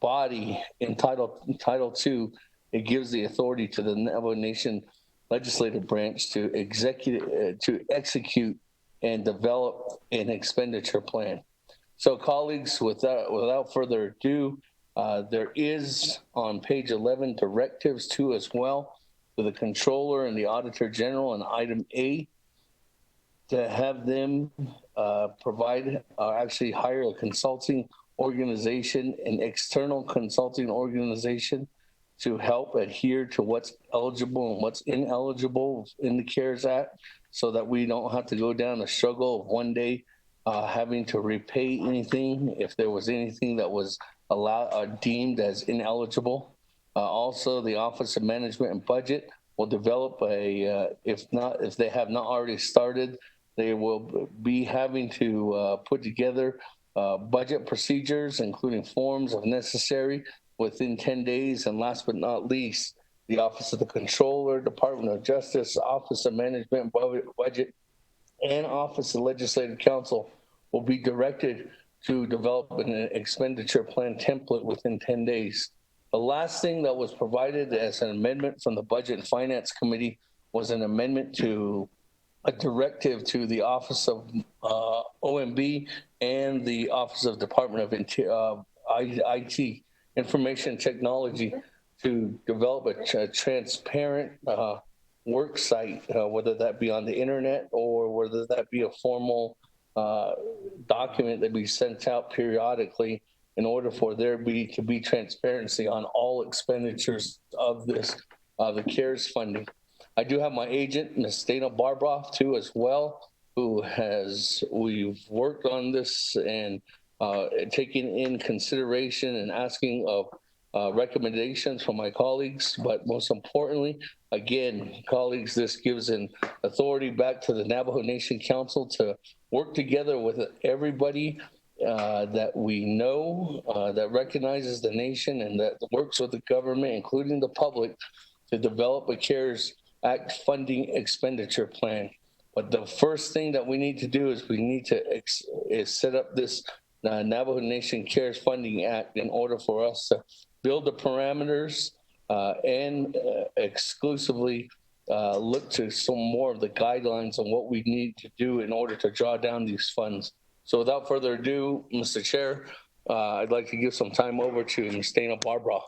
body in Title II. It gives the authority to the Navajo Nation legislative branch to execute and develop an expenditure plan. So, colleagues, without further ado, there is on page 11 directives too as well to the controller and the auditor general on item A to have them provide or actually hire a consulting organization, an external consulting organization to help adhere to what's eligible and what's ineligible in the CARES Act so that we don't have to go down the struggle of one day having to repay anything if there was anything that was deemed as ineligible. Also, the Office of Management and Budget will develop if they have not already started, they will be having to put together budget procedures, including forms if necessary, within 10 days. And last but not least, the Office of the Controller, Department of Justice, Office of Management and Budget, and Office of Legislative Counsel will be directed to develop an expenditure plan template within 10 days. The last thing that was provided as an amendment from the Budget and Finance Committee was an amendment to a directive to the Office of OMB and the Office of Department of IT, Information Technology, to develop a transparent work site, whether that be on the internet or whether that be a formal document that be sent out periodically in order for there to be transparency on all expenditures of this, the CARES funding. I do have my agent, Ms. Dana Barbroff, too, as well, we've worked on this and taking in consideration and asking of recommendations from my colleagues. But most importantly, again, colleagues, this gives an authority back to the Navajo Nation Council to work together with everybody that we know, that recognizes the nation and that works with the government, including the public, to develop a CARES Act funding expenditure plan. But the first thing that we need to do is we need to set up this Navajo Nation CARES Funding Act in order for us to build the parameters and exclusively look to some more of the guidelines on what we need to do in order to draw down these funds. So without further ado, Mr. Chair, I'd like to give some time over to Ms. Dana Barbroff.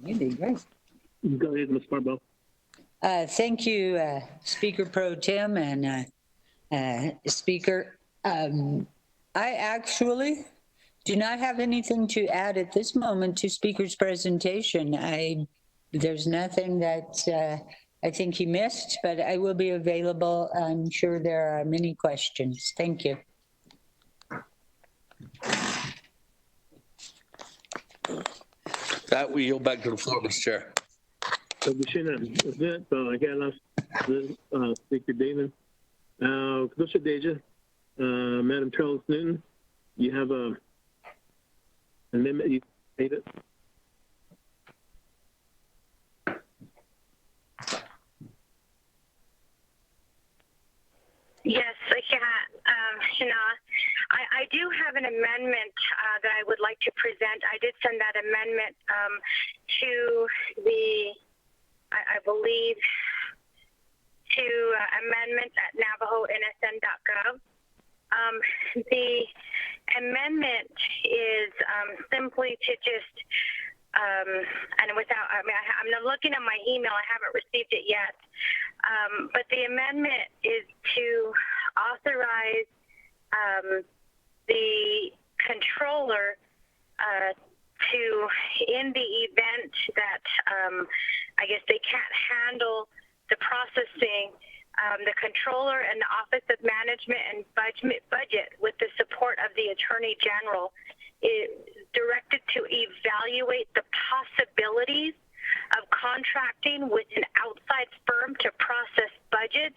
You did great. Go ahead, Ms. Barbroff. Thank you, Speaker Pro Tem and Speaker. I actually do not have anything to add at this moment to Speaker's presentation. There's nothing that I think he missed, but I will be available. I'm sure there are many questions. Thank you. That we yield back to the floor, Mr. Chair. So, Speaker Damon. Commissioner Deja, Madam Charles Newton, you have an amendment. You made it. Yes, Shana. I do have an amendment that I would like to present. I did send that amendment to the, I believe, to amendments at navajoNSN.gov. The amendment is simply to just, and without, I'm looking at my email, I haven't received it yet, but the amendment is to authorize the controller to, in the event that I guess they can't handle the processing. The controller and the Office of Management and Budget, with the support of the Attorney General, is directed to evaluate the possibilities of contracting with an outside firm to process budgets,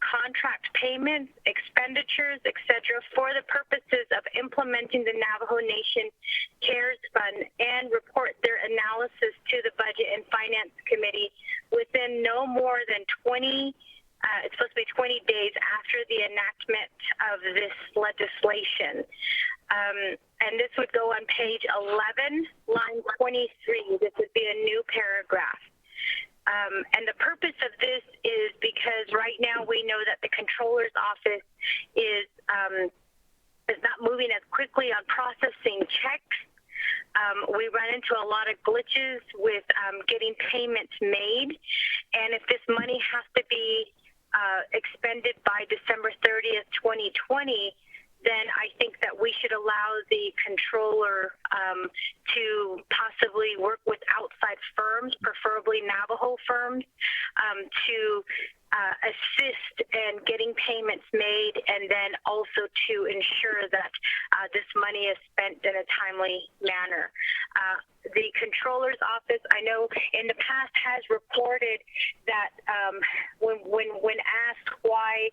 contract payments, expenditures, etc., for the purposes of implementing the Navajo Nation CARES Fund, and report their analysis to the Budget and Finance Committee within no more than 20 it's supposed to be 20 days after the enactment of this legislation. And this would go on page 11, line 23. This would be a new paragraph. And the purpose of this is because right now we know that the Controller's Office is not moving as quickly on processing checks. We run into a lot of glitches with getting payments made. And if this money has to be expended by December 30th, 2020, then I think that we should allow the controller to possibly work with outside firms, preferably Navajo firms, to assist in getting payments made, and then also to ensure that this money is spent in a timely manner. The Controller's Office, I know in the past, has reported that when asked why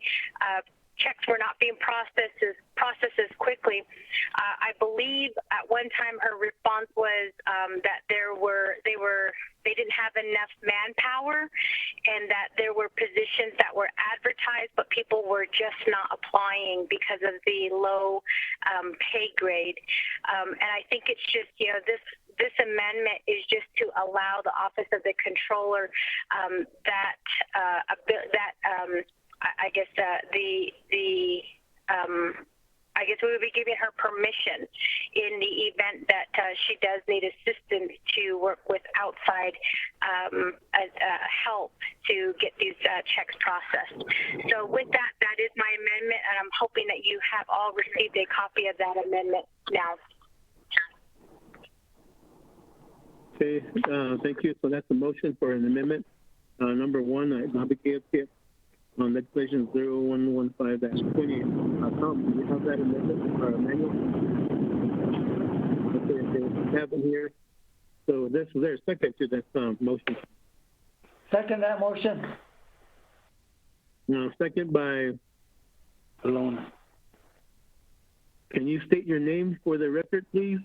checks were not being processed as quickly, I believe at one time her response was that they didn't have enough manpower, and that there were positions that were advertised, but people were just not applying because of the low pay grade. And I think it's just, this amendment is just to allow the Office of the Controller I guess we would be giving her permission in the event that she does need assistance to work with outside help to get these checks processed. So with that, that is my amendment, and I'm hoping that you have all received a copy of that amendment now. Okay, thank you. So that's a motion for an amendment. Number one, Naabik'iyati on legislation 0115-20. Tom, do you have that amendment or manual? Okay, we have it here. So this is their second to this motion. Second that motion. Second by Alona. Can you state your name for the record, please?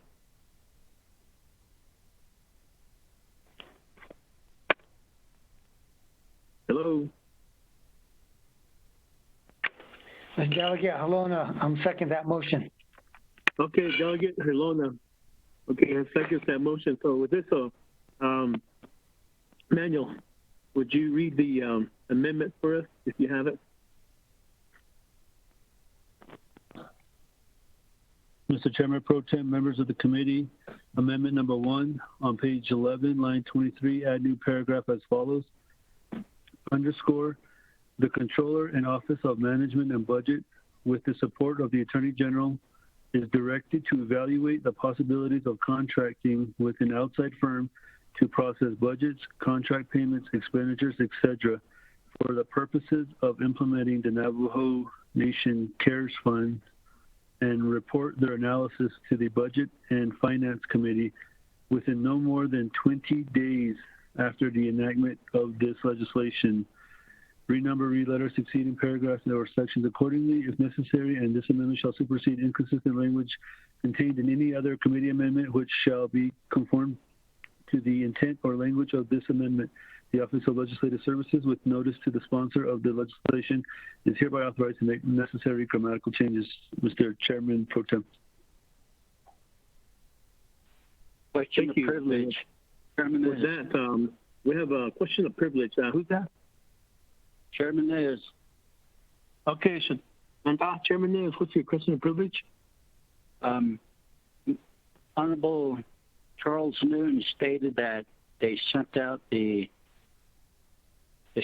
Hello. Delegate Halona, I'm second that motion. Okay, Delegate Halona. Okay, I second that motion. So with this, Manuel, would you read the amendment for us if you have it? Mr. Chairman Pro Tem, members of the committee, amendment number 1 on page 11, line 23, add new paragraph as follows. Underscore, the Controller and Office of Management and Budget, with the support of the Attorney General, is directed to evaluate the possibilities of contracting with an outside firm to process budgets, contract payments, expenditures, etc., for the purposes of implementing the Navajo Nation CARES Fund, and report their analysis to the Budget and Finance Committee within no more than 20 days after the enactment of this legislation. Renumber, read letters succeeding paragraphs or sections accordingly if necessary, and this amendment shall supersede inconsistent language contained in any other committee amendment which shall be conformed to the intent or language of this amendment. The Office of Legislative Services, with notice to the sponsor of the legislation, is hereby authorized to make necessary grammatical changes. Mr. Chairman Pro Tem. Question of privilege. Chairman, with that, we have a question of privilege. Who's that? Chairman Nez. Okay, so Chairman Nez, what's your question of privilege? Honorable Charles Noon stated that they sent out the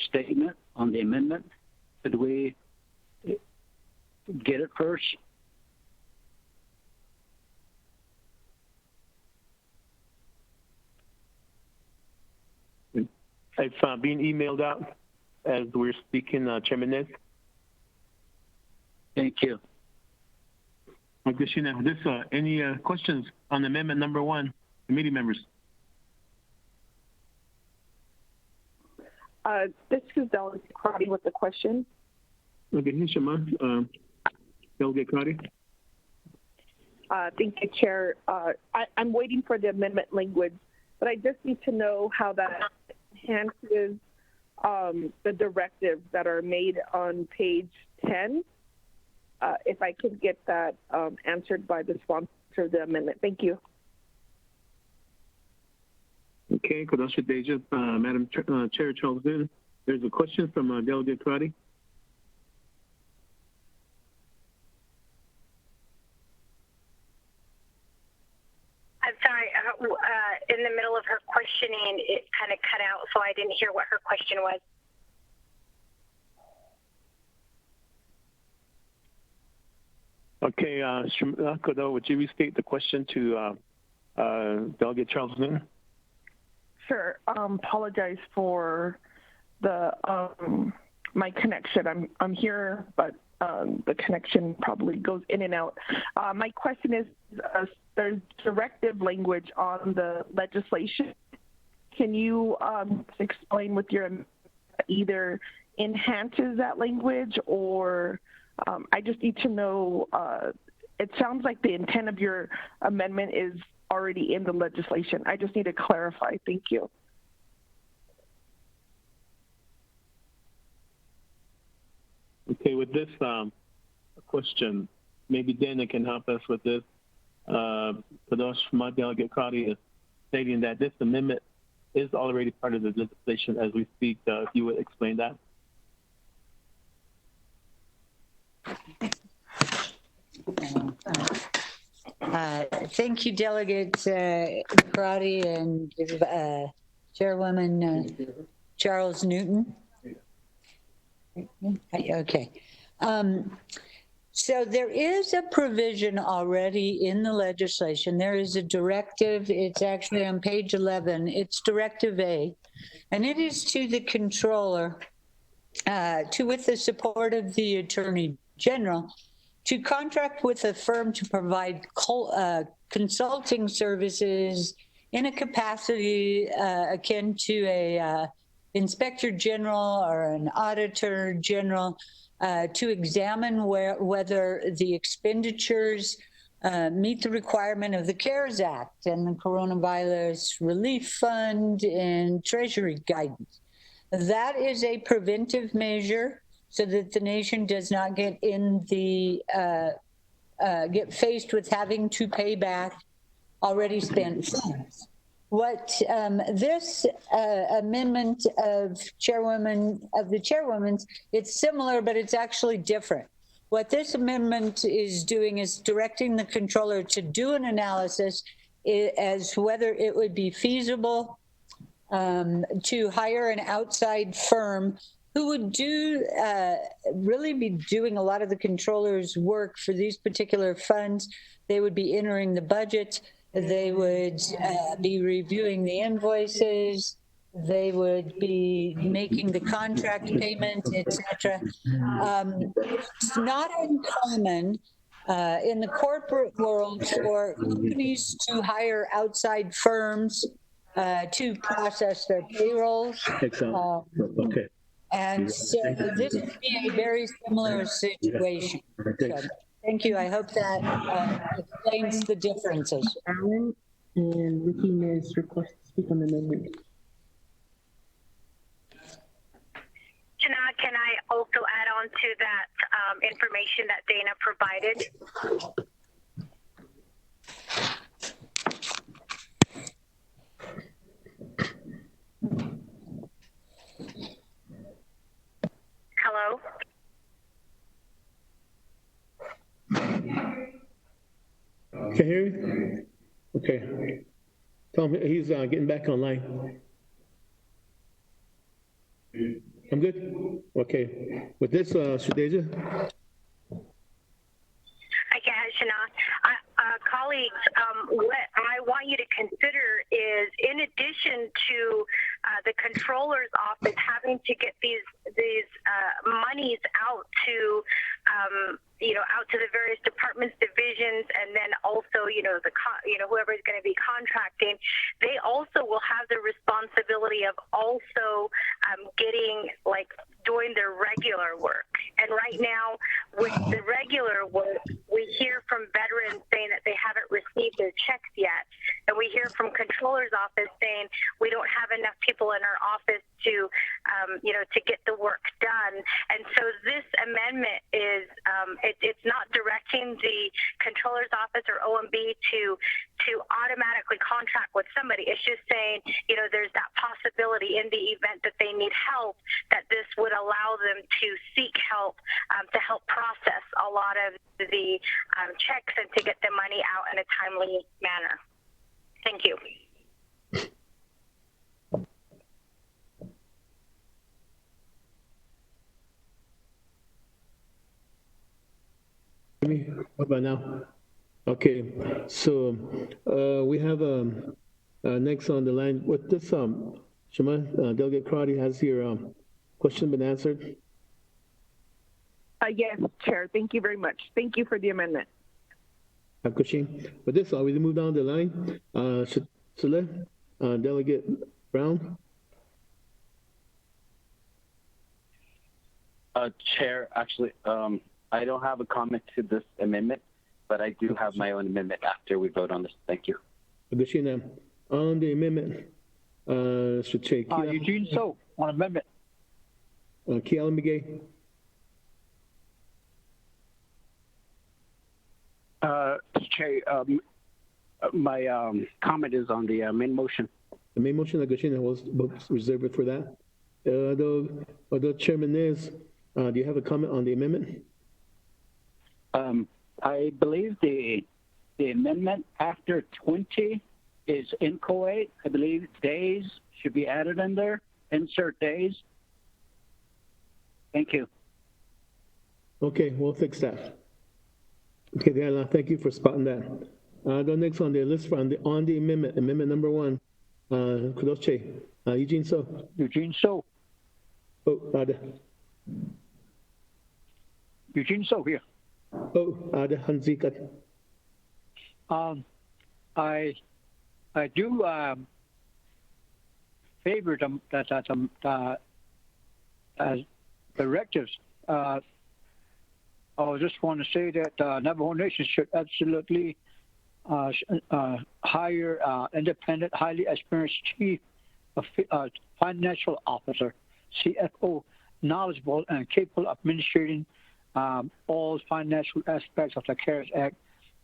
statement on the amendment. Could we get it first? It's being emailed out as we're speaking, Chairman Nez. Thank you. Okay, Sheena, any questions on amendment number 1, committee members? This is Delegate Crotty with the question. Okay, Shema, Delegate Crotty. Thank you, Chair. I'm waiting for the amendment language, but I just need to know how that enhances the directives that are made on page 10. If I could get that answered by the sponsor of the amendment. Thank you. Okay, Madam Chair Charles Newton. There's a question from Delegate Crotty. I'm sorry, in the middle of her questioning, it kind of cut out, so I didn't hear what her question was. Okay, Kodo, would you restate the question to Delegate Charles Newton? Sure. Apologize for the my connection. I'm here, but the connection probably goes in and out. My question is, there's directive language on the legislation. Can you explain with your either enhances that language or I just need to know, it sounds like the intent of your amendment is already in the legislation. I just need to clarify. Thank you. Okay, with this question, maybe Dana can help us with this. Kadosh, my Delegate Crotty is stating that this amendment is already part of the legislation as we speak. If you would explain that. Thank you, Delegate Crotty and Chairwoman Charles Newton. Okay. So there is a provision already in the legislation. There is a directive. It's actually on page 11. It's Directive A, and it is to the controller, with the support of the Attorney General, to contract with a firm to provide consulting services in a capacity akin to a inspector general or an auditor general to examine whether the expenditures meet the requirement of the CARES Act and the Coronavirus Relief Fund and Treasury guidance. That is a preventive measure so that the nation does not get get faced with having to pay back already spent funds. What this amendment of the chairwoman's, it's similar, but it's actually different. What this amendment is doing is directing the controller to do an analysis as whether it would be feasible to hire an outside firm who would really be doing a lot of the controller's work for these particular funds. They would be entering the budget. They would be reviewing the invoices. They would be making the contract payment, etc. It's not uncommon in the corporate world for companies to hire outside firms to process their payrolls. Okay. And so this would be a very similar situation. So, thank you. I hope that explains the differences. Alan and Ricky Nez request to speak on the amendment. Can I also add on to that information that Dana provided? Hello? Can you hear me? Okay. Tell him he's getting back online. I'm good? Okay. With this, Shadeja? Okay, Shana. colleagues, what I want you to consider is, in addition to the controller's office having to get these monies out to out to the various departments, divisions, and then also whoever is going to be contracting, they also will have the responsibility of also doing their regular work. And right now, with the regular work, we hear from veterans saying that they haven't received their checks yet, and we hear from controller's office saying we don't have enough people in our office to get the work done. And so this amendment is it's not directing the controller's office or OMB to automatically contract with somebody. It's just saying, there's that possibility in the event that they need help, that this would allow them to seek help to help process a lot of the checks and to get the money out in a timely manner. Thank you. What about now? Okay, so we have next on the line. What this Shema, Delegate Crotty, has your question been answered? Yes, Chair. Thank you very much. Thank you for the amendment. Kushing. With this, we move down the line. Saleh, Delegate Brown. Chair, actually, I don't have a comment to this amendment, but I do have my own amendment after we vote on this. Thank you. Kushing, on the amendment, Eugene So, on amendment. Kiala Miguel. Chair, my comment is on the main motion. The main motion, Kushing, was reserved for that. Although Chairman is, do you have a comment on the amendment? I believe the amendment after 20 is inchoate. I believe days should be added in there. Insert days. Thank you. Okay, we'll fix that. Okay, Diana, thank you for spotting that. The next on the list on the amendment, amendment number 1. Kudoche, Eugene So. Eugene So. Oh, Eugene So here. Oh, Hanzikat. I do favor them that as directives. I just want to say that Navajo Nation should absolutely hire independent, highly experienced chief financial officer, CFO, knowledgeable and capable of administrating all financial aspects of the CARES Act,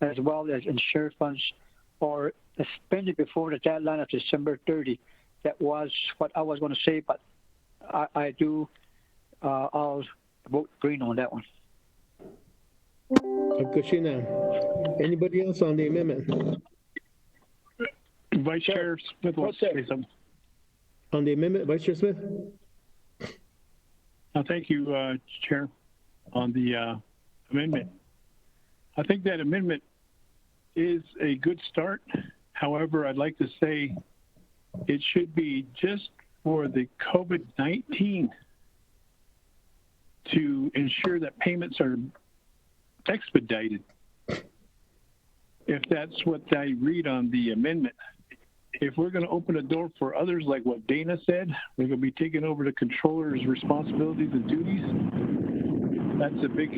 as well as ensure funds are expended before the deadline of December 30. That was what I was going to say, but I'll vote green on that one. Kushina, anybody else on the amendment? Vice Chair Smith wants to say something. On the amendment, Vice Chair Smith? Thank you, Chair. On the amendment, I think that amendment is a good start. However, I'd like to say it should be just for the COVID-19 to ensure that payments are expedited. If that's what I read on the amendment. If we're going to open a door for others, like what Dana said, we're going to be taking over the controller's responsibilities and duties. That's a big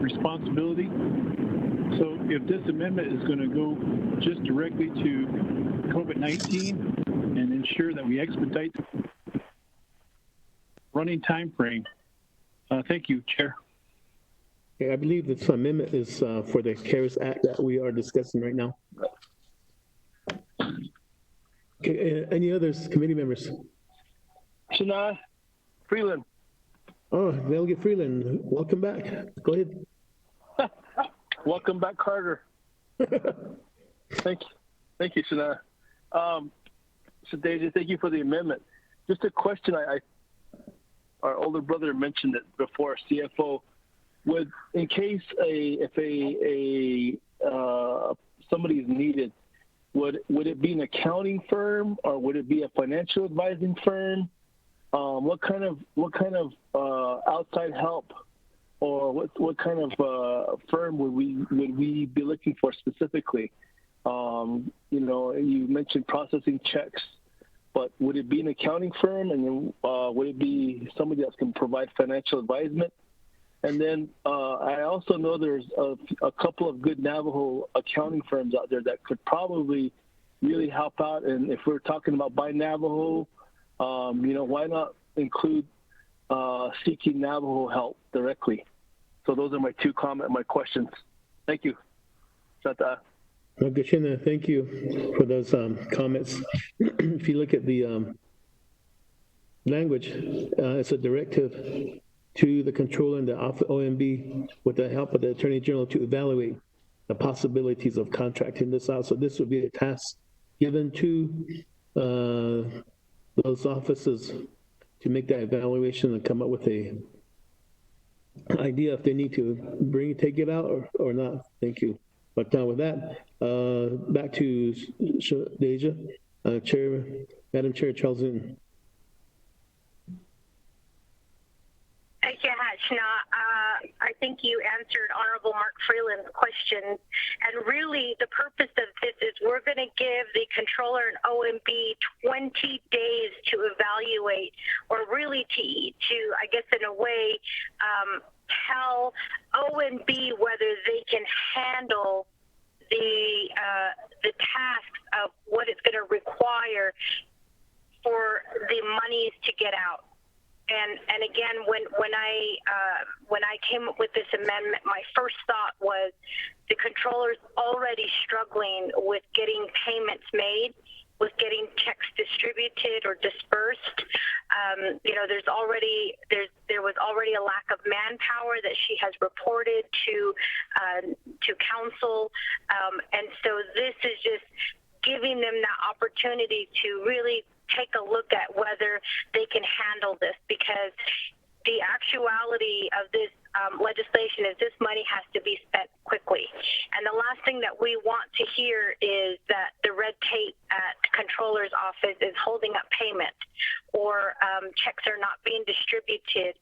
responsibility. So if this amendment is going to go just directly to COVID-19 and ensure that we expedite the running time frame, thank you, Chair. Okay, I believe this amendment is for the CARES Act that we are discussing right now. Okay, any others, committee members? Shana Freeland. Oh, Delegate Freeland, welcome back. Go ahead. Welcome back, Carter. Thank you, Shana. So, Daisy, thank you for the amendment. Just a question. Our older brother mentioned it before. CFO, in case if a somebody is needed, would it be an accounting firm or would it be a financial advising firm? What kind of outside help, or what kind of firm would we be looking for specifically? You mentioned processing checks, but would it be an accounting firm, and then would it be somebody that can provide financial advisement? And then I also know there's a couple of good Navajo accounting firms out there that could probably really help out. And if we're talking about Buy Navajo, why not include seeking Navajo help directly? So those are my my questions. Thank you. Gachina, thank you for those comments. If you look at the language, it's a directive to the controller and the OMB with the help of the Attorney General to evaluate the possibilities of contracting this out. So this would be a task given to those offices to make that evaluation and come up with a idea if they need to take it out or not. Thank you. But with that, back to Deja, Madam Chair Charles Newton. Thank you, Hachna. I think you answered Honorable Mark Freeland's question. And really, the purpose of this is we're going to give the controller and OMB 20 days to evaluate, or really to I guess in a way, tell OMB whether they can handle the tasks of what it's going to require for the monies to get out. And again, when I came up with this amendment, my first thought was the controller's already struggling with getting payments made, with getting checks distributed or dispersed. There was already a lack of manpower that she has reported to council, and so this is just giving them the opportunity to really take a look at whether they can handle this, because the actuality of this legislation is this money has to be spent quickly. And the last thing that we want to hear is that the red tape at the controller's office is holding up payment, or checks are not being distributed.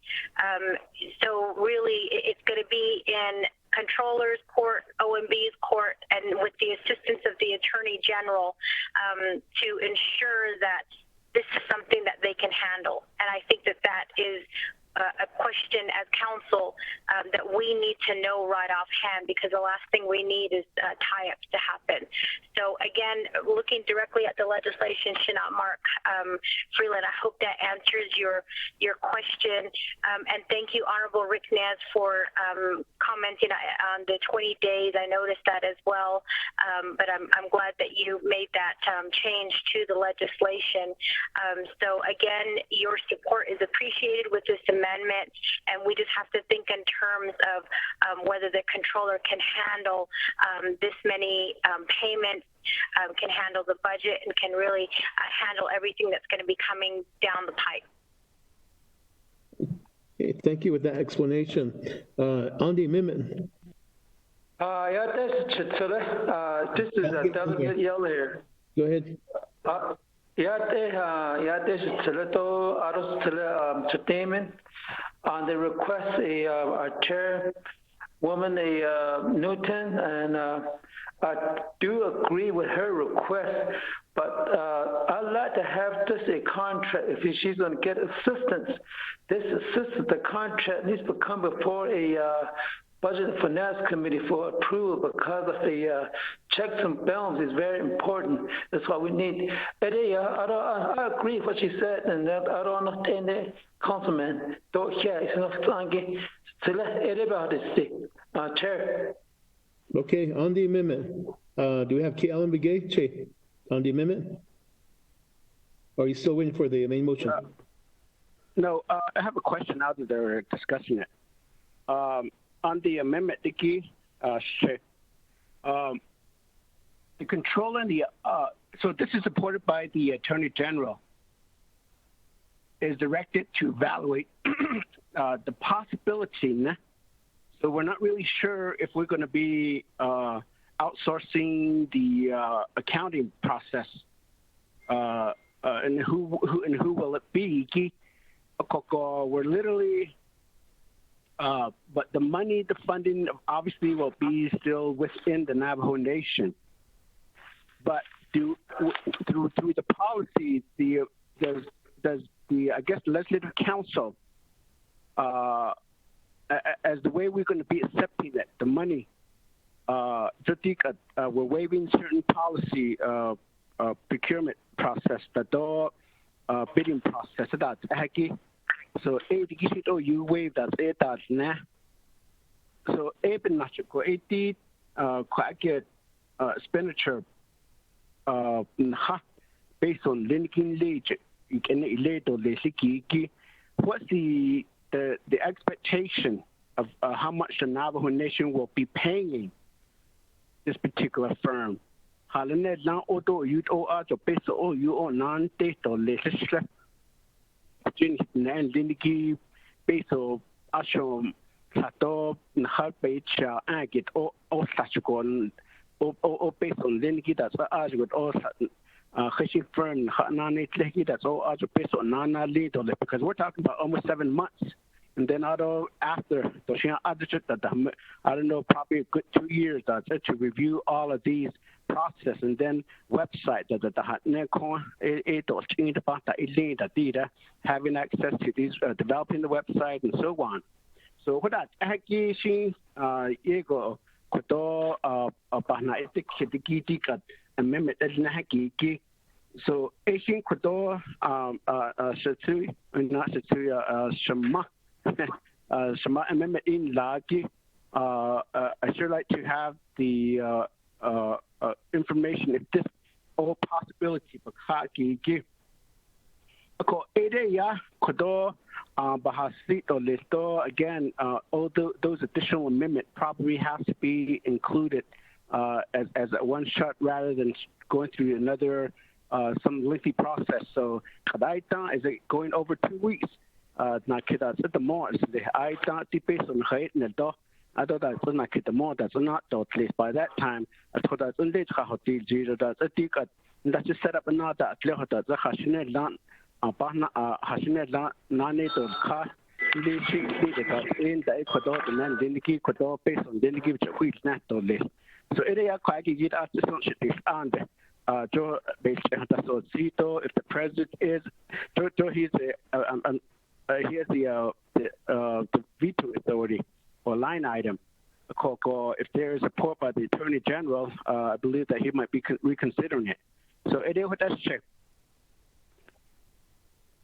So really, it's going to be in controller's court, OMB's court, and with the assistance of the Attorney General to ensure that this is something that they can handle. And I think that is a question as council that we need to know right offhand, because the last thing we need is tie-ups to happen. So again, looking directly at the legislation, Mark Freeland, I hope that answers your question. And thank you, Honorable Rick Nez, for commenting on the 20 days. I noticed that as well, but I'm glad that you made that change to the legislation. So again, your support is appreciated with this amendment, and we just have to think in terms of whether the controller can handle this many payments, can handle the budget, and can really handle everything that's going to be coming down the pipe. Okay, thank you for that explanation. On the amendment. This is a delegate Yell here. Go ahead. On the request, our chairwoman, Newton, and I do agree with her request, but I'd like to have this a contract. If she's going to get assistance, this assistance, the contract needs to come before a Budget and Finance Committee for approval, because of the checks and balances is very important. That's why we need. I agree with what she said, and I don't understand the councilman. Chair. Okay, on the amendment, do we have Alan Begay on the amendment? Or are you still waiting for the main motion? No, I have a question now that they're discussing it. On the amendment, the control and the so this is supported by the Attorney General, is directed to evaluate the possibility. So we're not really sure if we're going to be outsourcing the accounting process, and who will it be? We're literally, but the money, the funding obviously will be still within the Navajo Nation. But through the policy, does the I guess legislative council, as the way we're going to be accepting it, the money, we're waiving certain policy procurement process, the bidding process. That's so you waive that that's nah. So even not quite expenditure based on linking ledger. What's the expectation of how much the Navajo Nation will be paying this particular firm? That's all based on because we're talking about almost 7 months. And then after, I don't know, probably a good 2 years to review all of these process, and then website having access to these, developing the website and so on. So what that amendment so Asian Kodo Shama amendment in Lagi. I sure like to have the information if this all possibility for Kaki give. Again, all those additional amendments probably have to be included as a one shot rather than going through another some lengthy process. So is it going over 2 weeks? At the more I thought based on height and the I thought that's not the more that's not at least by that time. I thought that's only that's a tick that's just set up another that's a Hashinet land Hashinet land non-native car. In the Ecuador, the man didn't give Ecuador based on didn't give a week's natural list. So it is quite a good assistance and Joe based on if the president is Joe he's he has the veto authority or line item. If there is support by the Attorney General, I believe that he might be reconsidering it. So it is what that's checked.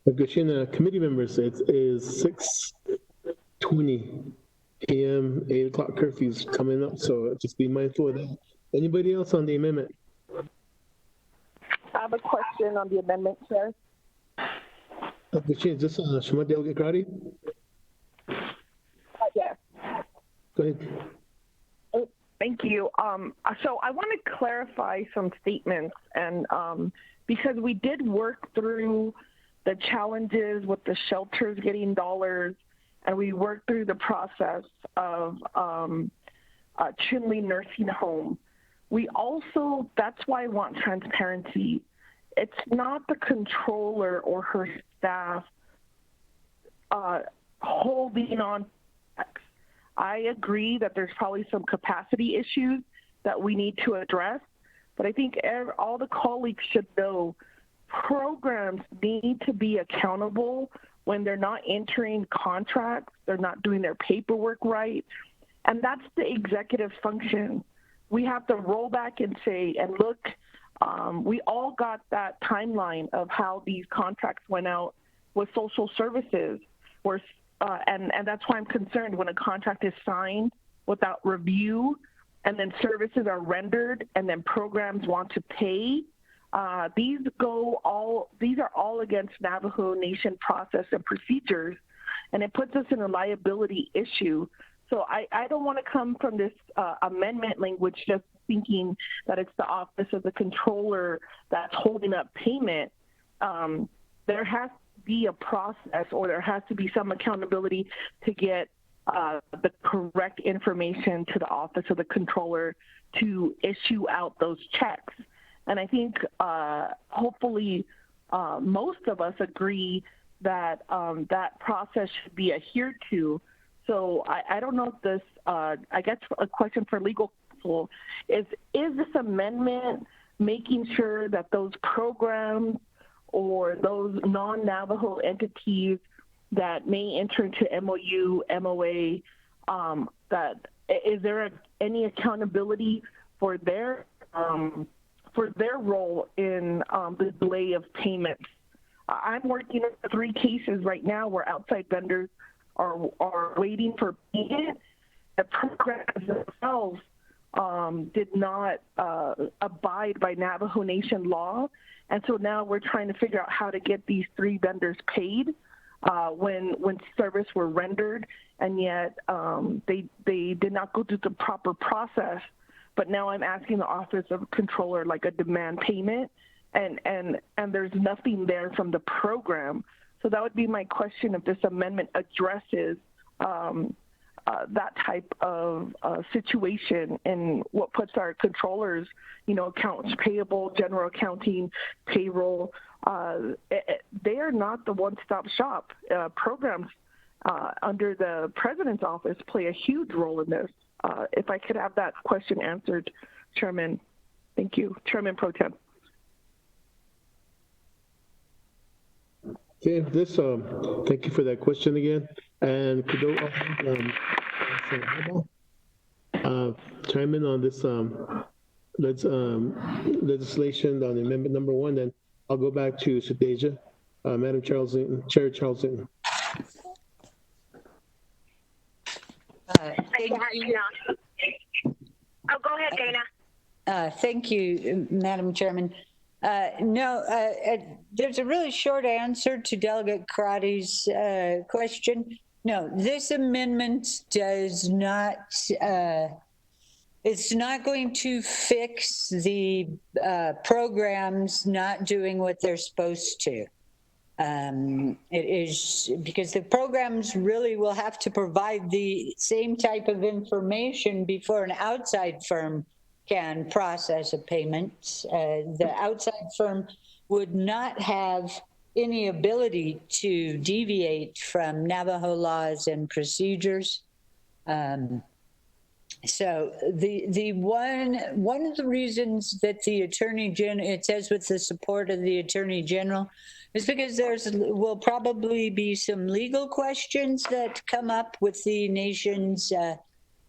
Committee members, it is 6:20 a.m. 8 o'clock curfew's coming up, so just be mindful of that. Anybody else on the amendment? I have a question on the amendment, Chair. Is this Shema Delegate Crowdy? Yes. Go ahead. Oh, thank you. So I want to clarify some statements, and because we did work through the challenges with the shelters getting dollars, and we worked through the process of Chinle Nursing Home. We also, that's why I want transparency. It's not the controller or her staff holding on. I agree that there's probably some capacity issues that we need to address, but I think all the colleagues should know programs need to be accountable when they're not entering contracts, they're not doing their paperwork right, and that's the executive function. We have to roll back and say, and look, we all got that timeline of how these contracts went out with social services, where, and that's why I'm concerned when a contract is signed without review, and then services are rendered, and then programs want to pay. These are all against Navajo Nation process and procedures, and it puts us in a liability issue. So I don't want to come from this amendment language just thinking that it's the office of the controller that's holding up payment. There has to be a process, or there has to be some accountability to get the correct information to the office of the controller to issue out those checks. And I think hopefully most of us agree that that process should be adhered to. So I don't know if this, I guess a question for legal counsel is this amendment making sure that those programs or those non-Navajo entities that may enter into MOU, MOA, that is there any accountability for their role in the delay of payments? I'm working on 3 cases right now where outside vendors are waiting for payment. The programs themselves did not abide by Navajo Nation law, and so now we're trying to figure out how to get these 3 vendors paid when service were rendered, and yet they did not go through the proper process. But now I'm asking the Office of Controller like a demand payment, and there's nothing there from the program. So that would be my question, if this amendment addresses that type of situation and what puts our controllers, accounts payable, general accounting, payroll, they are not the one-stop shop. Programs under the President's office play a huge role in this. If I could have that question answered, Chairman. Thank you. Chairman Pro Tem. Okay, thank you for that question again. And could you chime in on this legislation on amendment number 1, then I'll go back to Shadeja. Madam Chair Charles Newton. Thank you. Oh, go ahead, Dana. Thank you, Madam Chairman. There's a really short answer to Delegate Crotty's question. No, this amendment does not, it's not going to fix the programs not doing what they're supposed to. It is because the programs really will have to provide the same type of information before an outside firm can process a payment. The outside firm would not have any ability to deviate from Navajo laws and procedures. So the one of the reasons that the Attorney General, it says with the support of the Attorney General, is because will probably be some legal questions that come up with the nation's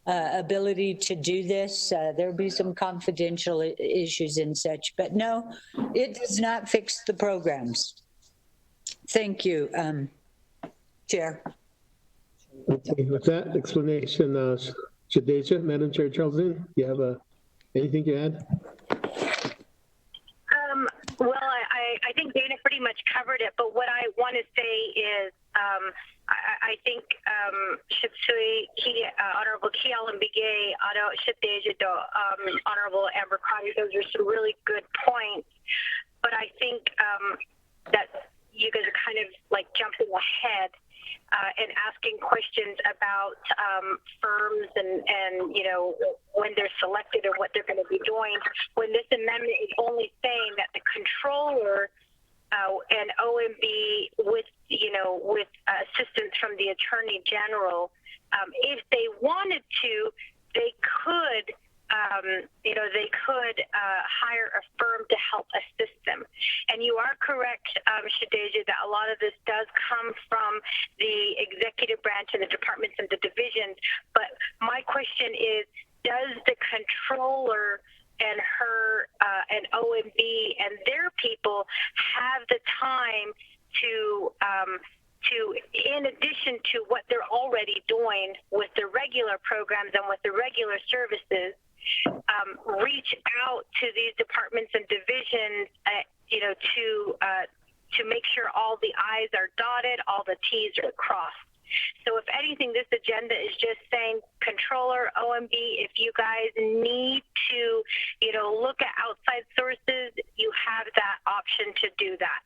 ability to do this. There'll be some confidential issues and such, but no, it does not fix the programs. Thank you, Chair. Okay, with that explanation, Shadeja, Madam Chair Charles, you have anything to add? Well, I think Dana pretty much covered it, but what I want to say is I think Shipsui, Honorable Kiel and Bigay, Honorable Amber Crotty, those are some really good points, but I think that you guys are kind of like jumping ahead and asking questions about firms and when they're selected or what they're going to be doing, when this amendment is only saying that the controller and OMB with assistance from the Attorney General, if they wanted to, they could hire a firm to help assist them. And you are correct, Shadeja, that a lot of this does come from the executive branch and the departments and the divisions. But my question is, does the controller and her and OMB and their people have the time to in addition to what they're already doing with the regular programs and with the regular services, reach out to these departments and divisions, to make sure all the I's are dotted, all the T's are crossed. So if anything, this agenda is just saying, Controller, OMB, if you guys need to, look at outside sources, you have that option to do that.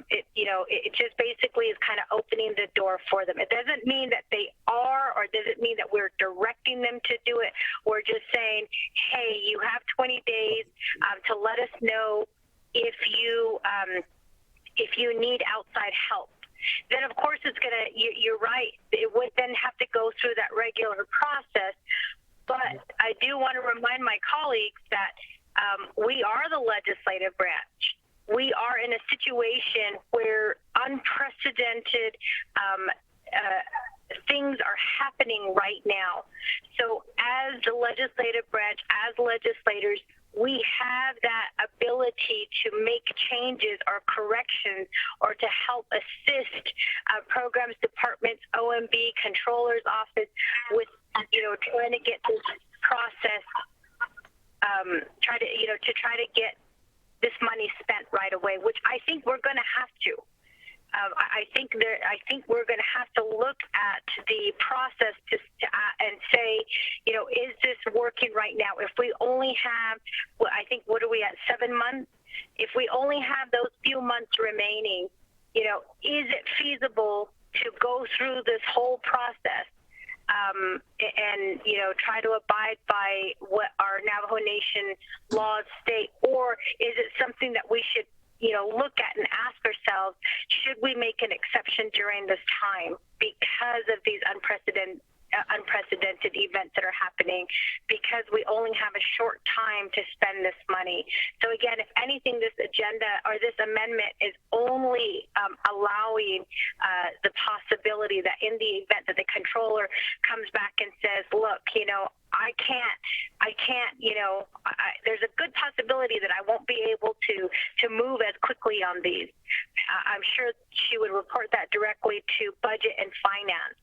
It just basically is kind of opening the door for them. It doesn't mean that they are, or doesn't mean that we're directing them to do it. We're just saying, hey, you have 20 days to let us know if you need outside help. Then of course you're right, it would then have to go through that regular process. But I do want to remind my colleagues that we are the legislative branch. We are in a situation where unprecedented things are happening right now. So as the legislative branch, as legislators, we have that ability to make changes or corrections or to help assist programs, departments, OMB, controller's office with, trying to get this process, try to get this money spent right away, which I think we're going to have to. I think we're going to have to look at the process and say, is this working right now? If we only have, what are we at, 7 months? If we only have those few months remaining, is it feasible to go through this whole process and try to abide by what our Navajo Nation laws state, or is it something that we should look at and ask ourselves, should we make an exception during this time because of these unprecedented events that are happening, because we only have a short time to spend this money. So again, if anything, this agenda or this amendment is only allowing the possibility that in the event that the controller comes back and says, look, I can't, there's a good possibility that I won't be able to move as quickly on these. I'm sure she would report that directly to budget and finance.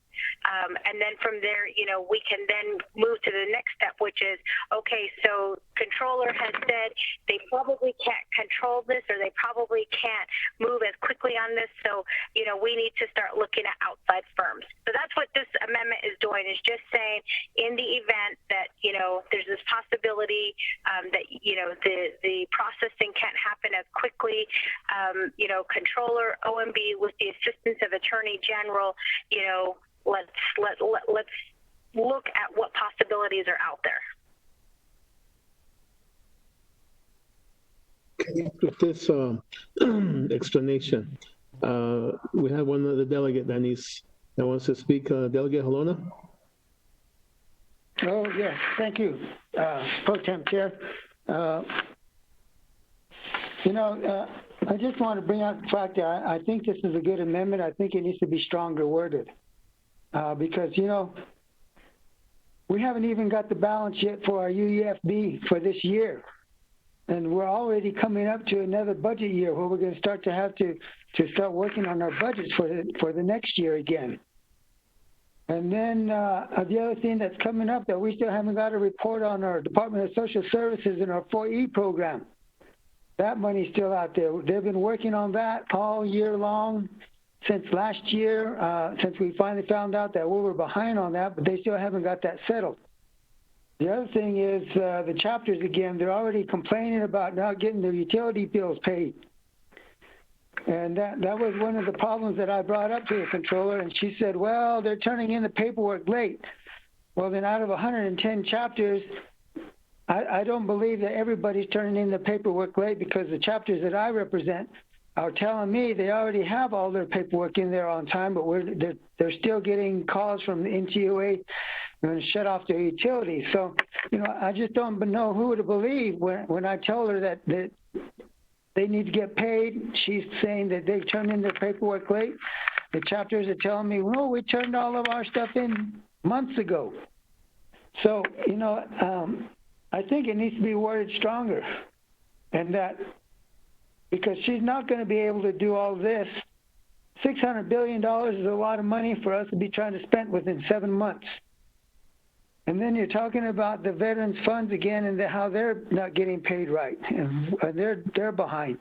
And then from there, we can then move to the next step, which is, okay, so controller has said they probably can't control this, or they probably can't move as quickly on this. So, we need to start looking at outside firms. So that's what this amendment is doing, is just saying in the event that, there's this possibility that, the processing can't happen as quickly, controller, OMB, with the assistance of Attorney General, let's look at what possibilities are out there. With this explanation, we have one other delegate that wants to speak. Delegate Halona? Oh, yes, thank you, Pro Tem Chair. I just want to bring out the fact that I think this is a good amendment. I think it needs to be stronger worded. Because, we haven't even got the balance yet for our UEFB for this year. And we're already coming up to another budget year where we're going to start to have to start working on our budgets for the next year again. And then the other thing that's coming up that we still haven't got a report on our Department of Social Services and our 4E program. That money's still out there. They've been working on that all year long. Since last year, since we finally found out that we were behind on that, but they still haven't got that settled. The other thing is the chapters, again, they're already complaining about not getting their utility bills paid. And that was one of the problems that I brought up to the controller, and she said, well, they're turning in the paperwork late. Well, then out of 110 chapters, I don't believe that everybody's turning in the paperwork late, because the chapters that I represent are telling me they already have all their paperwork in there on time, but they're still getting calls from the NTUA and shut off their utilities. So, I just don't know who to believe when I tell her that they need to get paid. She's saying that they've turned in their paperwork late. The chapters are telling me, well, we turned all of our stuff in months ago. So, I think it needs to be worded stronger, and that because she's not going to be able to do all this. $600 billion is a lot of money for us to be trying to spend within 7 months. And then you're talking about the veterans funds again and how they're not getting paid right, and they're behind.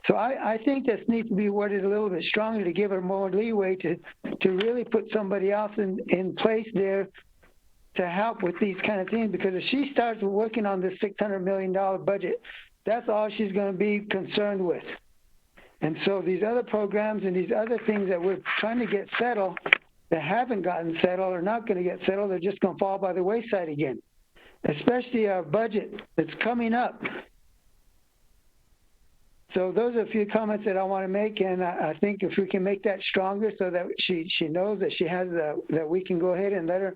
So I think this needs to be worded a little bit stronger to give her more leeway to really put somebody else in place there to help with these kind of things. Because if she starts working on this $600 million budget That's all she's going to be concerned with. And so these other programs and these other things that we're trying to get settled that haven't gotten settled or not going to get settled, they're just going to fall by the wayside again, especially our budget that's coming up. So those are a few comments that I want to make, and I think if we can make that stronger so that she knows that she has that we can go ahead and let her.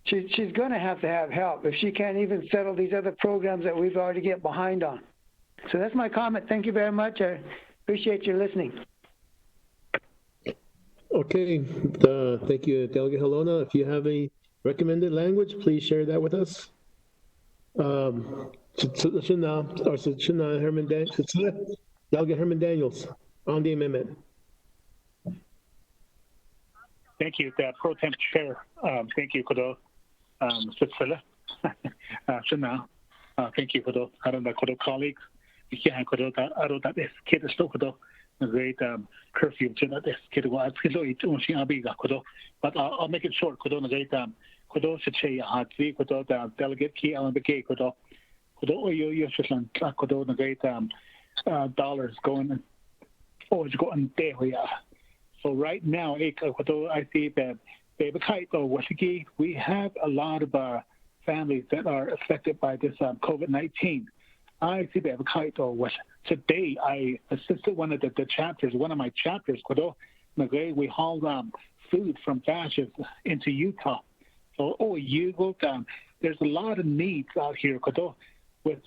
She's going to have help if she can't even settle these other programs that we've already get behind on. So that's my comment. Thank you very much. I appreciate your listening. Okay, thank you, Delegate Halona. If you have any recommended language, please share that with us. Delegate Herman Daniels on the amendment. Thank you, Pro Tem Chair. Thank you, Kodo. Thank you, Kodo. I don't know, Kodo colleagues. We can't Kodo. I don't know this kid is still Kodo. Great curfew to this kid. Well, but I'll make it short. Kodo, great Kodo Shache Hatri, Kodo, Delegate Key Naabik'iyati, Kodo, you should Kodo, great dollars going, it's going there. So right now, I see that we have a lot of families that are affected by this COVID-19. I see that today I assisted one of my chapters, we hauled food from Fascist into Utah. So, there's a lot of needs out here, with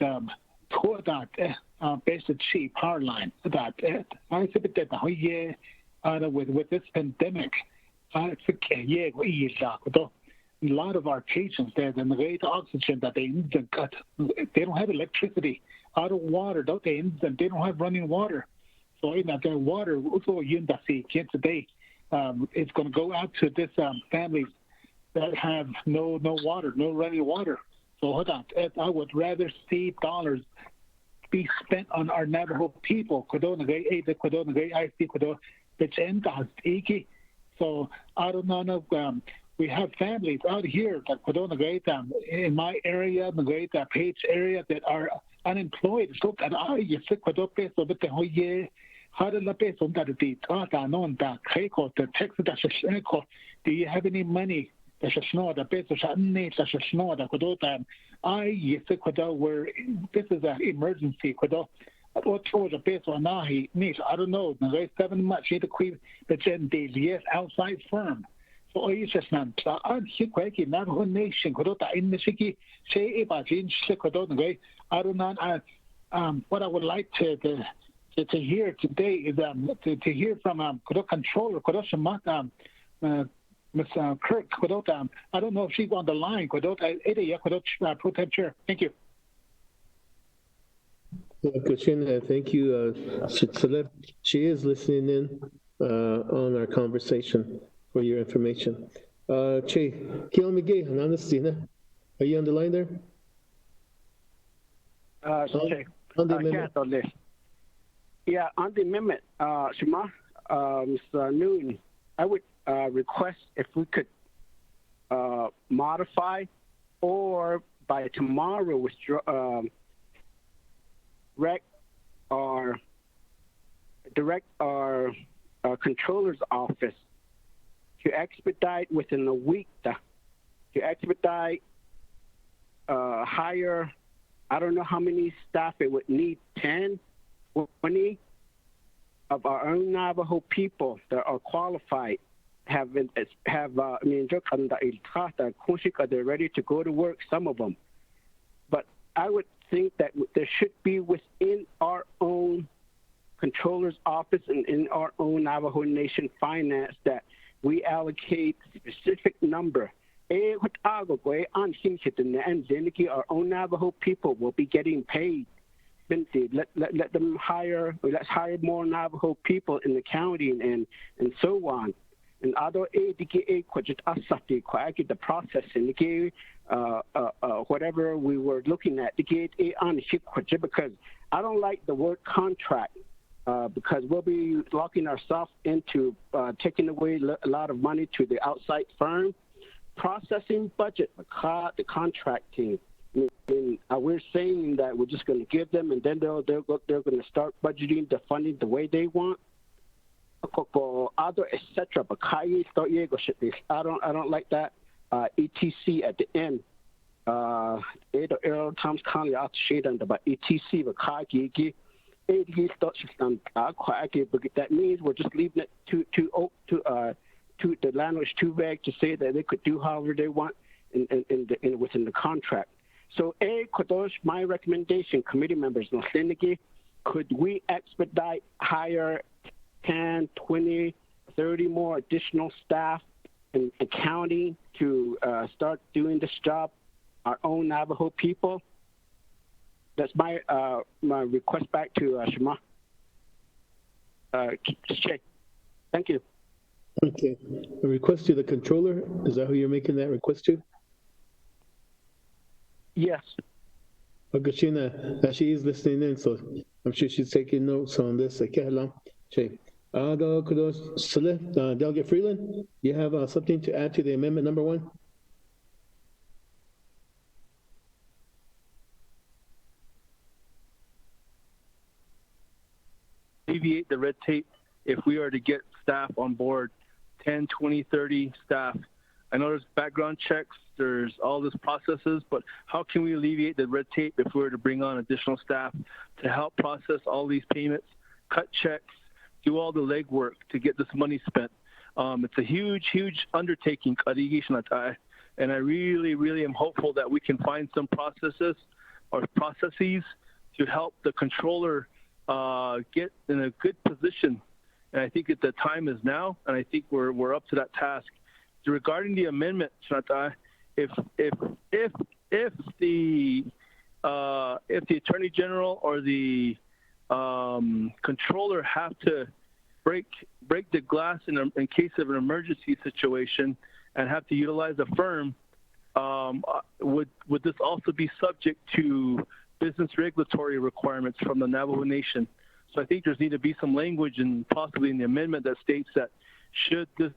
basic cheap power line. I see that with this pandemic, a lot of our patients there, the great oxygen that they don't have electricity, out of water, they don't have running water. So their water today, it's going to go out to this families that have no water, no running water. So I would rather see dollars be spent on our Navajo people. So I don't know. We have families out here that in my area, the Page area, that are unemployed. So that do you have any money? This is an emergency. I don't know. There's 7 much the outside firm. So it's just not. Navajo Nation. I don't know. What I would like to hear today is to hear from Controller Ms. Kirk. I don't know if she's on the line. Pro Tem Chair. Thank you. Thank you. She is listening in on our conversation for your information. Che, Kiel Miguel, are you on the line there? Okay. On the amendment. Yeah, on the amendment, Mr. Noon, I would request if we could modify or by tomorrow direct our controller's office to expedite within a week to expedite hire. I don't know how many staff it would need, 10, 20 of our own Navajo people that are qualified. They're ready to go to work, some of them. But I would think that there should be within our own controller's office and in our own Navajo Nation finance that we allocate a specific number. Our own Navajo people will be getting paid. Let them hire. Let's hire more Navajo people in the county and so on. And other the process and whatever we were looking at because I don't like the word contract because we'll be locking ourselves into taking away a lot of money to the outside firm. Processing budget, the contracting. We're saying that we're just going to give them, and then they're going to start budgeting the funding the way they want. Other etc. But I don't like that. ETC at the end. Times County out shade under by ETC but that means we're just leaving it to the landlords too vague to say that they could do however they want within the contract. So my recommendation, committee members, could we expedite, hire 10, 20, 30 more additional staff in accounting to start doing this job, our own Navajo people? That's my request back to Shema. Shay. Thank you. Okay. A request to the controller. Is that who you're making that request to? Yes. Gashina, she is listening in, so I'm sure she's taking notes on this. Delegate Freeland, you have something to add to the amendment number 1? Alleviate the red tape if we are to get staff on board, 10, 20, 30 staff. I know there's background checks, there's all these processes, but how can we alleviate the red tape if we were to bring on additional staff to help process all these payments, cut checks, do all the legwork to get this money spent? It's a huge, huge undertaking, and I really, really am hopeful that we can find some processes to help the controller get in a good position. And I think that the time is now, and I think we're up to that task. Regarding the amendment, if the Attorney General or the controller have to break the glass in case of an emergency situation and have to utilize a firm, would this also be subject to business regulatory requirements from the Navajo Nation? So I think there's need to be some language and possibly in the amendment that states that should the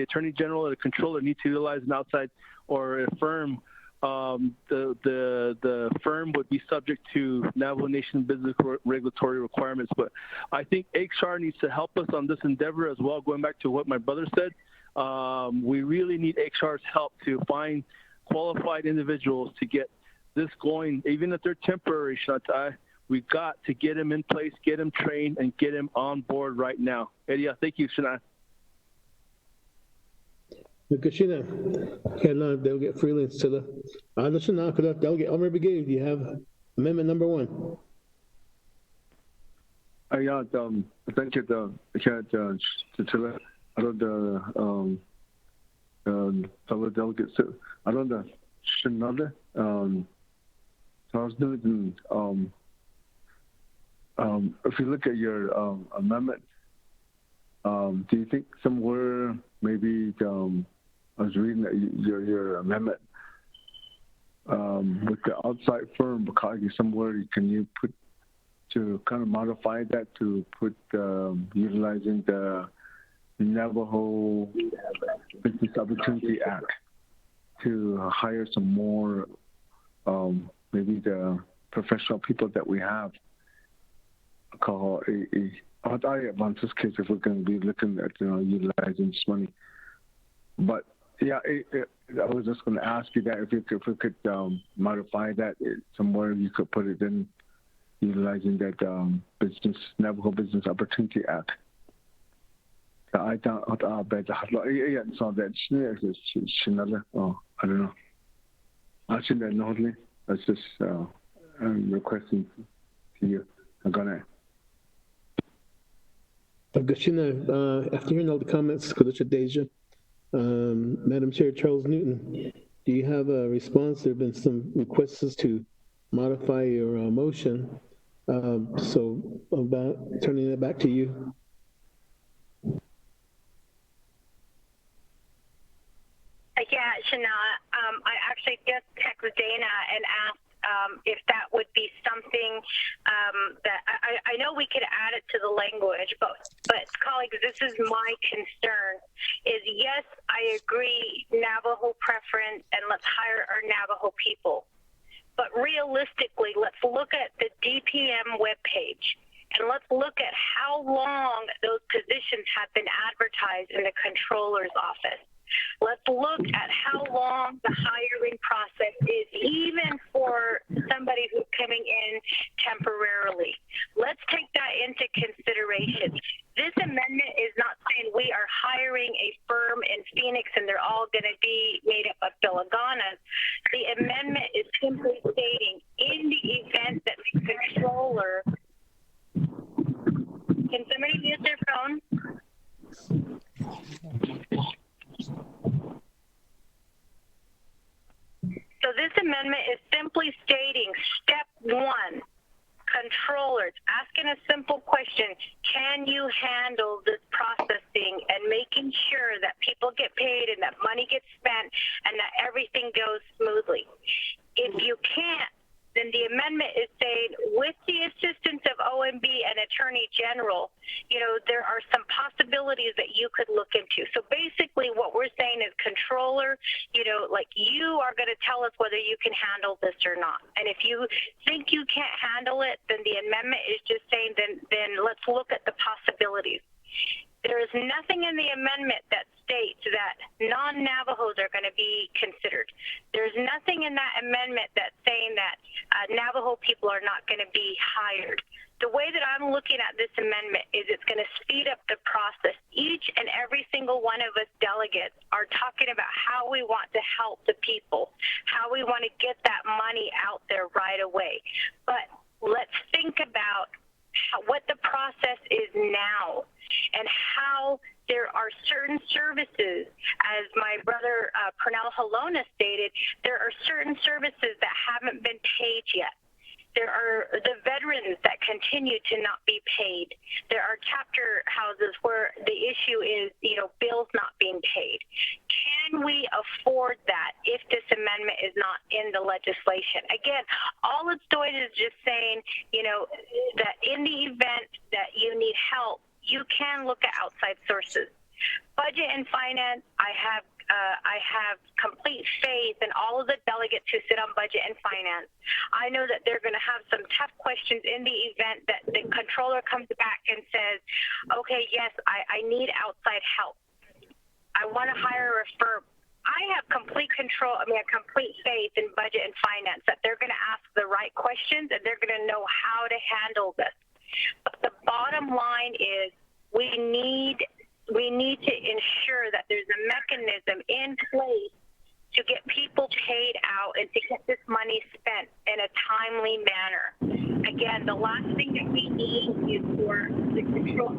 Attorney General or the controller need to utilize an outside or a firm, the firm would be subject to Navajo Nation business regulatory requirements. But I think HR needs to help us on this endeavor as well. Going back to what my brother said, we really need HR's help to find qualified individuals to get this going, even if they're temporary. We've got to get them in place, get them trained, and get them on board right now. Edia, thank you, Shana. Kashina, Delegate Freeland, Delegate Elmer Brigade, you have amendment number 1. Thank you, fellow delegates. Charles Newton, if you look at your amendment, do you think somewhere maybe I was reading your amendment with the outside firm, because somewhere can you put to kind of modify that to put utilizing the Navajo Business Opportunity Act to hire some more maybe the professional people that we have. Call on this case if we're going to be looking at utilizing this money. But yeah, I was just going to ask you that if we could modify that somewhere, you could put it in utilizing that Navajo Business Opportunity Act. I don't so that I don't know. Actually, no, that's just I'm requesting to you. I'm gonna. Gashina, after hearing all the comments, Deja, Madam Chair Charles Newton, do you have a response? There have been some requests to modify your motion. So about turning it back to you. Yeah, Shana, I actually just texted Dana and asked if that would be something that I know we could add it to the language, but colleagues, this is my concern. Is yes, I agree, Navajo preference, and let's hire our Navajo people. But realistically, let's look at the DPM webpage. And let's look at how long those positions have been advertised in the controller's office. Let's look at how long the hiring process is, even for somebody who's coming in temporarily. Let's take that into consideration. This amendment is not saying we are hiring a firm in Phoenix and they're all going to be made up of Filaganas. The amendment is simply stating, in the event that the controller... Can somebody mute their phone? So this amendment is simply stating, step one, controllers, asking a simple question, can you handle this processing and making sure that people get paid and that money gets spent and that everything goes smoothly? If you can't, then the amendment is saying, with the assistance of OMB and Attorney General, there are some possibilities that you could look into. So basically what we're saying is, controller, you are going to tell us whether you can handle this or not. And if you think you can't handle it, then the amendment is just saying, then let's look at the possibilities. There is nothing in the amendment that states that non-Navajos are going to be considered. There's nothing in that amendment that's saying that Navajo people are not going to be hired. The way that I'm looking at this amendment is it's going to speed up the process. Each and every single one of us delegates are talking about how we want to help the people, how we want to get that money out there right away. But let's think about what the process is now and how there are certain services, as my brother Pernell Halona stated, there are certain services that haven't been paid yet. There are the veterans that continue to not be paid. There are chapter houses where the issue is, bills not being paid. Can we afford that if this amendment is not in the legislation? Again, all it's doing is just saying, that in the event that you need help, you can look at outside sources. Budget and finance, I have complete faith in all of the delegates who sit on budget and finance. I know that they're going to have some tough questions in the event that the controller comes back and says, okay, yes, I need outside help. I want to hire a firm. I have complete faith in budget and finance that they're going to ask the right questions and they're going to know how to handle this. But the bottom line is we need to ensure that there's a mechanism in place to get people paid out and to get this money spent in a timely manner. Again, the last thing that we need is for the control.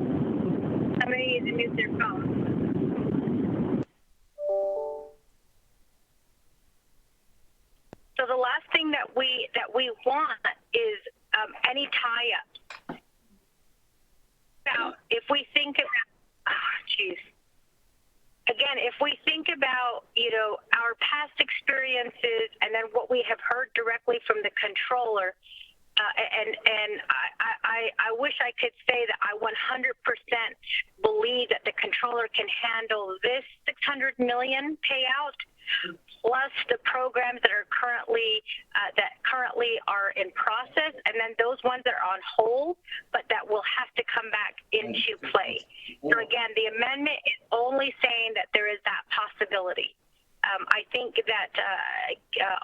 Somebody needs to mute their phone. So the last thing that we want is any tie-ups. Now, if we think about, again, if we think about, our past experiences and then what we have heard directly from the controller, and I wish I could say that I 100% believe that the controller can handle this $600 million payout, plus the programs that are currently are in process, and then those ones that are on hold, but that will have to come back into play. So again, the amendment is only saying that there is that possibility. I think that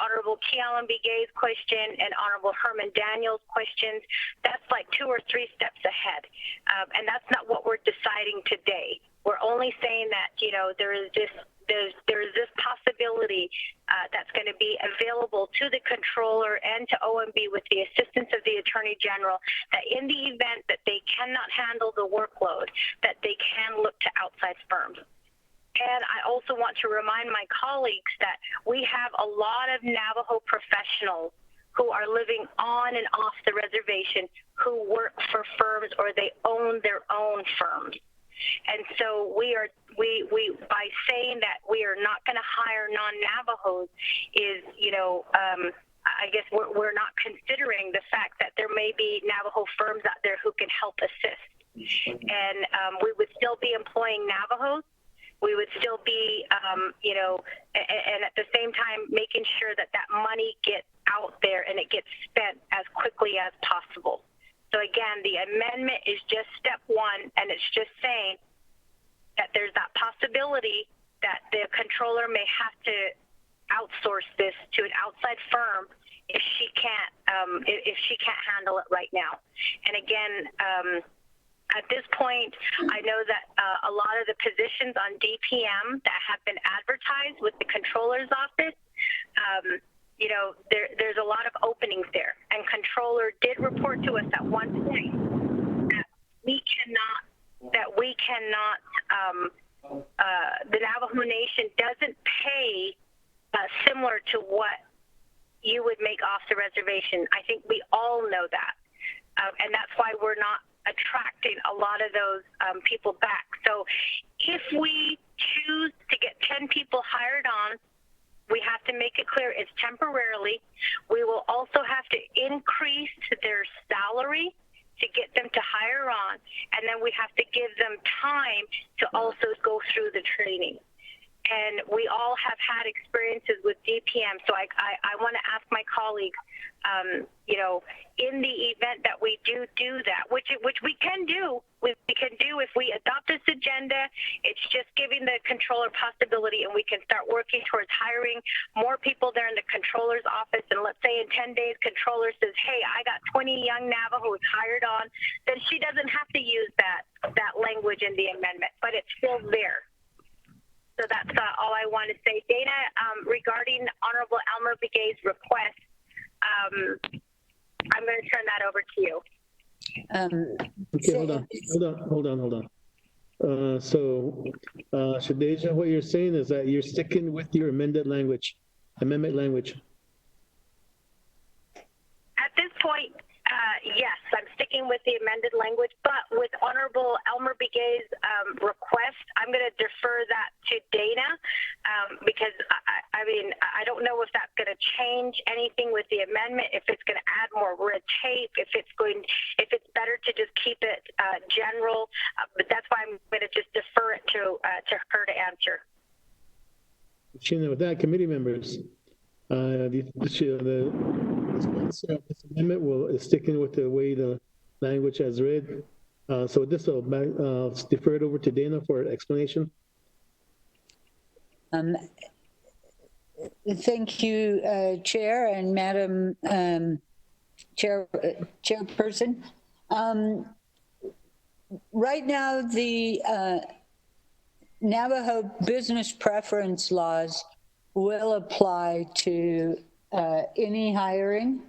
Honorable Kealan Begay's question and Honorable Herman Daniels' questions, that's like 2 or 3 steps ahead. And that's not what we're deciding today. We're only saying that, there is this possibility that's going to be available to the controller and to OMB with the assistance of the Attorney General, that in the event that they cannot handle the workload, that they can look to outside firms. And I also want to remind my colleagues that we have a lot of Navajo professionals who are living on and off the reservation who work for firms or they own their own firms. And so we by saying that we are not going to hire non-Navajos is, I guess we're not considering the fact that there may be Navajo firms out there who can help assist. And we would still be employing Navajos. We would still be, and at the same time, making sure that that money gets out there and it gets spent as quickly as possible. So again, the amendment is just step one, and it's just saying that there's that possibility that the controller may have to outsource this to an outside firm if she can't handle it right now. And again, at this point, I know that a lot of the positions on DPM that have been advertised with the controller's office, there's a lot of openings there. And controller did report to us at one point that we cannot, the Navajo Nation doesn't pay similar to what you would make off the reservation. I think we all know that. And that's why we're not attracting a lot of those people back. So if we choose to get 10 people hired on, we have to make it clear it's temporarily. We will also have to increase their salary to get them to hire on, and then we have to give them time to also go through the training. And we all have had experiences with DPM, so I want to ask my colleagues, in the event that we do that, which we can do, we can do if we adopt this agenda. It's just giving the controller possibility, and we can start working towards hiring more people there in the controller's office. And let's say in 10 days, controller says, hey, I got 20 young Navajos hired on, then she doesn't have to use that language in the amendment, but it's still there. So that's all I want to say. Dana, regarding Honorable Elmer Begay's request, I'm going to turn that over to you. Okay, hold on. Shadeja, what you're saying is that you're sticking with your amendment language. At this point, yes, I'm sticking with the amended language, but with Honorable Elmer Begay's request, I'm going to defer that to Dana because, I don't know if that's going to change anything with the amendment, if it's going to add more red tape, if it's better to just keep it general, but that's why I'm going to just defer it to her to answer. With that, committee members, the sponsor of this amendment is sticking with the way the language has read. So this will defer it over to Dana for explanation. Thank you, Chair and Madam Chairperson. Right now, the Navajo business preference laws will apply to any hiring.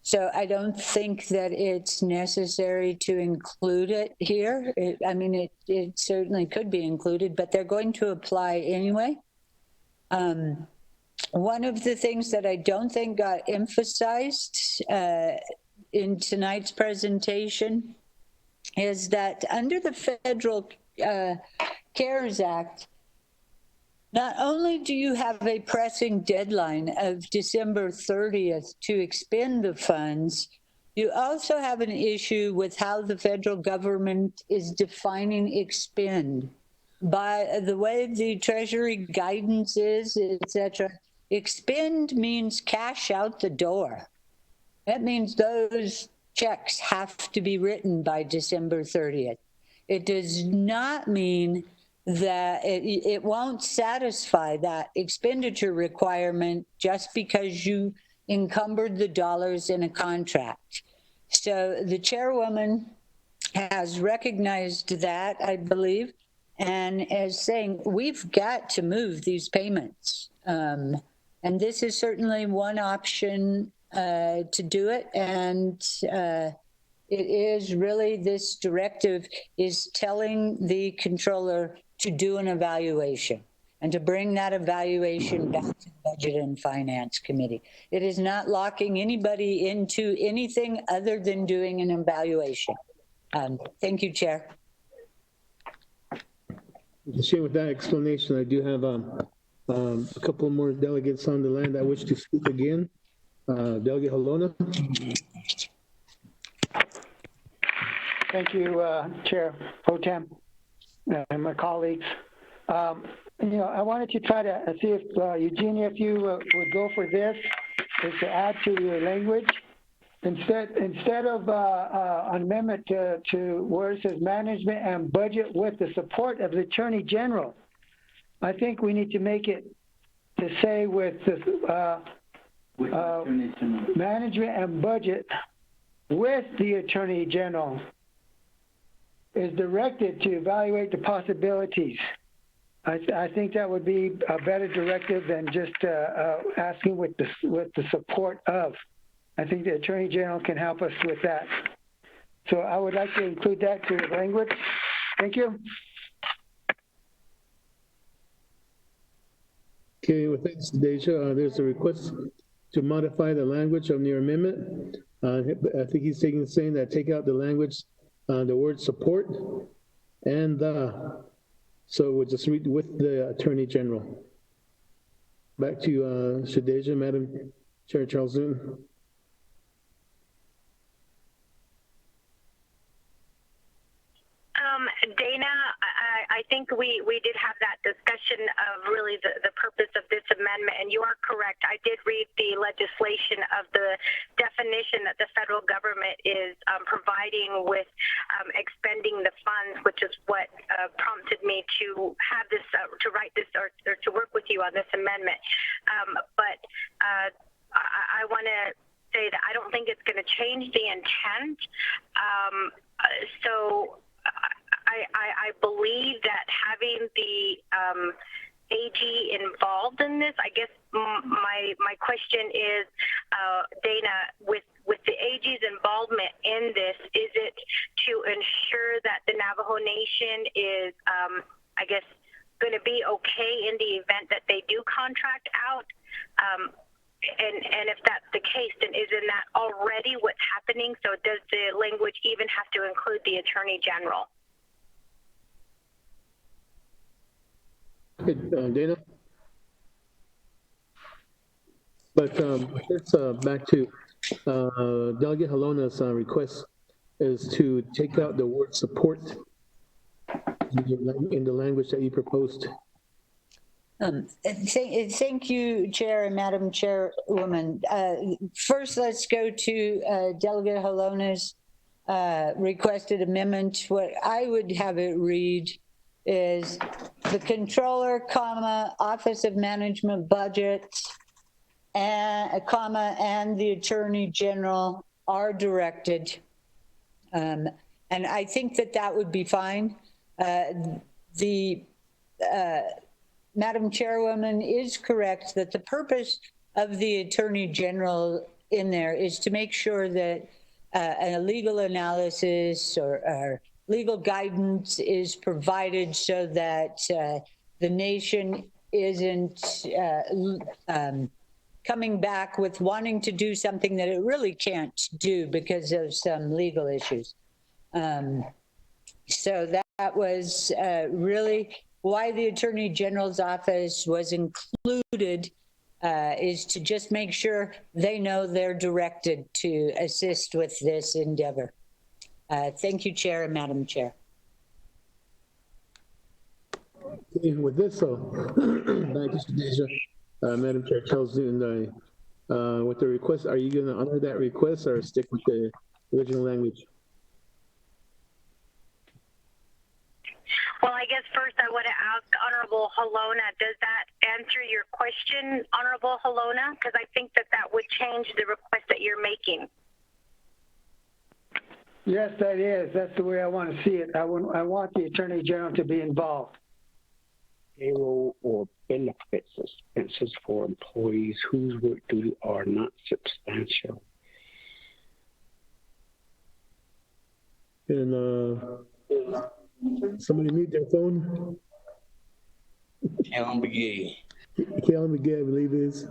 So I don't think that it's necessary to include it here. It certainly could be included, but they're going to apply anyway. One of the things that I don't think got emphasized in tonight's presentation is that under the Federal CARES Act, not only do you have a pressing deadline of December 30th to expend the funds, you also have an issue with how the federal government is defining expend. By the way the Treasury guidance is, etc., expend means cash out the door. That means those checks have to be written by December 30th. It does not mean that it won't satisfy that expenditure requirement just because you encumbered the dollars in a contract. So the chairwoman has recognized that, I believe, and is saying we've got to move these payments. And this is certainly one option to do it. And it is really, this directive is telling the controller to do an evaluation and to bring that evaluation back to the Budget and Finance Committee. It is not locking anybody into anything other than doing an evaluation. Thank you, Chair. To share with that explanation, I do have a couple more delegates on the line that wish to speak again. Delegate Halona? Thank you, Chair Pro Tem and my colleagues. I wanted to try to see if, Eugenia, if you would go for this, is to add to your language. Instead of an amendment to where it says management and budget with the support of the Attorney General, I think we need to make it to say with the management and budget with the Attorney General is directed to evaluate the possibilities. I think that would be a better directive than just asking with the support of. I think the Attorney General can help us with that. So I would like to include that to the language. Thank you. Okay, with thanks, Deja, there's a request to modify the language of your amendment. I think he's saying that take out the language, the word support, and so we'll just read with the Attorney General. Back to you, Shadeja, Madam Chair Charles Newton. Dana, I think we did have that discussion of really the purpose of this amendment, and you are correct. I did read the legislation of the definition that the federal government is providing with expending the funds, which is what prompted me to have this, to write this, or to work with you on this amendment. But I want to say that I don't think it's going to change the intent. I believe that having the AG involved in this, I guess my question is, Dana, with the AG's involvement in this, is it to ensure that the Navajo Nation is, I guess, going to be okay in the event that they do contract out? And if that's the case, then isn't that already what's happening? So does the language even have to include the Attorney General? Dana? But let's back to Delegate Halona's request is to take out the word support in the language that you proposed. Thank you, Chair and Madam Chairwoman. First, let's go to Delegate Halona's requested amendment. What I would have it read is the Controller, Office of Management Budget, and the Attorney General are directed. And I think that would be fine. Madam Chairwoman is correct that the purpose of the Attorney General in there is to make sure that a legal analysis or legal guidance is provided so that the nation isn't coming back with wanting to do something that it really can't do because of some legal issues. So that was really why the Attorney General's office was included, is to just make sure they know they're directed to assist with this endeavor. Thank you, Chair and Madam Chair. Okay, with this, thank you, Deja. Madam Chair Charles Newton, with the request, are you going to honor that request or stick with the original language? Well, I guess first I want to ask Honorable Halona, does that answer your question, Honorable Halona? Because I think that would change the request that you're making. Yes, that is. That's the way I want to see it. I want the Attorney General to be involved. Payroll or benefit expenses for employees whose work duty are not substantial. And somebody mute their phone. Kayla McGee. Kayla McGee, I believe it is.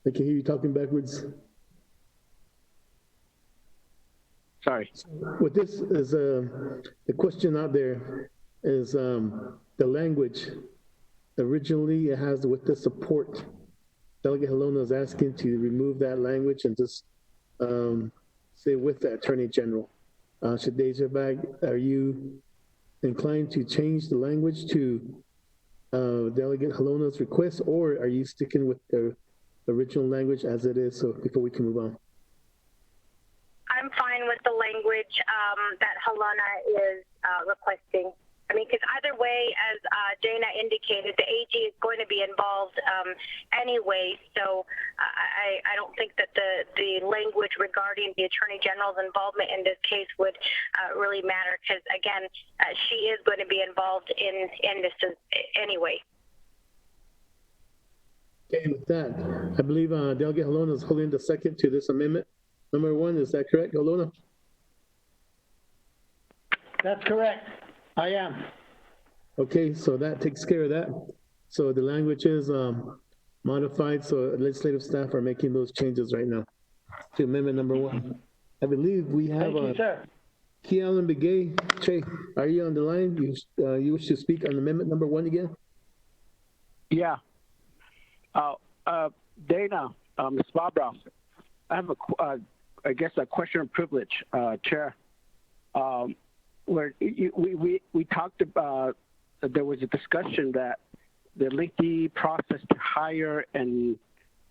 I can hear you talking backwards. Sorry. What this is, the question out there is the language. Originally, it has with the support. Delegate Halona is asking to remove that language and just say with the Attorney General. Shadeja Bag, are you inclined to change the language to Delegate Halona's request, or are you sticking with the original language as it is? So before we can move on. I'm fine with the language that Halona is requesting. I mean, because either way, as Dana indicated, the AG is going to be involved anyway. So I don't think that the language regarding the Attorney General's involvement in this case would really matter, because again, she is going to be involved in this anyway. Okay, with that, I believe Delegate Halona is holding the second to this amendment. Number 1, is that correct, Halona? That's correct. I am. Okay, so that takes care of that. So the language is modified, so legislative staff are making those changes right now to amendment number 1. I believe we have Thank you, sir. Kealan Begay. Che, are you on the line? You wish to speak on amendment number 1 again? Yeah. Dana, Ms. Barbara, I have a question of privilege, Chair. Where we talked about, there was a discussion that the lengthy process to hire and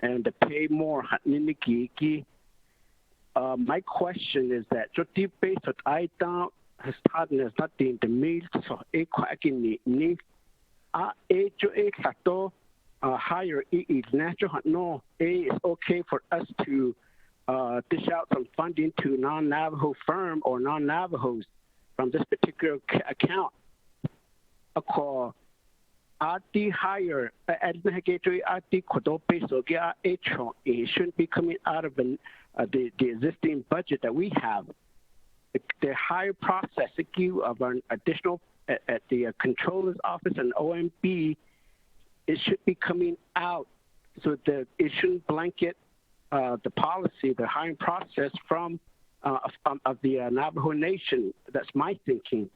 to pay more. My question is that so deep based on I thought has started as not the meal so a quacking ni a exacto hire is natural. No, is okay for us to dish out some funding to non-Navajo firm or non-Navajos from this particular account. A call the higher it shouldn't be coming out of the existing budget that we have. The higher processing of an additional at the controller's office and OMB, it should be coming out so that it shouldn't blanket the policy, the hiring process from of the Navajo Nation. That's my thinking.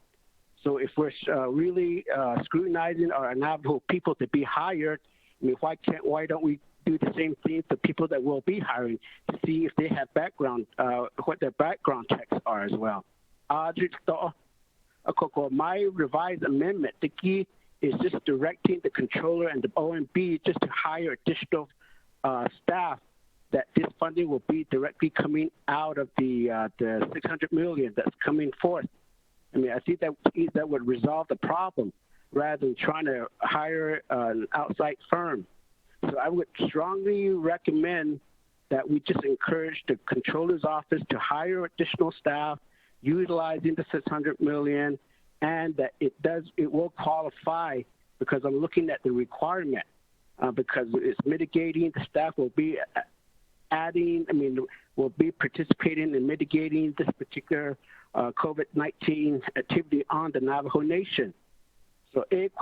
So if we're really scrutinizing our Navajo people to be hired, I mean, why don't we do the same thing to people that will be hiring to see if they have background, what their background checks are as well. My revised amendment, the key is just directing the controller and the OMB just to hire additional staff, that this funding will be directly coming out of the $600 million that's coming forth. I mean, I think that would resolve the problem rather than trying to hire an outside firm. So I would strongly recommend that we just encourage the controller's office to hire additional staff utilizing the $600 million, and that it will qualify, because I'm looking at the requirement, because it's mitigating. The staff will be will be participating in mitigating this particular COVID-19 activity on the Navajo Nation. So should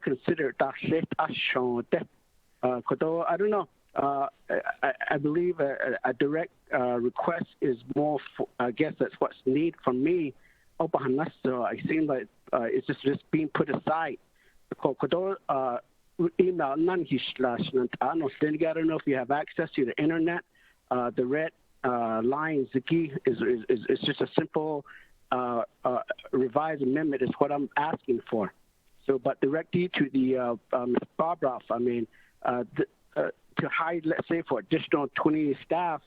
consider that. I don't know. I believe a direct request is more. I guess that's what's needed from me. So I seem like it's just being put aside. Email I don't know if you have access to the internet. The red line Ziki is just a simple revised amendment is what I'm asking for. So, but directly to the Ms. Barbara, I mean, to hire, let's say, for additional 20 staff,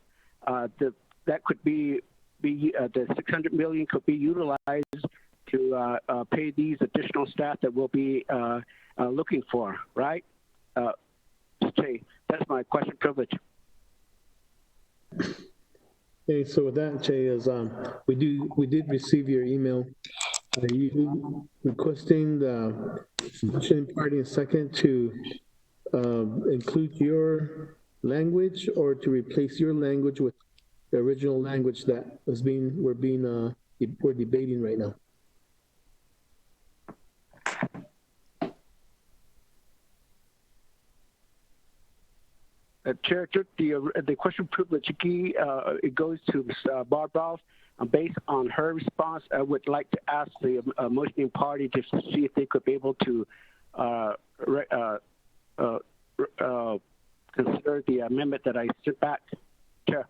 that could be the $600 million could be utilized to pay these additional staff that we'll be looking for, right? Jay, that's my question privilege. Okay, so with that, Jay, is we did receive your email. Are you requesting the motion party second to include your language, or to replace your language with the original language that was we're debating right now? Chair, the question privilege key, it goes to Ms. Barbara. Based on her response, I would like to ask the motioning party just to see if they could be able to consider the amendment that I sent back. Chair.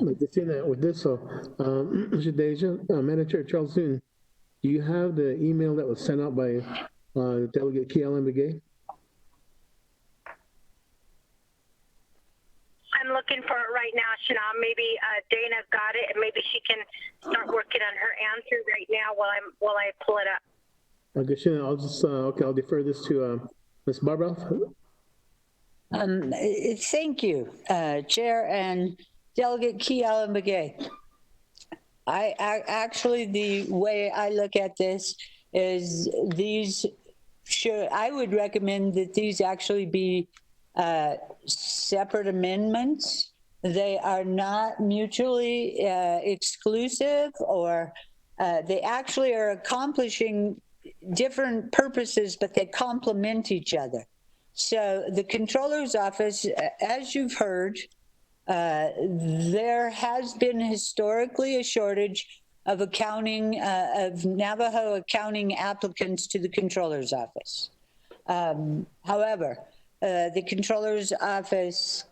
With this, Mr. Deja, Madam Chair Charles Newton, do you have the email that was sent out by Delegate Kealan Begay? I'm looking for it right now, Shanam. Maybe Dana got it, and maybe she can start working on her answer right now while I pull it up. Okay, Shannon, I'll just I'll defer this to Ms. Barbara. Thank you, Chair and Delegate Kealan Begay. I actually, the way I look at this is I would recommend that these actually be separate amendments. They are not mutually exclusive, or they actually are accomplishing different purposes, but they complement each other. So the Controller's Office, as you've heard, there has been historically a shortage of of Navajo accounting applicants to the Controller's Office. However, the Controller's Office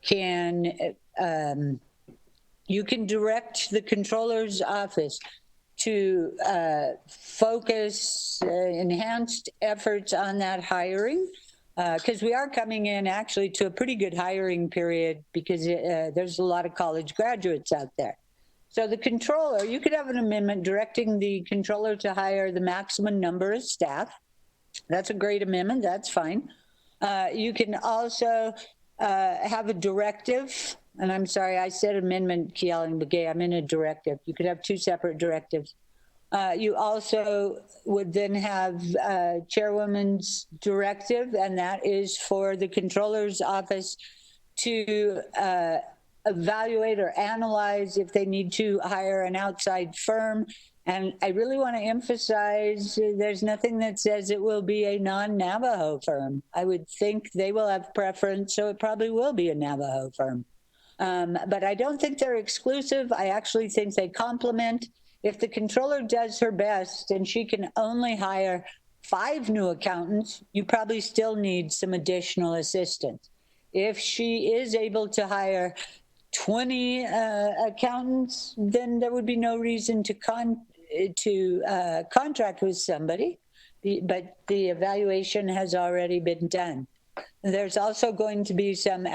you can direct the Controller's Office to focus enhanced efforts on that hiring, because we are coming in actually to a pretty good hiring period, because there's a lot of college graduates out there. So the Controller, you could have an amendment directing the Controller to hire the maximum number of staff. That's a great amendment, that's fine. You can also have a directive, and I'm sorry, I said amendment, Kealan Begay, I meant a directive. You could have two separate directives. You also would then have Chairwoman's directive, and that is for the Controller's Office to evaluate or analyze if they need to hire an outside firm. And I really want to emphasize there's nothing that says it will be a non-Navajo firm. I would think they will have preference, so it probably will be a Navajo firm. But I don't think they're exclusive. I actually think they complement. If the Controller does her best and she can only hire 5 new accountants, you probably still need some additional assistance. If she is able to hire 20 accountants, then there would be no reason to contract with somebody, but the evaluation has already been done. There's also going to be some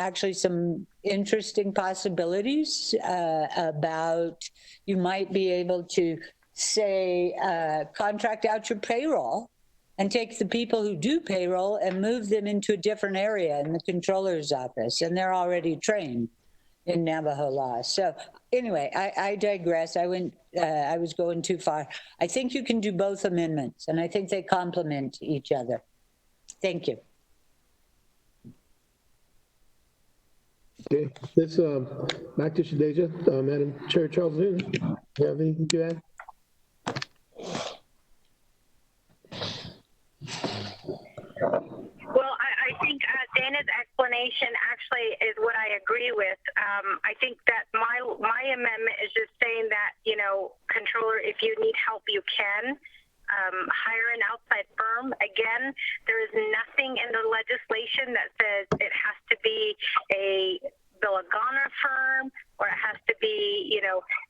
interesting possibilities about, you might be able to say, contract out your payroll and take the people who do payroll and move them into a different area in the Controller's Office, and they're already trained in Navajo law. So anyway, I digress. I was going too far. I think you can do both amendments, and I think they complement each other. Thank you. Okay, this back to Shadeja. Madam Chair Charles Newton, do you have anything to add? Well, I think Dana's explanation actually is what I agree with. I think that my amendment is just saying that, Controller, if you need help, you can. Hire an outside firm. Again, there is nothing in the legislation that says it has to be a Belagana firm or it has to be,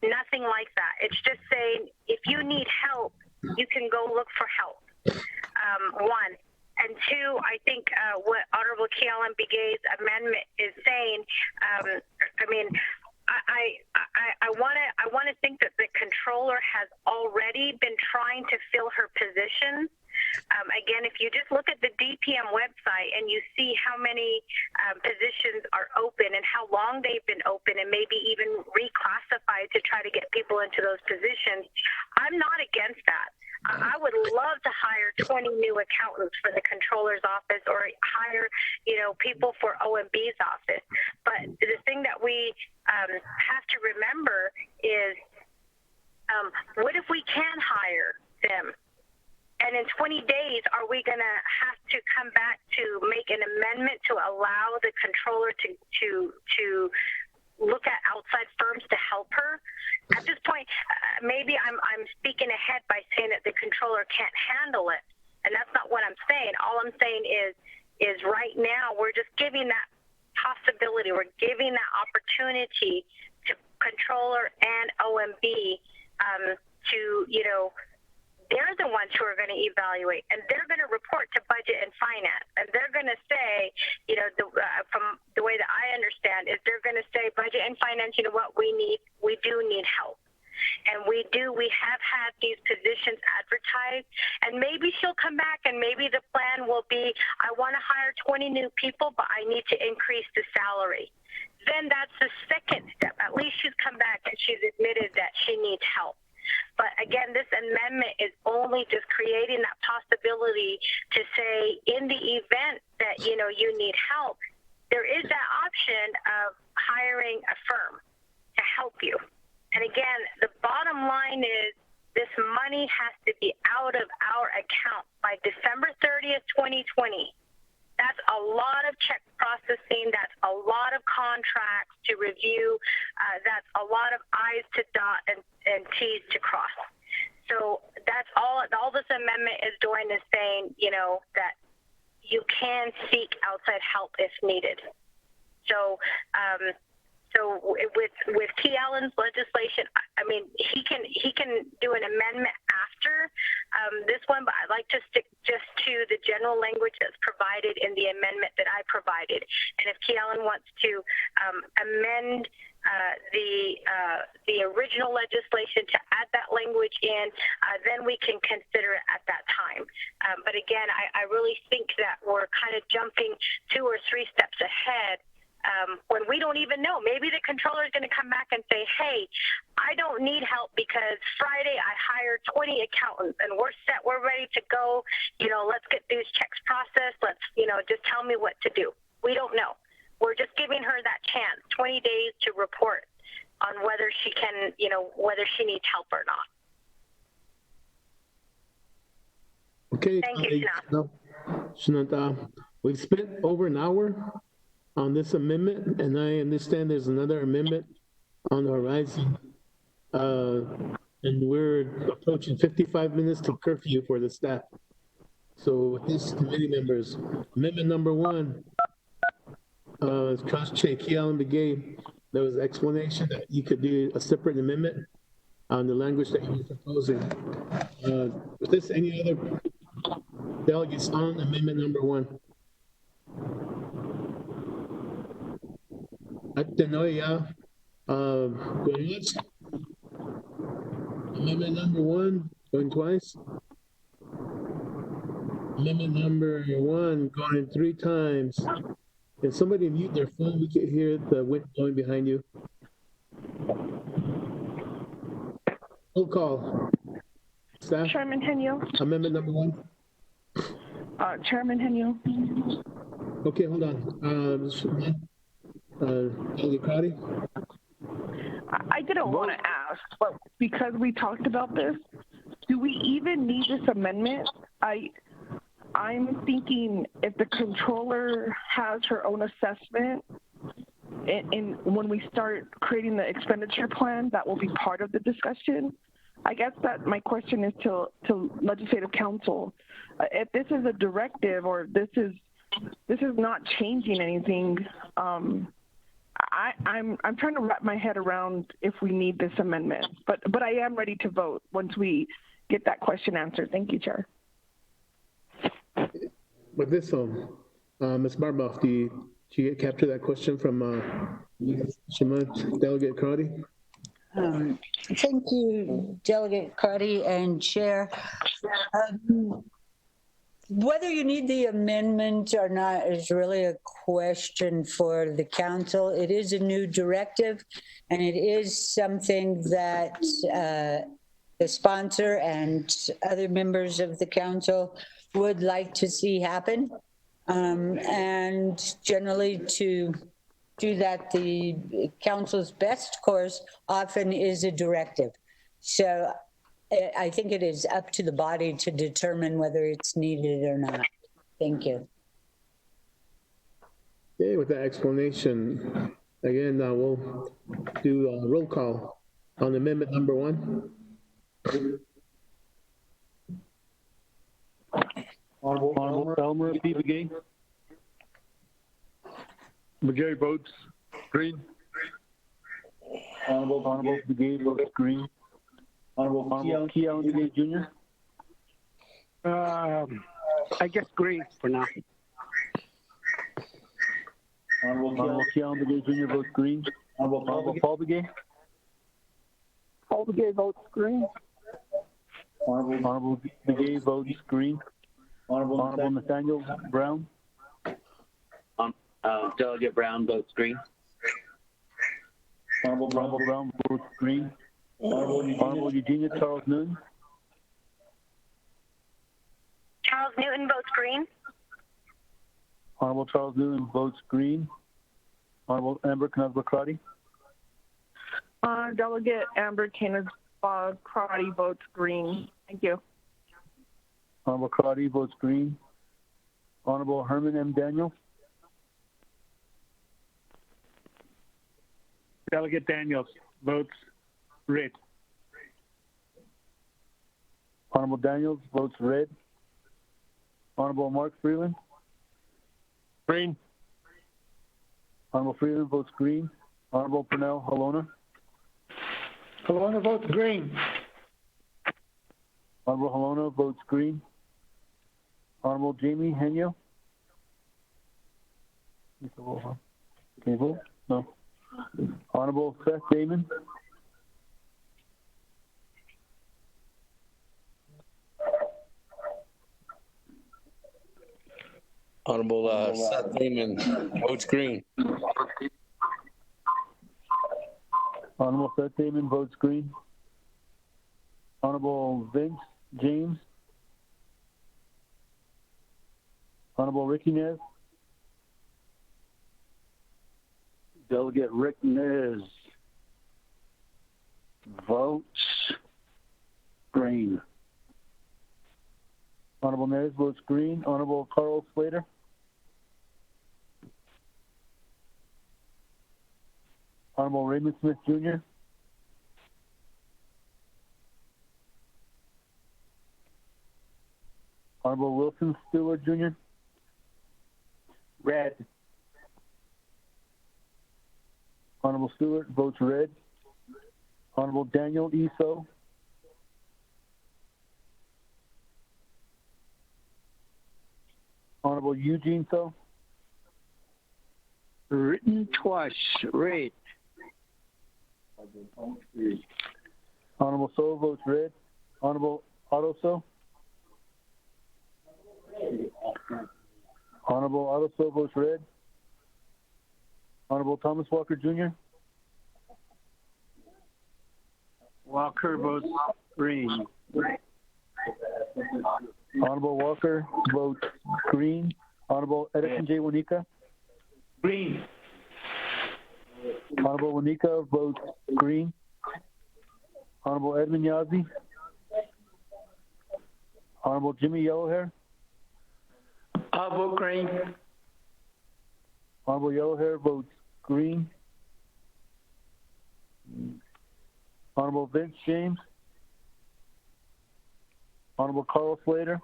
nothing like that. It's just saying if you need help, you can go look for help. One. And two, I think what Honorable Kealan Begay's amendment is saying, I want to think that the Controller has already been trying to fill her position. Again, if you just look at the DPM website and you see how many positions are open and how long they've been open and maybe even reclassified to try to get people into those positions, I'm not against that. I would love to hire 20 new accountants for the Controller's Office or hire, people for OMB's office. But the thing that we have to remember is, what if we can hire them? And in 20 days, are we going to have to come back to make an amendment to allow the Controller to look at outside firms to help her? At this point, maybe I'm speaking ahead by saying that the Controller can't handle it, and that's not what I'm saying. All I'm saying is is right now we're just giving that possibility, we're giving that opportunity to controller and OMB to, they're the ones who are going to evaluate, and they're going to report to budget and finance, and they're going to say, from the way that I understand is they're going to say budget and finance, what we do need help. And we have had these positions advertised, and maybe she'll come back and maybe the plan will be, I want to hire 20 new people, but I need to increase the salary. Then that's the second step. At least she's come back and she's admitted that she needs help. But again, this amendment is only just creating that possibility to say, in the event that, you need help, there is that option of hiring a firm to help you. And again, the bottom line is this money has to be out of our account by December 30th, 2020. That's a lot of check processing. That's a lot of contracts to review. That's a lot of I's to dot and T's to cross. So that's all this amendment is doing is saying, that you can seek outside help if needed. So with Key Allen's legislation, I mean, he can do an amendment after this one, but I'd like to stick just to the general language that's provided in the amendment that I provided. And if Key Allen wants to amend the original legislation to add that language in, then we can consider it at that time. But again, I really think that we're kind of jumping 2 or 3 steps ahead. When we don't even know. Maybe the controller is going to come back and say, hey, I don't need help because Friday I hired 20 accountants and we're set, we're ready to go. Let's get these checks processed. Let's, just tell me what to do. We don't know. We're just giving her that chance, 20 days to report on whether she can, whether she needs help or not. Okay. Thank you, Shananta. We've spent over an hour on this amendment, and I understand there's another amendment on the horizon. And we're approaching 55 minutes to curfew for the staff. So with these committee members, amendment number 1, Trust Chair Key Allen Begay, there was an explanation that you could do a separate amendment on the language that you were proposing. With this, any other delegates on amendment number 1? Atenoya, going once. Amendment number 1, going twice. Amendment number 1, going 3 times. Can somebody mute their phone? We can hear the wind blowing behind you. Roll call. Staff? Chairman Henyo. Amendment number 1. Chairman Henyo. Okay, hold on. Naabik'iyati? I didn't want to ask, but because we talked about this, do we even need this amendment? I'm thinking if the controller has her own assessment, and when we start creating the expenditure plan, that will be part of the discussion. I guess that my question is to Legislative Council. If this is a directive or this is not changing anything, I'm trying to wrap my head around if we need this amendment, but I am ready to vote once we get that question answered. Thank you, Chair. With this, Ms. Barboff, did you capture that question from Delegate Crotty? Thank you, Delegate Crotty and Chair. Whether you need the amendment or not is really a question for the council. It is a new directive, and it is something that the sponsor and other members of the council would like to see happen. And generally to do that, the council's best course often is a directive. So I think it is up to the body to determine whether it's needed or not. Thank you. Okay, with that explanation, again, we'll do a roll call on amendment number 1. Honorable Elmer P. Begay. McGarry votes green. Honorable Begay votes green. Honorable Key Allen Begay Jr. I guess green for now. Honorable Key Allen Begay Jr. votes green. Honorable Paul Begay. Paul Begay votes green. Honorable Begay votes green. Honorable Nathaniel Brown. Delegate Brown votes green. Honorable Brown votes green. Honorable Eugenia Charles Newton. Charles Newton votes green. Honorable Charles Newton votes green. Honorable Amber Knazba-Crotty. Delegate Amber Knazba-Crotty votes green. Thank you. Honorable Crotty votes green. Honorable Herman M. Daniels. Delegate Daniels votes red. Honorable Daniels votes red. Honorable Mark Freeland. Green. Honorable Freeland votes green. Honorable Pernell Halona. Halona votes green. Honorable Halona votes green. Honorable Jamie Henyo. Can you vote? No. Honorable Seth Damon. Honorable Seth Damon votes green. Honorable Seth Damon votes green. Honorable Vince James. Honorable Ricky Nez. Delegate Rick Nez votes green. Honorable Nez votes green. Honorable Carl Slater. Honorable Raymond Smith Jr. Honorable Wilson Stewart Jr. Red. Honorable Stewart votes red. Honorable Daniel Eso. Honorable Eugene So. Written twice, red. Honorable So votes red. Honorable Otto So. Honorable Otto So votes red. Honorable Thomas Walker Jr. Walker votes green. Honorable Walker votes green. Honorable Edison J. Wanika. Green. Honorable Wanika votes green. Honorable Edmund Yazzie. Honorable Jimmy Yellowhair. I'll vote green. Honorable Yellowhair votes green. Honorable Vince James. Honorable Carl Slater.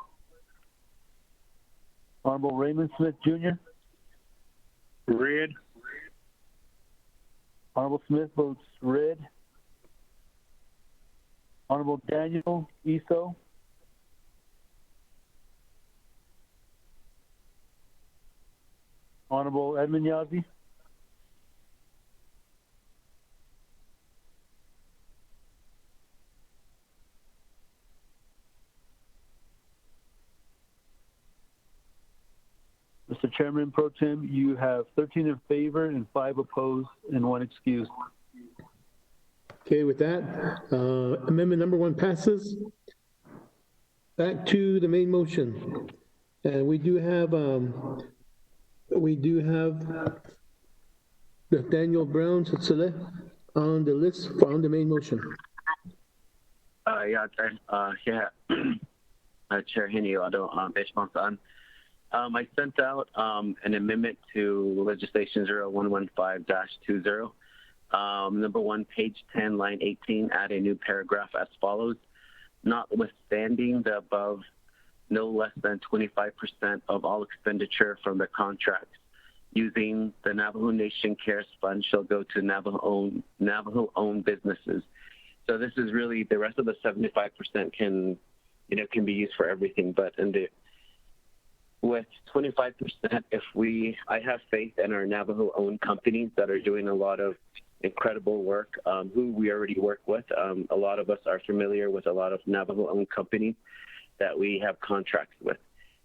Honorable Raymond Smith Jr. Red. Honorable Smith votes red. Honorable Daniel Eso. Honorable Edmund Yazzie. Mr. Chairman Pro Tem, you have 13 in favor and 5 opposed and 1 excused. Okay, with that, amendment number 1 passes. Back to the main motion. And we do have Nathaniel Brown on the list on the main motion. Chair Henny, I sent out an amendment to legislation 0115-20. Number 1, page 10, line 18, add a new paragraph as follows. Notwithstanding the above, no less than 25% of all expenditure from the contracts using the Navajo Nation Cares Fund shall go to Navajo-owned businesses. So this is really the rest of the 75% can be used for everything. But with 25%, I have faith in our Navajo-owned companies that are doing a lot of incredible work, who we already work with. A lot of us are familiar with a lot of Navajo-owned companies that we have contracts with.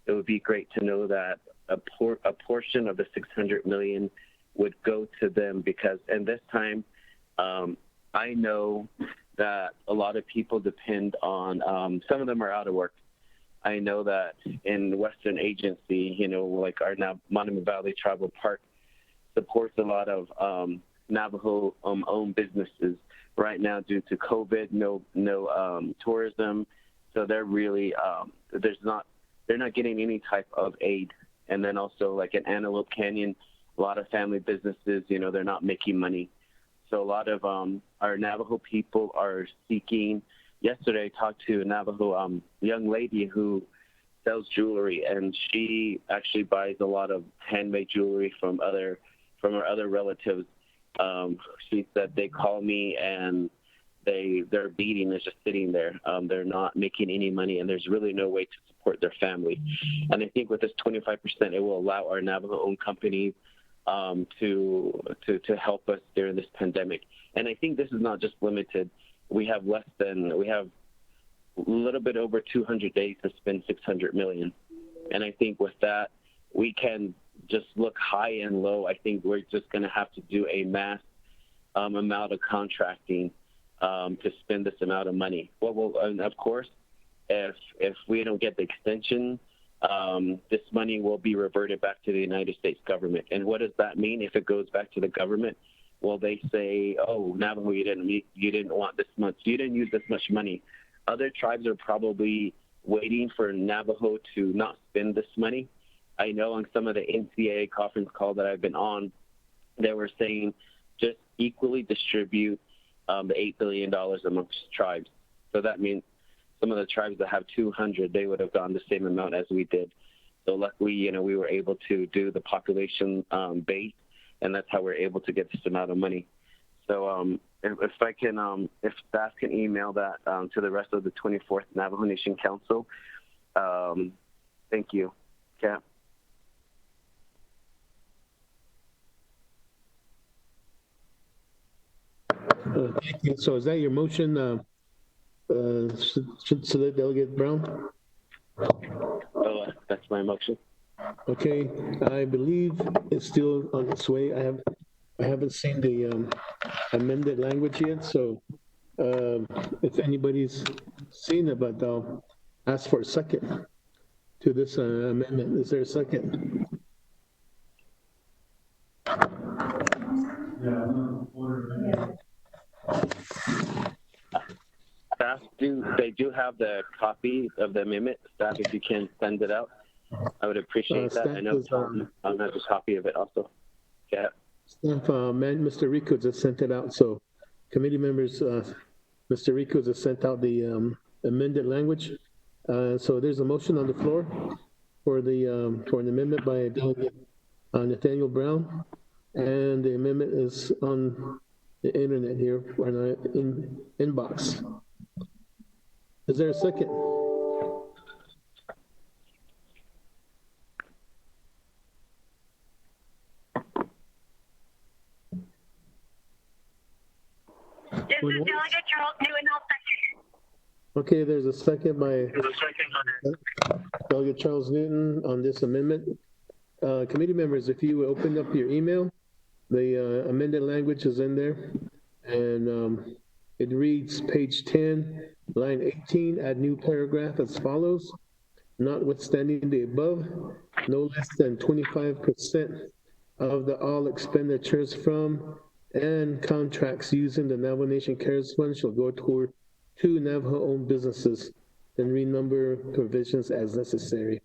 It would be great to know that a portion of the $600 million would go to them, because in this time, I know that a lot of people depend on, some of them are out of work. I know that in Western Agency, like our Monument Valley Tribal Park supports a lot of Navajo-owned businesses right now due to COVID, no tourism. So they're really, they're not getting any type of aid. And then also like in Antelope Canyon, a lot of family businesses, they're not making money. So a lot of our Navajo people are seeking. Yesterday, I talked to a Navajo young lady who sells jewelry, and she actually buys a lot of handmade jewelry from her other relatives. She said they call me and their beading is just sitting there. They're not making any money, and there's really no way to support their family. And I think with this 25%, it will allow our Navajo-owned companies to help us during this pandemic. And I think this is not just limited. We have a little bit over 200 days to spend $600 million. And I think with that, we can just look high and low. I think we're just going to have to do a mass amount of contracting to spend this amount of money. And of course, if we don't get the extension, this money will be reverted back to the United States government. And what does that mean if it goes back to the government? Well, they say, oh, Navajo, you didn't want this much. You didn't use this much money. Other tribes are probably waiting for Navajo to not spend this money. I know on some of the NCAA conference call that I've been on, they were saying just equally distribute the $8 billion amongst tribes. So that means some of the tribes that have 200, they would have gotten the same amount as we did. So luckily, we were able to do the population base, and that's how we're able to get this amount of money. So if staff can email that to the rest of the 24th Navajo Nation Council, thank you. Cap. Thank you. So is that your motion, Select Delegate Brown? Oh, that's my motion. Okay, I believe it's still on its way. I haven't seen the amended language yet, so if anybody's seen it, but I'll ask for a second to this amendment. Is there a second? Staff, they do have the copy of the amendment. Staff, if you can send it out, I would appreciate that. I know Tom has a copy of it also. Yeah. Staff, Mr. Ricos has sent it out, so committee members, Mr. Ricos has sent out the amended language. So there's a motion on the floor for an amendment by Delegate Nathaniel Brown, and the amendment is on the internet here, in inbox. Is there a second? This is Delegate Charles Newton. I'll second. Okay, there's a second by Delegate Charles Newton on this amendment. Committee members, if you open up your email, the amended language is in there, and it reads page 10, line 18, add new paragraph as follows. Notwithstanding the above, no less than 25% of the all expenditures from and contracts using the Navajo Nation Cares Fund shall go toward 2 Navajo-owned businesses, and renumber provisions as necessary.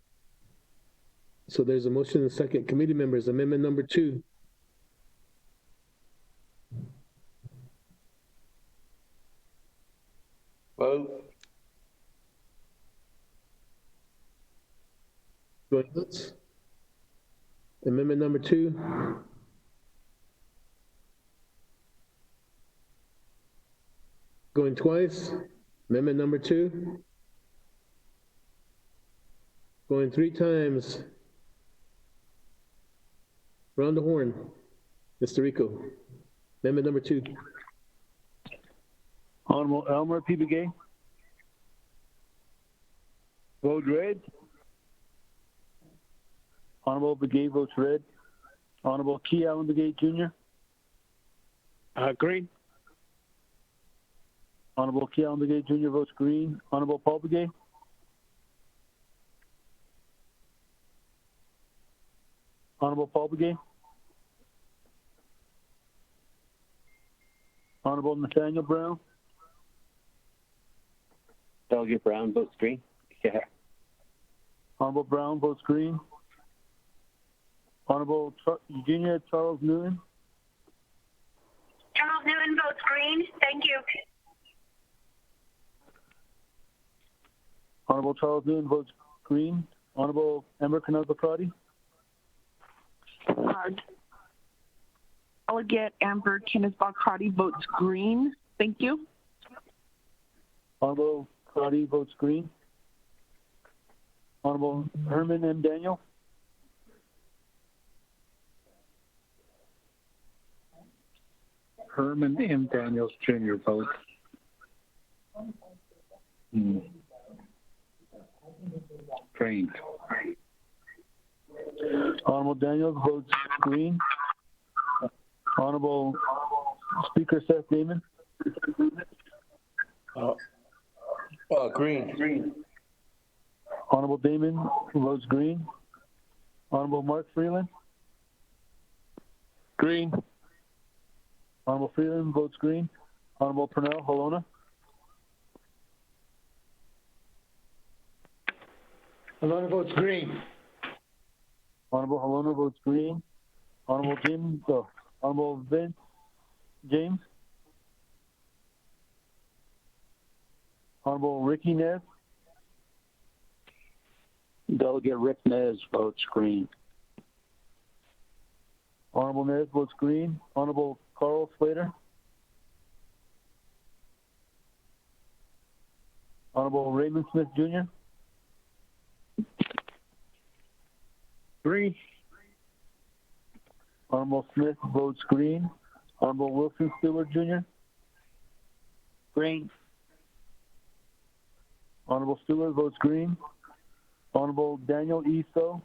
So there's a motion and a second. Committee members, amendment number 2. Vote. Going once? Amendment number 2. Going twice. Amendment number 2. Going 3 times. Round the horn. Mr. Rico. Amendment number 2. Honorable Elmer P. Begay. Vote red. Honorable Begay votes red. Honorable Key Allen Begay Jr. Green. Honorable Key Allen Begay Jr. votes green. Honorable Paul Begay. Honorable Paul Begay. Honorable Nathaniel Brown. Delegate Brown votes green. Yeah. Honorable Brown votes green. Honorable Eugenia Charles Newton. Charles Newton votes green. Thank you. Honorable Charles Newton votes green. Honorable Amber Canal-Zaccardi. Delegate Amber Kenneth-Balcrotty votes green. Thank you. Honorable Crotty votes green. Honorable Herman M. Daniel. Herman M. Daniels Jr. votes. Green. Honorable Daniels votes green. Honorable Speaker Seth Damon. Green. Honorable Damon votes green. Honorable Mark Freeland. Green. Honorable Freeland votes green. Honorable Pernell Holona. Alona votes green. Honorable Holona votes green. Honorable Vince James. Honorable Ricky Nez. Delegate Rick Nez votes green. Honorable Nez votes green. Honorable Carl Slater. Honorable Raymond Smith Jr. Green. Honorable Smith votes green. Honorable Wilson Stewart Jr. Green. Honorable Stewart votes green. Honorable Daniel E. So.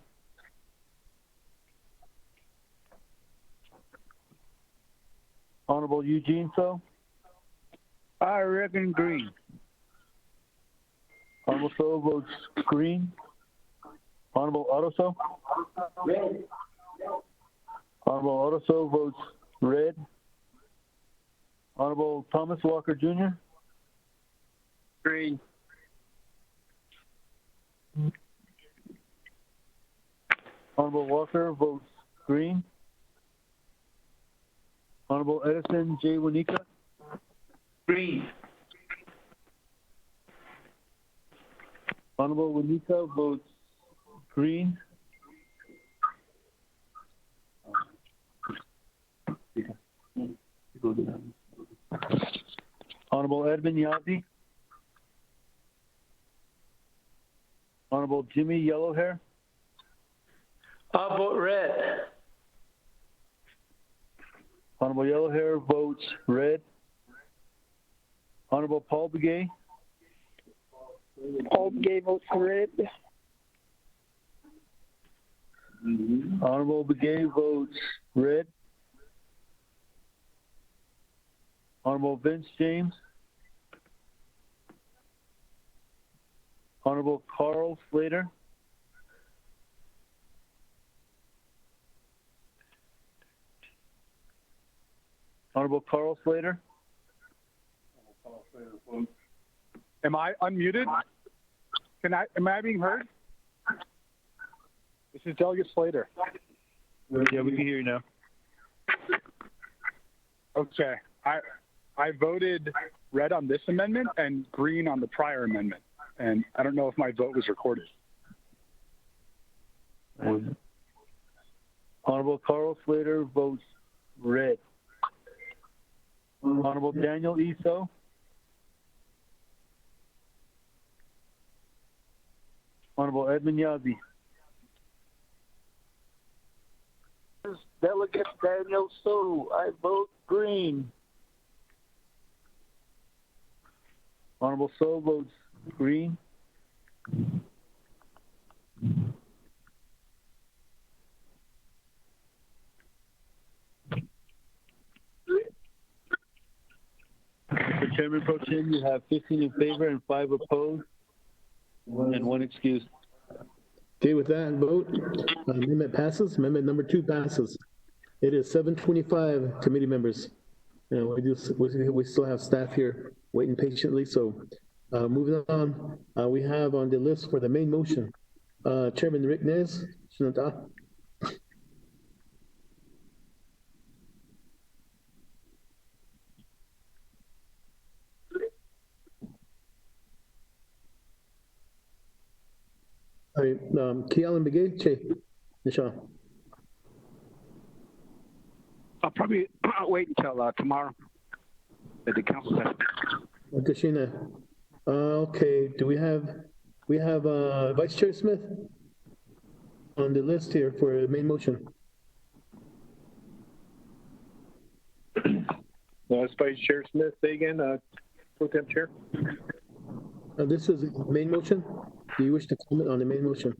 Honorable Eugene So. I reckon green. Honorable So votes green. Honorable Otto So. Red. Honorable Otto So votes red. Honorable Thomas Walker Jr. Green. Honorable Walker votes green. Honorable Edison J. Wanika. Green. Honorable Wanika votes green. Honorable Edmund Yazzie. Honorable Jimmy Yellowhair. I'll vote red. Honorable Yellowhair votes red. Honorable Paul Begay. Paul Begay votes red. Honorable Begay votes red. Honorable Vince James. Honorable Carl Slater. Honorable Carl Slater. Am I unmuted? Am I being heard? This is Delegate Slater. Yeah, we can hear you now. Okay. I voted red on this amendment and green on the prior amendment. And I don't know if my vote was recorded. Honorable Carl Slater votes red. Honorable Daniel Issa. Honorable Edmund Yazzie. Delegate Daniel So, I vote green. Honorable So votes green. Mr. Chairman Pro Tem, you have 15 in favor and 5 opposed, and 1 excused. Okay, with that vote, amendment passes. Amendment number 2 passes. It is 7:25, committee members. We still have staff here waiting patiently, so moving on. We have on the list for the main motion, Chairman Rick Nez. All right, Kealan Begay, Che, Nisha. I'll probably wait until tomorrow at the council session. Kashina. Okay, do we have Vice Chair Smith on the list here for the main motion? That's Vice Chair Smith. Say again, Pro Tem Chair. This is main motion. Do you wish to comment on the main motion?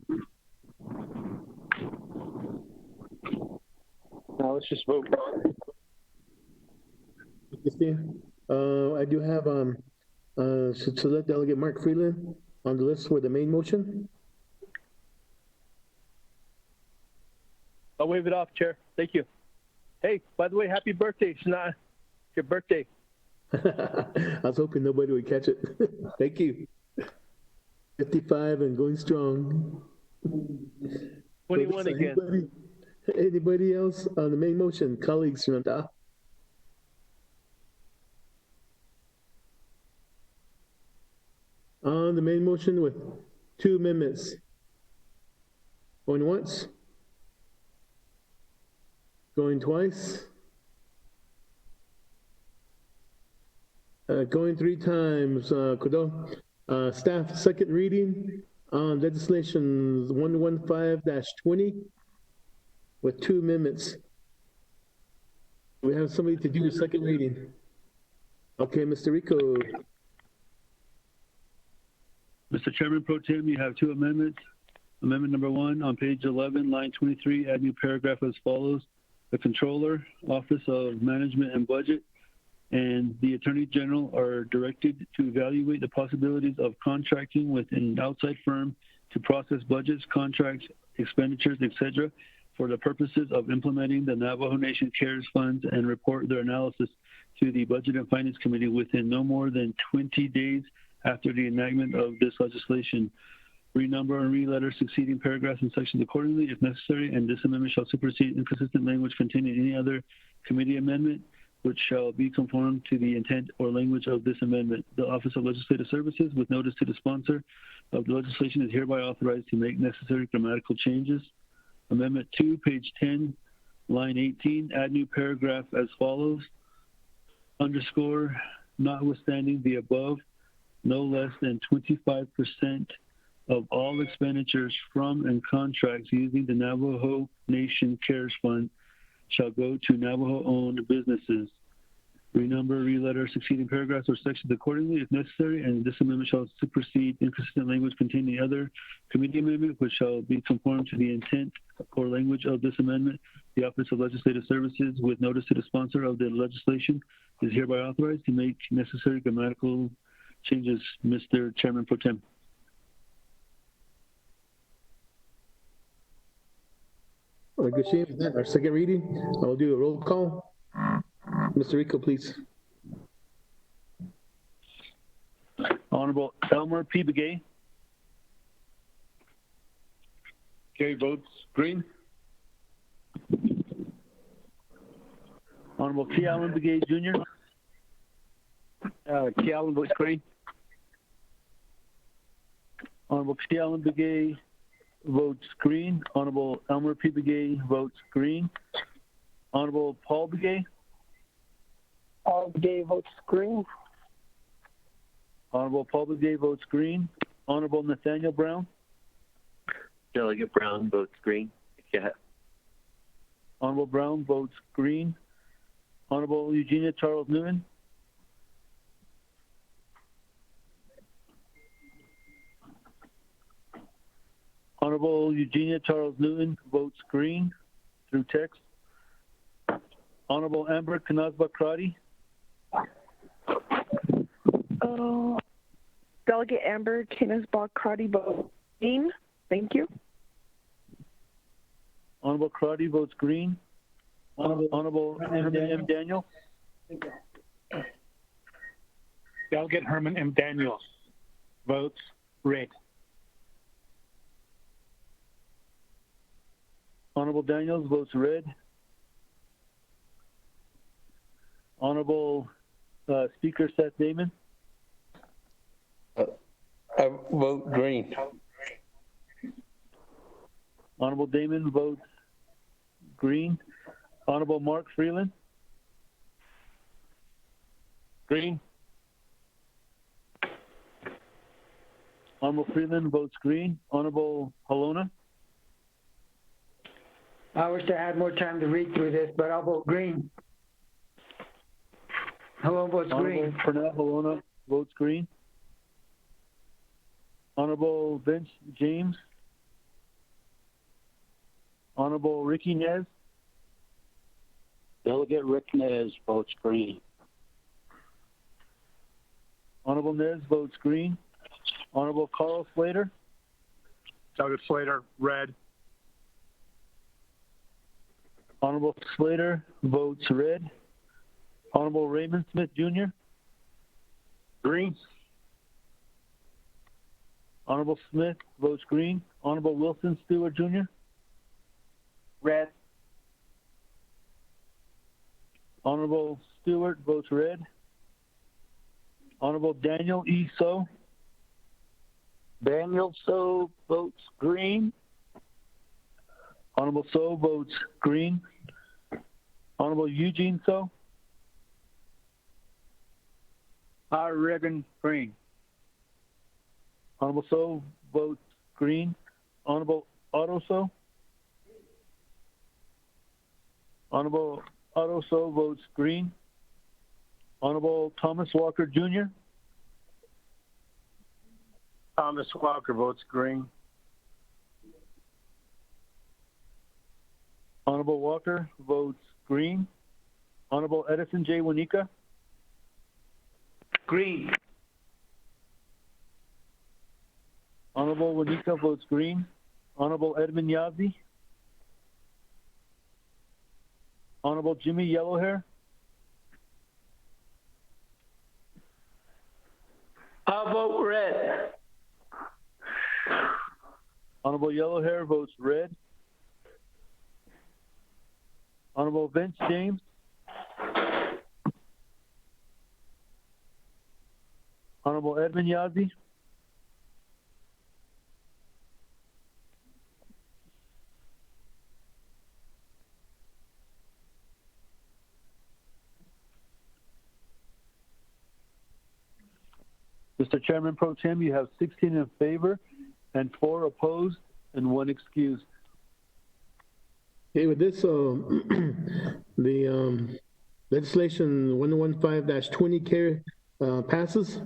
Now let's just vote. I do have Select Delegate Mark Freeland on the list for the main motion. I'll wave it off, Chair. Thank you. Hey, by the way, happy birthday. It's not your birthday. I was hoping nobody would catch it. Thank you. 55 and going strong. 21 again. Anybody else on the main motion? Colleagues, on the main motion with 2 amendments. Going once. Going twice. Going 3 times. Kudo. Staff second reading on legislation 115-20 with 2 amendments. We have somebody to do the second reading. Okay, Mr. Rico. Mr. Chairman Pro Tem, you have 2 amendments. Amendment number 1 on page 11, line 23, add new paragraph as follows. The Controller, Office of Management and Budget, and the Attorney General are directed to evaluate the possibilities of contracting with an outside firm to process budgets, contracts, expenditures, etc., for the purposes of implementing the Navajo Nation CARES funds and report their analysis to the Budget and Finance Committee within no more than 20 days after the enactment of this legislation. Renumber and re-letter succeeding paragraphs and sections accordingly if necessary, and this amendment shall supersede inconsistent language containing any other committee amendment which shall be conformed to the intent or language of this amendment. The Office of Legislative Services, with notice to the sponsor of the legislation, is hereby authorized to make necessary grammatical changes. Amendment 2, page 10, line 18, add new paragraph as follows. Underscore, notwithstanding the above, no less than 25% of all expenditures from and contracts using the Navajo Nation CARES Fund shall go to Navajo-owned businesses. Renumber, re-letter succeeding paragraphs or sections accordingly if necessary, and this amendment shall supersede inconsistent language containing other committee amendment which shall be conformed to the intent or language of this amendment. The Office of Legislative Services, with notice to the sponsor of the legislation, is hereby authorized to make necessary grammatical changes. Mr. Chairman Pro Tem. Our second reading. I'll do a roll call. Mr. Rico, please. Honorable Elmer P. Begay. Okay, votes green. Honorable T. Allen Begay Jr. T. Allen votes green. Honorable T. Allen Begay votes green. Honorable Elmer P. Begay votes green. Honorable Paul Begay. Paul Begay votes green. Honorable Paul Begay votes green. Honorable Nathaniel Brown. Delegate Brown votes green. Yeah. Honorable Brown votes green. Honorable Eugenia Charles Newton. Honorable Eugenia Charles Newton votes green through text. Honorable Amber Knazba-Crotty. Delegate Amber Knazba-Crotty votes green. Thank you. Honorable Crotty votes green. Honorable Herman M. Daniel. Delegate Herman M. Daniels votes red. Honorable Daniels votes red. Honorable Speaker Seth Damon. I vote green. Honorable Damon votes green. Honorable Mark Freeland. Green. Honorable Freeland votes green. Honorable Halona. I wish I had more time to read through this, but I'll vote green. Hello votes green. Honorable Pernell Halona votes green. Honorable Vince James. Honorable Ricky Nez. Delegate Rick Nez votes green. Honorable Nez votes green. Honorable Carl Slater. Delegate Slater, red. Honorable Slater votes red. Honorable Raymond Smith Jr. Green. Honorable Smith votes green. Honorable Wilson Stewart Jr. Red. Honorable Stewart votes red. Honorable Daniel E. So. Daniel So votes green. Honorable So votes green. Honorable Eugene So. Reagan, green. Honorable So votes green. Honorable Otto So. Honorable Otto So votes green. Honorable Thomas Walker Jr. Thomas Walker votes green. Honorable Walker votes green. Honorable Edison J. Wanika. Green. Honorable Wanika votes green. Honorable Edmund Yazzie. Honorable Jimmy Yellowhair. I'll vote red. Honorable Yellowhair votes red. Honorable Vince James. Honorable Edmund Yazzie. Mr. Chairman Pro Tem, you have 16 in favor and 4 opposed and 1 excused. Okay, with this, the legislation 115-20 passes.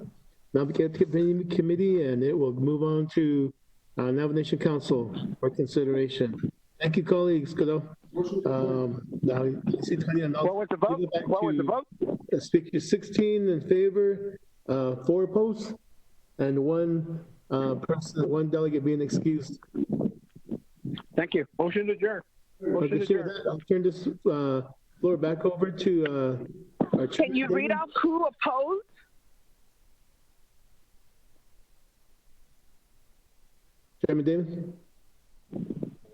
Naabik'iyati Committee, and it will move on to Nomination Council for consideration. Thank you, colleagues. What was the vote? What was the vote? Speaker 16 in favor, 4 opposed, and 1 delegate being excused. Thank you. Motion to adjourn. Motion to adjourn. I'll turn this floor back over to our chair. Can you read off who opposed? Chairman Davis?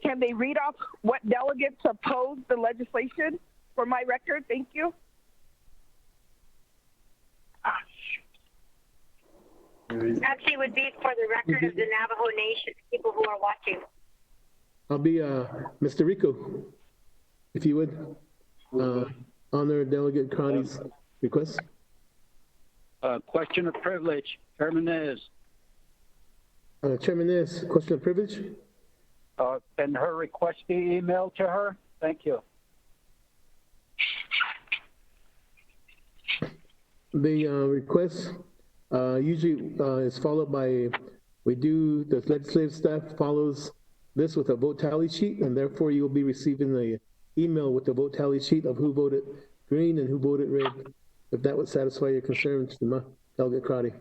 Can they read off what delegates opposed the legislation for my record? Thank you. Actually, it would be for the record of the Navajo Nation, people who are watching. I'll be Mr. Rico, if you would. Honor Delegate Crotty's request. Question of privilege. Chairman is. Chairman is, question of privilege? And her request be emailed to her? Thank you. The request usually is followed by, the legislative staff follows this with a vote tally sheet, and therefore you will be receiving the email with the vote tally sheet of who voted green and who voted red, if that would satisfy your concerns, Delegate Crotty.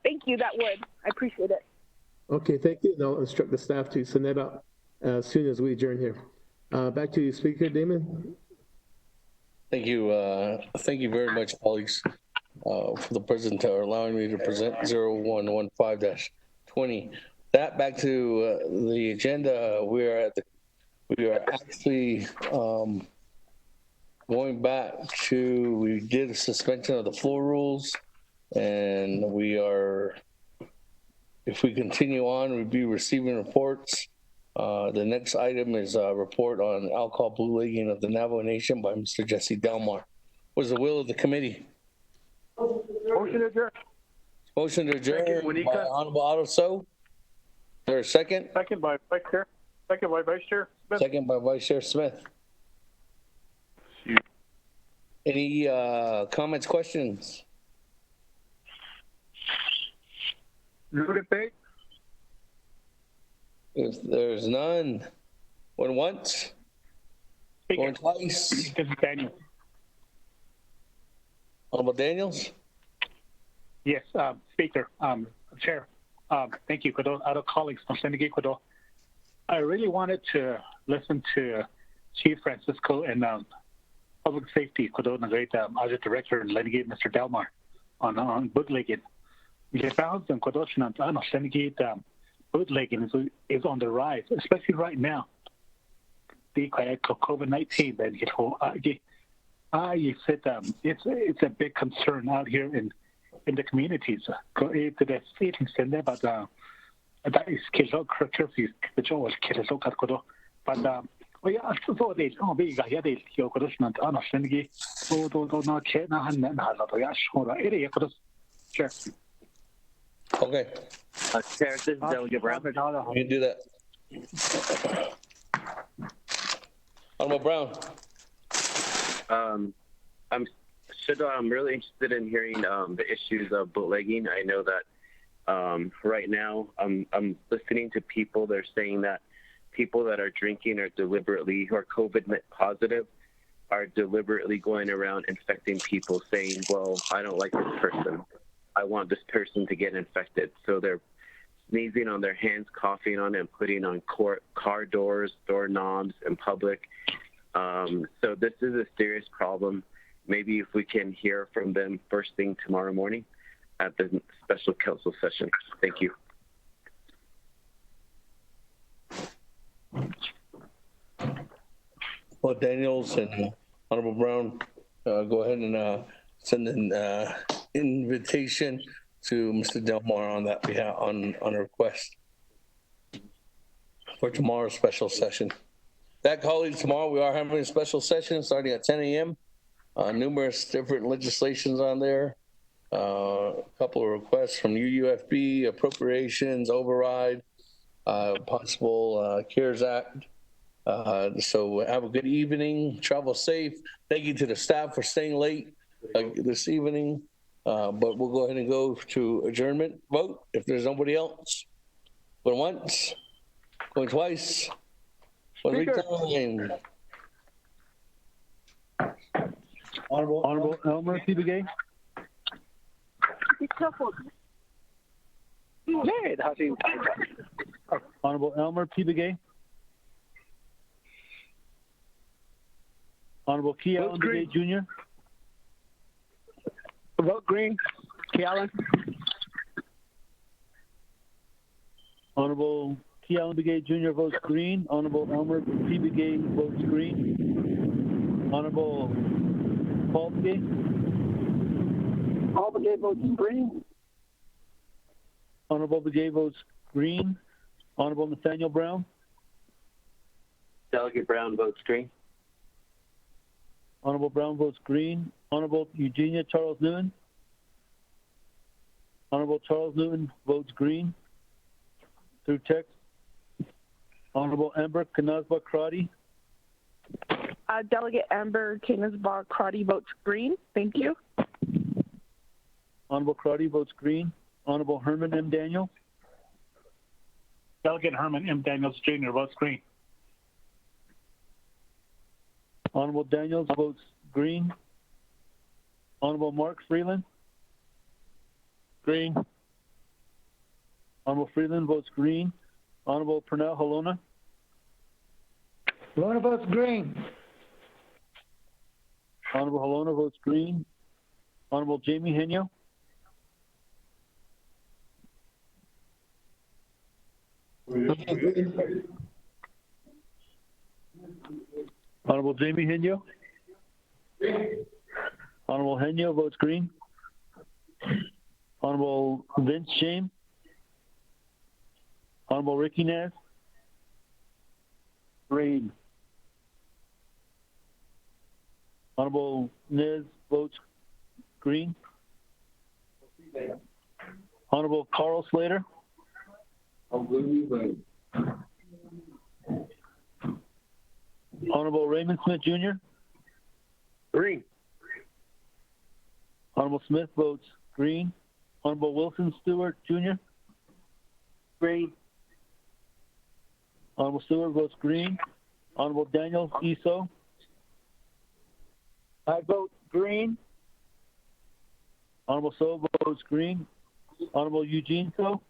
Thank you, that would. I appreciate it. Okay, thank you. And I'll instruct the staff to send that out as soon as we adjourn here. Back to you, Speaker Damon. Thank you. Thank you very much, colleagues, for the president allowing me to present 0115-20. That back to the agenda. We are actually going back to, we did a suspension of the floor rules, and we are, if we continue on, we'll be receiving reports. The next item is a report on alcohol bootlegging of the Navajo Nation by Mr. Jesse Delmar. What is the will of the committee? Motion to adjourn. Motion to adjourn by Honorable Otto So. Is there a second? Second by Vice Chair. Second by Vice Chair Smith. Second by Vice Chair Smith. Any comments, questions? No debate. If there's none, going once, going twice. Daniel. Honorable Daniels? Yes, Speaker, Chair. Thank you, Kodo. Other colleagues from Senegate Kodo. I really wanted to listen to Chief Francisco and Public Safety Kodo Nagait, Audit Director and Senegate Mr. Delmar on bootlegging. We found them Kodo Senegate bootlegging is on the rise, especially right now. The COVID-19 that you said it's a big concern out here in the communities. But Chair. Okay. Chair, this is Delegate Brown. You can do that. Honorable Brown. I'm really interested in hearing the issues of bootlegging. I know that right now I'm listening to people. They're saying that people that are drinking are deliberately, who are COVID positive, are deliberately going around infecting people, saying, well, I don't like this person. I want this person to get infected. So they're sneezing on their hands, coughing on it, and putting on car doors, doorknobs in public. So this is a serious problem. Maybe if we can hear from them first thing tomorrow morning at the special council session. Thank you. Well, Daniels and Honorable Brown, go ahead and send an invitation to Mr. Delmar on that behalf, on a request for tomorrow's special session. That, colleagues, tomorrow we are having a special session starting at 10 a.m. Numerous different legislations on there. A couple of requests from UUFB, appropriations, override, possible CARES Act. So have a good evening. Travel safe. Thank you to the staff for staying late this evening. But we'll go ahead and go to adjournment vote if there's nobody else. Going once, going twice, going three times. Honorable Elmer P. Honorable Elmer P. Begay. Honorable Key Allen Begay Jr. Vote green. Key Allen. Honorable Key Allen Begay Jr. votes green. Honorable Elmer P. Begay votes green. Honorable Paul Begay. All the gay votes green. Honorable Begay votes green. Honorable Nathaniel Brown. Delegate Brown votes green. Honorable Brown votes green. Honorable Eugenia Charles Newman. Honorable Charles Newman votes green through text. Honorable Amber Kanazba Crotty. Delegate Amber Canisbar Crotty votes green. Thank you. Honorable Crotty votes green. Honorable Herman M. Daniel. Delegate Herman M. Daniels Jr. votes green. Honorable Daniels votes green. Honorable Mark Freeland. Green. Honorable Freeland votes green. Honorable Pernell Halona. Halona votes green. Honorable Halona votes green. Honorable Jamie Henyo. Honorable Jamie Henyo. Honorable Henyo votes green. Honorable Vince James. Honorable Ricky Nez. Green. Honorable Nez votes green. Honorable Carl Slater. Honorable Raymond Smith Jr. Green. Honorable Smith votes green. Honorable Wilson Stewart Jr. Green. Honorable Stewart votes green. Honorable Daniel Eso. I vote green. Honorable So votes green. Honorable Eugene So.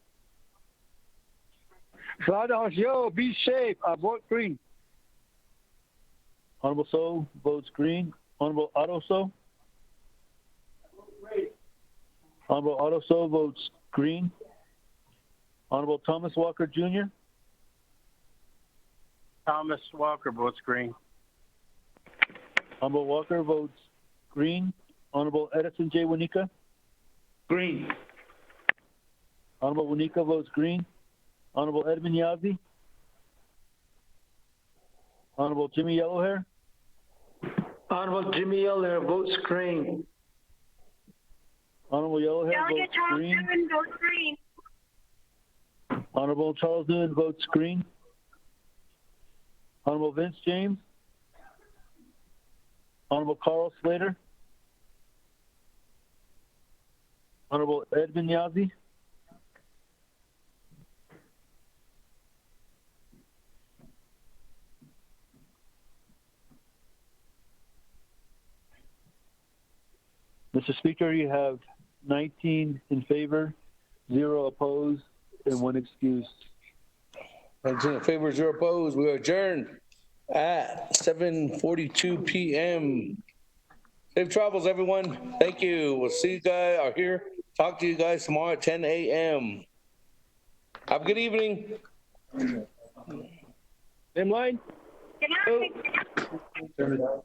Yo, be safe. I vote green. Honorable So votes green. Honorable Otto So. Honorable Otto So votes green. Honorable Thomas Walker Jr. Thomas Walker votes green. Honorable Walker votes green. Honorable Edison J. Wanika. Green. Honorable Wanika votes green. Honorable Edmund Yazzie. Honorable Jimmy Yellowhair. Honorable Jimmy Yellowhair votes green. Honorable Yellowhair Delegate votes Charles green. Newman votes green. Honorable Charles Newman votes green. Honorable Vince James. Honorable Carl Slater. Honorable Edmund Yazzie. Mr. Speaker, you have 19 in favor, 0 opposed, and 1 excused. 19 in favor, 0 opposed. We are adjourned at 7:42 p.m. Safe travels, everyone. Thank you. We'll see you guys are here. Talk to you guys tomorrow at 10 a.m. Have a good evening. Same line. Good night.